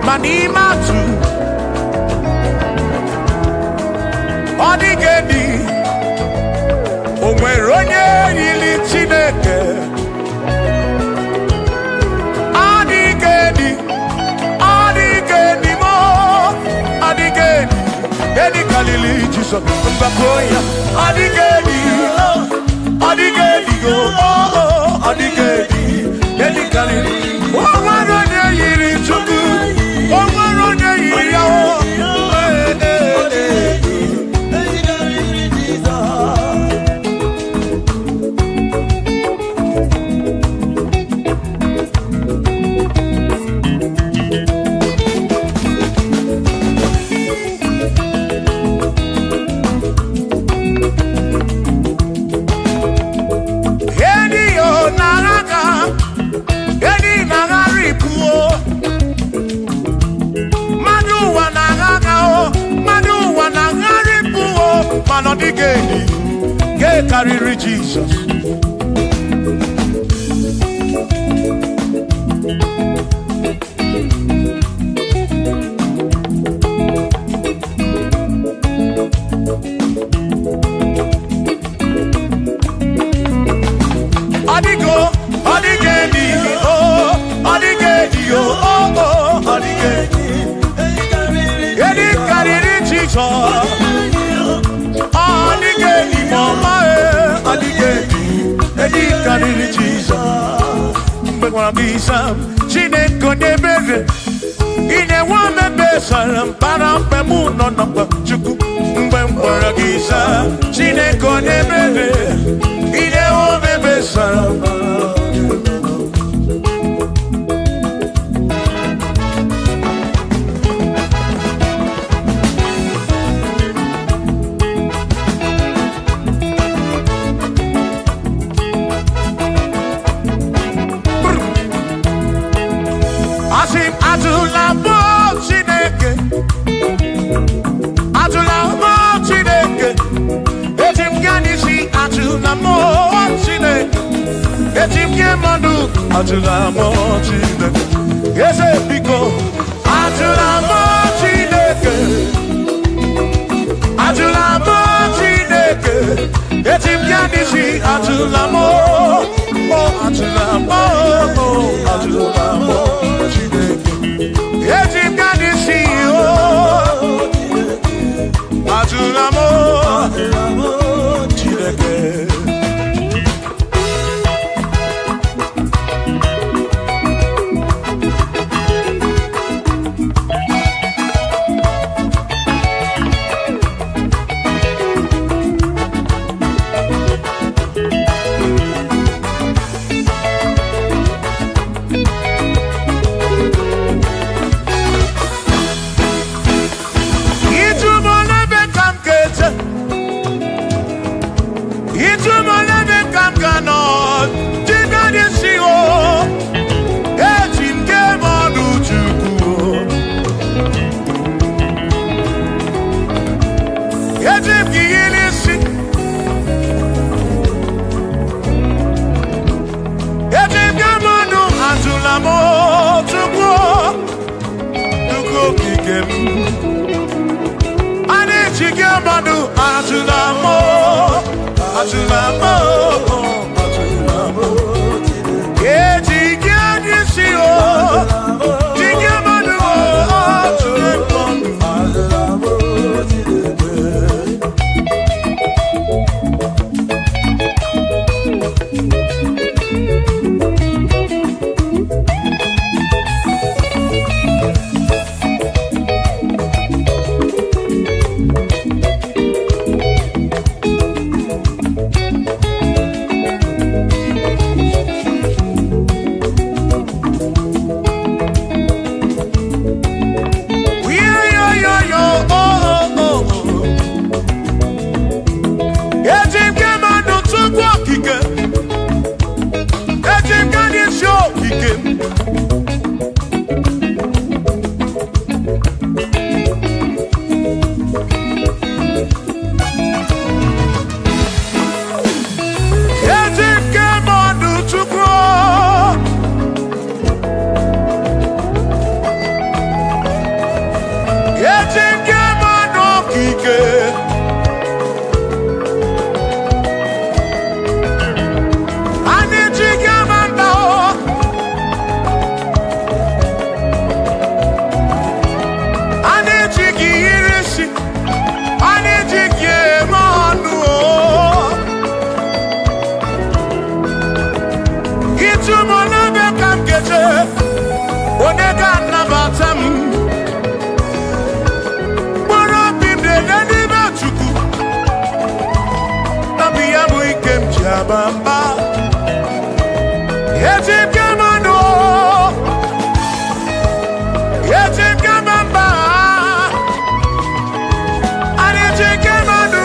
Manimatu Odigedi Jesus, Bakoya, Adigedi, Adigedi, Adigedi, Edikali, Omaronya Yiri Chuku, Omaronya Yiri, Melodies, get carry Jesus. Adigo, Adigedi, oh, Adigedi, oh, Adigedi, Edi carry Jesus. Adigedi, mama, Adigedi, Edi carry Jesus. But one of these, she didn't go to bed. In a woman, Bessalam, Parampamu, no number, Chuku, Mbemporagisa, she didn't go to bed. In a woman, Bessalam. Atula mochine, yes, Pico. Atula mochine, Atula mochine. Etim yanisi atula mo, oh atula mo, oh atula mochine. Etim yanisi oh, atula mochine. Yabamba Yetim Yamano Yetim Yamamba Yetim Yamano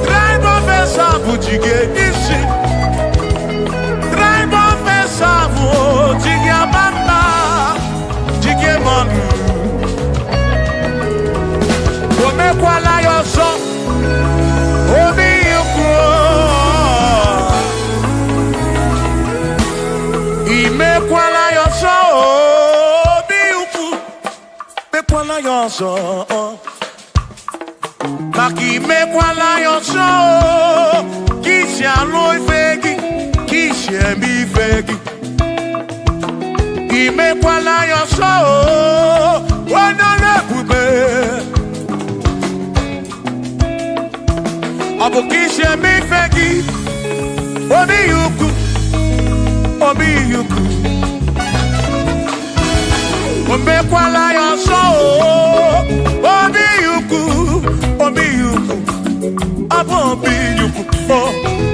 Drive of a sabu jige isi Drive of a sabu jige bamba jige manu Ome kwala yoso Obi yuko Ime kwala yoso Obi yuko Me kwala yoso Maki me kwala yoso Kishi aloi fegi Kishi embi fegi Ime kwala yoso Wana lepube Abukishe mi fegi Obi yuku Obi yuku Ombe kwala yoso Obi yuku Obi yuku Abo obi yuku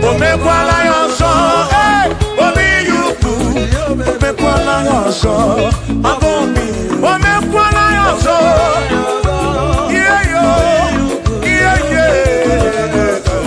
Ombe kwala yoso Obi yuku Ombe kwala yoso Abo obi Ombe kwala yoso Yeah yo Yeah yeah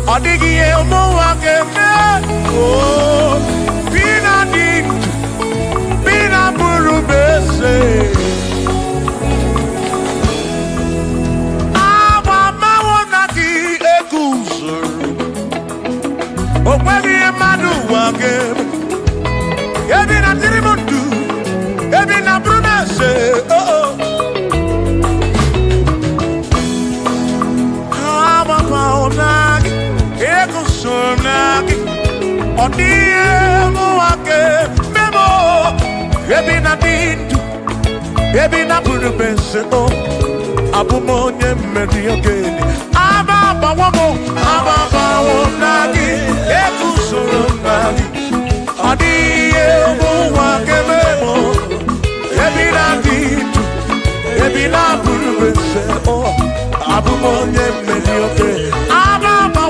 Odigi omo wakeme oh Pina dit Pina buru bese Mama wonaki ekuzuru Okweli emadu wakeme Ebi na tirimundu Ebi na buru bese oh oh Mama wonaki Sonaki Odie muake Memo Ebi na dindu Ebi na buru bese oh Abu monye meri ogeni Ababa wamo Ababa wonaki Eku sonaki Odie muake memo Ebi na dindu Ebi na buru bese oh Abu monye meri ogeni Ababa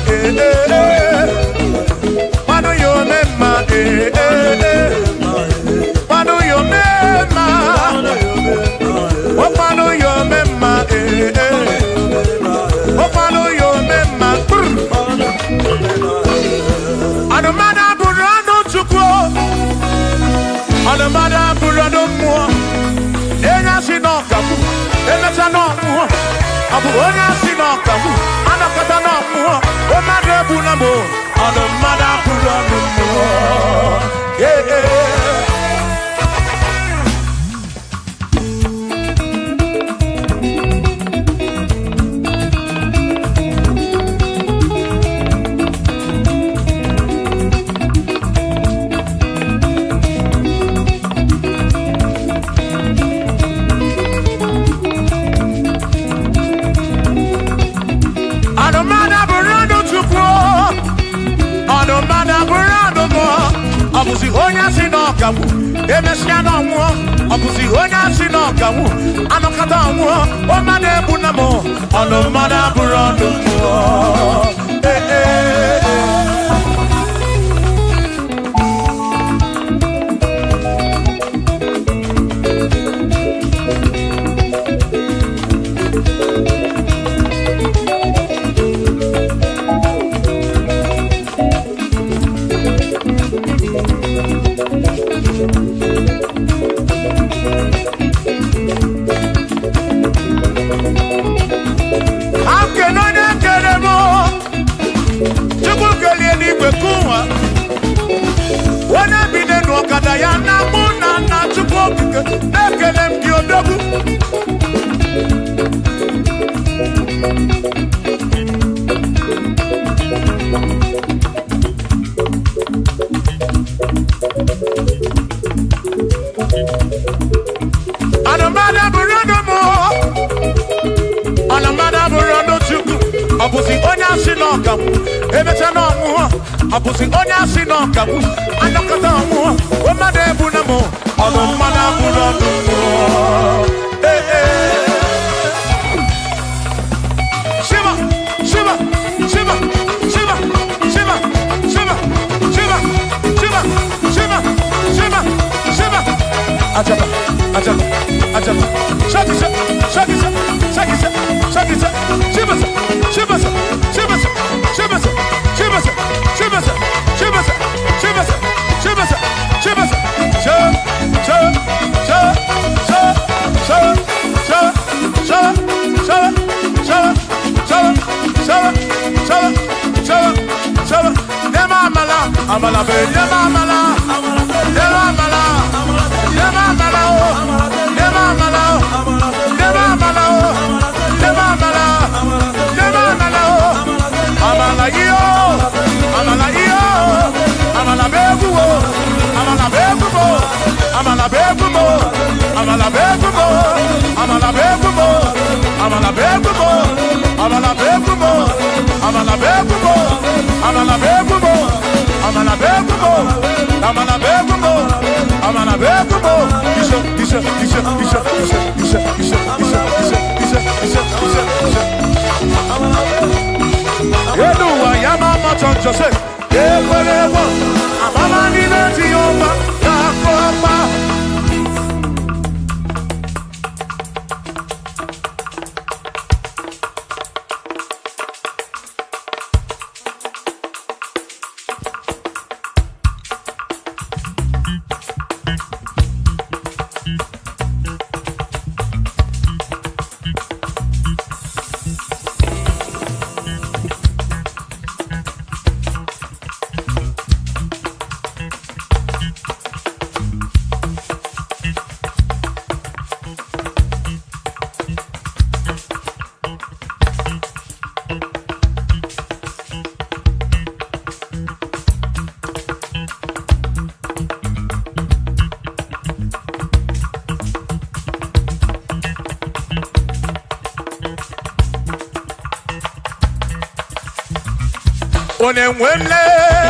eh, eh. Anamada burano chukwo. Anamada burano mo. Enya sinokamu. Enya no. Abu onya sinokamu. Anakata no mo. Omade bunamo. Anamada burano mo. Yeah. Abusi honya sinokamu, emesiano mo. Abusi honya sinokamu, anokata mo. Omade bunamo, anomada burando mo. Abusi onya sinokamu, emechano mo. Abusi onya sinokamu, anokata mo. Omade bunamo, anomada burando mo. Shiva, Shiva, Shiva, Shiva, Shiva, Shiva, Shiva, Shiva, Shiva, Shiva, Shiva. Ajaba, ajaba, ajaba. Shakisa, shakisa, shakisa, shakisa. Shiva, Shiva, Shiva, Shiva, Shiva, Shiva, Shiva, Shiva, Shiva, Shiva, Shiva, Amala be, amala, amala,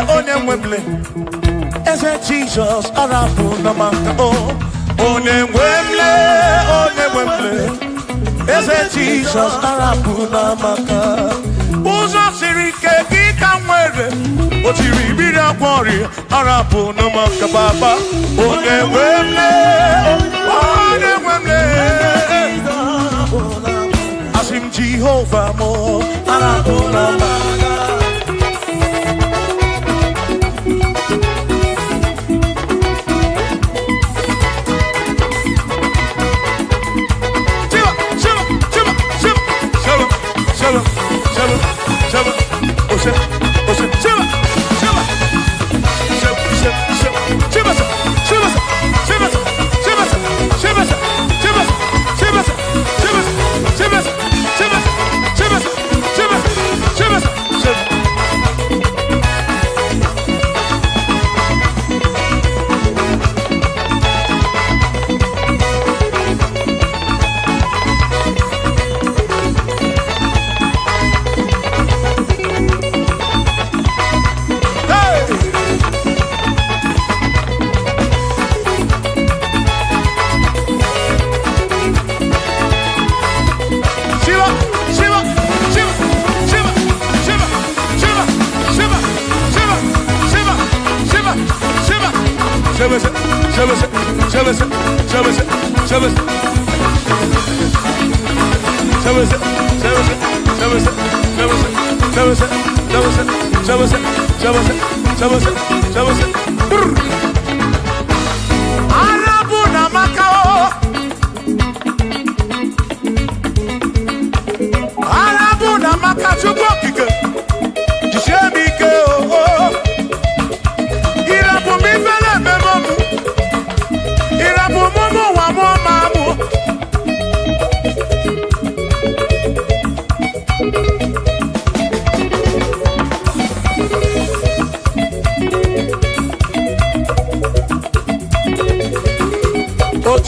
Onemwemle, ese Jesus arabu namaka oh. Onemwemle, ese Jesus arabu namaka. Uzo sirike kikamwere, otiri bira kwori arabu namaka baba. Onemwemle, asim Jehovah mo arabu namaka.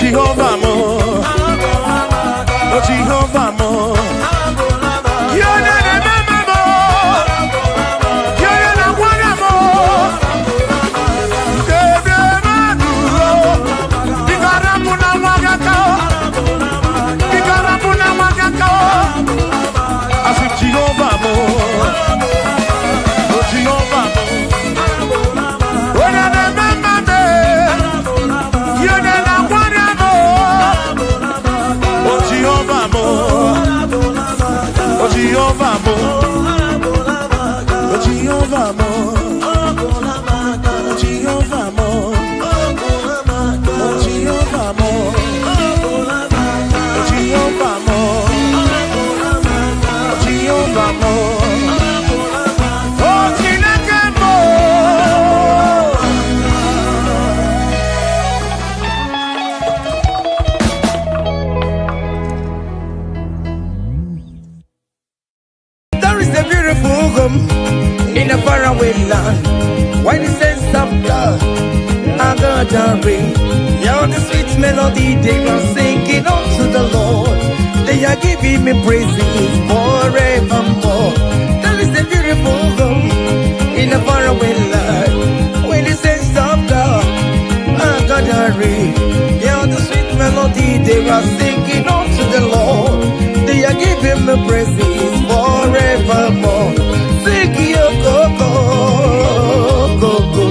Jehovah mo, oh Jehovah mo, you're the mama mo, you're the one mo, the maduro, bigarapuna wagakao, bigarapuna wagakao, I said Jehovah mo, oh Jehovah mo, oh the mama mo, you're the Jehovah mo, oh Jehovah mo, oh Jehovah mo, oh Jehovah mo, oh Jehovah mo, oh Jehovah mo, oh Jehovah mo, oh Chineke mo. In a faraway land, why the sense of God, I got a ring. Yeah, the sweet melody they are singing unto the Lord. They are giving me praises forevermore. There is a beautiful home in a faraway land, where the sense of God, I got a ring. Yeah, the sweet melody they are singing unto the Lord. They are giving me praises forevermore. Sing your go-go, go-go.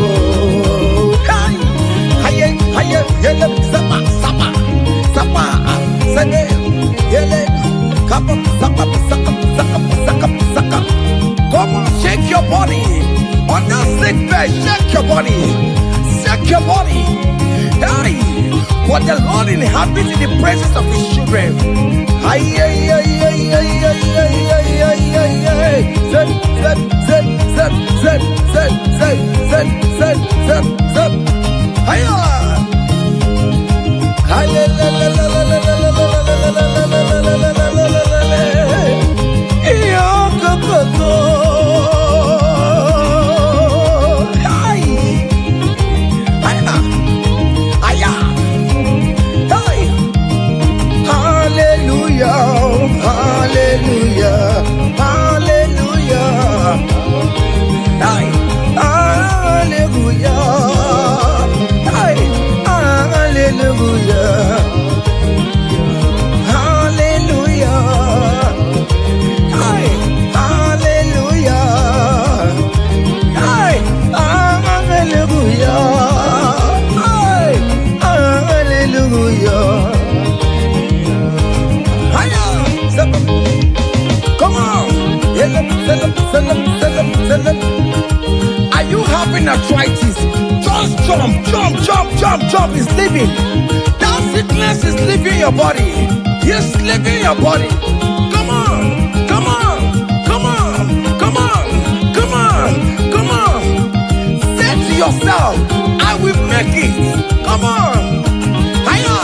Hiya, hiya, yele, sapa, sapa, sapa, sane, yele, kapa, sapa, saka, saka, saka, saka. Come on, shake your body. On the sick bed, shake your body. Shake your body. Hey, what the Lord inhabits in the presence of His children. Hiya, hiya, hiya, hiya, hiya, hiya, hiya, hiya, hiya. Zed, zed, zed, zed, zed, zed, zed, zed, zed, zed, zed. Hiya! Hiya, la, la, la, la, la, la, la, la, la, la, la, la, la, la, la, la, la, la, la. Iyo, go, go, go. Hi! Hiya! Hiya! Hi! Hallelujah! Hallelujah! Hallelujah! Hi! Hallelujah! Hi! Hallelujah! Hallelujah! Hi! Hallelujah! Hi! Hallelujah! Hi! Hallelujah! Hiya! Come on! Are you having arthritis? Just jump, jump, jump, jump, jump. It's leaving. That sickness is leaving your body. It's leaving your body. Come on, come on, come on, come on, come on, come on. Say to yourself, I will make it. Come on. Hiya!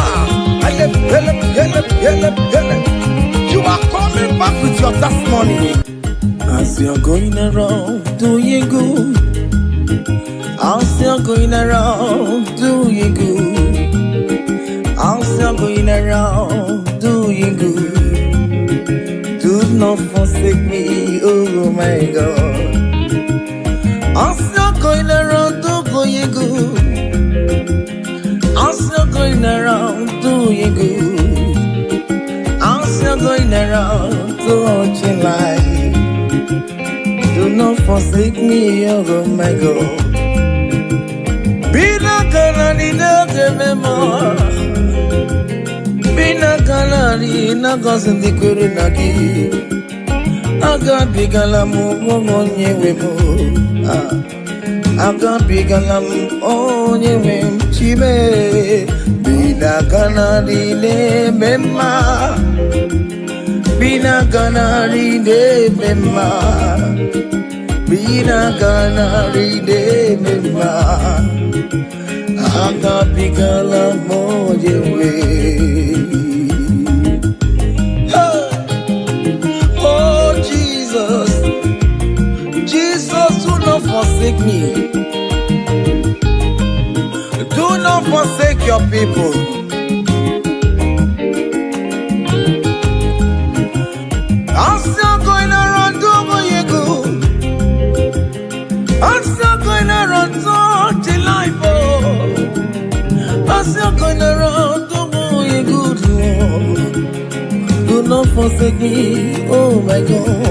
You are coming back with your testimony. As you're going around doing good, as you're going around doing good, as you're going around doing good, do not forsake me, oh my God. As you're going around doing good, as you're going around doing good, as you're going around touching life, do not forsake me, oh my God. Be not gonna Bina galari na gozindi kuru nagi aga bigalam onye wemo aga bigalam onye wem chibe bina galari ne memma bina galari ne memma bina galari ne memma aga bigalam onye wem. Jesus, do not forsake me. Do not forsake your people. I'm still going around doing you good. I'm still going around touching life. I'm still going around doing you good, Lord. Do not forsake me, oh my God.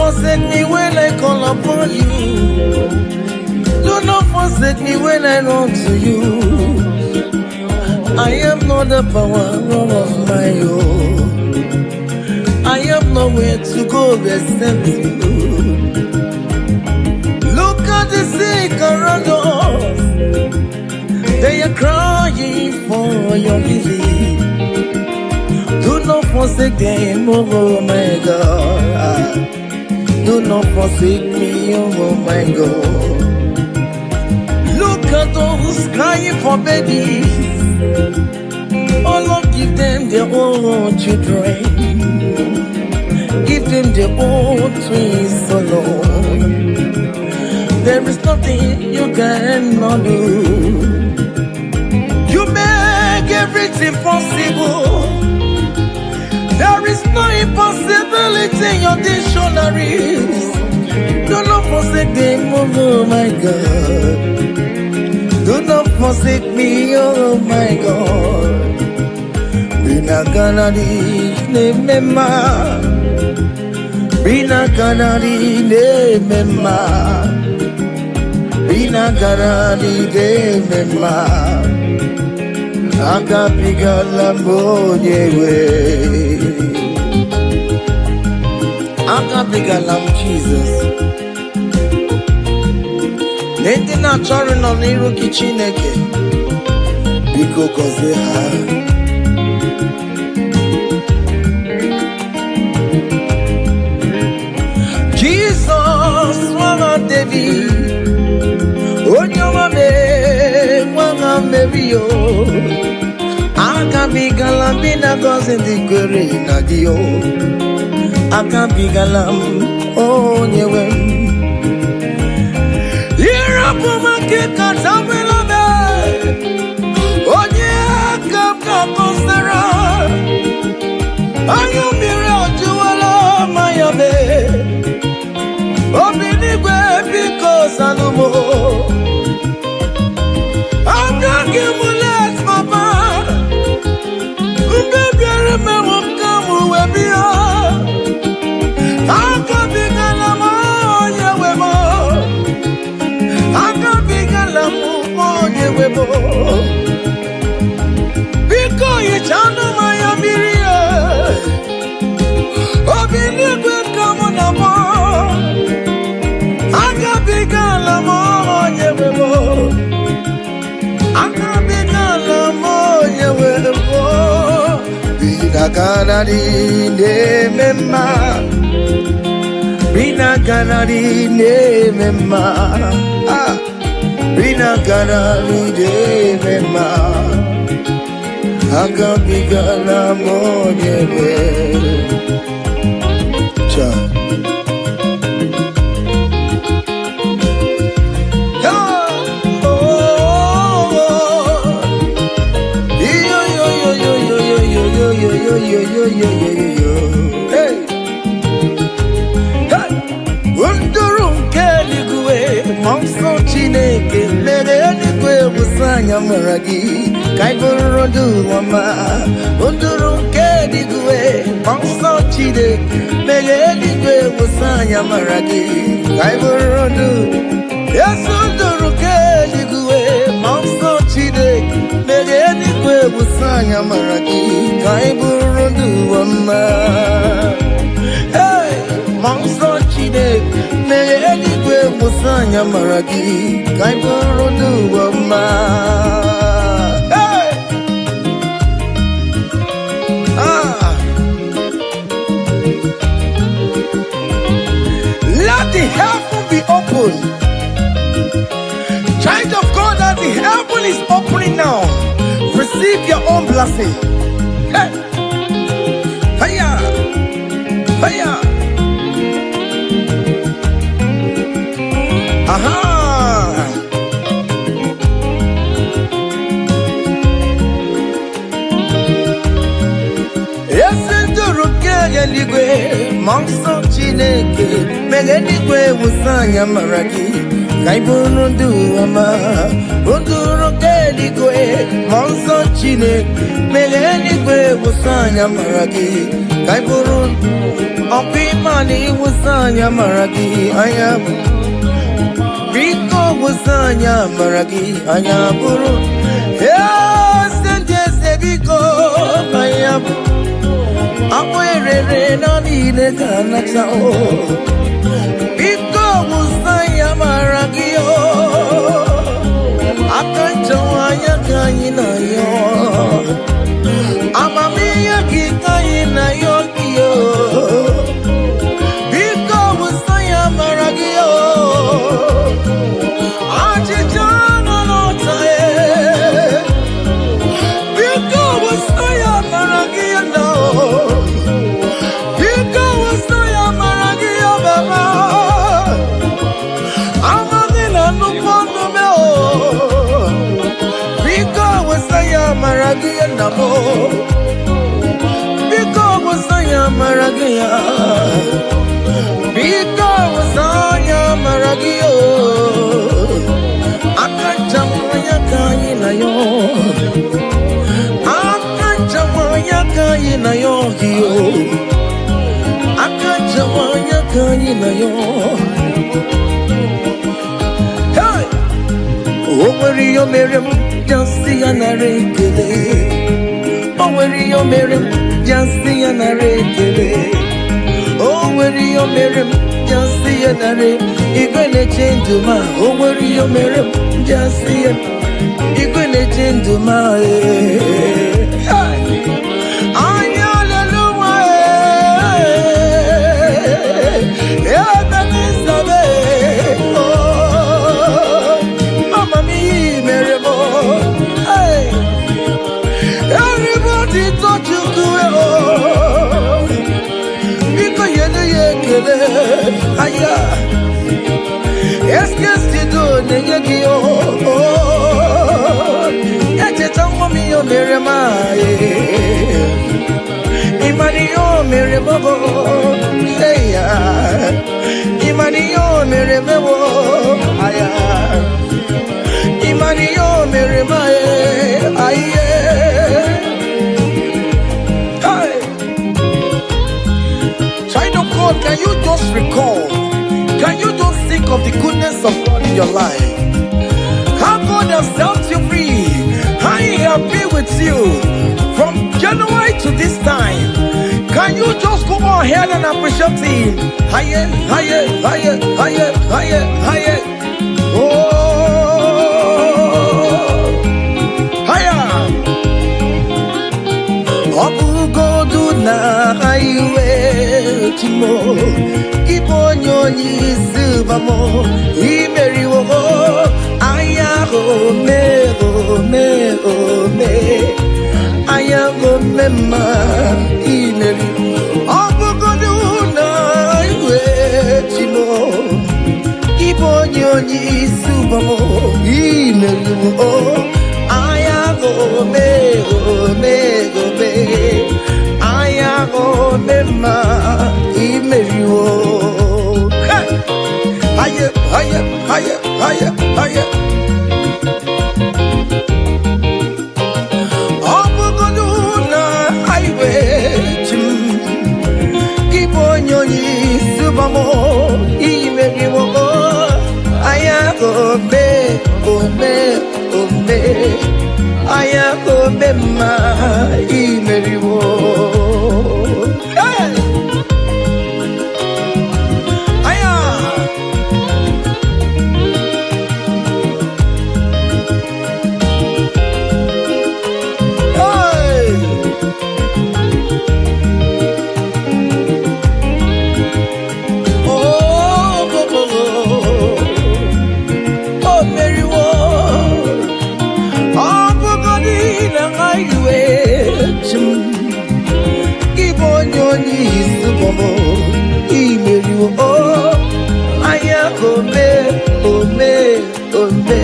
Forsake me when I call upon you. Do not forsake me when I run to you. I am not the power of my own. I have nowhere to go except you. Look at the sick around us. They are crying for your healing. Do not forsake them, oh my God. Do not forsake me, oh my God. Look at those crying for babies. Oh Lord, give them their own children. Give them their own twins, oh Lord. There is nothing you cannot do. You make everything possible. There is no impossibility in your dictionaries. Do not forsake them, oh my God. Do not forsake me, oh my God. Bina ganari ne mema. Bina ganari ne mema. Bina ganari ne mema. Aga bigala moyewe. Aga bigalam Jesus. Nende na chori no niru ki Chineke. Biko koze ha. Jesus wanga David. Onyoma me wanga Mario. Aga bigalam bina gozi ndi kwere na dio. Aga bigalam onyewe. Yerapo makika tabela me. Onye kapka konsera. Ayo mire ojuwala mayabe. Obinigwe biko salumo. Aga gimulet papa. Umbebere me wakamu webia. Aga bigala moye webo. Aga bigala moye webo. Biko yichanu maya mirie. Obinigwe kamo na mo. Aga bigala moye webo. Aga bigala moye webo. Bina ganari ne mema. Bina ganari ne mema. Bina ganari ne mema. Aga bigala moyewe. Cha. Hey. Undurum keligwe monso Chineke lere eligwe busanya maragi kaiborodu mama. Undurum keligwe monso Chineke lere eligwe busanya maragi kaiborodu. Yes, undurum keligwe busanya maragi kai buru ma. Hey! Let the heaven be open. Child of God, that the heaven is opening now. Receive your own blessing. Hey! Hiya! Hiya! Aha! Eligwe monso chineke megeligwe musanya maragi kaibunu duama unduro keligwe monso chineke megeligwe musanya maragi kaibunu opimani musanya maragi ayam biko musanya maragi ayaburu sende sebiko ayam Awerere na nile kana chao Biko musaya maragio Akanchawanya kanyina yo Amamiya kikanyina yo kiyo Biko musaya maragio Achichana notae Biko musaya maragio no Maragia namo Biko wasaya maragia Biko wasaya maragio Akachamaya kaina yo Akachamaya kaina yo hiyo Akachamaya kaina yo Hey! Omeri yo merem Just see an array. Oh, where you marry, just see an array. Oh, where you marry, just see an array. You're gonna change to my. Oh, where you marry, just see it. You're gonna change to my. Aya, est-ce do negio? Ete tango mio meremae, imanio meremabo, eya, imanio meremabo, aya, imanio meremae, aye. Can you just recall? Can you just think of the goodness of God in your life? How God has set you free? How He has been with you from January to this time? Can you just go ahead and appreciate Him? Higher, higher, higher, higher, higher, higher. Oh, higher. Obu godu na highway. Kiponyo ni subamo imeri wo aya go me aya go mema imeri obugodu na iwe timo kiponyo ni subamo imeri wo aya go me aya go mema imeriwo higher, higher, higher, higher, higher. Obugoduna highway chim Kibonyoni subamo imeriwo aya ome aya omema imeriwo. gome, ome, ome.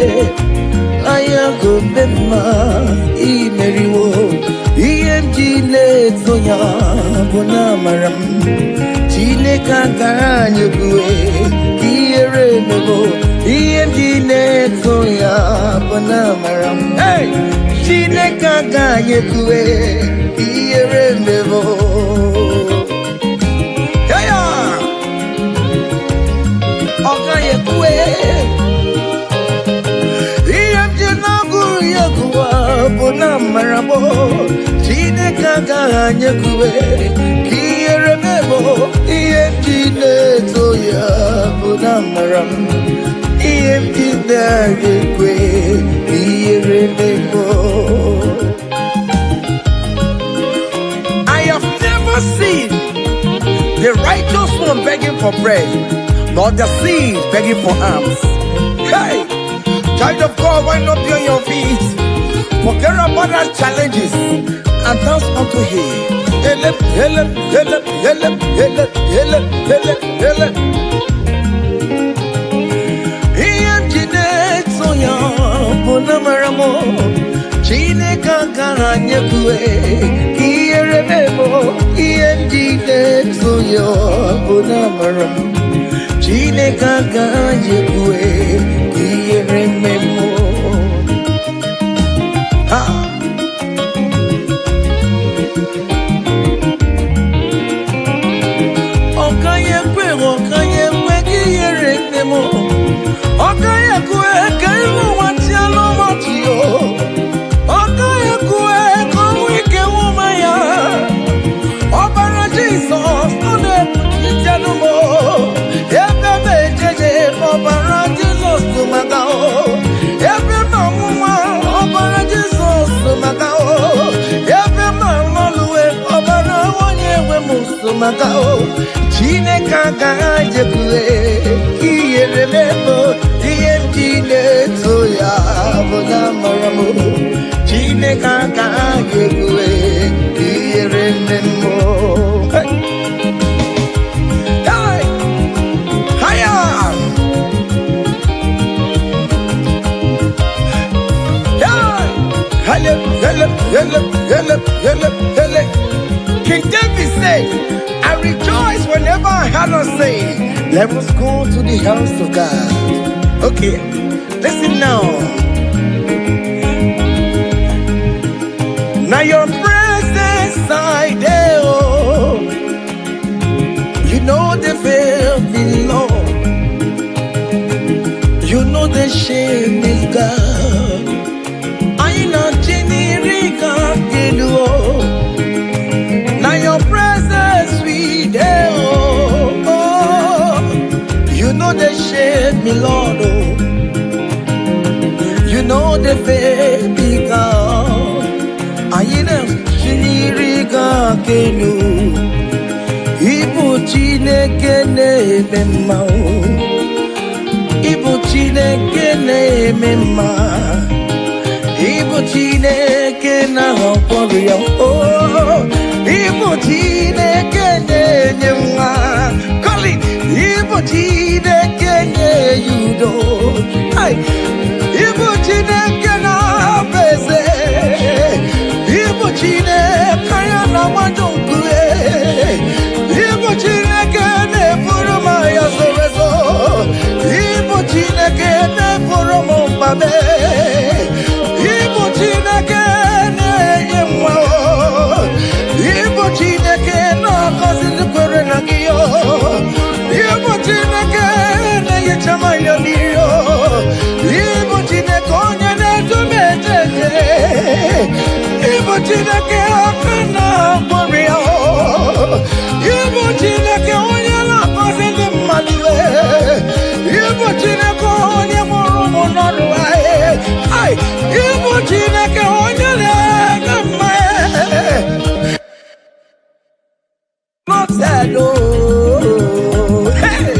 Aya gome ma imeriwo. EMG leto ya bona maram. Chine kaganye kue kiere mebo. EMG leto ya bona maram. Hey, chine kaganye kue kiere mebo. Yaya, okaye kue. EMG na guru yakuwa bona marabo. Chine kaganye kue kiere mebo. EMG leto ya bona maram. EMG dage kue kiere mebo. I have never seen the righteous one begging for bread, nor the seed begging for alms. Hey, child of God, why not be on your feet? Forget about our challenges and dance unto Him. Ele, ele, ele, ele, ele, ele, ele, ele. Soya bonamaramo chine kakaranye kue kiere memo iendile soya bonamaramo chine kakaranye kue kiere memo. Ha. Okaye kwe kiere memo. Okaye kwe kaimu watialo watio. Okaye kwe kowike umaya. Obara Jesus ode itianumo. Ebe mejeje obara Jesus tumagao. Ebe mamuma obara Jesus tumagao. Ebe mamoluwe obara wanyewe musumagao. Chine kagaje kwe kiere mebo. EMG leto ya bona maramo. Chine kagaje kwe kiere mebo. Hey, hey, haya. Hey, hele. King David said, I rejoice whenever I had not say, let us go to the house of God. Okay, listen now. Now your presence I there, oh. You know the fear below. You know the shame is God. I know Jenny oh. Now your presence we there, oh. You know the shame me Lord, oh. You know the baby God. I know Jenny kenu. Ibu Chineke ne ma. Ibu Chineke ne ma. Ibu Chineke na hokoria oh. Ibu Chineke ne nywa. Kali Ibu Chineke ne yudo. Hey, Ibu Chineke na beze. Ibu Chineke na wajonkwe. Ibu Chineke ne puruma ya sorezo. Ibu Chineke ne puruma babe. Ibu Chineke ne yemwa. Ibu Chineke na kazi kwere na giyo. Ibu Chineke ne yechama yoniyo. Ibu Chineke onye ne tumejeje. Ibu Chineke akana morio. Ibu Chineke onye la kazi ni maliwe. Ibu Chineke onye morumo naruwae. Ay, Ibu Chineke onye le gamae. Not sad, oh. Hey,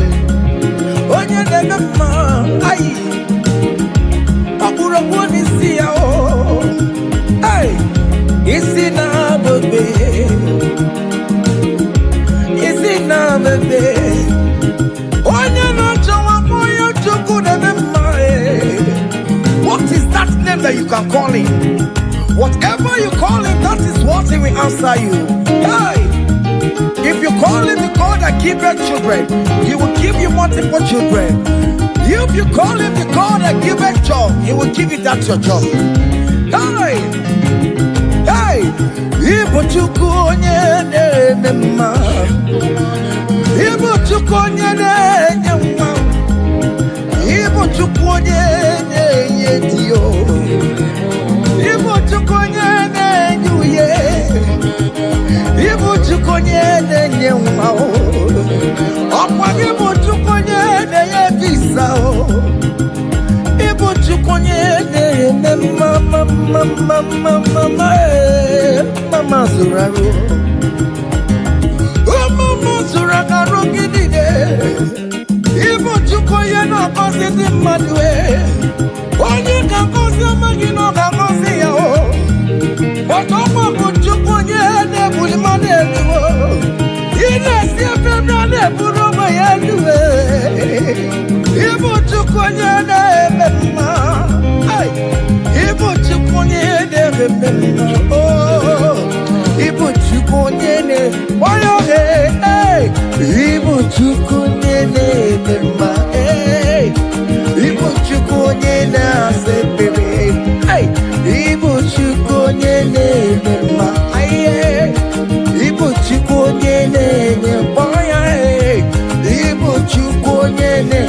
onye le gama. Ay, akura kwani siya, oh. Ay, isi na bebe. Isi na bebe. Onye no chawa mo children, He will give you multiple children. If you call Him the God that giveth job, He will give you that your job. Hey, hey, Ibu chukonye ne mema, Ibu chukonye ne nyama, Ibu chukonye ne yetio, Ibu chukonye ne nyuye, Ibu chukonye ne nyama, Opa Ibu chukonye ne yevisa, Ibu chukonye ne mama zuraro, mama zuraro gidide. Ibu chukonye na kosi di madwe, onye ka kosi magino ka kosi ya o. Otomo bu chukonye ne bulimane duo, ine si efebra ne buroma ya duwe. Ibu chukonye ne mema, ay. Ibu chukonye ne mema, oh. Ibu chukonye ne, oyo hey. Ibu chukonye ne mema, hey. Ibu chukonye na sepebe, hey. Ibu chukonye ne mema, ay. Ibu chukonye ne boya, hey. Ibu chukonye ne.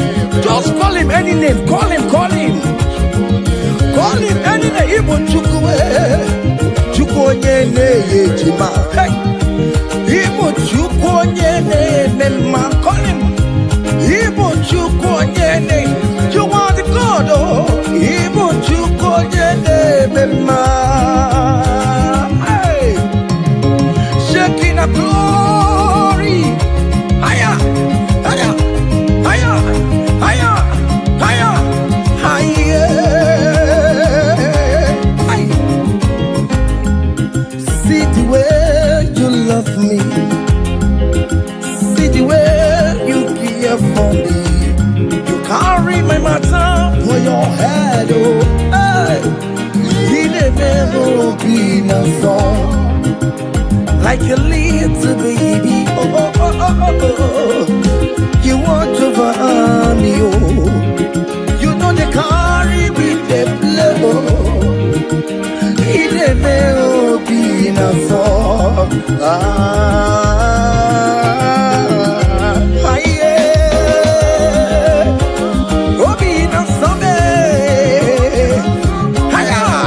Just call Him any name, call Him, call Him. Call Him any name, Ibu chukonye ne yejima, hey. Ibu chukonye ne mema, call Him. Ibu chukonye ne, you are the God, oh. Ibu chukonye ne mema, hey. Shaking a glory, higher, higher, higher, higher, higher, higher. See the way you love me, see the way you care for me. You carry my matter for your head, oh, hey. You never be no song, like a little baby, oh, oh, oh, oh, oh. You want over me, oh. You know they carry with the blood, oh. You never be no song, yeah. Oh, be no song, higher,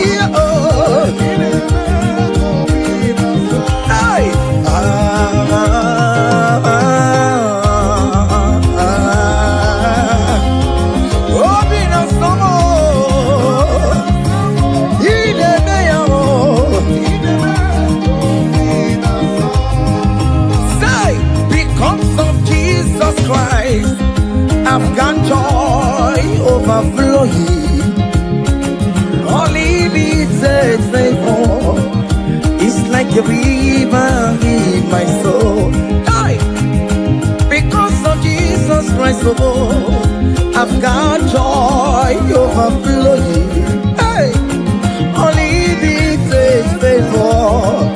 yeah, oh. Ay, oh, be no song, he never, say, because of Jesus Christ, I've got joy overflowing. Only be faithful. It's like a river in my soul. Hey! Because of Jesus Christ, oh, I've got joy overflowing. Hey! Only be faithful.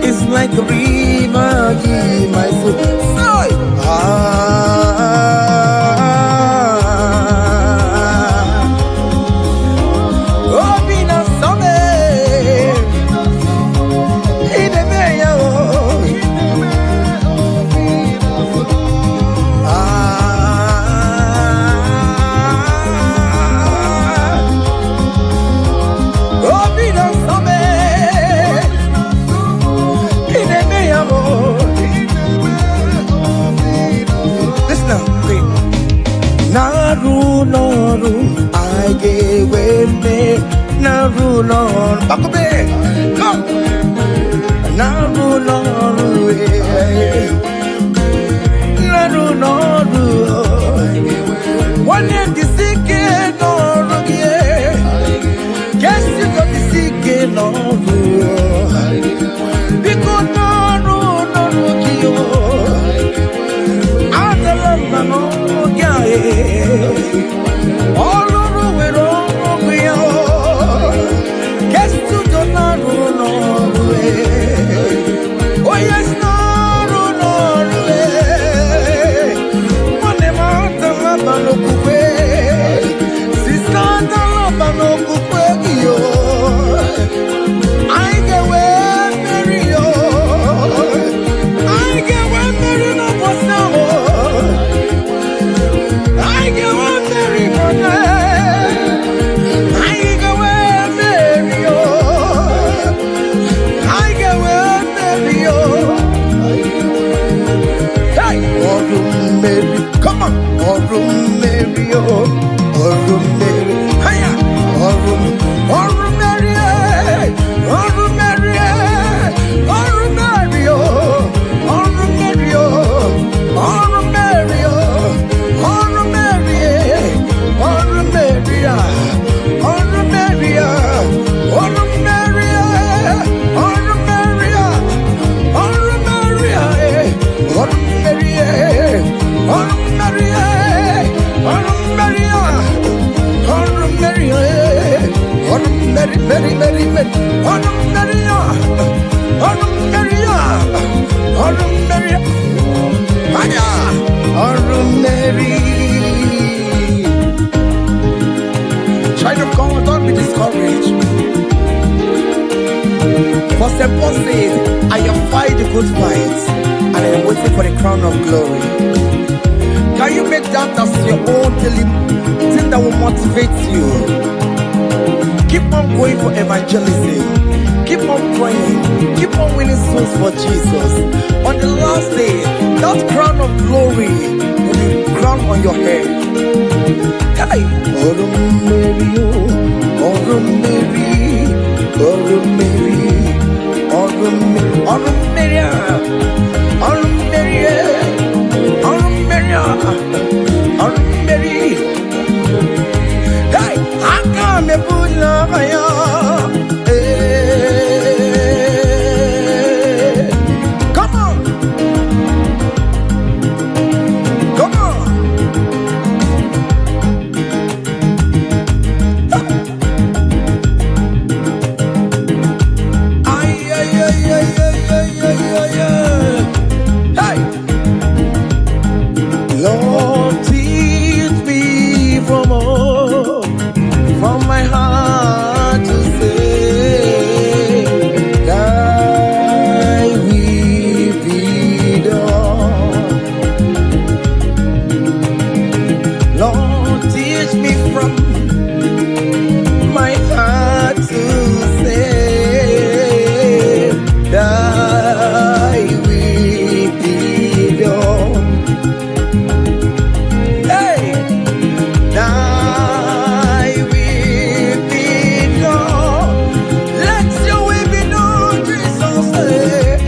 It's like a river in my soul. Hey! Oh, be not somewhere. Naru, I gave me Naru, back up there, come. Naru, one day the sick Naru, yeah. Guess you got the sick Naru, because Naru, I don't know, yeah. All over we're wrong, we are. Guess you don't know, oh yes, no, Mary, oh Mary, hiya, Mary, Mary, Mary, Child of God, don't be discouraged. For St. Paul says, I have fight the good fight, and I am waiting for the crown of glory. Can you make that as your own daily thing that will motivate you? Keep on going for evangelism. Keep on praying. Keep on winning souls for Jesus. On the last day, that crown of glory will be crowned on your head. Hey. Oh Mary, oh Mary, oh Mary, oh Mary, oh Mary, oh Mary, oh Mary, oh Mary. Hey, I come and put love on you. Come on, come on. Hey, Lord, teach me from all, from my heart to say, thy will be done. Lord, teach me from my heart to say, thy will be done. Hey, thy will be done. Let your will be done, Jesus.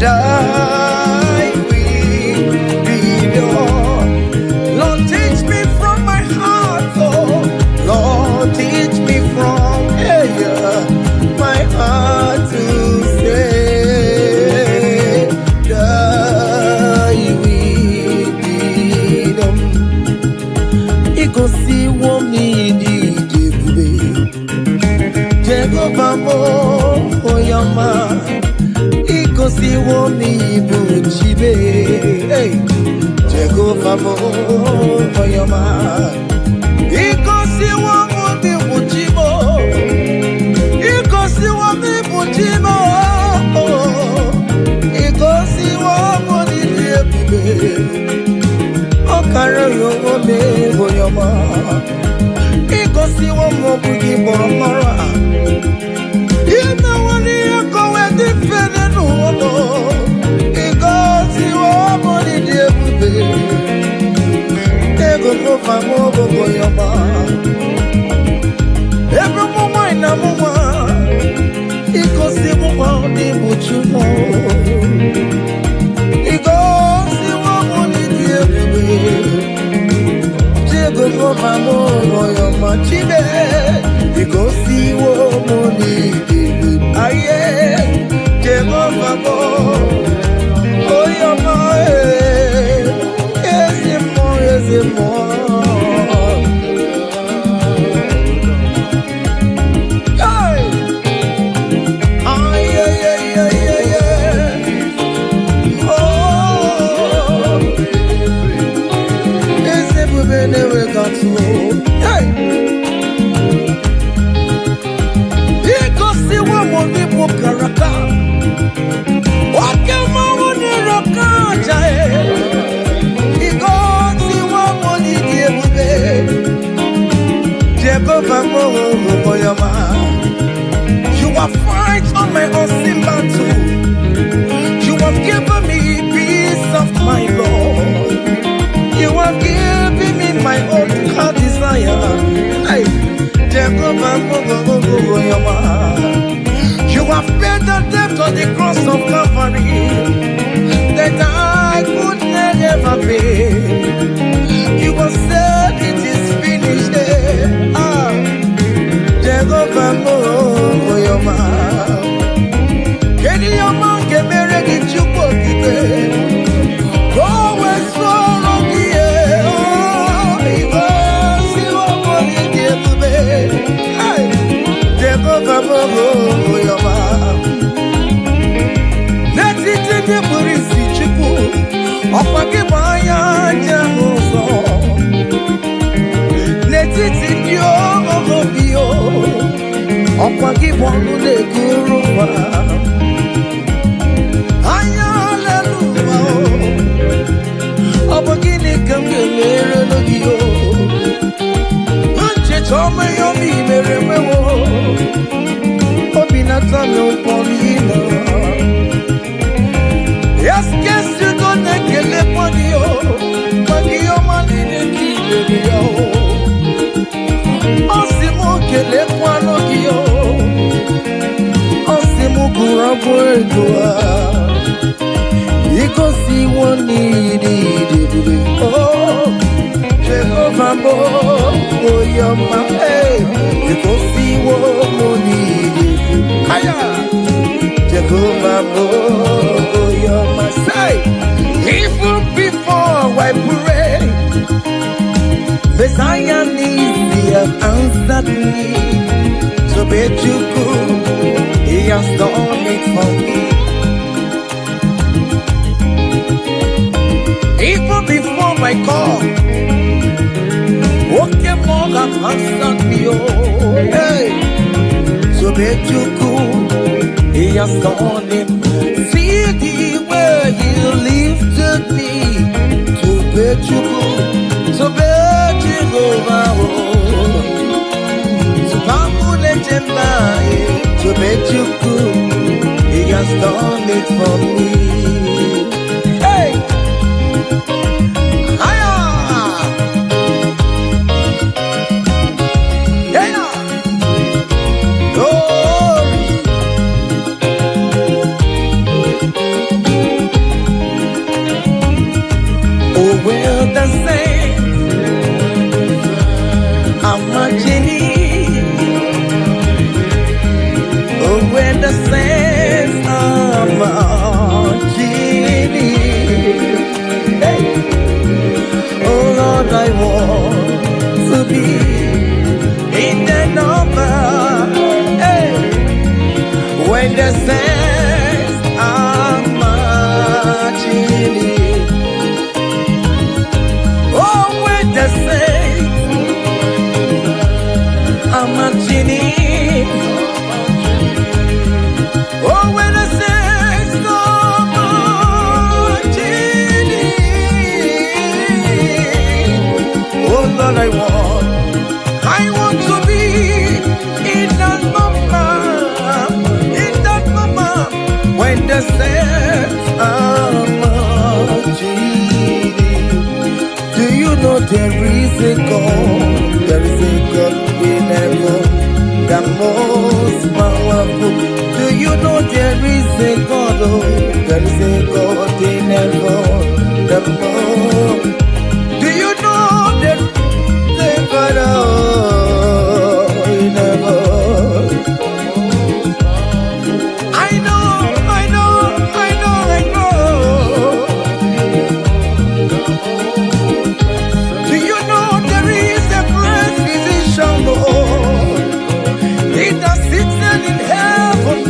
Thy will be done. Lord, teach me from my heart, Lord. Lord, teach me from my heart to say, thy will be done. Ikosi womi di jebube, Jehovah mo oyama. Ikosi womi buchibe, Jehovah mo oyama. Ikosi womi buchibo, Ikosi womi buchibo, Ikosi womi jebube. Okara yowo me oyama. Ikosi womi buchibo mara. Ina wani yako wedi fede nuwono. Ikosi womi jebube. Ego kofa mo oyama. Every moment na mama, ikosi mama ni buchumo, ikosi mama ni diebe, jego mama mo yo machibe, ikosi mama ni diebe, aye, jego mama, oyo ma, ezimo. You have fight on my unseen battle. You have given me peace of my Lord. You have given me my own Hey, Jehovah, you have paid the debt on the cross of Calvary that I could never pay. You have said it is finished. Jehovah, can your man get married in Chupo? Go and swallow the air. Because you are money, Jehovah, your man. Let it in the Burisi Chupo. Opakimaya, Jehovah. Let it in your bio. Opakimonu de Guruva. Opakini kamele no dio. Anche chome yo mi meremewo. Obinata no polino. Yes, guess you don't get the podio. Magio mani de kibeyo. Osimo kele kwano gio. Osimo kurabo edua. Because he won't need it. Oh, Jehovah, oh, your man. Because he won't need it. Hiya, Jehovah, oh, your man. Say, even before I pray, Messiah needs have answered me. So bet you could, he has done it for me. Even before my call, okay, more than answered me, oh, hey. So bet you could, he has done it. See the way he lifted me. To bet you could, so bet you over, oh. So Pamu Legend, so bet you could, he has done it for me. Hey! I want to be in the number, hey, when the saints are marching in. Oh, when the saints are marching in. Oh, when the saints are marching in. Oh Lord, I want to be in that moment when the saints are marching. Do you know there is a God in heaven, the most powerful? Do you know there is a God, oh, there is a God in heaven, the most? Do you know that they got in heaven? I know. Do you know there is a great physician, Lord? He that sits in heaven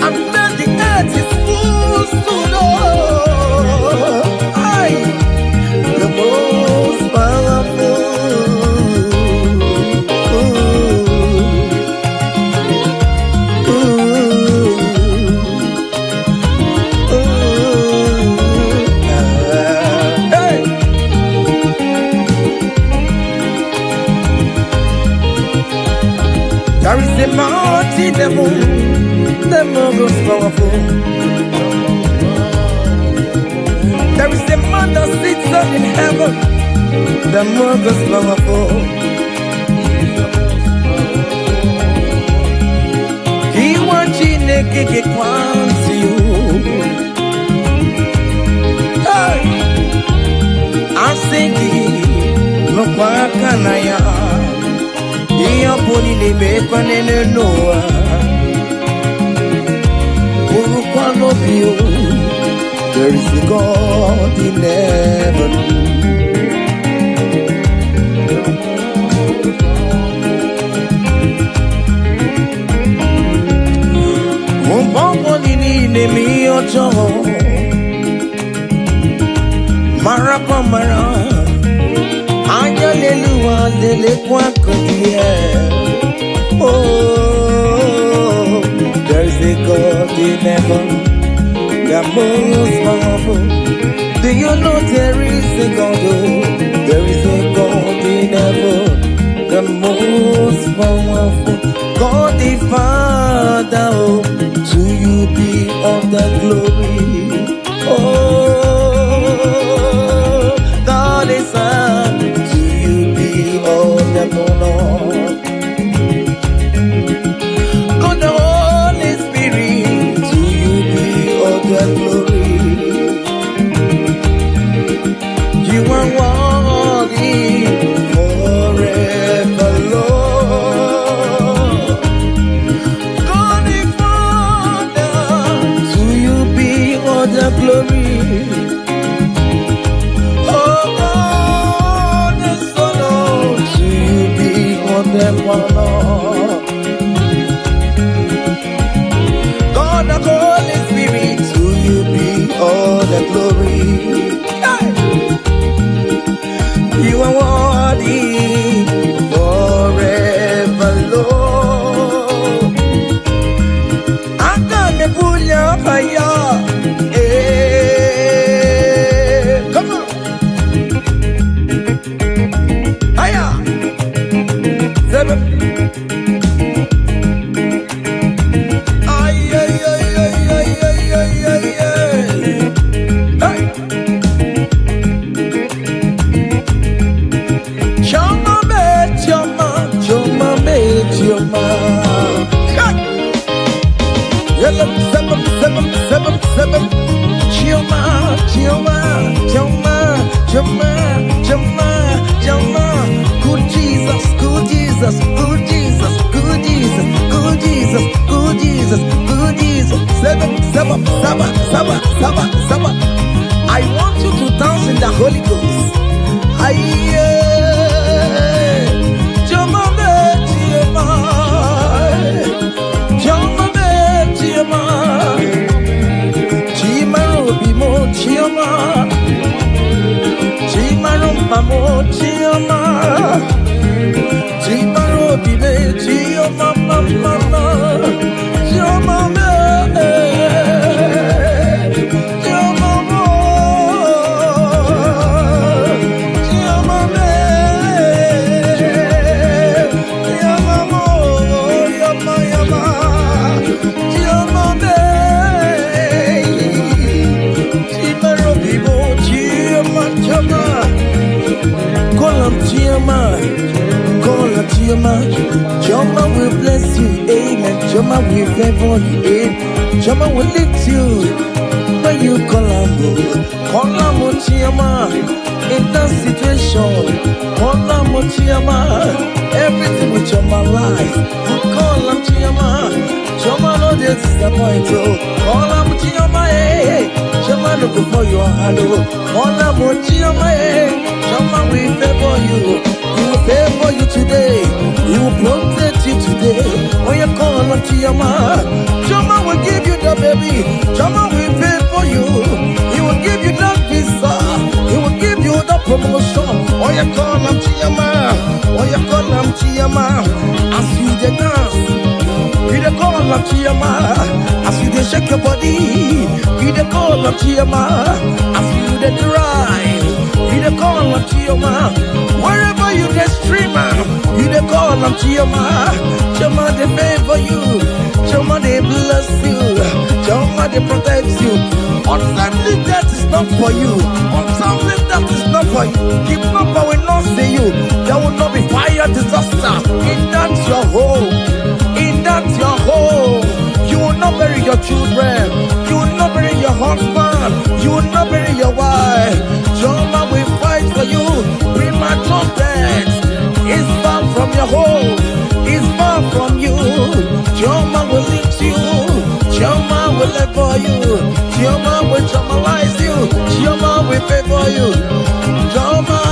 and then the earth is full to Lord. The most powerful. Hey. There is a mighty devil, the most powerful. There is a man that sits up in heaven, the most powerful. Okeke kwanti you. Hey, I'm singing no kwakanaya. Iya poni lebe kwanene noa. Urukwa love you. There is a God in heaven. Nemi ojo Marapa mara Anyaleluwa lele kwa kodie. Oh, there's a God in heaven, the most powerful. Do you know there is a God? Oh, there is a God in heaven, the most powerful. God the Father, oh, to you be all the glory. Oh, God the Son, to you be all the honor. God the Holy Spirit, to you be all the glory. You are worthy forever, Lord. God the Father, to you be all the glory. Oh God the Son, to you be all the honor. God the Holy Spirit, to you be all the glory. Hey! You are worthy forever, Lord. I'm gonna pull your fire. Hey, come on. Hiya. Seven. Ay, ay, ay, ay, ay, ay, ay, ay, ay. Hey. Choma me, choma, choma me, choma. Hey. Yellow, seven, seven, seven, seven. Choma, choma, choma, choma, choma, choma. Good Jesus, good Jesus, good Jesus, good Jesus, good Jesus, good Jesus, good Jesus. Seven, seven, seven, seven, seven, seven. I want you to dance in the Holy Ghost. Aye. Choma me, choma. Choma me, choma. Chimaro bimo, choma. Chimaro mamo, choma. Chimaro bime, choma, mama. Choma me. Choma mo. Choma me. Choma mo. Yama, yama. Choma me. Chimaro bimo, choma, choma. Call him Chioma, call him Chioma. Chioma will bless you, amen. Chioma will favor you, amen. Chioma will lift you when you call him. Call him Chioma in that situation. Call him Chioma, everything with Chioma life. Call him Chioma. Chioma no dey disappoint you. Call him Chioma, hey. Chioma look for your hello. Call him Chioma, hey. Chioma will favor you. He will favor you today. He will protect you today. When you call on Chioma, Chioma will give you the baby. Chioma will favor you. He will give you that visa. He will give you the promotion. When you call on Chioma, when you call on Chioma, as you dey dance, you dey call on Chioma. As you dey shake your body, you dey call on Chioma. As you dey drive, you dey call on Chioma. Wherever you dey streamer, you dey call on Chioma. Chioma dey favor you. Chioma dey bless you. Chioma dey protect you. Untimely death is not for you. Untimely death is not for you. Kidnapper will not see you. There will not be fire disaster in that your home. In that your home. You will not bury your your children. You will not bury your husband. You will not bury your wife. Jehovah will fight for you. Premature death is far from your home. Is far from you. Jehovah will lift you. Jehovah will favor you. Jehovah will traumatize you. Jehovah will favor you. Jehovah,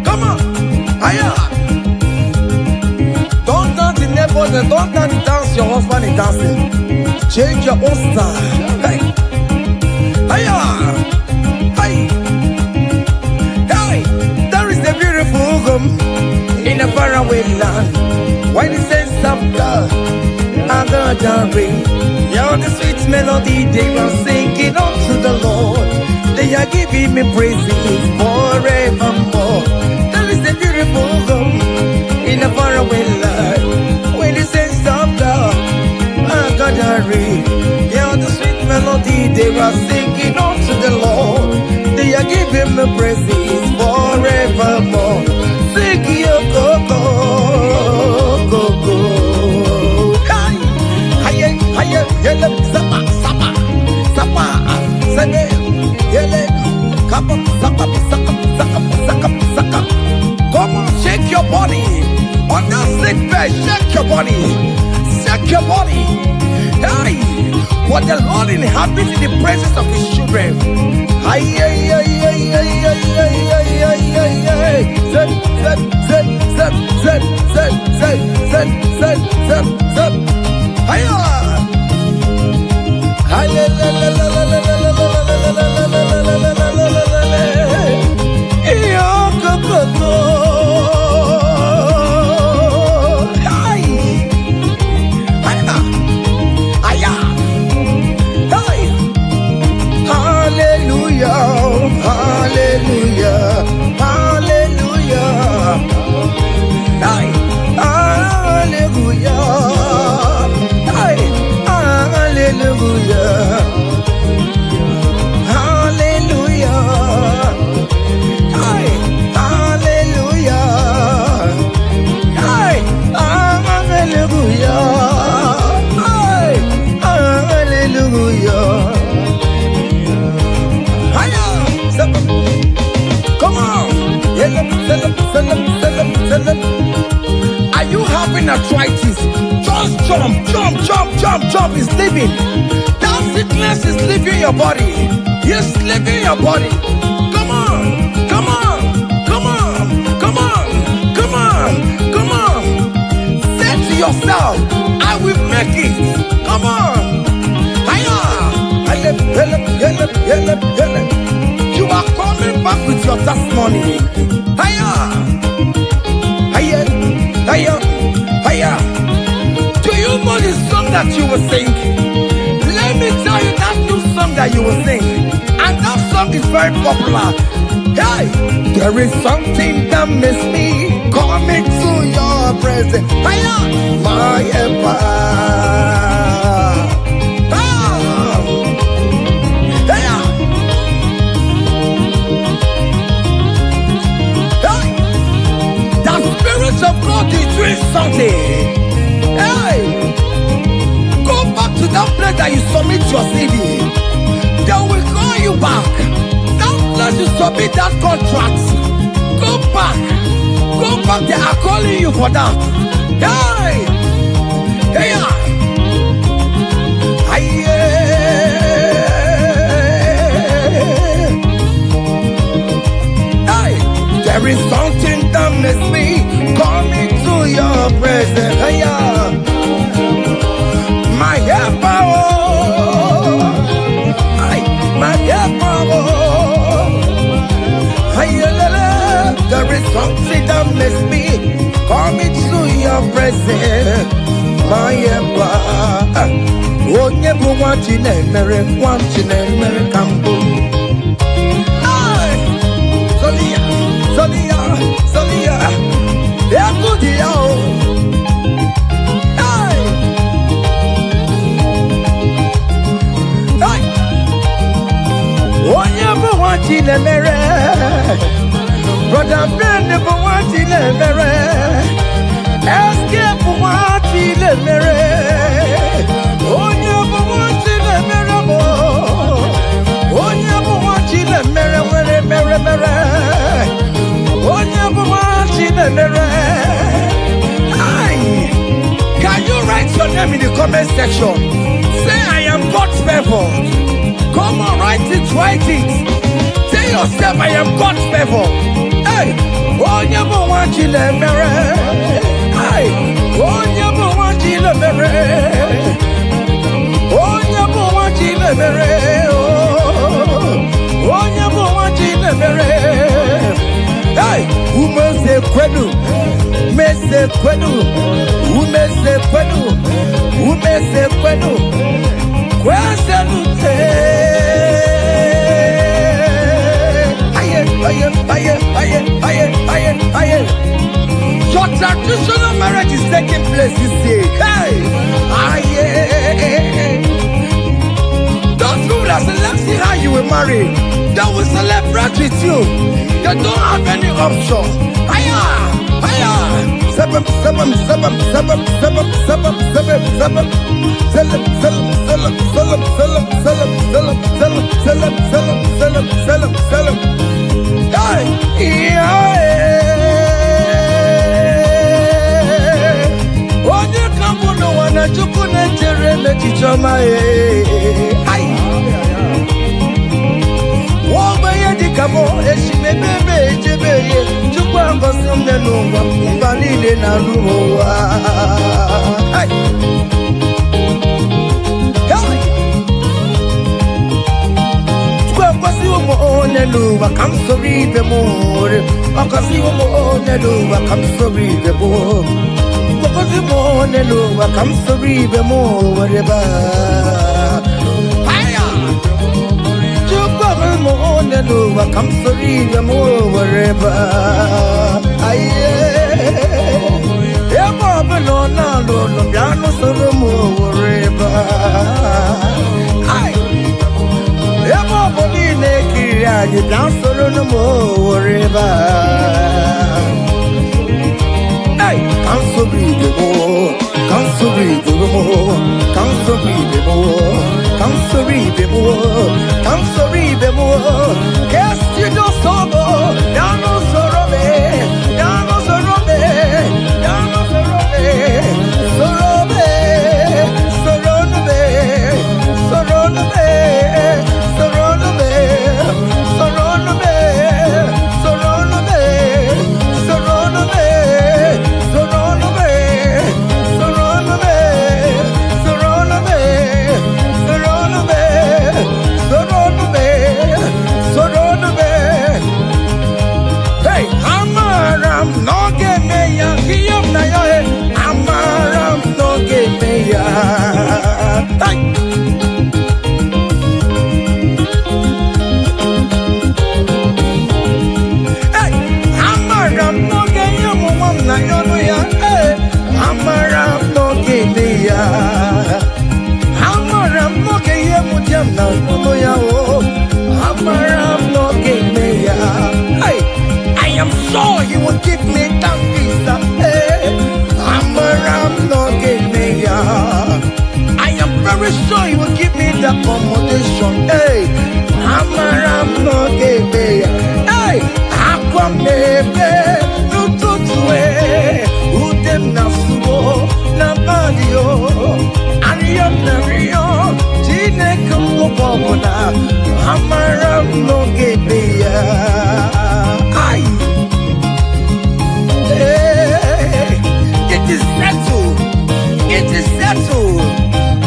come on, don't dance the neighbors and don't dance your husband is dancing. Change your own style. Hey, hiya, hey, hey. There is a beautiful home in a faraway land. Why the sense of God and the ring? You're the sweet melody they were singing unto the Lord. They are giving me praises forevermore. There is a beautiful home in a faraway land. When the sense of God and the ring, you're the sweet melody they were singing unto the Lord. They are giving me praises forevermore. Sing your go-go. Yele, sapa, sapa, sapa, sene, yele, kapa, sapa, saka, saka, saka, saka. Come on, shake your body. On that sick bed, shake your body. Shake your body. Hey, what the Lord inhabits in the presence of his children. Hey, hey, hey, hey, hey, hey, hey, hey, hey, hey. Zed, zed, zed, zed, zed, zed, zed, zed, zed, zed, zed. Hey, are you having arthritis? Just jump, jump, jump, jump, jump. It's leaving. That sickness is leaving your body. It's leaving your body. Come on, come on, come on, come on, come on, come on. Say to yourself, I will make it. Come on. Hiya. You are coming back with your testimony. Hiya. Hiya, hiya, hiya. Do you know the song that you will sing? Let me tell you that new song that you will sing. And that song is very popular. Hey, there is something that makes me coming to your presence. Hiya, my empire. Of God is doing something. Hey, go back to that place that you submit your CV. They will call you back. That place you submit that contract. Go back. Go back. They are calling you for that. Hey, hey, hey, there is something that makes me coming to your presence. Hiya. My helper, my helper. Hiya, there is something that makes me coming to your presence. My helper. Oh, never want you, never want you, never come. Solia, Solia. Sonia, Ekudia, hey, hey, Onyabu Wachile Mere, Brother Ben, Wachile Mere, Escape Wachile Mere, Onyabu Wachile Mere, Onyabu Wachile Mere, Mere, Mere, Onyabu Wachile Mere. Can you write your name in the comment section? Say I am God's favor. Come on, write it. Say yourself, I am God's favor. Hey, Onyabu Wachile Mere. Hey, Onyabu Wachile Mere. Onyabu Wachile Mere. Onyabu Wachile Mere. Hey, umeze kwenu, umeze kwenu, umeze kwenu, umeze kwenu, kwasalute. Aye, aye, aye, aye, aye, aye, aye. Your traditional marriage is taking place this day. Hey, aye. Those people that select see how you will marry, they will celebrate with you. They don't have any option. Aya, aya. Seven, seven, seven, seven, seven, seven, seven, seven. Selim, selim, selim, selim, selim, selim, selim, selim, selim, selim, selim, selim, selim. Hey, yeah. Onye kambuno wana chukune tere chichoma hey. Womaye dikamo eshimebebe ejebeye chukwa ngosumne nungwa mbanile na ruwa. Hey. Chukwa ngosiwo mo oneluwa kamsori bemore. Akasiwo mo oneluwa kamsori bemore. Wakasiwo oneluwa kamsori bemore ba. Moneluwa kamsori mo wherever. Aye, emo beno na lo piano solo mo wherever. Aye, emo boni ne kiria ni piano solo no mo wherever. Aye, kamsori mo, kamsori mo, kamsori mo, kamsori mo, kamsori mo. Yes, you do sobo, yano sorobe, yano sorobe, yano sorobe, sorobe, sorobe, sorobe, sorobe, sorobe, sorobe, sorobe, sorobe, sorobe, sorobe, sorobe. Hey, Amaram no get me ya, Kiyam na yo he. Amaram no get me ya. Hey, hey, Amaram no get ya, mom na yo no ya. Hey, Amaram no get me ya. Amaram no get ya, mutiam na no ya oh. Amaram no get me ya. Hey, I am sure he will give me that visa. Hey, Amaram no get me ya. I am very sure he will give me the accommodation. Hey, Amaram no get me ya. Hey, Aquamebe no tutue. Udem na subo na badio. Ariam na rio. Jine kumbo bobona. Amaram no get me ya. Aye. Hey, it is settled. It is settled.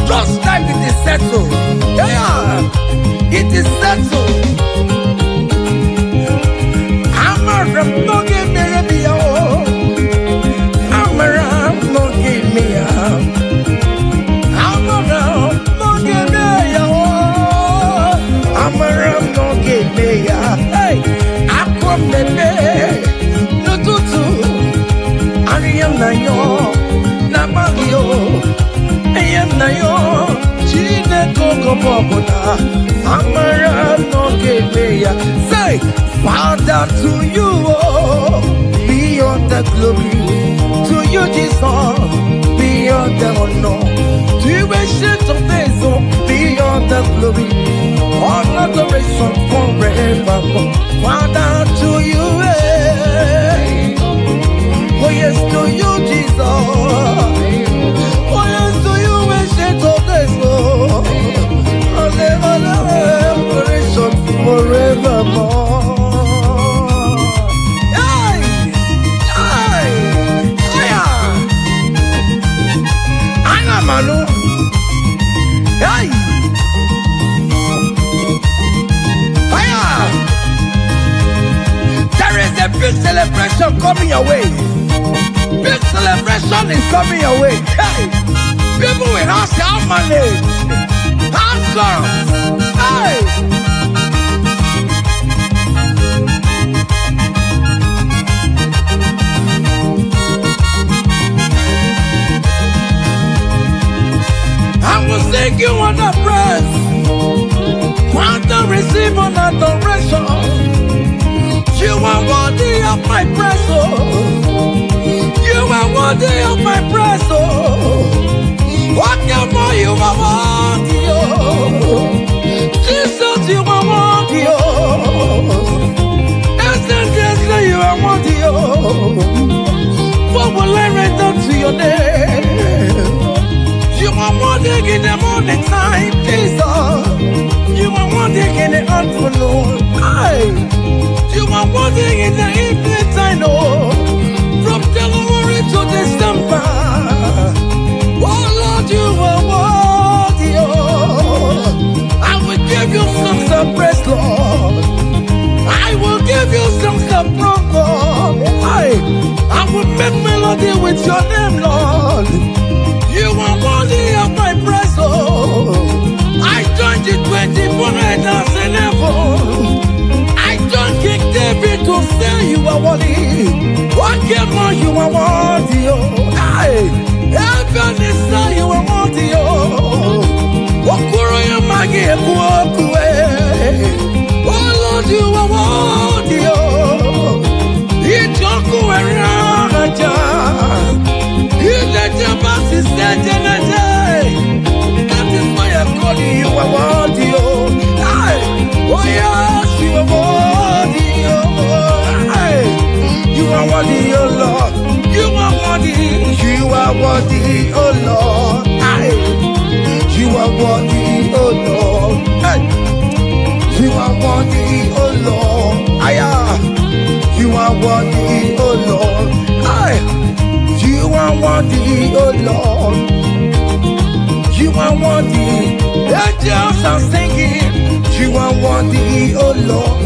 Just like it is settled. Yeah, it is settled. Amaram no get me ya. Amaram no get me ya. Amaram no get me ya. Amaram no get me ya. Hey, Aquamebe Bobona, Amara no Gebeya. Say, Father, to you, beyond the glory, to you, Jesus, beyond the honor, to you, ancient of days, beyond the glory, all adoration forever. Father, to you, oh yes, to you, Jesus, oh yes, to you, ancient of days, all adoration forevermore. Manu, hey, fire! There is a big celebration coming your way. Big celebration is coming your way. Hey, people will ask how money, how come? Hey. Thank you on the praise. Want to receive an adoration. You are worthy of my praise. You are worthy of my praise. What more you are worthy. Jesus, you are worthy. Instantaneously you are worthy. What will I return to your name? You are wanting in the morning time, Jesus. You are wanting in the afternoon. You are wanting in the evening time, no. From January to December. Oh Lord, you are worthy. I will give you songs of praise, Lord. I will give you songs of praise. I will make melody with your name, Lord. You are worthy of my praise, I joined the 24 elders in heaven. I joined King David to say you are worthy. What more you are worthy, heaven is say you are worthy, Okuro ya magi ekuokue. Oh Lord, you are worthy, Ijoku eraja. That is why I'm calling you a worthy. Oh yes, you are worthy. You are worthy, oh Lord. You are worthy. You are worthy, oh Lord. You are worthy, oh Lord. You are worthy, oh Lord. You are worthy, oh Lord. You are worthy, oh Lord. You are worthy. Angels are singing. You are worthy, oh Lord.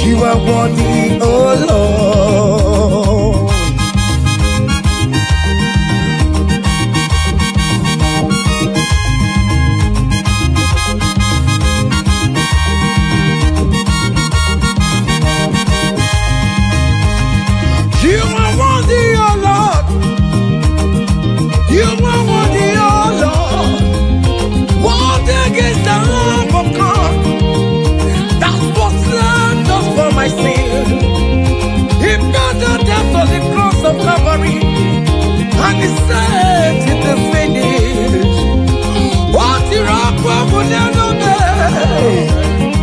You are worthy, oh Lord. You are worthy, oh Lord. You are worthy, oh Lord. What against the love of God? That was slain just for my sin. He paid the death on the cross of Calvary, and he said it is finished. What the rock would never be.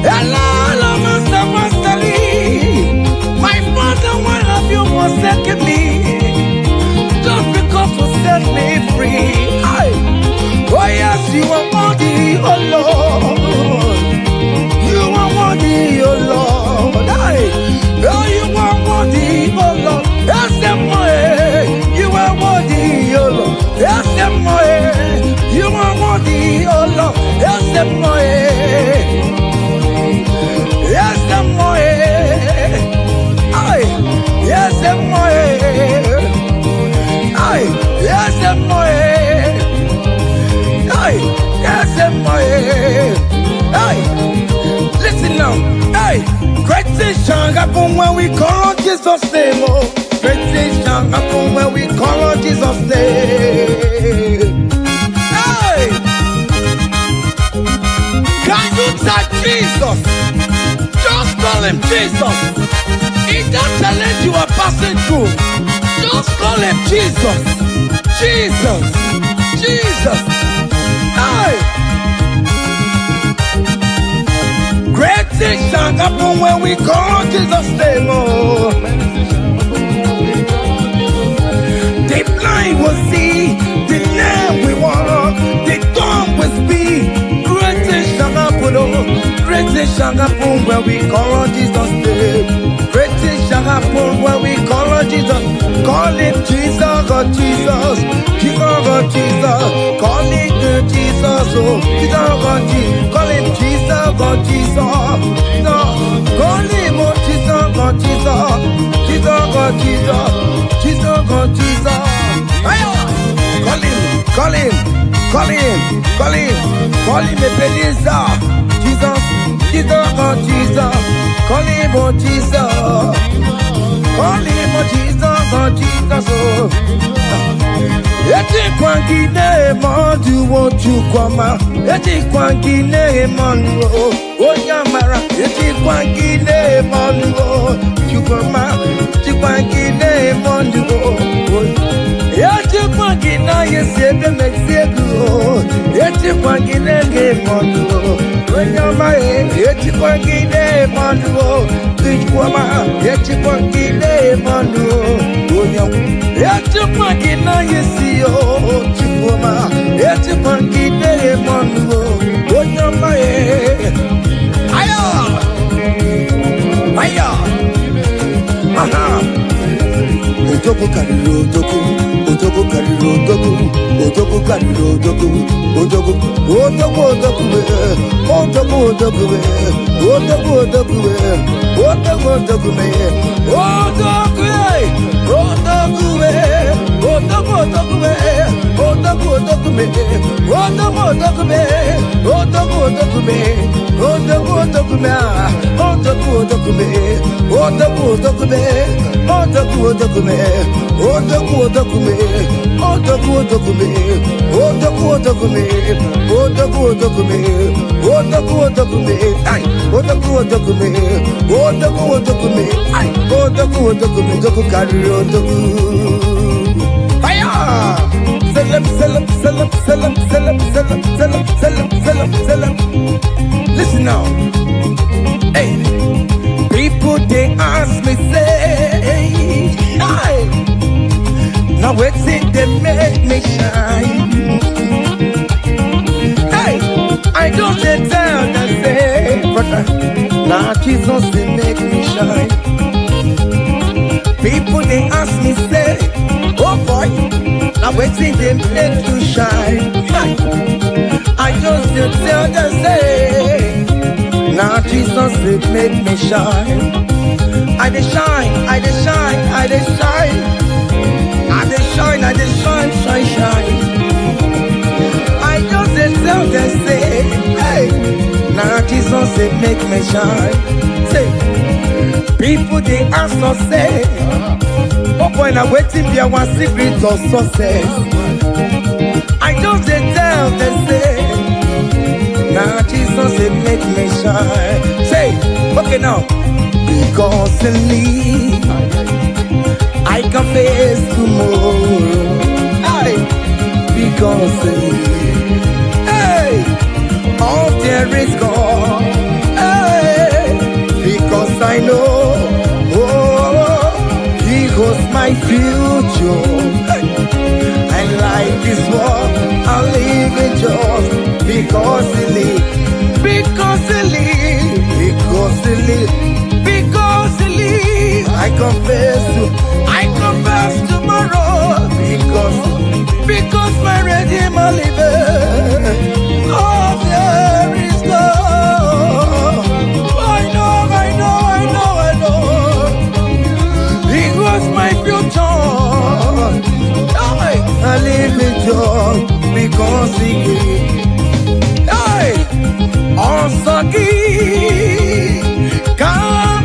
Hello, Master, Master Lee. My Father, why have you forsaken me? Just because you set me free. Oh yes, you are worthy, oh Lord. You are worthy, oh Lord. Oh, you are worthy, oh Lord. Yes, you are worthy, oh Lord. Yes, you are worthy, oh Lord. Yes, yes, yes, listen now, great things shall happen when we call on Jesus' name. Great things shall happen when we call on Jesus' name. Say Jesus. Just call him Jesus. In that challenge you are passing through, just call him Jesus. Jesus. Jesus. Hey. Great things shall happen when we call Jesus' name. Oh. The blind will see, the lame will walk, the dumb will speak. Great things shall happen, oh. Great things shall happen when we call on Jesus' name. Great things shall happen when we call on Jesus. Call him Jesus, oh Jesus. Jesus, oh Jesus. Call him Jesus, oh Jesus, oh Jesus. Call him Jesus, oh Jesus. No. Call him oh Jesus, oh Jesus. Jesus, oh Jesus. Jesus, oh Jesus. Call him, call him, call him, call him, call him Ebenezer. Jesus, Jesus, oh Jesus. Call him oh Jesus. Call him oh Jesus, oh Jesus, oh. Eti kwangine mandu wo chukwama. Eti kwangine mandu o nyamara. Eti kwangine mandu o chukwama. Eti kwangine mandu o. Eti kwangina yesebe mexegu. Eti kwangine ge mandu o nyama. Eti kwangine mandu o chukwama. Eti kwangine mandu o nyama. Eti kwangina yesi yo chukwama. Eti kwangine mandu o nyama. Aya, aya, aha. Ojogo kariro ojogo, ojogo kariro ojogo, ojogo kariro ojogo, ojogo, ojogo ojogo we, ojogo ojogo we, ojogo ojogo we, ojogo ojogo we, ojogo we, ojogo we, ojogo ojogo we, ojogo ojogo we, ojogo ojogo we, ojogo ojogo we, ojogo ojogo we, ojogo ojogo we, ojogo ojogo we, ojogo ojogo we. Odoku odokume, odoku odokume, odoku odokume, odoku odokume, odoku odokume, ay, odoku odokume, odoku odokume, ay, odoku odokume, odoku kari odoku. Fire! Selam, selam, selam, selam, selam, selam, selam, selam, selam, selam. Listen now. Hey, people they ask me say, hey. Now waiting they make me shine. Hey, I don't tell them say, brother, now Jesus they make me shine. People they ask me say, oh boy, now waiting they make you shine. Hey, I just tell them say, now Jesus they make me shine. I dey shine, I dey shine, I dey shine. I dey shine, I dey shine, shine, shine. I just dey tell them say, hey, now Jesus dey make me shine. Say, people they ask us say, oh boy, now waiting be our secret of success. I just dey tell them say, now Jesus dey make me shine. Say, okay now, because in me I can face tomorrow. Hey, because hey, all there is gone. Hey, because I know, oh, He holds my future. Hey, and life is what I live in just because He lives, because He lives, because He lives, because He lives. I confess tomorrow because my Redeemer liveth. Oh, there is God. I know. He was my future. I live in joy because He gave. Hey, also give. Come,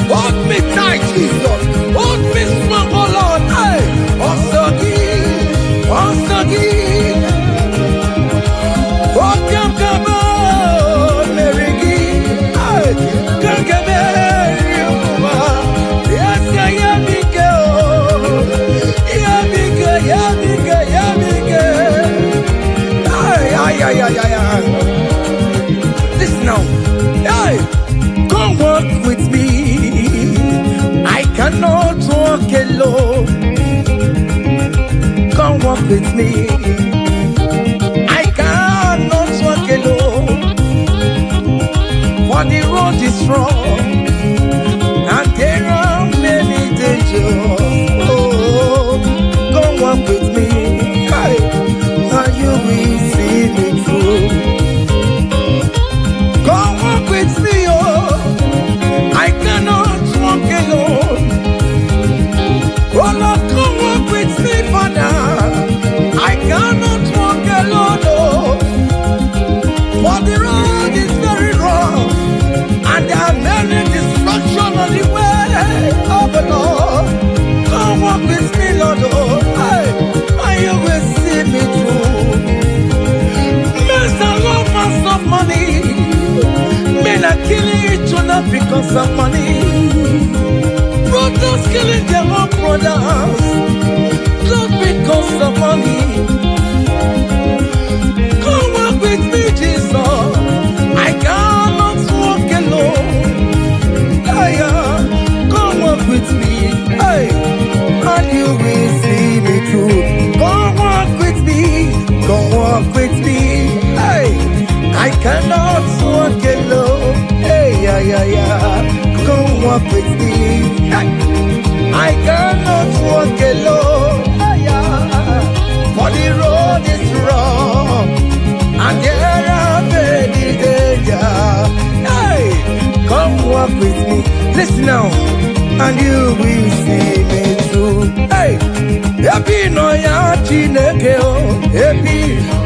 Hold me tight, Jesus. Hold me strong, oh Lord. Listen now. Hey, come walk with me. I cannot walk alone. Come walk with me. I cannot walk alone. For the road is strong and there are many dangers. Oh, come walk with me. Hey, and you will see me through. Come walk with me, oh. I cannot walk alone. Oh Lord, come walk with me, Father. I cannot walk alone, oh. For the road is very rough, and there are many distractions on the way. Oh, but Lord, come walk with me, Lord, oh. Hey, and you will see me through. Men are lovers of money. Men are killing each other because of money. Brothers killing their own brothers just because of money. Come walk with me, Jesus. I cannot walk alone. Hey, come walk with me. Hey, and you will see me through. Come walk with me. Come walk with me. Hey, I cannot walk alone. Hey, come walk with me. Hey, I cannot walk alone. Hey, for the road is rough and there are many dangers. Hey, come walk with me. Listen now, and you will see me through. Hey, happy no ya chineke o.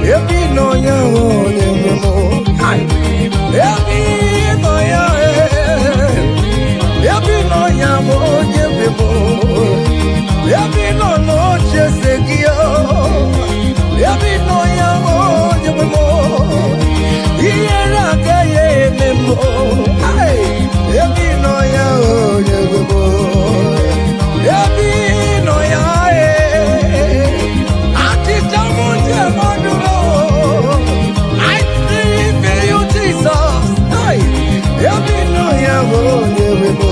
Happy no ya o nyemo. Hey, happy no ya happy no ya mo nyemo. Happy no chesegio. Happy no ya mo nyemo. Iyera kaye memo. Hey, happy no ya o nyemo. Happy no ya ati tamunje modulo. I believe in you, Jesus. Hey, happy no ya o nyemo.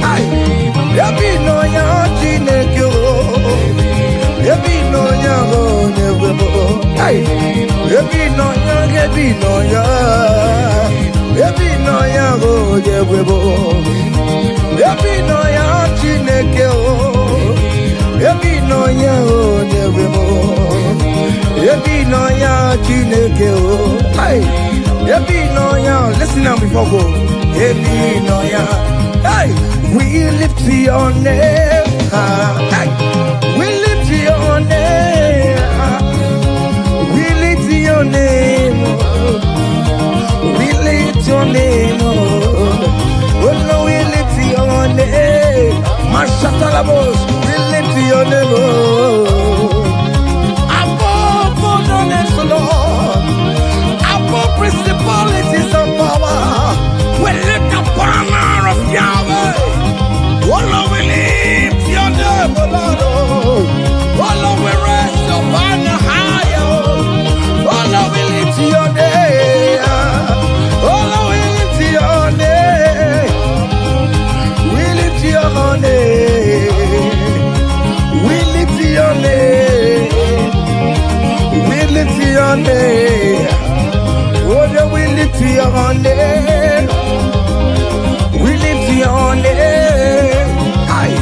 Hey, happy no ya chineke o. Happy no ya o nyemo. Hey, happy no ya, happy no ya. Happy no ya o nyemo. Happy no ya chineke o. Happy no ya o nyemo. Happy no ya chineke o. Hey, happy no ya. Listen now before go. Happy no ya. Hey, we lift your name. Hey, we lift your name. We lift your name. We lift your name. Oh no, we lift your name. Mashatalabos, we lift your name. Above all names, Lord. Above principalities of power. We lift the banner of Yahweh. Oh Lord, we lift your name, oh Lord. Oh Lord, we raise your banner higher. Oh Lord, we lift your name. Oh Lord, we lift your name. We lift your name. We lift your name. We lift your name. Oh Lord, we lift your name. We lift your name. Aye.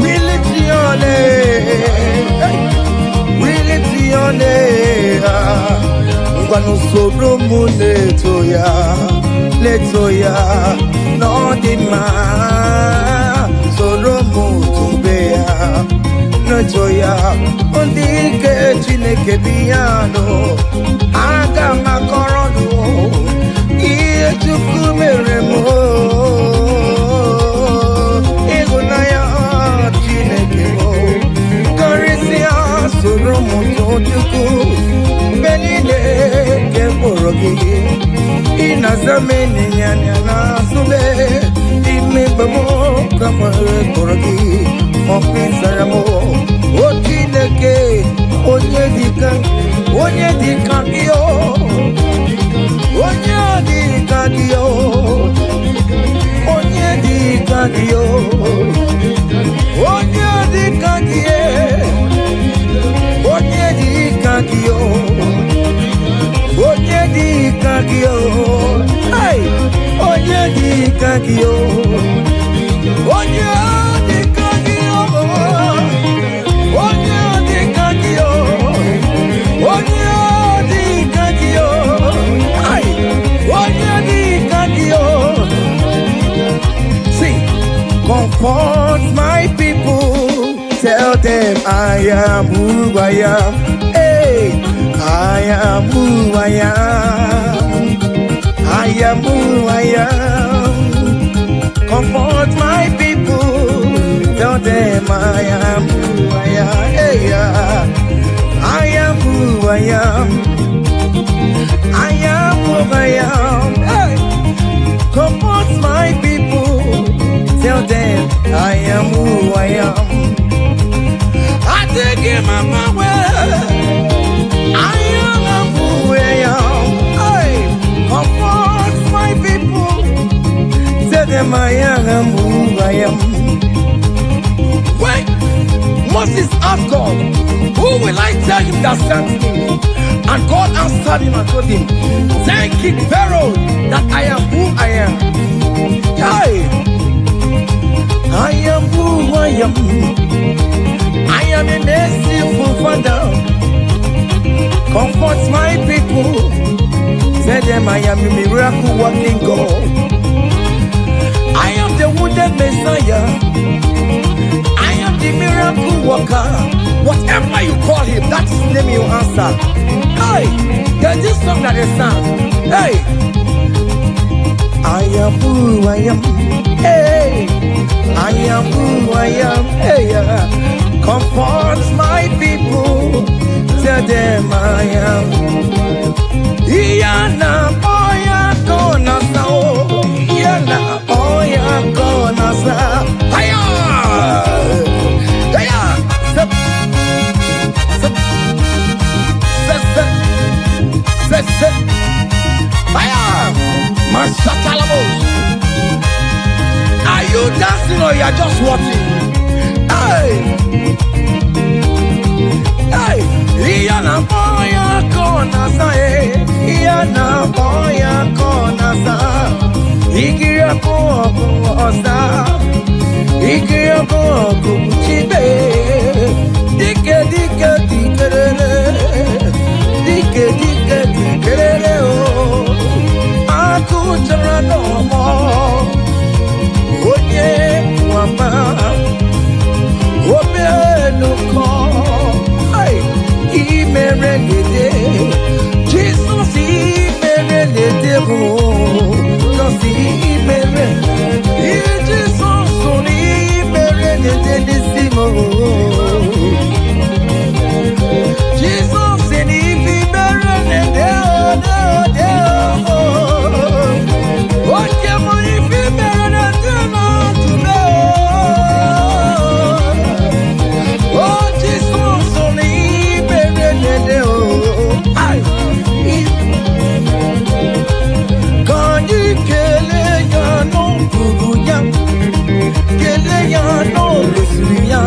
We lift your name. Aye. We lift your name. Ngwanu soro mune toya. Letoya no dima soromo tubea no joya ondike chineke biano aga makorodo iye chukwu mere mo igunaya chineke mo karisia soromo chukwu benile ke porogi ina zameni nyanya na sube ime bamo kama korogi opinsa mo o chineke onye dika kio onye dika kio onye dika kio onye dika kie onye dika kio onye dika kio hey onye dika kio onye dika kio onye dika kio onye dika kio hey onye dika kio. See, comfort my people, tell them I am who I am. Hey, I am who I am. I am who I am. Comfort my people, tell them I am who I am. Hey, I am who I am. I am who I am. Hey, comfort my people, tell them I am who I am. I take him my way. I am who I am. Hey, comfort my people. Tell them I am who I am. Wait, Moses asked God, who will I tell him that sent me? And God answered him and told him, thank King Pharaoh that I am who I am. Hey, I am who I am. I am a merciful Father. Comfort my people. Tell them I am a miracle working God. I am the wounded Messiah. I am the miracle worker. Whatever you call him, that's his name you answer. Hey, there's this song that they sang. Hey, I am who I am. Hey, I am who I am. Hey, comfort my people. Tell them I am. Iyana oya kona sao. Iyana oya kona sao. Hiya, hiya. Step, step, step, step, step. Hiya, Marshatalamos. Are you dancing or you are just watching? Hey. Hey, Iyana boya kona sa Iyana boya kona sa Ikiya ko osa Ikiya ko chibe Dike dike dikerere Dike dike dikerere oh Aku chara no mo Onye wama Obe no ko Jesus, he made it. Jesus, he made it. Jesus, he made it. Jesus, and he made it. What can we be married to know? Oh, Jesus, only made it. Kele ya no lusuya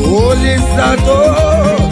Holy Santo.